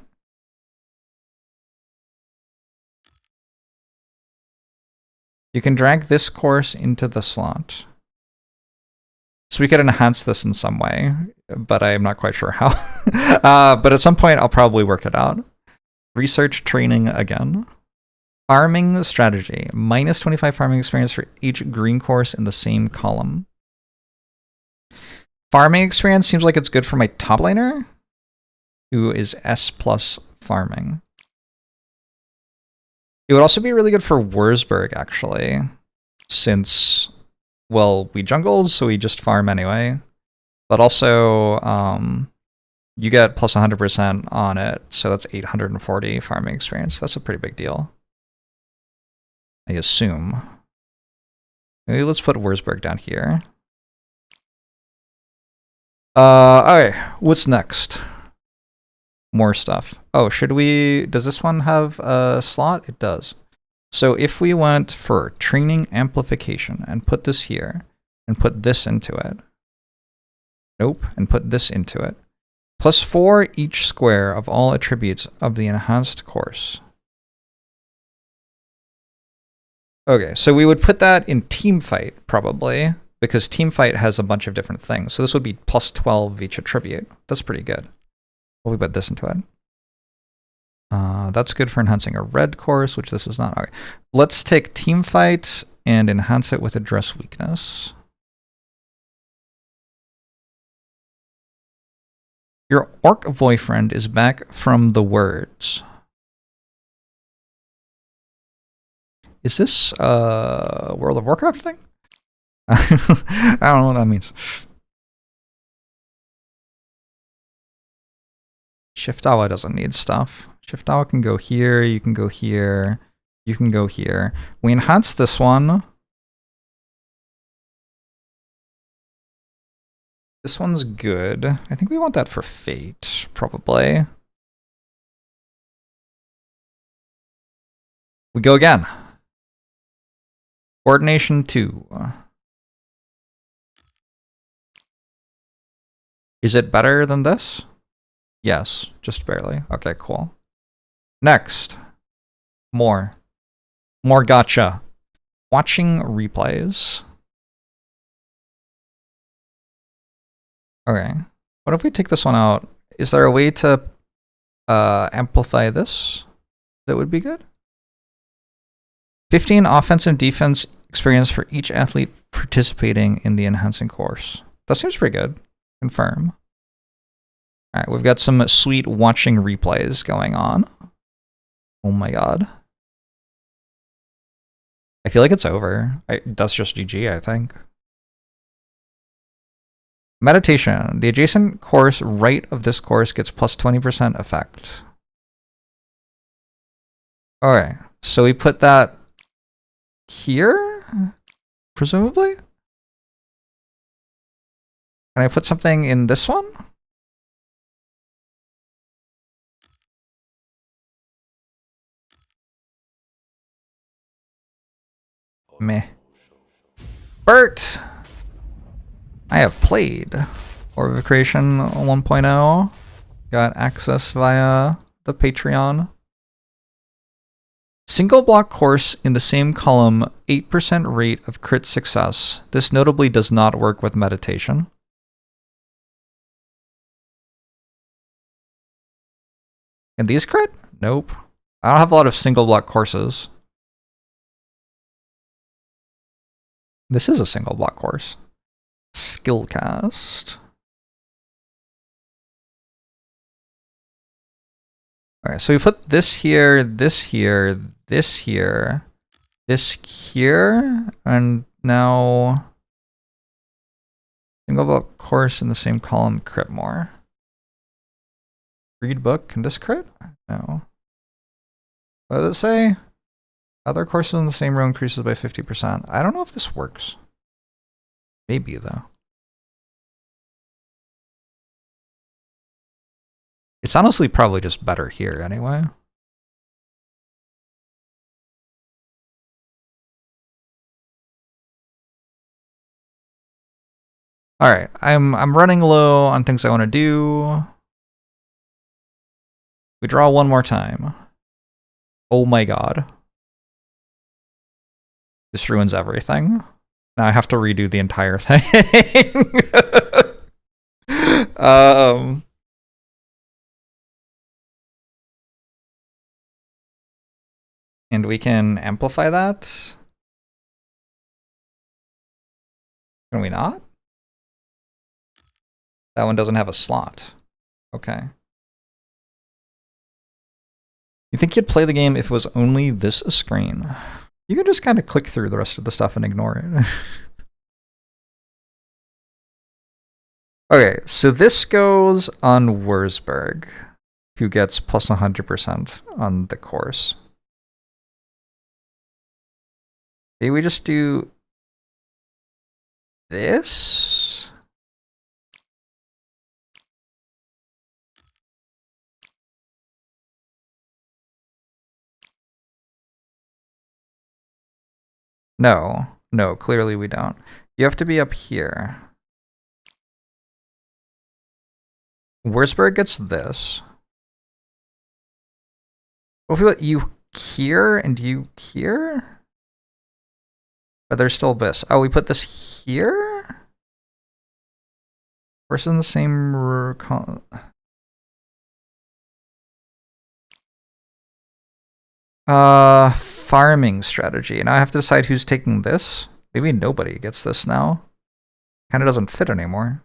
You can drag this course into the slot. So we could enhance this in some way, but I am not quite sure how. But at some point, I'll probably work it out. Research training again. Farming strategy. Minus 25 farming experience for each green course in the same column. Farming experience seems like it's good for my top laner, who is S+ farming. It would also be really good for Wurzburg, actually, since, well, we jungled, so we just farm anyway. But also, you get plus 100% on it, so that's 840 farming experience. That's a pretty big deal, I assume. Maybe let's put Wurzburg down here. Okay, what's next? More stuff. Oh, should we... Does this one have a slot? It does. So if we went for training amplification and put this here, and put this into it. Nope, and put this into it. +4 each square of all attributes of the enhanced course. Okay, so we would put that in teamfight, probably, because teamfight has a bunch of different things. So this would be +12 each attribute. That's pretty good. We'll put this into it. That's good for enhancing a red course, which this is not. Okay. Let's take team fight and enhance it with address weakness. Your orc boyfriend is back from the words. Is this a World of Warcraft thing? I don't know what that means. Shiftawa doesn't need stuff. Shiftawa can go here, you can go here, you can go here. We enhance this one. This one's good. I think we want that for Fate, probably. We go again. Coordination 2. Is it better than this? Yes, just barely. Okay, cool. Next. More gotcha. Watching replays. Okay. What if we take this one out? Is there a way to amplify this that would be good? 15 offensive defense experience for each athlete participating in the enhancing course. That seems pretty good. Confirm. All right, we've got some sweet watching replays going on. Oh my god. I feel like it's over. That's just GG, I think. Meditation. The adjacent course right of this course gets plus 20% effect. Alright, so we put that here, presumably? Can I put something in this one? Meh. Bert! I have played Orb of Creation 1.0. Got access via the Patreon. Single block course in the same column, 8% rate of crit success. This notably does not work with meditation. And these crit? Nope. I don't have a lot of single block courses. This is a single block course. Skill cast. Alright, so we put this here, this here, this here, this here, and now single block course in the same column, crit more. Read book, can this crit? No. What does it say? Other courses in the same row increases by 50%. I don't know if this works. Maybe, though. It's honestly probably just better here, anyway. Alright, I'm running low on things I want to do. We draw one more time. Oh my god. This ruins everything. Now I have to redo the entire thing. And we can amplify that. Can we not? That one doesn't have a slot. Okay. You think you'd play the game if it was only this screen? You can just kind of click through the rest of the stuff and ignore it. Okay, so this goes on Wurzburg, who gets plus 100% on the course. Maybe we just do this? No, clearly we don't. You have to be up here. Wurzburg gets this. What if we let you here and you here? But there's still this. Oh, we put this here? Course in the same... Farming strategy. Now I have to decide who's taking this. Maybe nobody gets this now. Kind of doesn't fit anymore.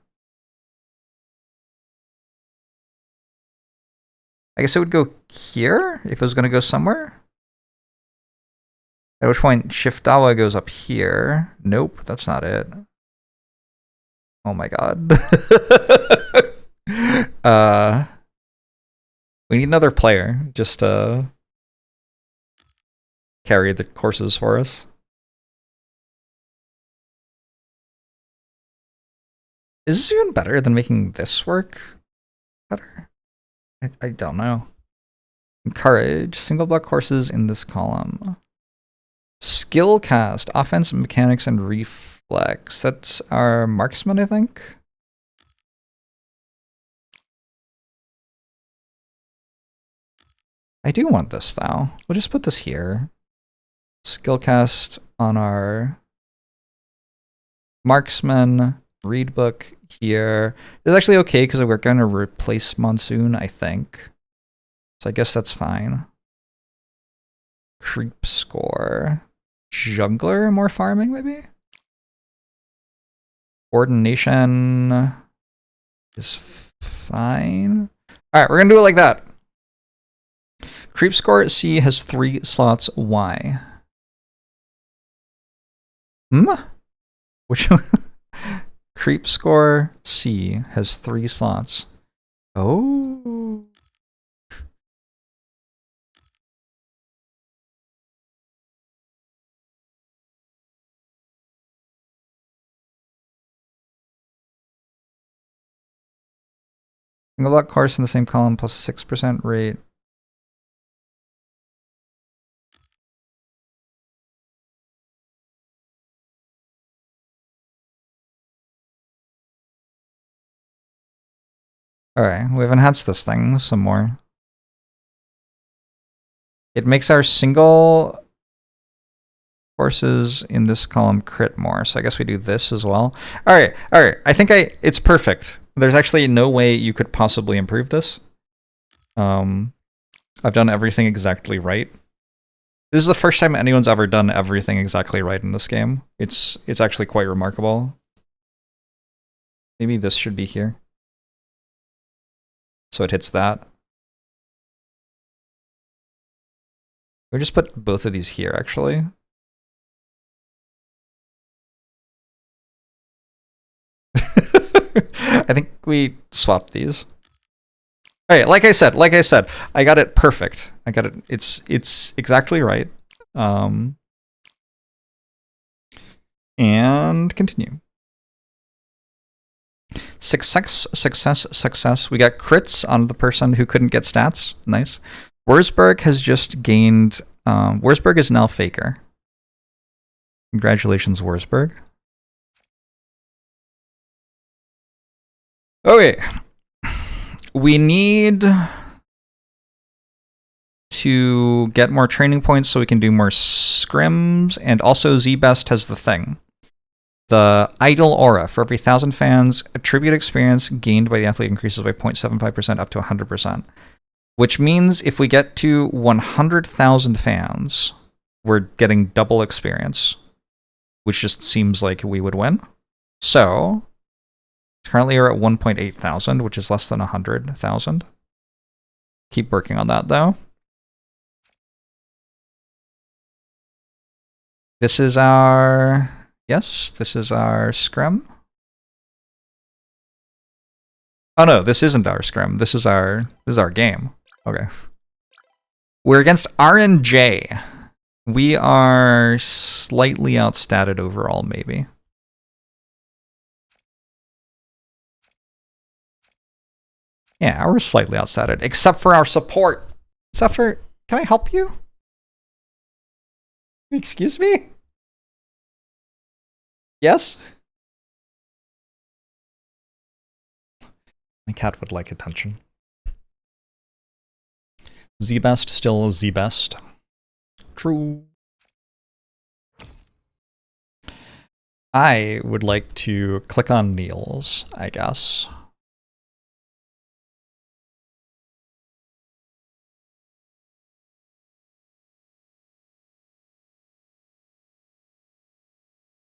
I guess it would go here if it was going to go somewhere. At which point Shiftawa goes up here. Nope, that's not it. Oh my god. We need another player just to carry the courses for us. Is this even better than making this work better? I don't know. Encourage single block courses in this column. Skill cast, offense, mechanics, and reflex. That's our marksman, I think. I do want this though. We'll just put this here. Skill cast on our marksman, read book here. It's actually okay because we're going to replace Monsoon, I think. So I guess that's fine. Creep score. Jungler, more farming maybe? Ordination is fine. Alright, we're going to do it like that. Creep score at C has 3 slots. Y. Which one? Creep score C has 3 slots. Oh. Single block course in the same column plus 6% rate. Alright, we've enhanced this thing some more. It makes our single courses in this column crit more, so I guess we do this as well. Alright, I think it's perfect. There's actually no way you could possibly improve this. I've done everything exactly right. This is the first time anyone's ever done everything exactly right in this game. It's actually quite remarkable. Maybe this should be here. So it hits that. We just put both of these here, actually. I think we swapped these. All right, like I said, I got it perfect. I got it. It's exactly right. And continue. Success. We got crits on the person who couldn't get stats. Nice. Wurzburg has just gained... Wurzburg is now Faker. Congratulations, Wurzburg. Okay. We need to get more training points so we can do more scrims, and also Z-Best has the thing. The Idol Aura. For every 1,000 fans, attribute experience gained by the athlete increases by 0.75% up to 100%. Which means if we get to 100,000 fans, we're getting double experience. Which just seems like we would win. So, currently we're at 1.8 thousand, which is less than 100,000. Keep working on that, though. This is our... Yes, this is our scrim. Oh no, this isn't our scrim. This is our game. Okay. We're against RNJ. We are slightly outstatted overall, maybe. Yeah, we're slightly outstatted, except for our support. Except for, can I help you? Excuse me? Yes? My cat would like attention. Z-Best still Z-Best. True. I would like to click on Niels, I guess.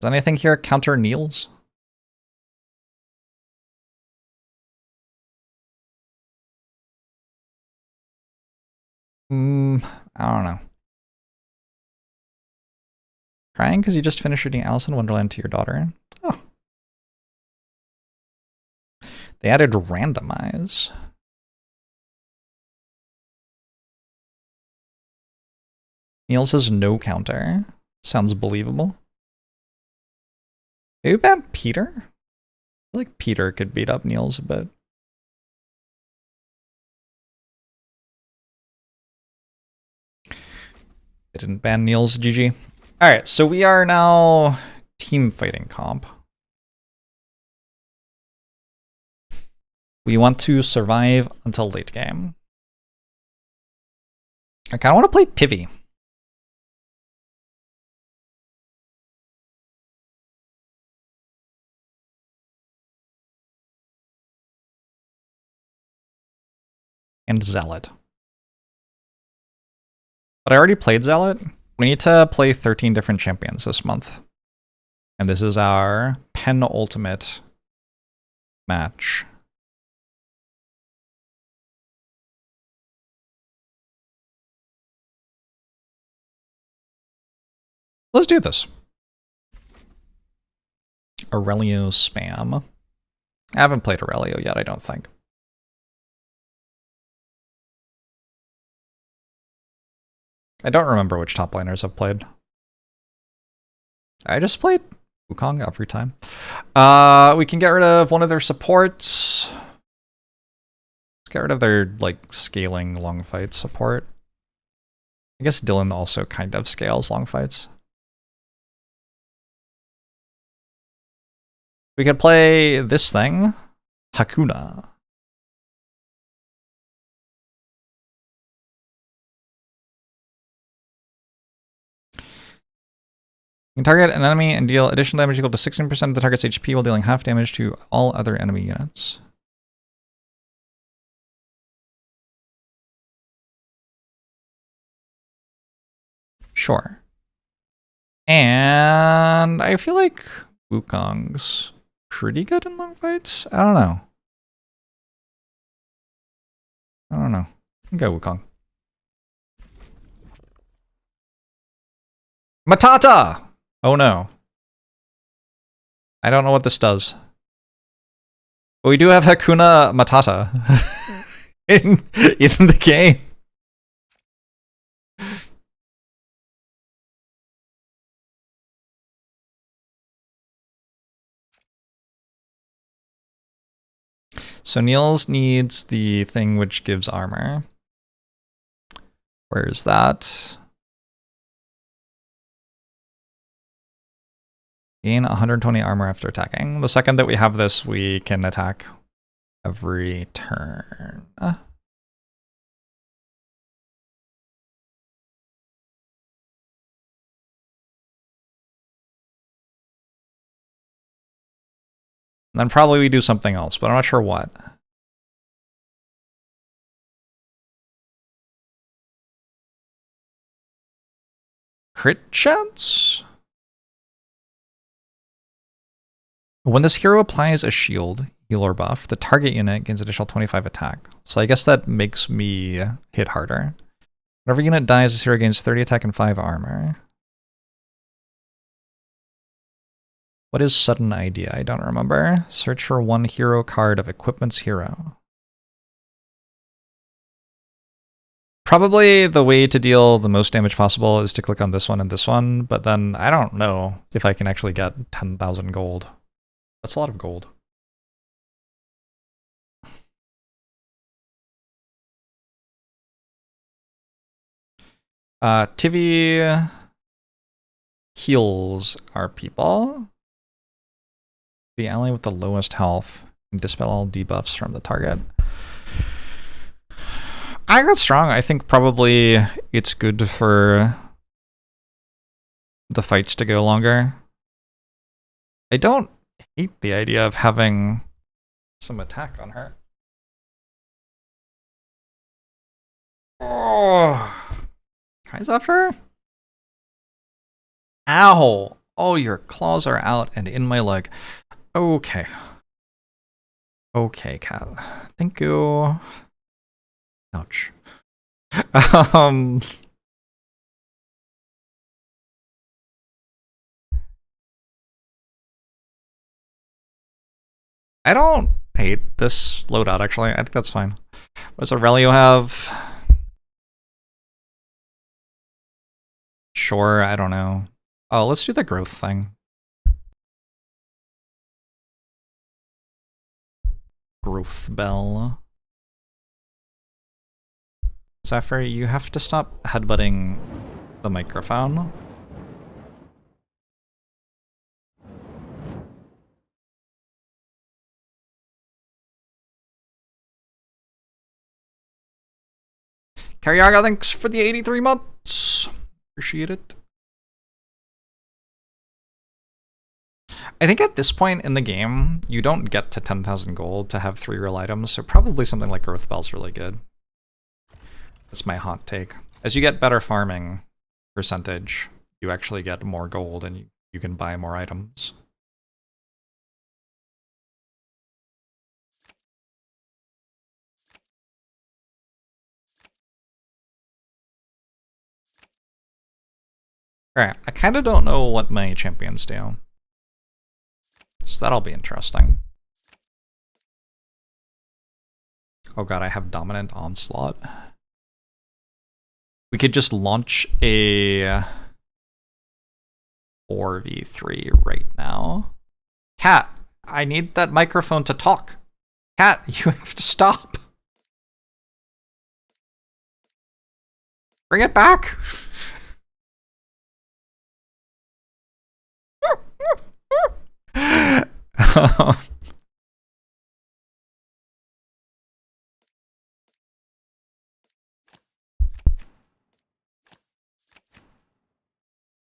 Does anything here counter Niels? I don't know. Crying because you just finished reading Alice in Wonderland to your daughter? Oh. They added randomize. Niels has no counter. Sounds believable. Maybe ban Peter? I feel like Peter could beat up Niels a bit. They didn't ban Niels, GG. Alright, so we are now team fighting comp. We want to survive until late game. I kind of want to play Tivy. And Zealot. But I already played Zealot. We need to play 13 different champions this month. And this is our penultimate match. Let's do this. Aurelio spam. I haven't played Aurelio yet, I don't think. I don't remember which top laners I've played. I just played Wukong every time. We can get rid of one of their supports. Let's get rid of their, like, scaling long fight support. I guess Dylan also kind of scales long fights. We could play this thing, Hakuna. You can target an enemy and deal additional damage equal to 16% of the target's HP while dealing half damage to all other enemy units. Sure. And I feel like Wukong's pretty good in long fights. I don't know. I can go Wukong. Matata! Oh no. I don't know what this does. But we do have Hakuna Matata in the game. So Niels needs the thing which gives armor. Where is that? Gain 120 armor after attacking. The second that we have this, we can attack every turn. And then probably we do something else, but I'm not sure what. Crit chance? When this hero applies a shield, heal or buff, the target unit gains additional 25 attack. So I guess that makes me hit harder. Whenever unit dies, this hero gains 30 attack and 5 armor. What is sudden idea? I don't remember. Search for one hero card of equipment's hero. Probably the way to deal the most damage possible is to click on this one and this one, but then I don't know if I can actually get 10,000 gold. That's a lot of gold. Tivy heals our people. The ally with the lowest health can dispel all debuffs from the target. I got strong. I think probably it's good for the fights to go longer. I don't hate the idea of having some attack on her. Oh, Kai's offer? Ow! Oh, your claws are out and in my leg. Okay. Okay, cat. Thank you. Ouch. um... I don't hate this loadout, actually. I think that's fine. What does Aurelio have? Sure, I don't know. Oh, let's do the growth thing. Growth bell. Zephyr, you have to stop headbutting the microphone. Karyaga, thanks for the 83 months. Appreciate it. I think at this point in the game, you don't get to 10,000 gold to have 3 real items, so probably something like Growth Bell's really good. That's my hot take. As you get better farming percentage, you actually get more gold and you can buy more items. Alright, I kind of don't know what my champions do. So that'll be interesting. Oh god, I have Dominant Onslaught. We could just launch a 4v3 right now. Cat, I need that microphone to talk. Cat, you have to stop. Bring it back.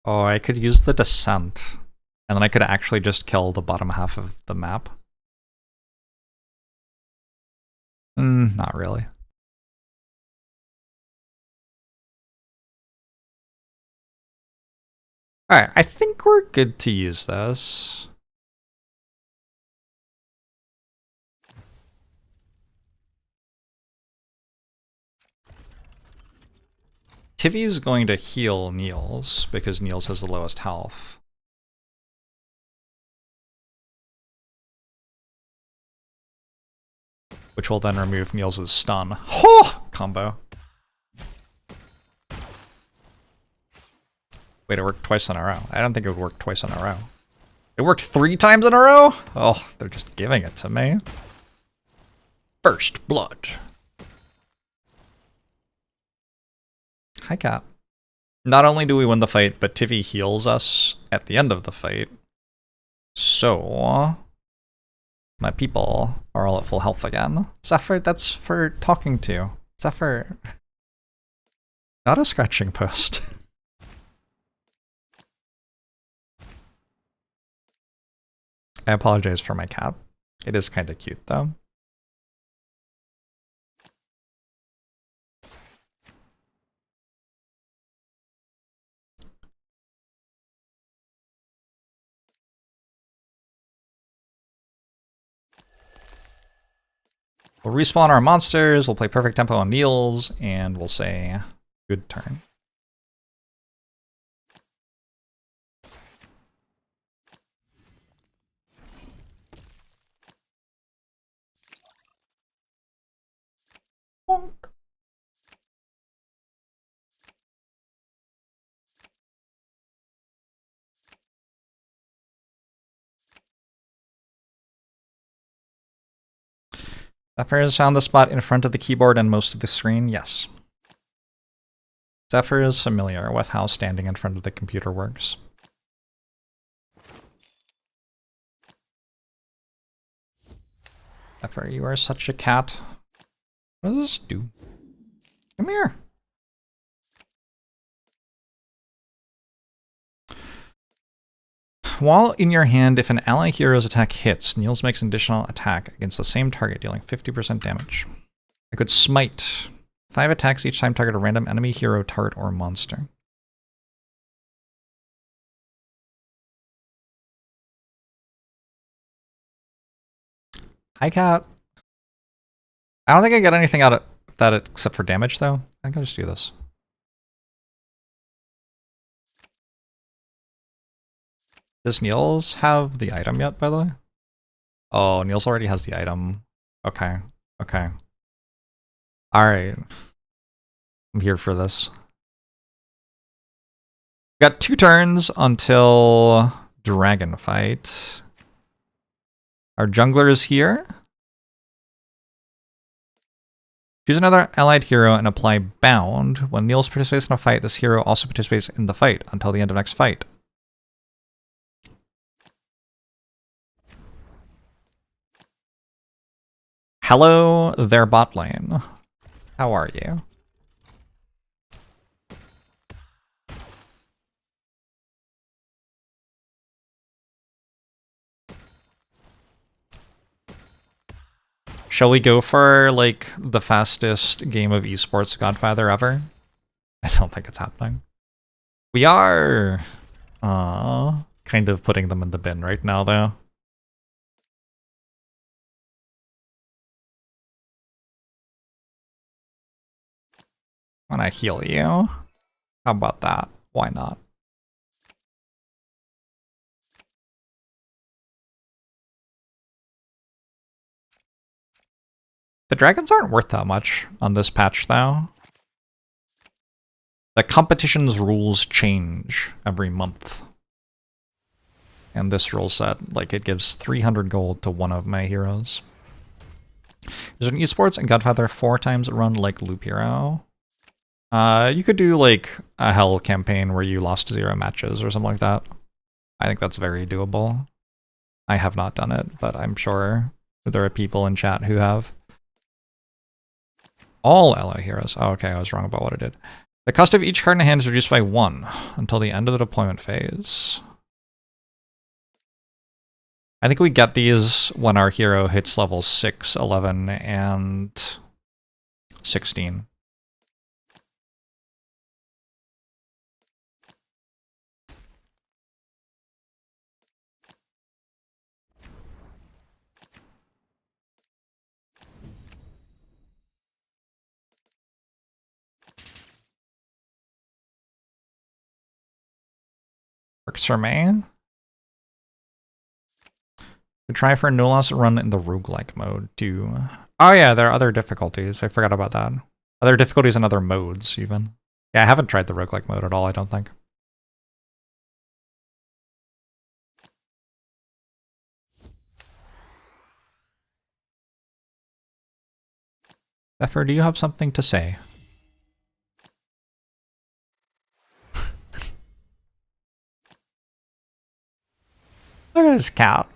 Oh, I could use the descent, and then I could actually just kill the bottom half of the map. Not really. Alright, I think we're good to use this. Tivy is going to heal Niels, because Niels has the lowest health. Which will then remove Niels' stun. Ho! Combo. Wait, it worked twice in a row. I don't think it would work twice in a row. It worked 3 times in a row? Oh, they're just giving it to me. First blood. Hi, Cat. Not only do we win the fight, but Tivy heals us at the end of the fight. So, my people are all at full health again. Zephyr, that's for talking to. Zephyr. Not a scratching post. I apologize for my cat. It is kind of cute, though. We'll respawn our monsters, we'll play perfect tempo on Niels, and we'll say, good turn. Bonk. Zephyr has found the spot in front of the keyboard and most of the screen, yes. Zephyr is familiar with how standing in front of the computer works. Zephyr, you are such a cat. What does this do? Come here. While in your hand, if an ally hero's attack hits, Niels makes an additional attack against the same target, dealing 50% damage. I could smite. 5 attacks each time target a random enemy, hero, target, or monster. Hi, cat. I don't think I get anything out of that except for damage, though. I think I'll just do this. Does Niels have the item yet, by the way? Oh, Niels already has the item. Okay. Okay. Alright. I'm here for this. Got 2 turns until Dragon Fight. Our jungler is here. Choose another allied hero and apply Bound. When Niels participates in a fight, this hero also participates in the fight until the end of next fight. Hello there, bot lane. How are you? Shall we go for, like, the fastest game of Esports Godfather ever? I don't think it's happening. We are! Kind of putting them in the bin right now, though. When I heal you. How about that? Why not? The dragons aren't worth that much on this patch, though. The competition's rules change every month. And this rule set, like, it gives 300 gold to one of my heroes. There's an Esports and Godfather 4 times run like Loop Hero. You could do, like, a Hell campaign where you lost 0 matches or something like that. I think that's very doable. I have not done it, but I'm sure there are people in chat who have. All ally heroes. Oh, okay, I was wrong about what I did. The cost of each card in hand is reduced by 1 until the end of the deployment phase. I think we get these when our hero hits level 6, 11, and 16. Works for me. We try for no loss run in the roguelike mode too. Oh yeah, there are other difficulties. I forgot about that. Other difficulties in other modes even. Yeah, I haven't tried the roguelike mode at all, I don't think. Zephyr, do you have something to say? Look at this cat.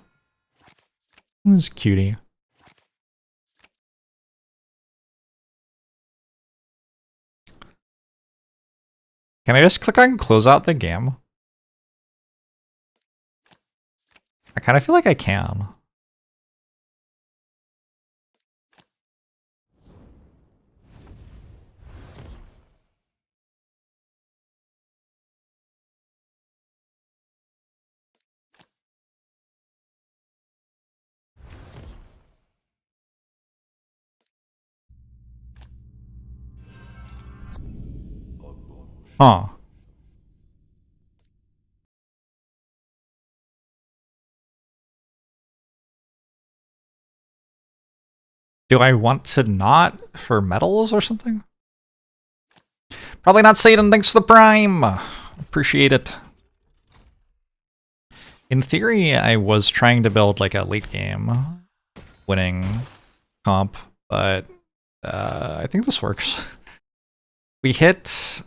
This cutie. Can I just click on close out the game? I kind of feel like I can. Huh. Do I want to not for medals or something? Probably not Satan, thanks for the prime! Appreciate it. In theory, I was trying to build like a late game winning comp, but I think this works. We hit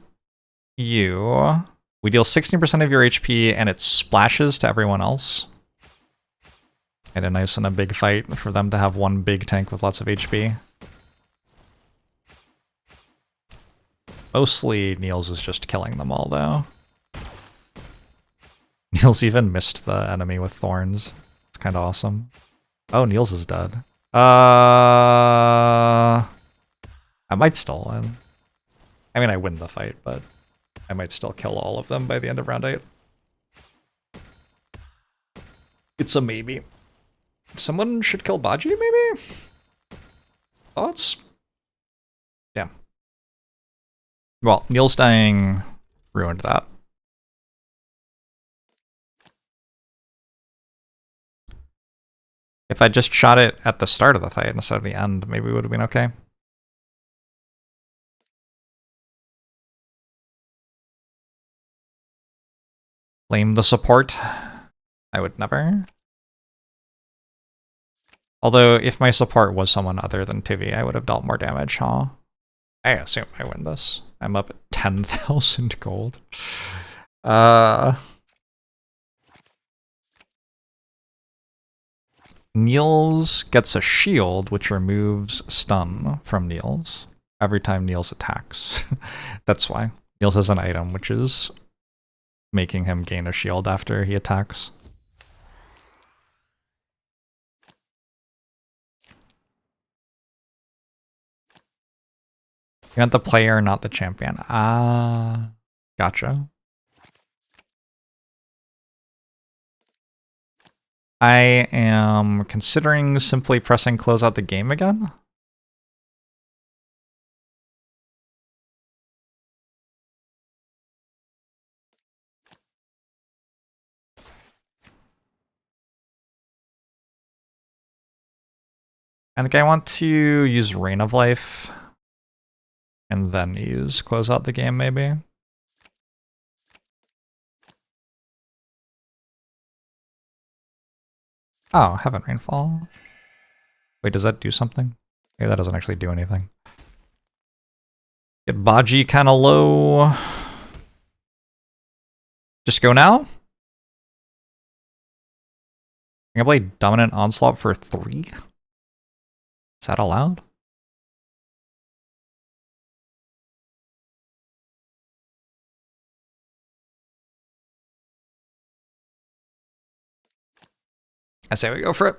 you, we deal 16% of your HP, and it splashes to everyone else. And a nice and a big fight for them to have one big tank with lots of HP. Mostly Niels is just killing them all, though. Niels even missed the enemy with thorns. It's kind of awesome. Oh, Niels is dead. I might still win. I mean, I win the fight, but I might still kill all of them by the end of round 8. It's a maybe. Someone should kill Baji, maybe? Thoughts? Damn. Well, Neil's dying ruined that. If I just shot it at the start of the fight instead of the end, maybe it would have been okay. Blame the support. I would never. Although, if my support was someone other than Tivi, I would have dealt more damage, huh? I assume I win this. I'm up at 10,000 gold. Niels gets a shield, which removes stun from Niels every time Niels attacks. That's why. Niels has an item, which is making him gain a shield after he attacks. You want the player, not the champion. Ah, gotcha. I am considering simply pressing close out the game again. I think I want to use Reign of Life and then use close out the game, maybe. Oh, Heaven Rainfall. Wait, does that do something? Maybe that doesn't actually do anything. Get Baji kind of low. Just go now? I'm gonna play Dominant Onslaught for 3? Is that allowed? I say we go for it.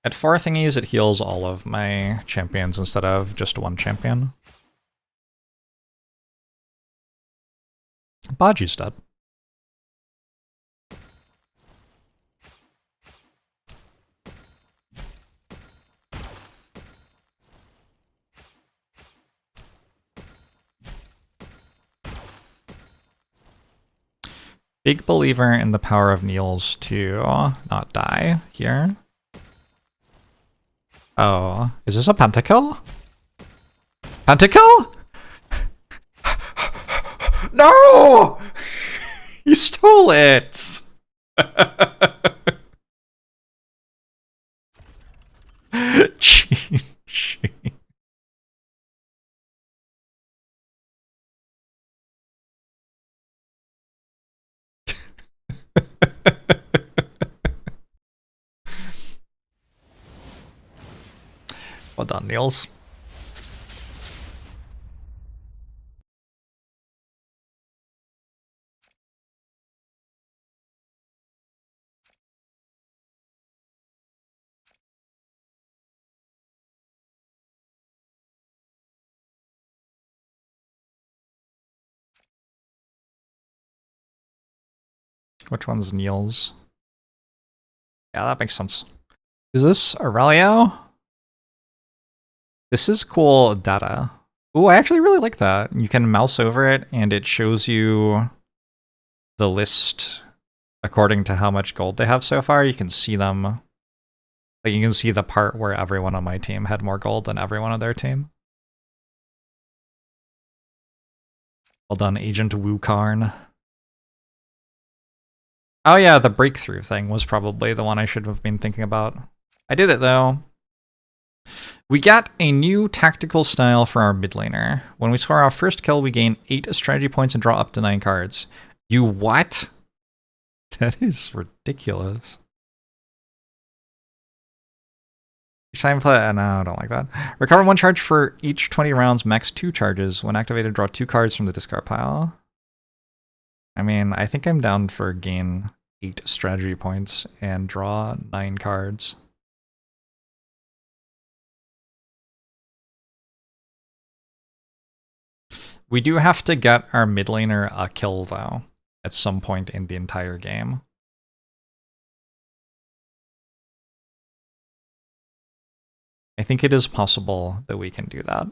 At 4 thingies, it heals all of my champions instead of just one champion. Baji's dead. Big believer in the power of Niels to not die here. Oh, is this a pentakill? Pentakill? No! You stole it! Gee. Well done, Niels. Which one's Niels? Yeah, that makes sense. Is this Aurelio? This is cool data. Ooh, I actually really like that. You can mouse over it and it shows you the list according to how much gold they have so far. You can see them. Like, you can see the part where everyone on my team had more gold than everyone on their team. Well done, Agent Wukarn. Oh yeah, the breakthrough thing was probably the one I should have been thinking about. I did it though. We got a new tactical style for our mid laner. When we score our first kill, we gain 8 strategy points and draw up to 9 cards. You what? That is ridiculous. Each time play, no, I don't like that. Recover 1 charge for each 20 rounds, max 2 charges. When activated, draw 2 cards from the discard pile. I mean, I think I'm down for gain 8 strategy points and draw 9 cards. We do have to get our mid laner a kill, though, at some point in the entire game. I think it is possible that we can do that.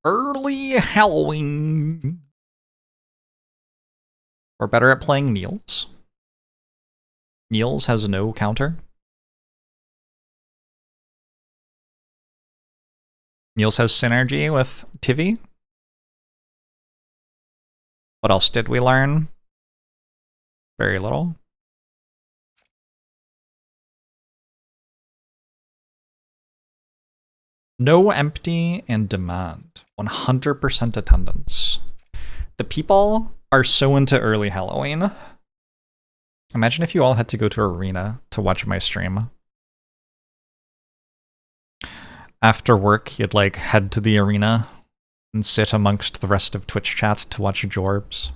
Early Halloween. We're better at playing Niels. Niels has no counter. Niels has synergy with Tivy. What else did we learn? Very little. No empty and demand. 100% attendance. The people are so into early Halloween. Imagine if you all had to go to Arena to watch my stream. After work, you'd like head to the Arena and sit amongst the rest of Twitch chat to watch Jorbs.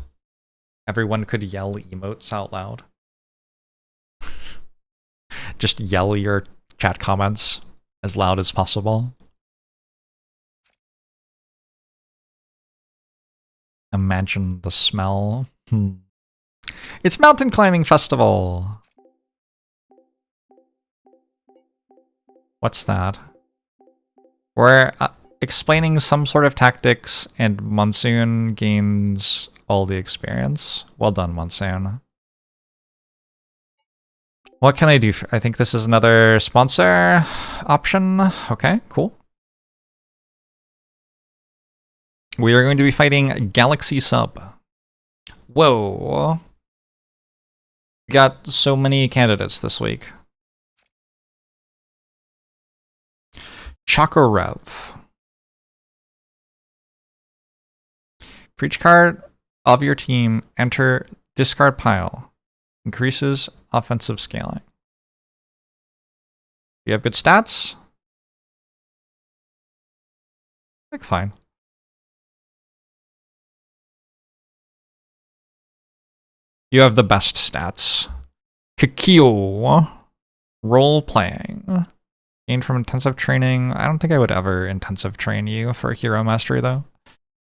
Everyone could yell emotes out loud. Just yell your chat comments as loud as possible. Imagine the smell. It's Mountain Climbing Festival! What's that? We're explaining some sort of tactics, and Monsoon gains all the experience. Well done, Monsoon. What can I do? I think this is another sponsor option. Okay, cool. We are going to be fighting Galaxy Sub. Whoa. We got so many candidates this week. Chocorev. For each card of your team, enter discard pile. Increases offensive scaling. You have good stats? Like, fine. You have the best stats. Kikyo. Role playing. Gained from intensive training. I don't think I would ever intensive train you for hero mastery though.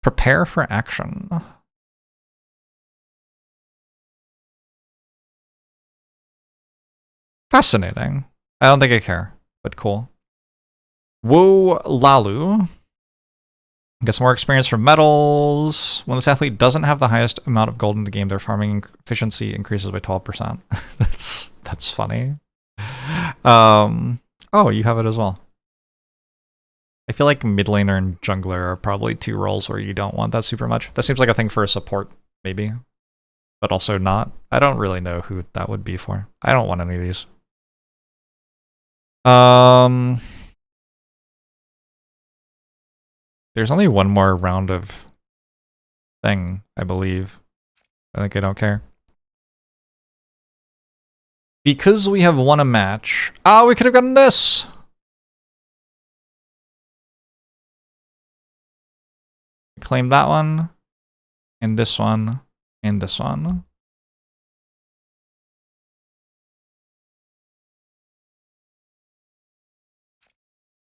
Prepare for action. Fascinating. I don't think I care, but cool. Whoa, Lalu. Gets more experience from medals. When this athlete doesn't have the highest amount of gold in the game, their farming efficiency increases by 12%. That's funny. Oh, you have it as well. I feel like mid laner and jungler are probably two roles where you don't want that super much. That seems like a thing for a support, maybe. But also not. I don't really know who that would be for. I don't want any of these. There's only one more round of thing, I believe. I think I don't care. Because we have won a match. Oh, we could have gotten this! Claim that one, and this one, and this one.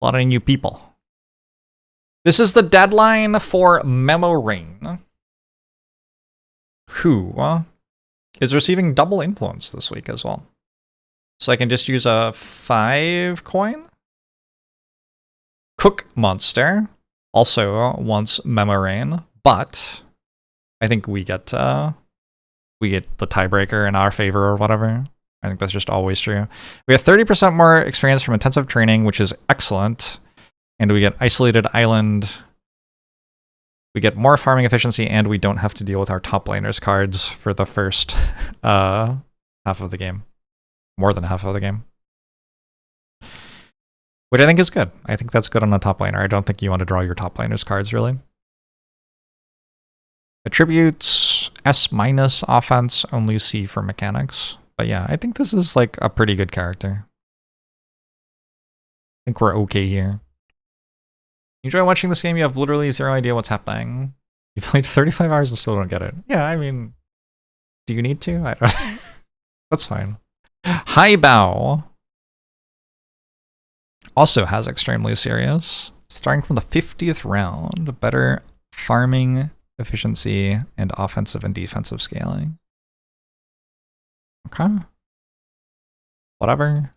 A lot of new people. This is the deadline for Memo Rain, who is receiving double influence this week as well. So I can just use a 5 coin. Cook Monster also wants Memo Rain, but I think we get the tiebreaker in our favor or whatever. I think that's just always true. We have 30% more experience from intensive training, which is excellent. And we get Isolated Island. We get more farming efficiency, and we don't have to deal with our top laners cards for the first half of the game. More than half of the game. Which I think is good. I think that's good on a top laner. I don't think you want to draw your top laners cards, really. Attributes, S- offense, only C for mechanics. But yeah, I think this is like a pretty good character. I think we're okay here. Enjoy watching this game, you have literally zero idea what's happening. You played 35 hours and still don't get it. Yeah, I mean, do you need to? I don't. That's fine. High Bow also has extremely serious. Starting from the 50th round, better farming efficiency and offensive and defensive scaling. Okay. Whatever.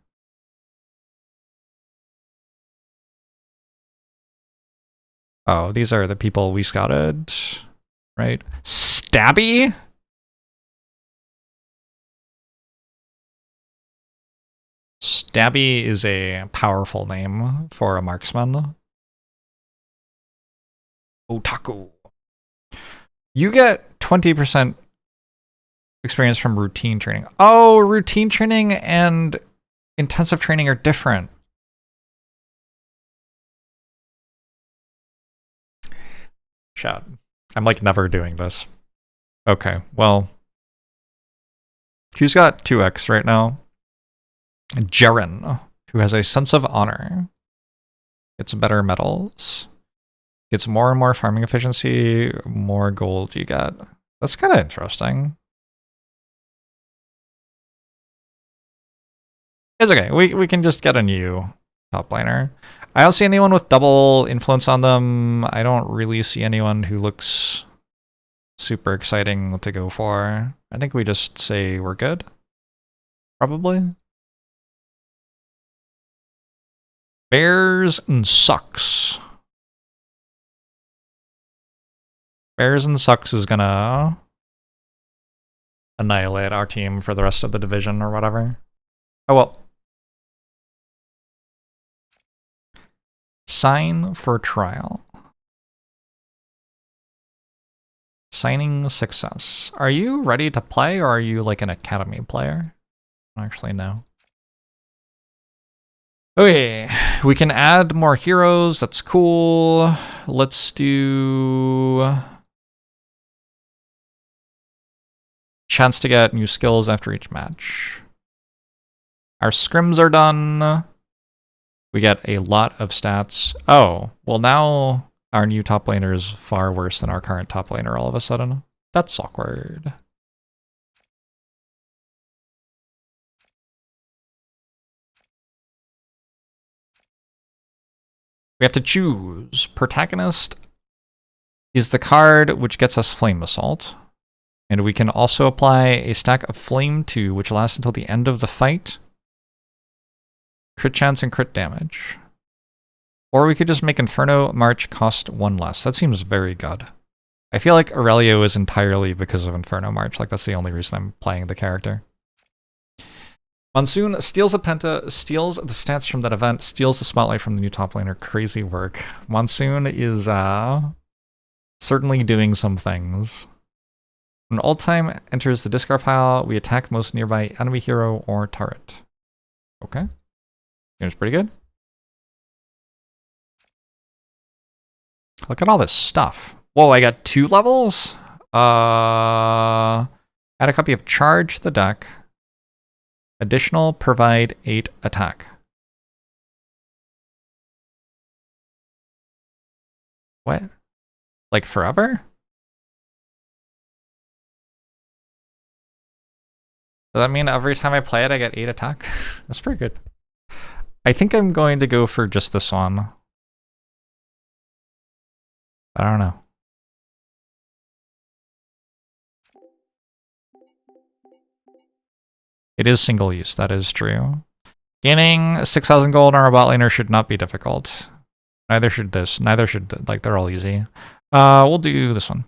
Oh, these are the people we scouted, right? Stabby? Stabby is a powerful name for a marksman. Otaku. You get 20% experience from routine training. Oh, routine training and intensive training are different. Chat. I'm like never doing this. Okay, well. Q's got 2x right now. Jaren, who has a sense of honor, gets better medals, gets more and more farming efficiency, more gold you get. That's kind of interesting. It's okay. We can just get a new top laner. I don't see anyone with double influence on them. I don't really see anyone who looks super exciting to go for. I think we just say we're good. Probably. Bears and Sucks. Bears and Sucks is gonna annihilate our team for the rest of the division or whatever. Oh well. Sign for trial. Signing success. Are you ready to play or are you like an academy player? I don't actually know. Okay, we can add more heroes. That's cool. Let's do chance to get new skills after each match. Our scrims are done. We get a lot of stats. Oh, well now our new top laner is far worse than our current top laner all of a sudden. That's awkward. We have to choose. Protagonist is the card which gets us Flame Assault. And we can also apply a stack of Flame 2, which lasts until the end of the fight. Crit chance and crit damage. Or we could just make Inferno March cost 1 less. That seems very good. I feel like Aurelio is entirely because of Inferno March. Like, that's the only reason I'm playing the character. Monsoon steals a penta, steals the stats from that event, steals the spotlight from the new top laner. Crazy work. Monsoon is certainly doing some things. When old time enters the discard pile, we attack most nearby enemy hero or turret. Okay. Seems pretty good. Look at all this stuff. Whoa, I got 2 levels? Add a copy of Charge the Deck. Additional, provide 8 attack. What? Like forever? Does that mean every time I play it I get 8 attack? That's pretty good. I think I'm going to go for just this one. I don't know. It is single use, that is true. Gaining 6,000 gold on our bot laner should not be difficult. Neither should this. Neither should, like, they're all easy. We'll do this one.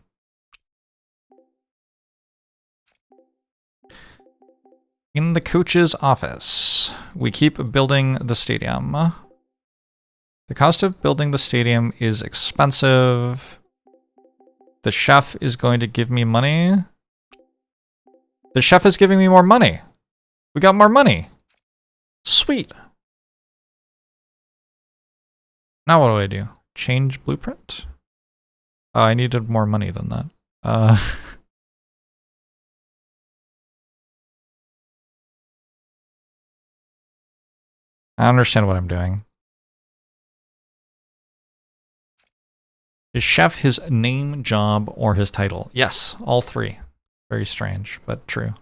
In the coach's office, we keep building the stadium. The cost of building the stadium is expensive. The chef is going to give me money. The chef is giving me more money. We got more money. Sweet. Now what do I do? Change blueprint? Oh, I needed more money than that. I don't understand what I'm doing. Is chef his name, job, or his title? Yes, all 3. Very strange, but true.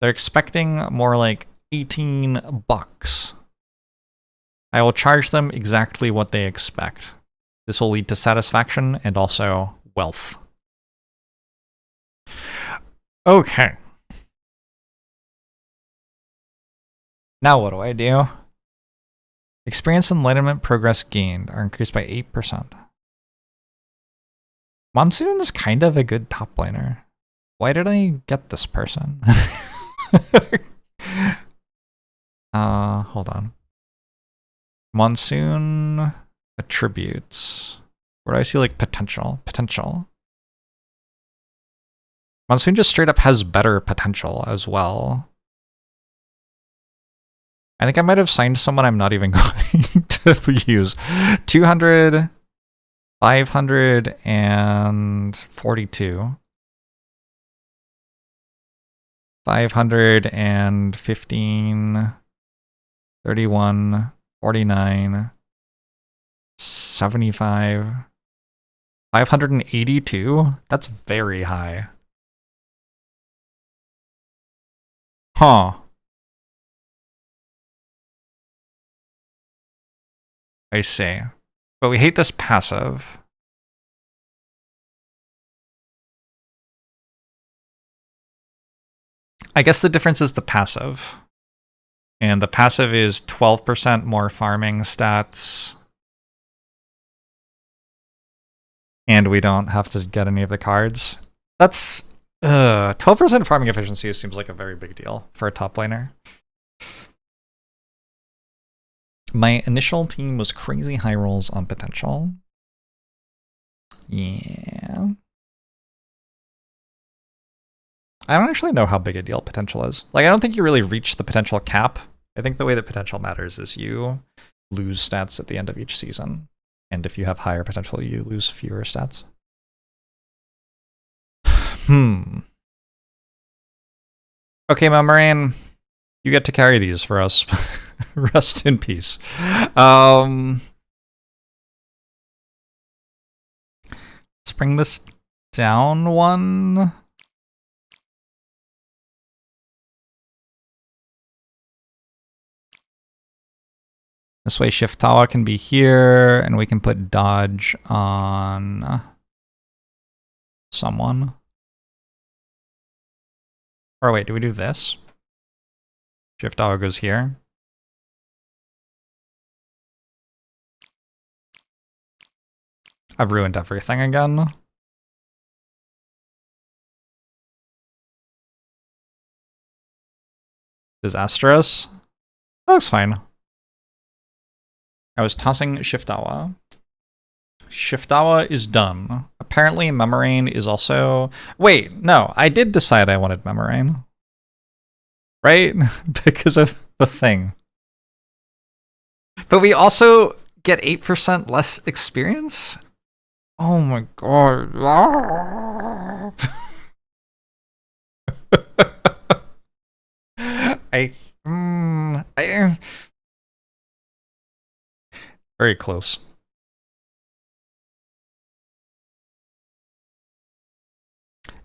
They're expecting more like 18 bucks. I will charge them exactly what they expect. This will lead to satisfaction and also wealth. Okay. Now what do I do? Experience and enlightenment progress gained are increased by 8%. Monsoon is kind of a good top laner. Why did I get this person? Hold on. Monsoon attributes. Where do I see like potential? Potential. Monsoon just straight up has better potential as well. I think I might have signed someone I'm not even going to use. 200, 542. 515, 31, 49, 75, 582? That's very high. Huh. I see. But we hate this passive. I guess the difference is the passive. And the passive is 12% more farming stats. And we don't have to get any of the cards. That's 12% farming efficiency seems like a very big deal for a top laner. My initial team was crazy high rolls on potential. Yeah. I don't actually know how big a deal potential is. Like, I don't think you really reach the potential cap. I think the way that potential matters is you lose stats at the end of each season. And if you have higher potential, you lose fewer stats. Okay, Moraine, you get to carry these for us. Rest in peace. Let's bring this down one. This way Shift Tower can be here, and we can put dodge on someone. Or wait, do we do this? Shift Tower goes here. I've ruined everything again. Disastrous. That looks fine. I was tossing Shiftawa. Shiftawa is done. Apparently Memorain is also... Wait, no, I did decide I wanted Memorain. Right? Because of the thing. But we also get 8% less experience? Oh my god. Very close.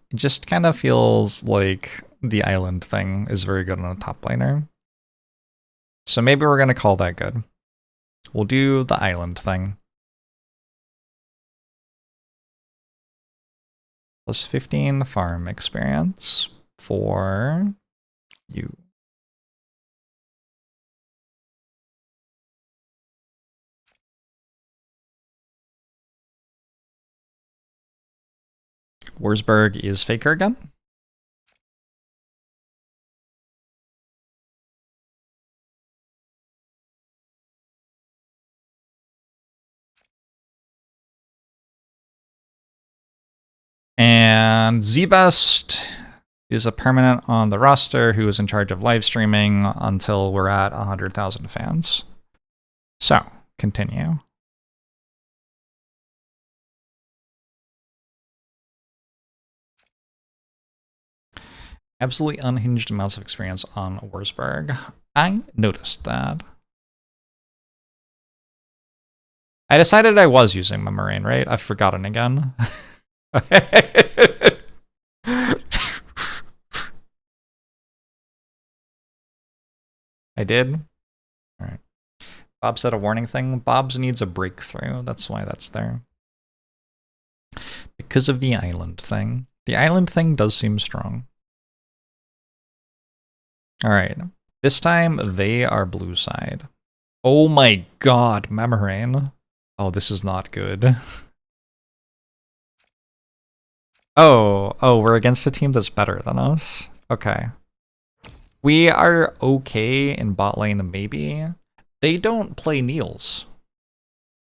It just kind of feels like the island thing is very good on a top laner. So maybe we're going to call that good. We'll do the island thing. Plus 15 farm experience for you. Wurzburg is Faker again. And Zbest is a permanent on the roster who is in charge of live streaming until we're at 100,000 fans. So, continue. Absolutely unhinged amounts of experience on Wurzburg. I noticed that. I decided I was using Memorain, right? I've forgotten again. I did? Alright. Bob said a warning thing. Bob's needs a breakthrough. That's why that's there. Because of the island thing. The island thing does seem strong. Alright. This time, they are blue side. Oh my god, Memorane. Oh, this is not good. Oh, we're against a team that's better than us? Okay. We are okay in bot lane, maybe. They don't play Niels.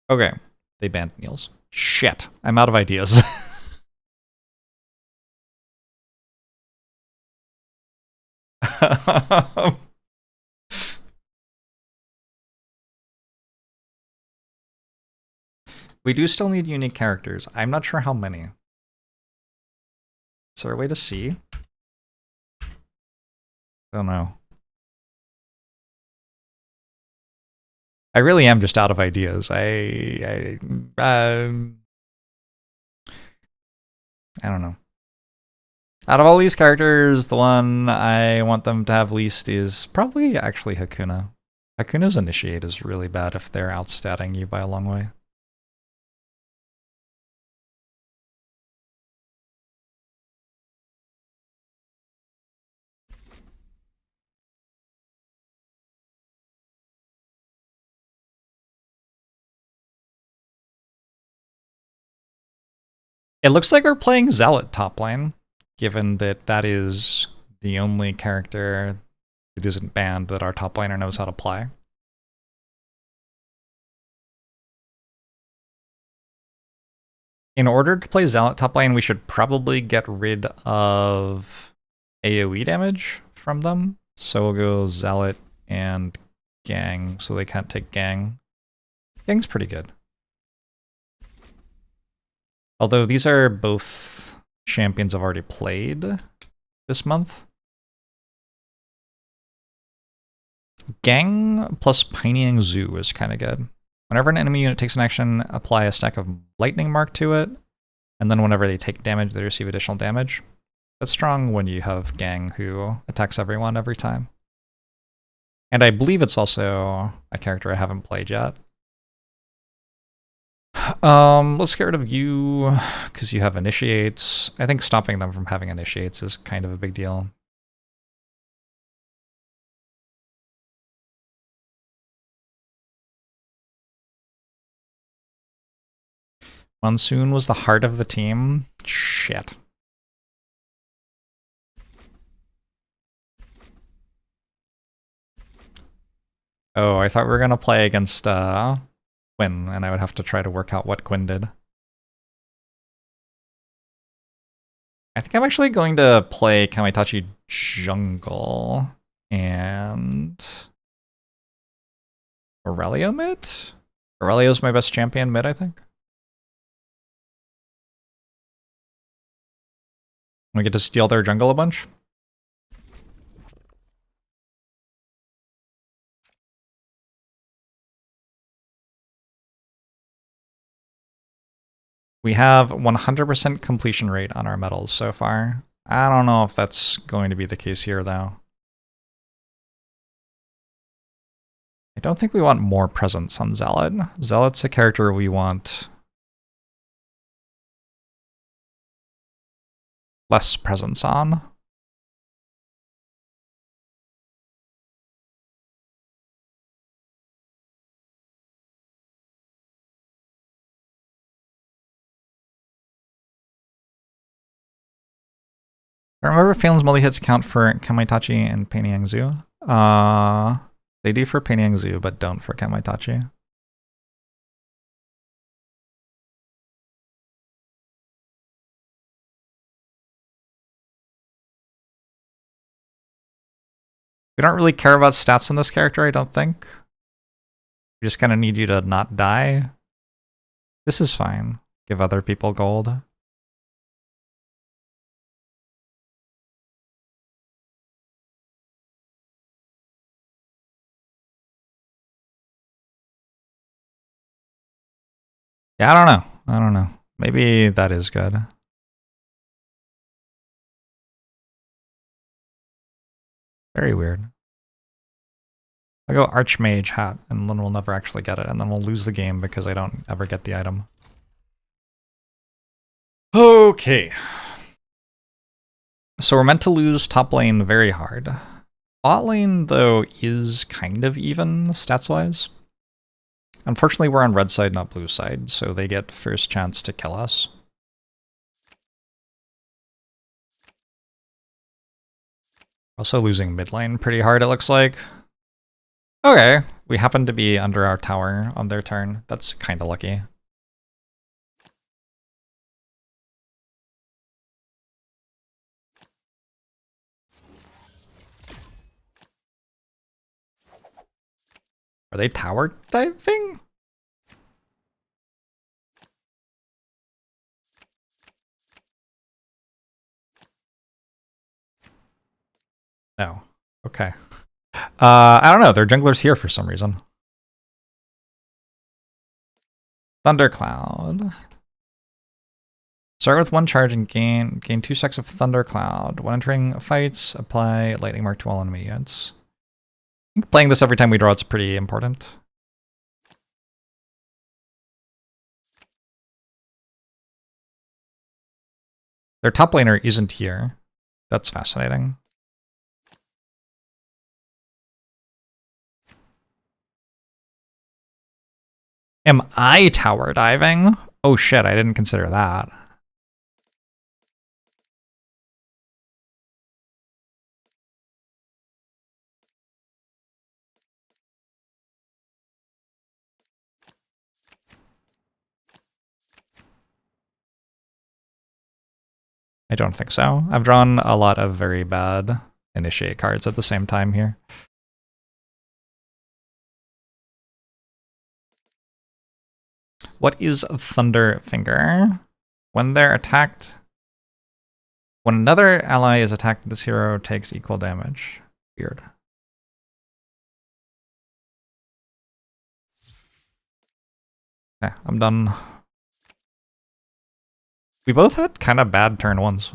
Okay, they banned Niels. Shit, I'm out of ideas. We do still need unique characters. I'm not sure how many. Is there a way to see? I don't know. I really am just out of ideas. I don't know. Out of all these characters, the one I want them to have least is probably actually Hakuna. Hakuna's initiate is really bad if they're outstatting you by a long way. It looks like we're playing Zealot top lane, given that that is the only character that isn't banned that our top laner knows how to play. In order to play Zealot top lane, we should probably get rid of AoE damage from them. So we'll go Zealot and Gang, so they can't take Gang. Gang's pretty good. Although these are both champions I've already played this month. Gang plus Pinying Zoo is kind of good. Whenever an enemy unit takes an action, apply a stack of lightning mark to it, and then whenever they take damage, they receive additional damage. That's strong when you have Gang who attacks everyone every time. And I believe it's also a character I haven't played yet. Let's get rid of you, because you have initiates. I think stopping them from having initiates is kind of a big deal. Monsoon was the heart of the team. Shit. Oh, I thought we were gonna play against Quinn, and I would have to try to work out what Quinn did. I think I'm actually going to play Kamaitachi jungle and Aurelio mid? Aurelio's my best champion mid, I think. We get to steal their jungle a bunch. We have 100% completion rate on our medals so far. I don't know if that's going to be the case here, though. I don't think we want more presence on Zealot. Zealot's a character we want less presence on. I remember Phelan's multi-hits count for Kamaitachi and Pinying Zoo. They do for Pinying Zoo, but don't for Kamaitachi. We don't really care about stats on this character, I don't think. We just kind of need you to not die. This is fine. Give other people gold. Yeah, I don't know. I don't know. Maybe that is good. Very weird. I'll go Archmage hat, and then we'll never actually get it, and then we'll lose the game because I don't ever get the item. Okay. So we're meant to lose top lane very hard. Bot lane, though, is kind of even, stats-wise. Unfortunately, we're on red side, not blue side, so they get first chance to kill us. Also losing mid lane pretty hard, it looks like. Okay, we happen to be under our tower on their turn. That's kind of lucky. Are they tower diving? No. Okay. I don't know. Their jungler's here for some reason. Thundercloud. Start with 1 charge and gain 2 stacks of Thundercloud. When entering fights, apply Lightning Mark to all enemy units. I think playing this every time we draw it's pretty important. Their top laner isn't here. That's fascinating. Am I tower diving? Oh shit, I didn't consider that. I don't think so. I've drawn a lot of very bad initiate cards at the same time here. What is Thunderfinger? When they're attacked... When another ally is attacked, this hero takes equal damage. Weird. Okay, I'm done. We both had kind of bad turn ones.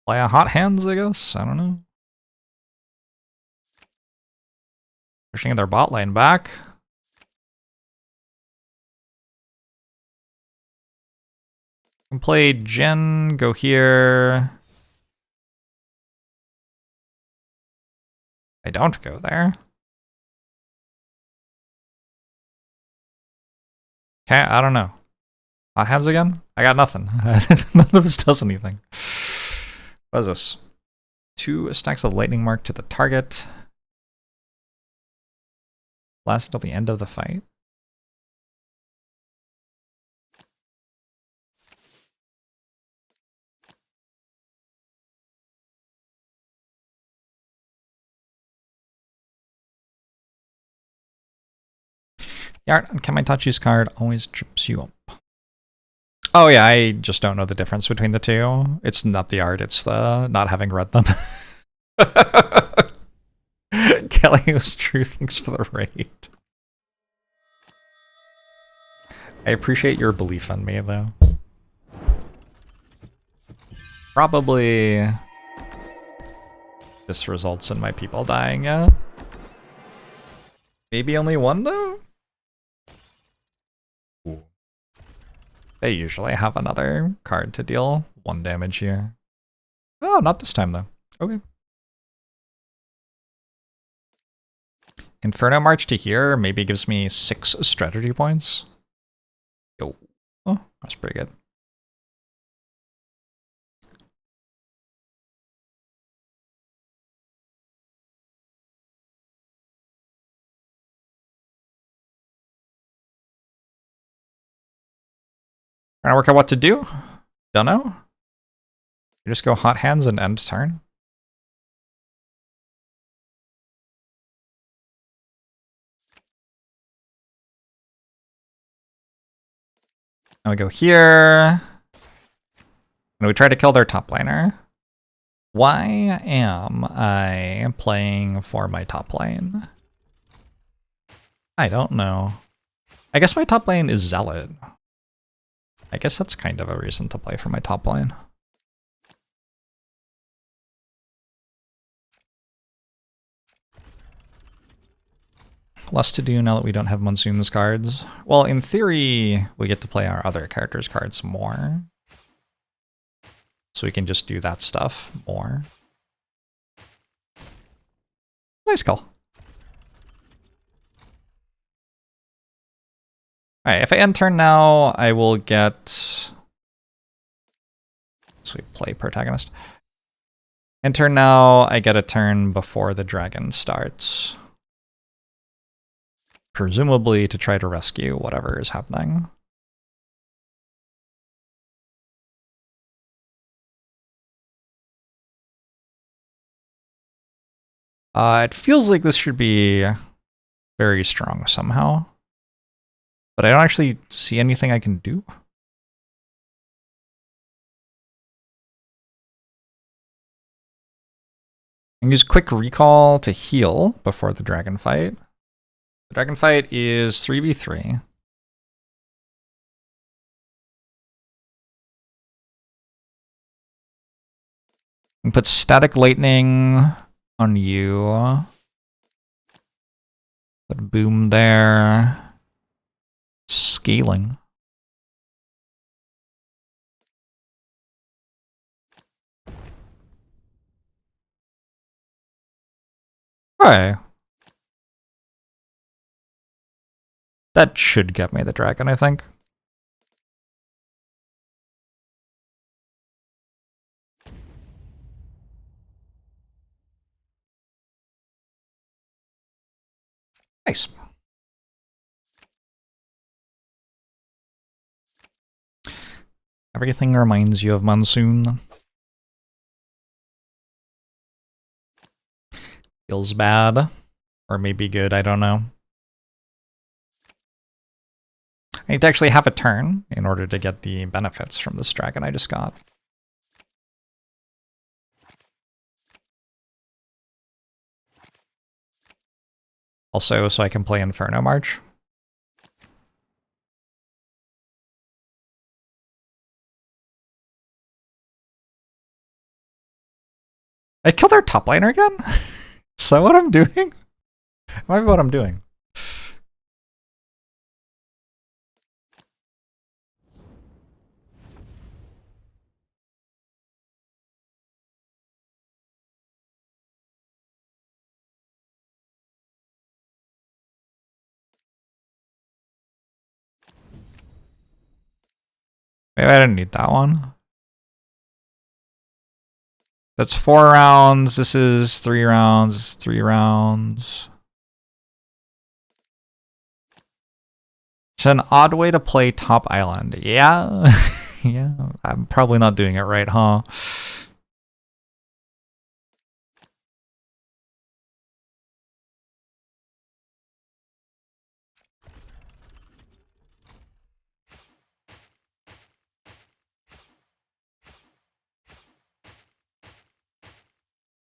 Play a hot hands, I guess? I don't know. Pushing their bot lane back. Can play Jhin, go here. I don't go there. Okay, I don't know. Hot hands again? I got nothing. None of this does anything. What is this? 2 stacks of lightning mark to the target. Last until the end of the fight. The art on Kamaitachi's card always trips you up. Oh yeah, I just don't know the difference between the two. It's not the art, it's the not having read them. Kelly was true, thanks for the raid. I appreciate your belief in me, though. Probably this results in my people dying, yeah? Maybe only one, though? Ooh. They usually have another card to deal 1 damage here. Oh, not this time, though. Okay. Inferno March to here maybe gives me 6 strategy points. Yo. Oh, that's pretty good. Trying to work out what to do? Don't know. You just go hot hands and end turn. And we go here. And we try to kill their top laner. Why am I playing for my top lane? I don't know. I guess my top lane is Zealot. I guess that's kind of a reason to play for my top lane. Less to do now that we don't have Monsoon's cards. Well, in theory, we get to play our other characters' cards more. So we can just do that stuff more. Nice call. Alright, if I end turn now, I will get... So we play protagonist. End turn now, I get a turn before the dragon starts. Presumably to try to rescue whatever is happening. It feels like this should be very strong somehow. But I don't actually see anything I can do. I can use quick recall to heal before the dragon fight. The dragon fight is 3v3. And put static lightning on you. Put boom there. Scaling. Okay. That should get me the dragon, I think. Nice. Everything reminds you of Monsoon. Feels bad. Or maybe good, I don't know. I need to actually have a turn in order to get the benefits from this dragon I just got. Also, so I can play Inferno March. I killed their top laner again? Is that what I'm doing? Might be what I'm doing. Maybe I didn't need that one. That's 4 rounds. This is 3 rounds. 3 rounds. It's an odd way to play top island. Yeah. Yeah. I'm probably not doing it right, huh?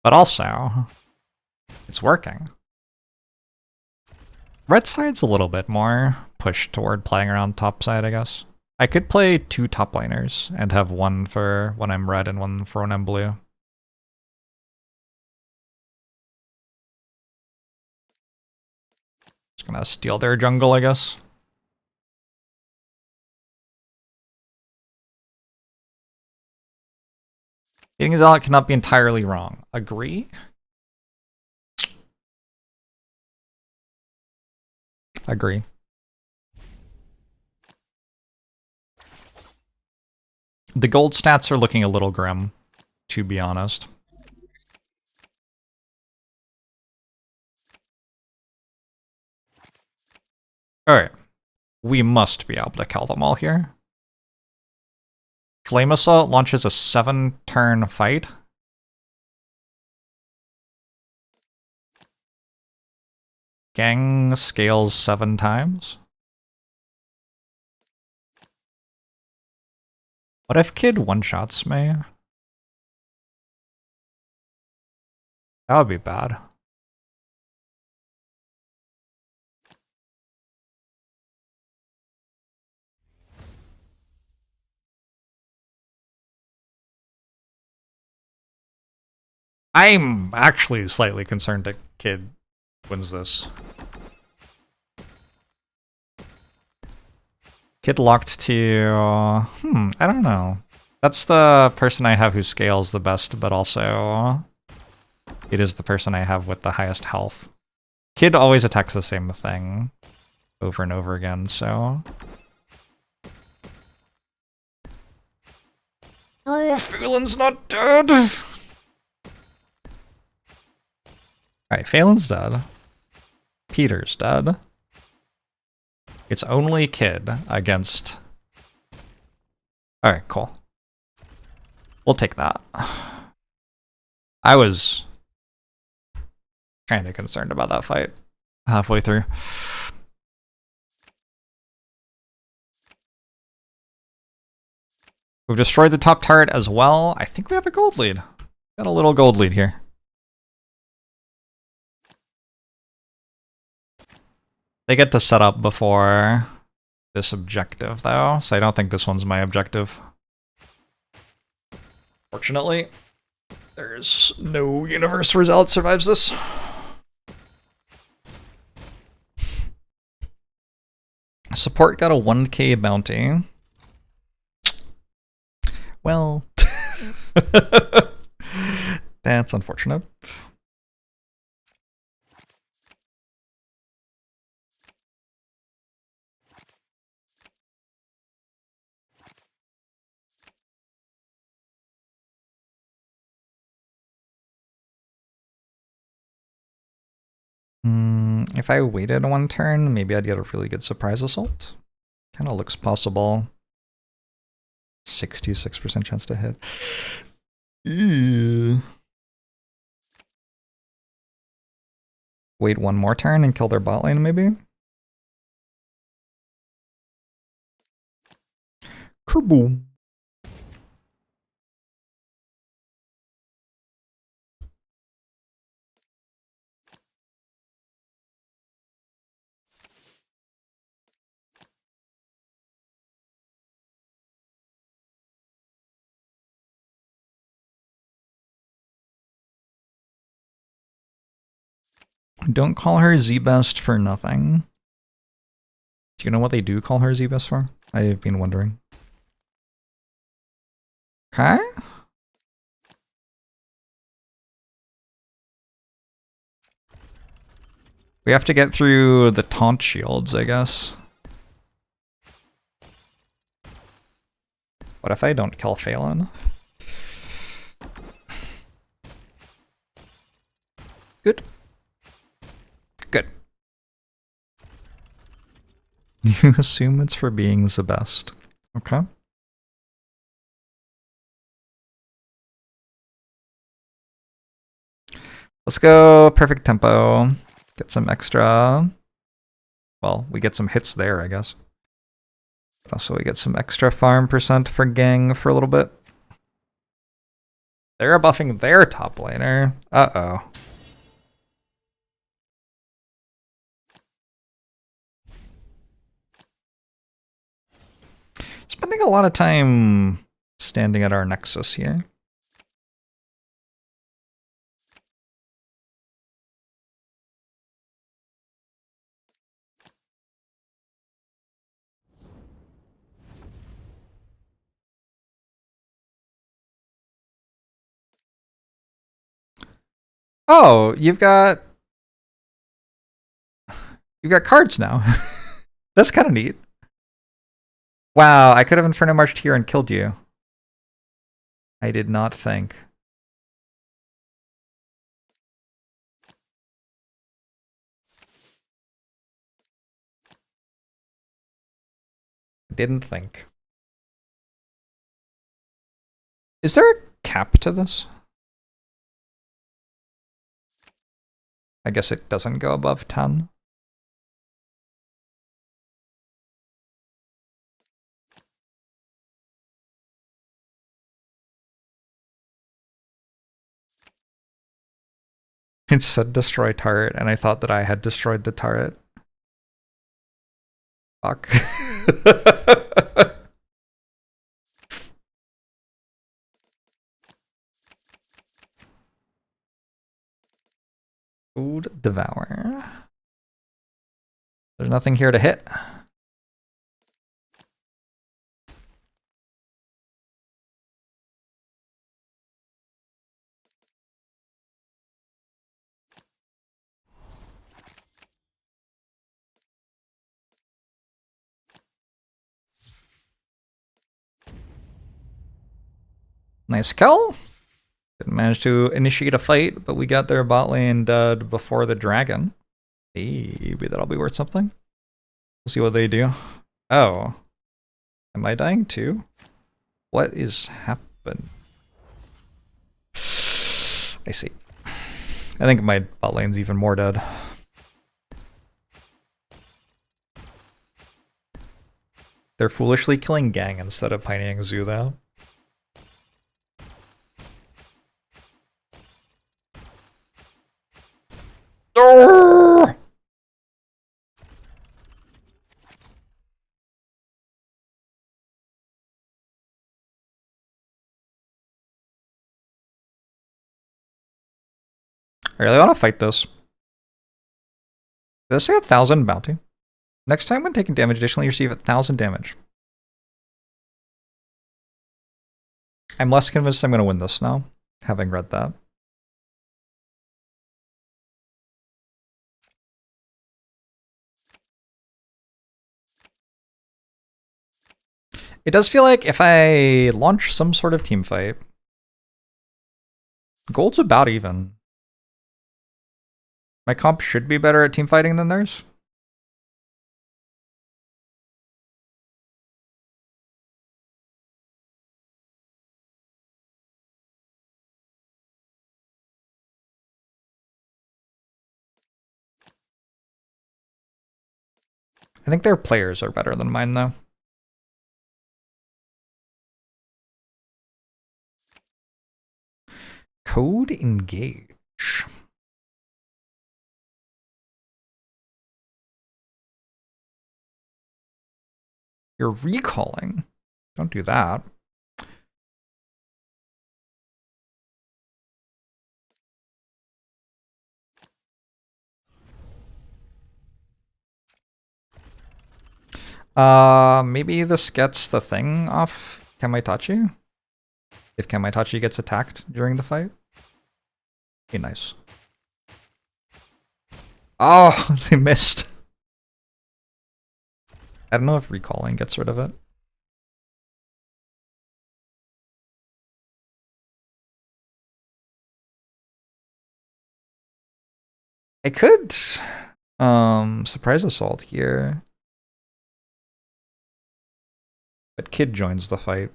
But also, it's working. Red side's a little bit more pushed toward playing around top side, I guess. I could play 2 top laners and have one for when I'm red and one for when I'm blue. Just gonna steal their jungle, I guess. Hitting his ally cannot be entirely wrong. Agree? Agree. The gold stats are looking a little grim, to be honest. Alright. We must be able to kill them all here. Flame Assault launches a 7-turn fight. Gang scales 7 times. What if Kid one-shots me? That would be bad. I'm actually slightly concerned that Kid wins this. Kid locked to... I don't know. That's the person I have who scales the best, but also... it is the person I have with the highest health. Kid always attacks the same thing over and over again, so... oh, Phelan's not dead! Alright, Phelan's dead. Peter's dead. It's only Kid against... alright, cool. We'll take that. I was kind of concerned about that fight halfway through. We've destroyed the top turret as well. I think we have a gold lead. Got a little gold lead here. They get to set up before this objective, though, so I don't think this one's my objective. Fortunately, there's no universe where Zealot survives this. Support got a 1k bounty. Well, that's unfortunate. If I waited one turn, maybe I'd get a really good surprise assault. Kind of looks possible. 66% chance to hit. Ew. Wait one more turn and kill their bot lane, maybe? Kerboom. Don't call her Z-Best for nothing. Do you know what they do call her Z-Best for? I've been wondering. Okay. We have to get through the taunt shields, I guess. What if I don't kill Phelan? Good. Good. You assume it's for being the best. Okay. Let's go perfect tempo. Get some extra... well, we get some hits there, I guess. Also, we get some extra farm percent for gang for a little bit. They're buffing their top laner. Uh-oh. Spending a lot of time standing at our nexus here. Oh, you've got cards now. That's kind of neat. Wow, I could have Inferno Marched here and killed you. I did not think. Didn't think. Is there a cap to this? I guess it doesn't go above 10. It said destroy turret, and I thought that I had destroyed the turret. Fuck. and devour. There's nothing here to hit. Nice kill. Didn't manage to initiate a fight, but we got their bot lane dead before the dragon. Maybe that'll be worth something. We'll see what they do. Oh. Am I dying too? What is happening? I see. I think my bot lane's even more dead. They're foolishly killing Gang instead of pining Zoo though. Oh! I really want to fight this. Does it say 1,000 bounty? Next time when taking damage, additionally receive 1,000 damage. I'm less convinced I'm going to win this now, having read that. It does feel like if I launch some sort of team fight, gold's about even. My comp should be better at team fighting than theirs. I think their players are better than mine though. Code engage. You're recalling. Don't do that. Maybe this gets the thing off Kamaitachi? If Kamaitachi gets attacked during the fight? Be nice. Oh, they missed. I don't know if recalling gets rid of it. I could surprise assault here. But Kid joins the fight.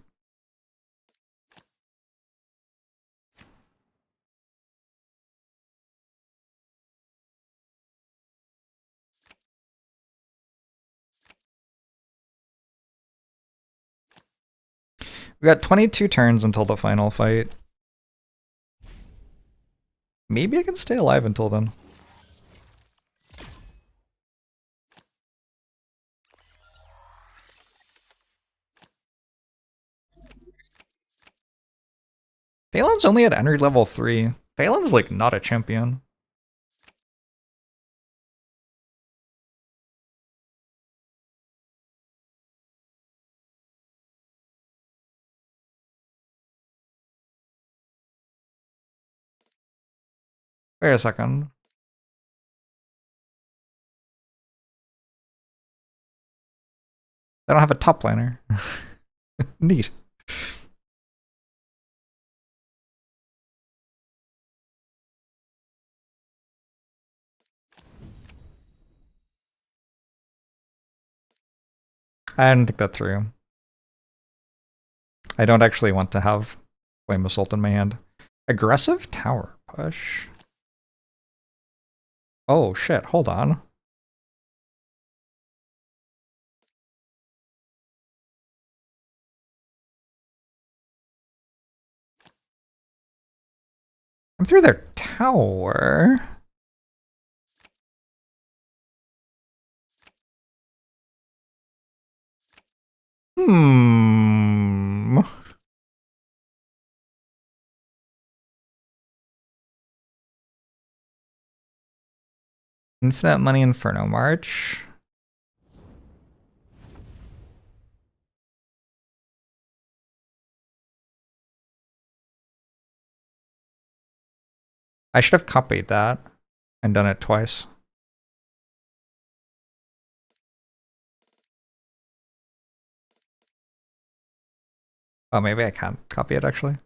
We got 22 turns until the final fight. Maybe I can stay alive until then. Phelan's only at energy level 3. Phelan's like not a champion. Wait a second. They don't have a top laner. Neat. I didn't think that through. I don't actually want to have Flame Assault in my hand. Aggressive tower push. Oh shit, hold on. I'm through their tower. Hmm. Infinite Money Inferno March. I should have copied that and done it twice. Oh, maybe I can't copy it actually.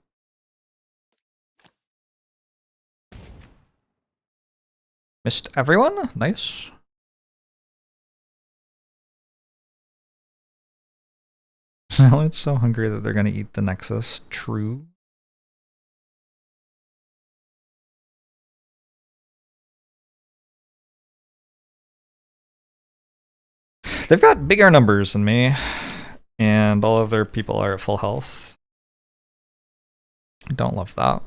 Missed everyone? Nice. Now it's so hungry that they're gonna eat the Nexus. True. They've got bigger numbers than me, and all of their people are at full health. I don't love that.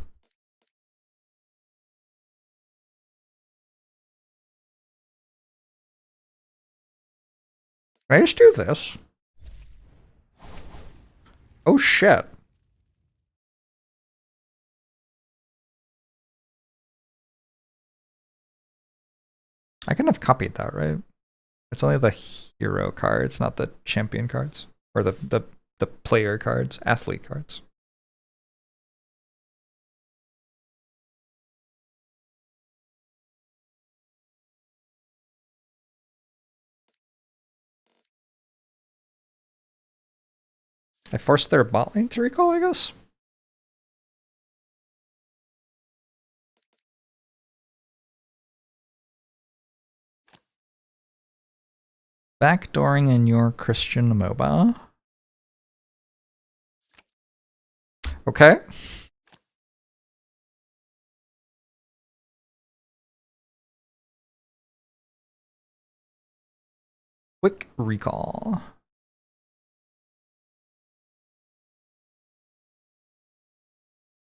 Can I just do this? Oh shit. I couldn't have copied that, right? It's only the hero cards, not the champion cards. Or the player cards, athlete cards. I forced their bot lane to recall, I guess? Backdooring in your Christian MOBA. Okay. Quick recall.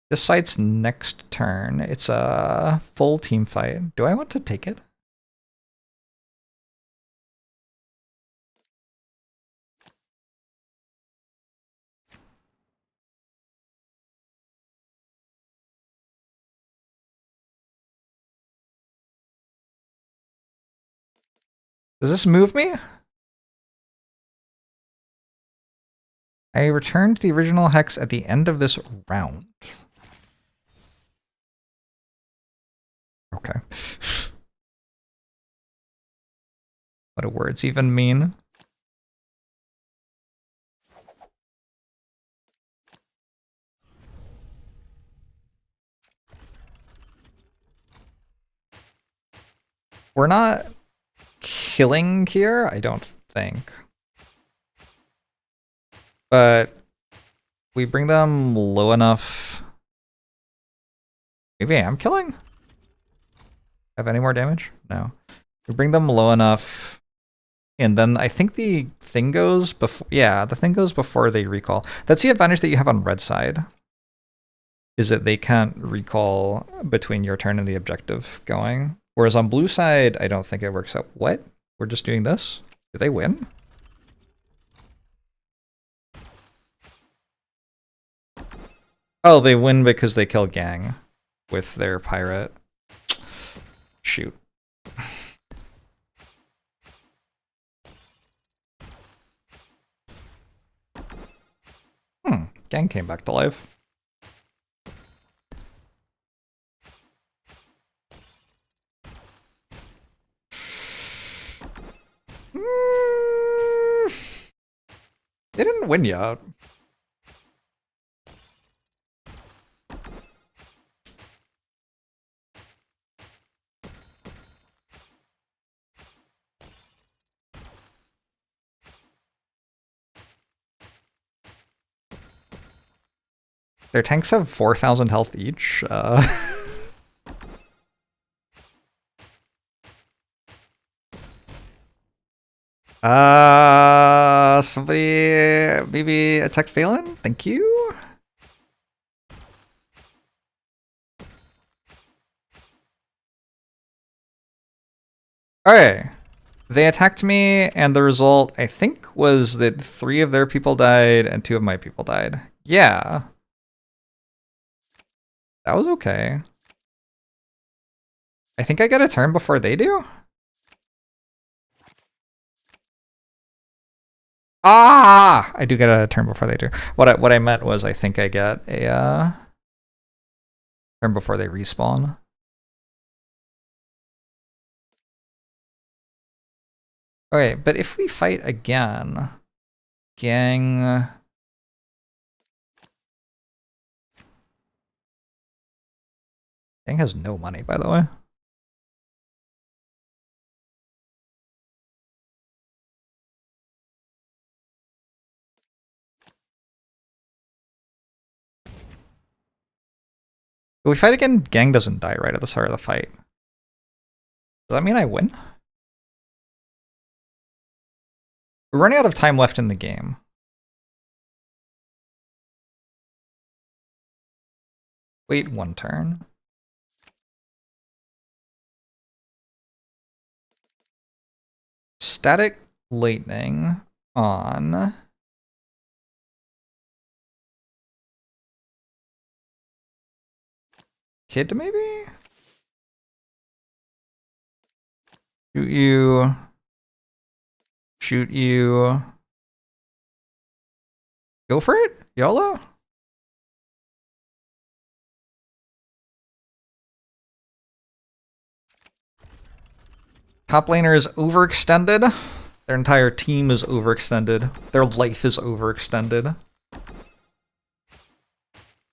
This fight's next turn. It's a full team fight. Do I want to take it? Does this move me? I returned the original hex at the end of this round. Okay. What do words even mean? We're not killing here, I don't think. But we bring them low enough. Maybe I am killing? Have any more damage? No. We bring them low enough. And then I think the thing goes before. Yeah, the thing goes before they recall. That's the advantage that you have on red side. Is that they can't recall between your turn and the objective going. Whereas on blue side, I don't think it works out. What? We're just doing this? Do they win? Oh, they win because they kill gang with their pirate. Shoot. Gang came back to life. They didn't win yet. Their tanks have 4,000 health each. Somebody maybe attack Phelan? Thank you. Alright. They attacked me, and the result, I think, was that 3 of their people died and 2 of my people died. Yeah. That was okay. I think I get a turn before they do? Ah! I do get a turn before they do. What I meant was I think I get a turn before they respawn. Okay, but if we fight again, gang. Gang has no money, by the way. If we fight again, gang doesn't die right at the start of the fight. Does that mean I win? We're running out of time left in the game. Wait one turn. Static lightning on Kid, maybe? Shoot you. Shoot you. Go for it? YOLO? Top laner is overextended. Their entire team is overextended. Their life is overextended.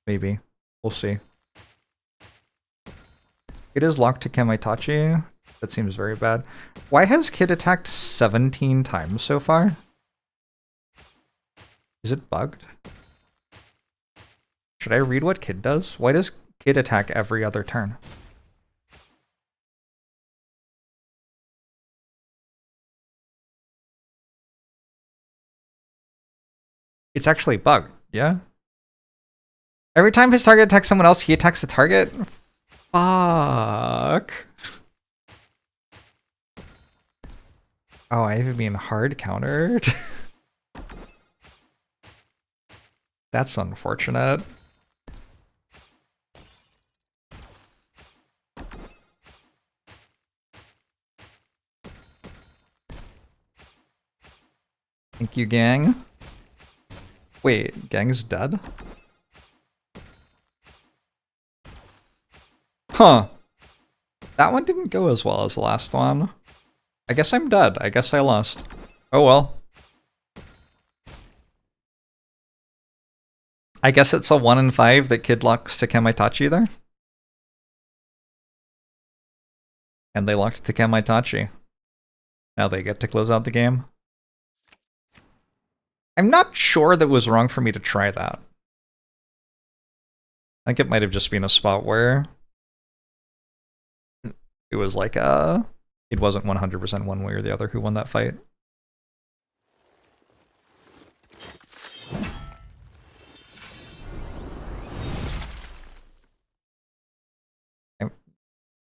Maybe. We'll see. It is locked to Kamaitachi. That seems very bad. Why has Kid attacked 17 times so far? Is it bugged? Should I read what Kid does? Why does Kid attack every other turn? It's actually bugged, yeah? Every time his target attacks someone else, he attacks the target? Fuck. Oh, I've been hard countered. That's unfortunate. Thank you, gang. Wait, gang's dead? Huh. That one didn't go as well as the last one. I guess I'm dead. I guess I lost. Oh well. I guess it's a 1 in 5 that Kid locks to Kamaitachi there. And they locked to Kamaitachi. Now they get to close out the game. I'm not sure that was wrong for me to try that. I think it might have just been a spot where it was like it wasn't 100% one way or the other who won that fight.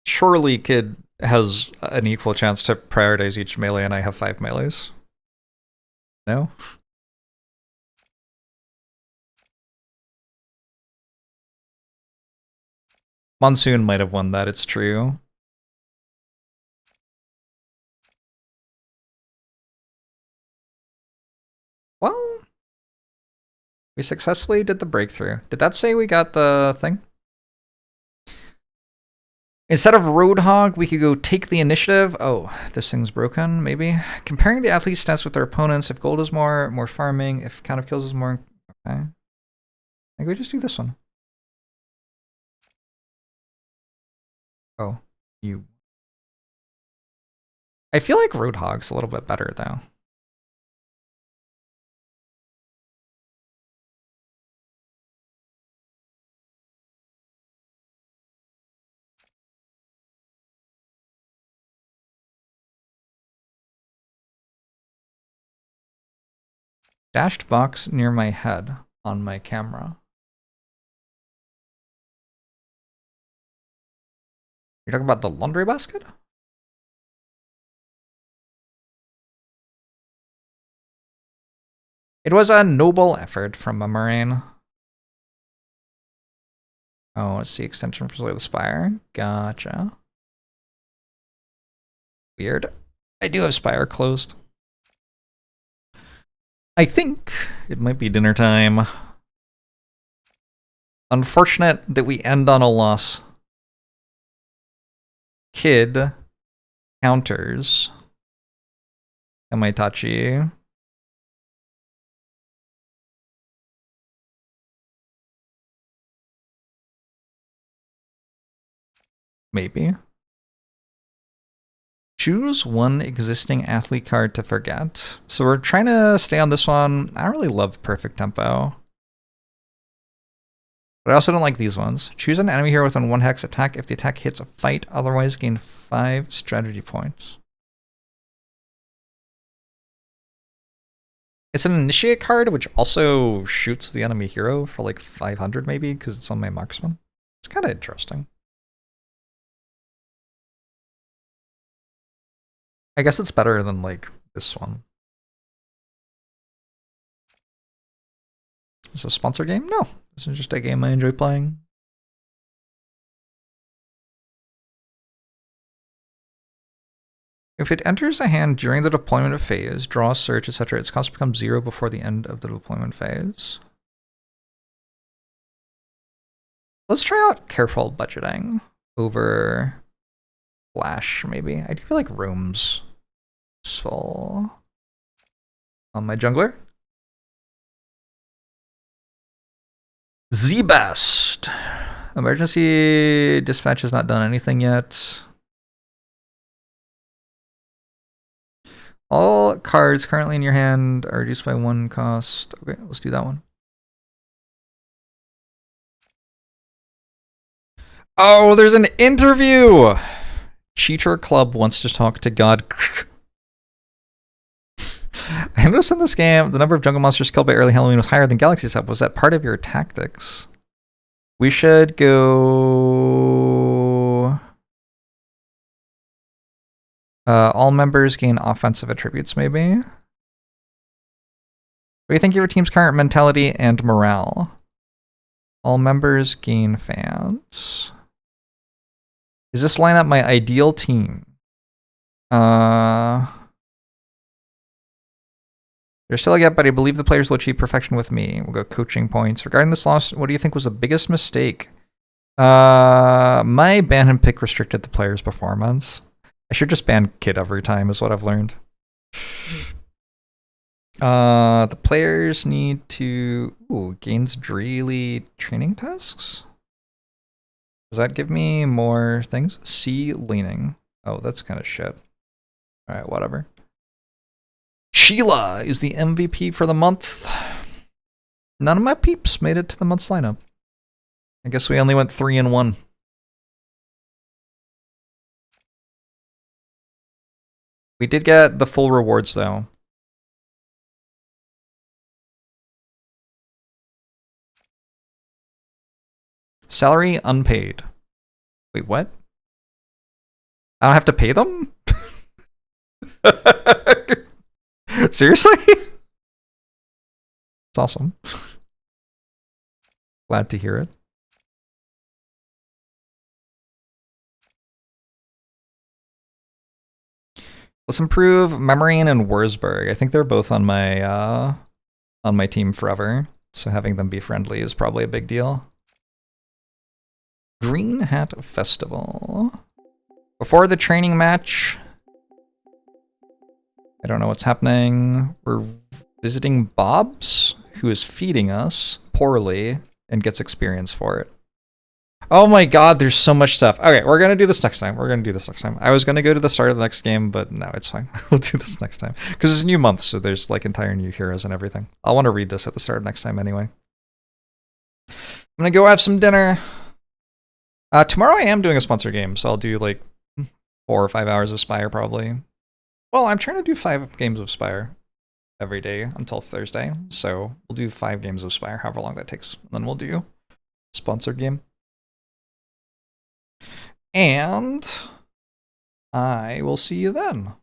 Surely Kid has an equal chance to prioritize each melee and I have 5 melees. No? Monsoon might have won that, it's true. Well, we successfully did the breakthrough. Did that say we got the thing? Instead of Roadhog, we could go take the initiative. Oh, this thing's broken, maybe. Comparing the athlete's stats with their opponents. If gold is more farming. If count of kills is more... Okay. I think we just do this one. Oh, you. I feel like Roadhog's a little bit better, though. Dashed box near my head on my camera. You're talking about the laundry basket? It was a noble effort from a Marine. Oh, it's the extension for the Spire. Gotcha. Weird. I do have Spire closed. I think it might be dinner time. Unfortunate that we end on a loss. Kid counters Kamaitachi. Maybe. Choose one existing athlete card to forget. So we're trying to stay on this one. I don't really love Perfect Tempo. But I also don't like these ones. Choose an enemy hero within 1 hex attack if the attack hits a fight, otherwise gain 5 strategy points. It's an initiate card, which also shoots the enemy hero for like 500 maybe, because it's on my marksman. It's kind of interesting. I guess it's better than like this one. Is this a sponsor game? No. This is just a game I enjoy playing. If it enters a hand during the deployment phase, draw, search, etc., its cost becomes 0 before the end of the deployment phase. Let's try out careful budgeting over Flash, maybe. I do feel like Room's useful. On my jungler. Z-Best! Emergency dispatch has not done anything yet. All cards currently in your hand are reduced by 1 cost. Okay, let's do that one. Oh, there's an interview! Cheater Club wants to talk to God. I noticed in this game, the number of jungle monsters killed by early Halloween was higher than Galaxy's Up. Was that part of your tactics? We should go... all members gain offensive attributes, maybe? What do you think of your team's current mentality and morale? All members gain fans. Is this lineup my ideal team? There's still a gap, but I believe the players will achieve perfection with me. We'll go coaching points. Regarding this loss, what do you think was the biggest mistake? My ban and pick restricted the player's performance. I should just ban Kid every time, is what I've learned. The players need to... Ooh, gains daily training tasks? Does that give me more things? C leaning. Oh, that's kind of shit. Alright, whatever. Sheila is the MVP for the month. None of my peeps made it to the month's lineup. I guess we only went 3-1. We did get the full rewards, though. Salary unpaid. Wait, what? I don't have to pay them? Seriously? It's awesome. Glad to hear it. Let's improve Memorian and Wurzburg. I think they're both on my team forever, so having them be friendly is probably a big deal. Green Hat Festival. Before the training match, I don't know what's happening. We're visiting Bob's, who is feeding us poorly and gets experience for it. Oh my god, there's so much stuff. Okay, we're gonna do this next time. I was gonna go to the start of the next game, but no, it's fine. We'll do this next time. Because it's a new month, so there's like entire new heroes and everything. I'll want to read this at the start of next time anyway. I'm gonna go have some dinner. Tomorrow I am doing a sponsor game, so I'll do like 4 or 5 hours of Spire probably. Well, I'm trying to do 5 games of Spire every day until Thursday, so we'll do 5 games of Spire, however long that takes, and then we'll do sponsor game. And I will see you then.